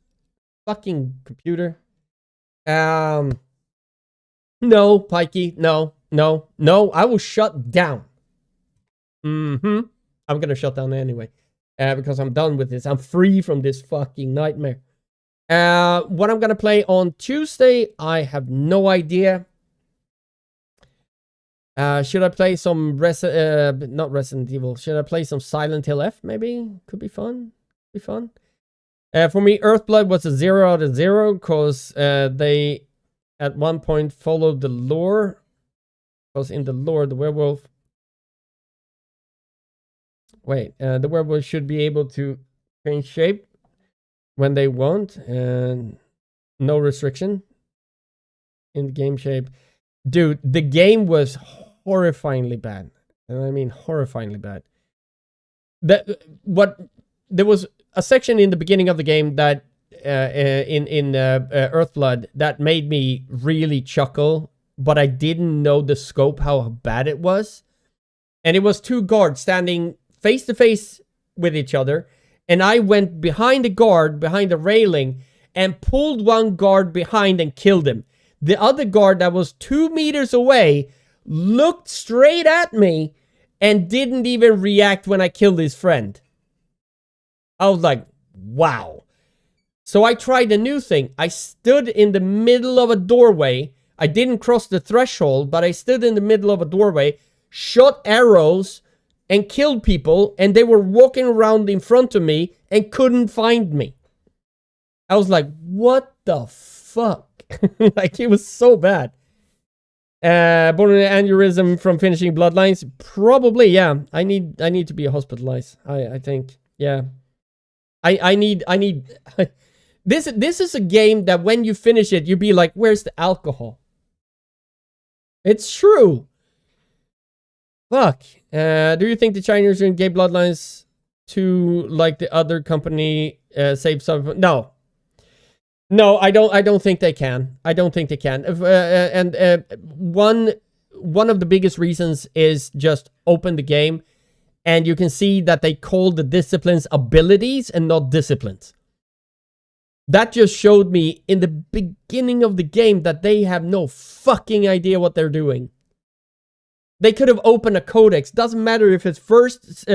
Fucking computer. No, Pikey. No. I will shut down. I'm gonna shut down anyway. Because I'm done with this. I'm free from this fucking nightmare. What I'm gonna play on Tuesday, I have no idea. Should I play some not Resident Evil? Should I play some Silent Hill F? Maybe could be fun. For me, Earthblood was a 0 out of 0 because they at one point followed the lore. Because in the lore, the werewolf. The werewolf should be able to change shape when they want, and no restriction in the game shape. Dude, the game was horrifyingly bad. And I mean horrifyingly bad. there was a section in the beginning of the game that in Earthblood that made me really chuckle, but I didn't know the scope how bad it was. And it was two guards standing face to face with each other, and I went behind the guard, behind the railing, and pulled one guard behind and killed him. The other guard that was 2 meters away looked straight at me and didn't even react when I killed his friend. I was like, wow. So I tried a new thing. I stood in the middle of a doorway. I didn't cross the threshold, but I stood in the middle of a doorway, shot arrows, and killed people, and they were walking around in front of me and couldn't find me. I was like, what the fuck? Like, it was so bad. Born with an aneurysm from finishing Bloodlines? Probably, yeah. I need to be hospitalized. I think, yeah. I need this is a game that when you finish it, you'd be like, where's the alcohol? It's true. Fuck. Do you think the Chinese in Gay Bloodlines 2, like the other company, save some? No. No, I don't think they can. I don't think they can. One of the biggest reasons is just open the game, and you can see that they call the disciplines abilities and not disciplines. That just showed me in the beginning of the game that they have no fucking idea what they're doing. They could have opened a codex. Doesn't matter if it's first,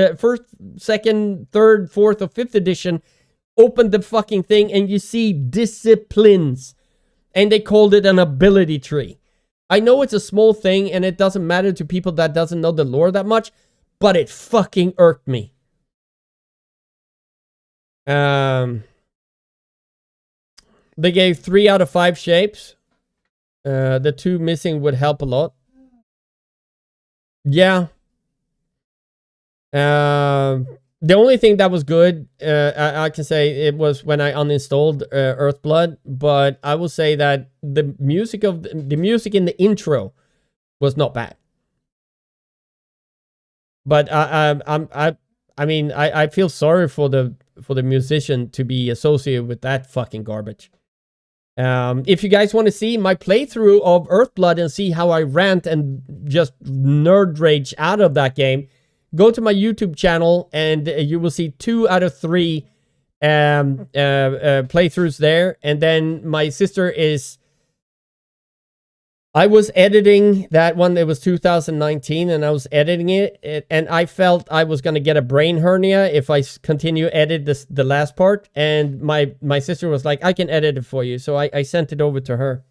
second, third, fourth, or fifth edition. Open the fucking thing and you see disciplines. And they called it an ability tree. I know it's a small thing and it doesn't matter to people that doesn't know the lore that much, but it fucking irked me. They gave 3 out of 5 shapes. The 2 missing would help a lot. Yeah. The only thing that was good, I can say, it was when I uninstalled Earthblood. But I will say that the music in the intro was not bad. But I mean, I feel sorry for the musician to be associated with that fucking garbage. If you guys want to see my playthrough of Earthblood and see how I rant and just nerd rage out of that game, go to my YouTube channel and you will see 2 out of 3 playthroughs there. And then my sister is... I was editing that one. It was 2019 and I was editing it. And I felt I was going to get a brain hernia if I continue edit the last part. And my sister was like, I can edit it for you. So I sent it over to her.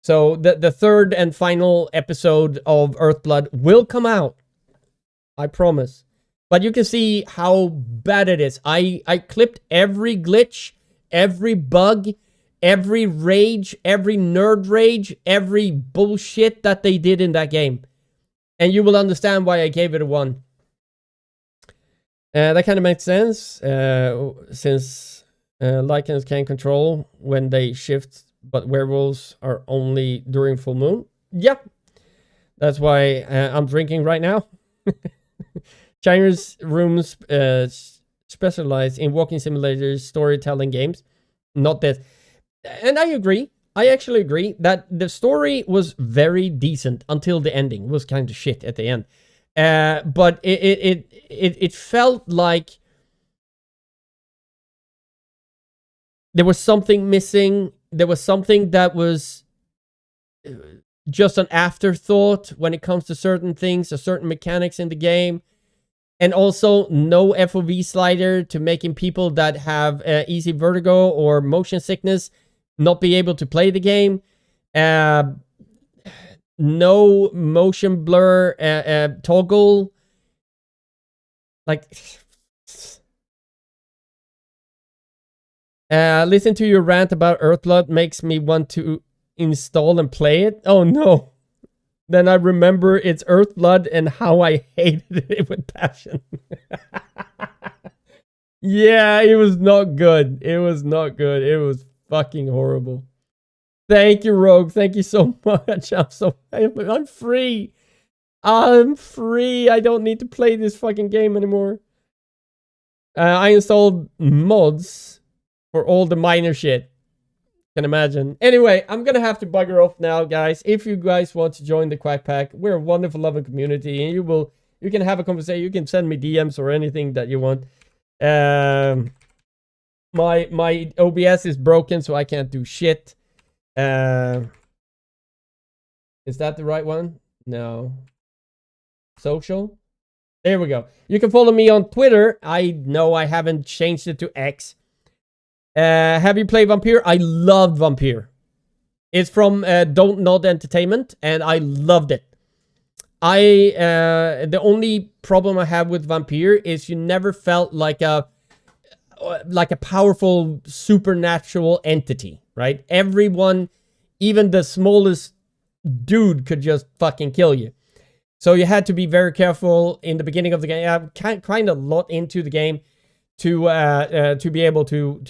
So the third and final episode of Earthblood will come out. I promise. But you can see how bad it is. I clipped every glitch, every bug, every rage, every nerd rage, every bullshit that they did in that game. And you will understand why I gave it a 1. That kind of makes sense, since lichens can control when they shift, but werewolves are only during full moon. Yep. That's why I'm drinking right now. China's rooms specialize in walking simulators, storytelling games. Not this. And I agree. I actually agree that the story was very decent until the ending. It was kind of shit at the end. But it felt like there was something missing. There was something that was just an afterthought when it comes to certain things, or certain mechanics in the game. And also no FOV slider to making people that have easy vertigo or motion sickness not be able to play the game. No motion blur toggle. Like, listen to your rant about Earthblood makes me want to install and play it. Oh no. Then I remember it's Earthblood and how I hated it with passion. Yeah, it was not good. It was not good. It was fucking horrible. Thank you, Rogue. Thank you so much. I'm free. I'm free. I don't need to play this fucking game anymore. I installed mods for all the minor shit. Can imagine. Anyway, I'm gonna have to bugger off now, guys. If you guys want to join the Quack Pack, we're a wonderful, loving community, and you can have a conversation. You can send me DMs or anything that you want. My OBS is broken, so I can't do shit. Is that the right one? No. Social? There we go. You can follow me on Twitter. I know I haven't changed it to X. Have you played Vampire? I loved Vampire. It's from Don't Nod Entertainment, and I loved it. The only problem I have with Vampire is you never felt like a powerful supernatural entity, right? Everyone, even the smallest dude, could just fucking kill you. So you had to be very careful in the beginning of the game. I'm kind of lot into the game to be able to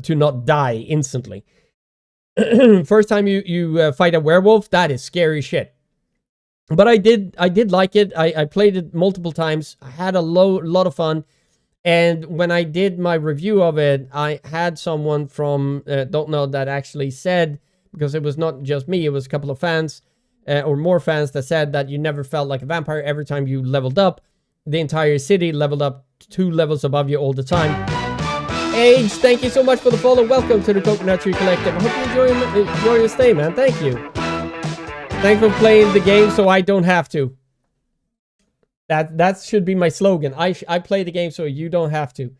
not die instantly. First time you fight a werewolf, that is scary shit. But I did like it. I played it multiple times. I had a lot of fun. And when I did my review of it, I had someone from Don't Know that actually said, because it was not just me, it was a couple of fans or more fans that said that you never felt like a vampire every time you leveled up. The entire city leveled up 2 levels above you all the time. Age, thank you so much for the follow. Welcome to the Coconut Tree Collective. I hope you enjoy your stay, man. Thank you. Thanks for playing the game so I don't have to. That should be my slogan. I play the game so you don't have to.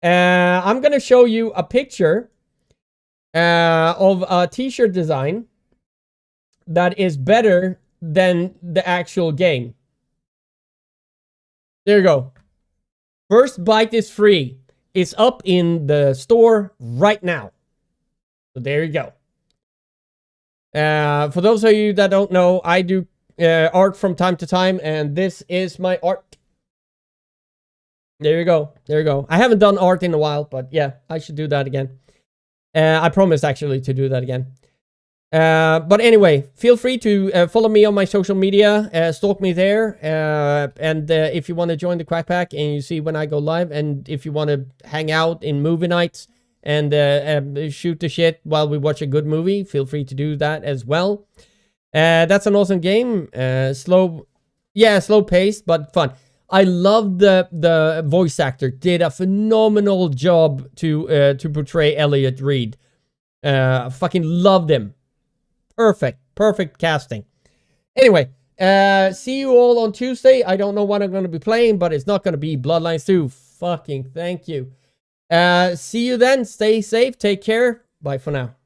I'm going to show you a picture of a t-shirt design that is better than the actual game. There you go. First Bite is free. It's up in the store right now. So there you go. For those of you that don't know, I do art from time to time, and this is my art. There you go. There you go. I haven't done art in a while, but yeah, I should do that again. I promised actually to do that again. But anyway, feel free to follow me on my social media, stalk me there, and if you want to join the Quack Pack and you see when I go live, and if you want to hang out in movie nights and shoot the shit while we watch a good movie, feel free to do that as well. That's an awesome game. Slow paced, but fun. I love the voice actor. Did a phenomenal job to portray Elliot Reed. Fucking loved him. Perfect casting. Anyway, see you all on Tuesday. I don't know what I'm going to be playing, but it's not going to be Bloodlines 2. Fucking thank you. See you then. Stay safe. Take care. Bye for now.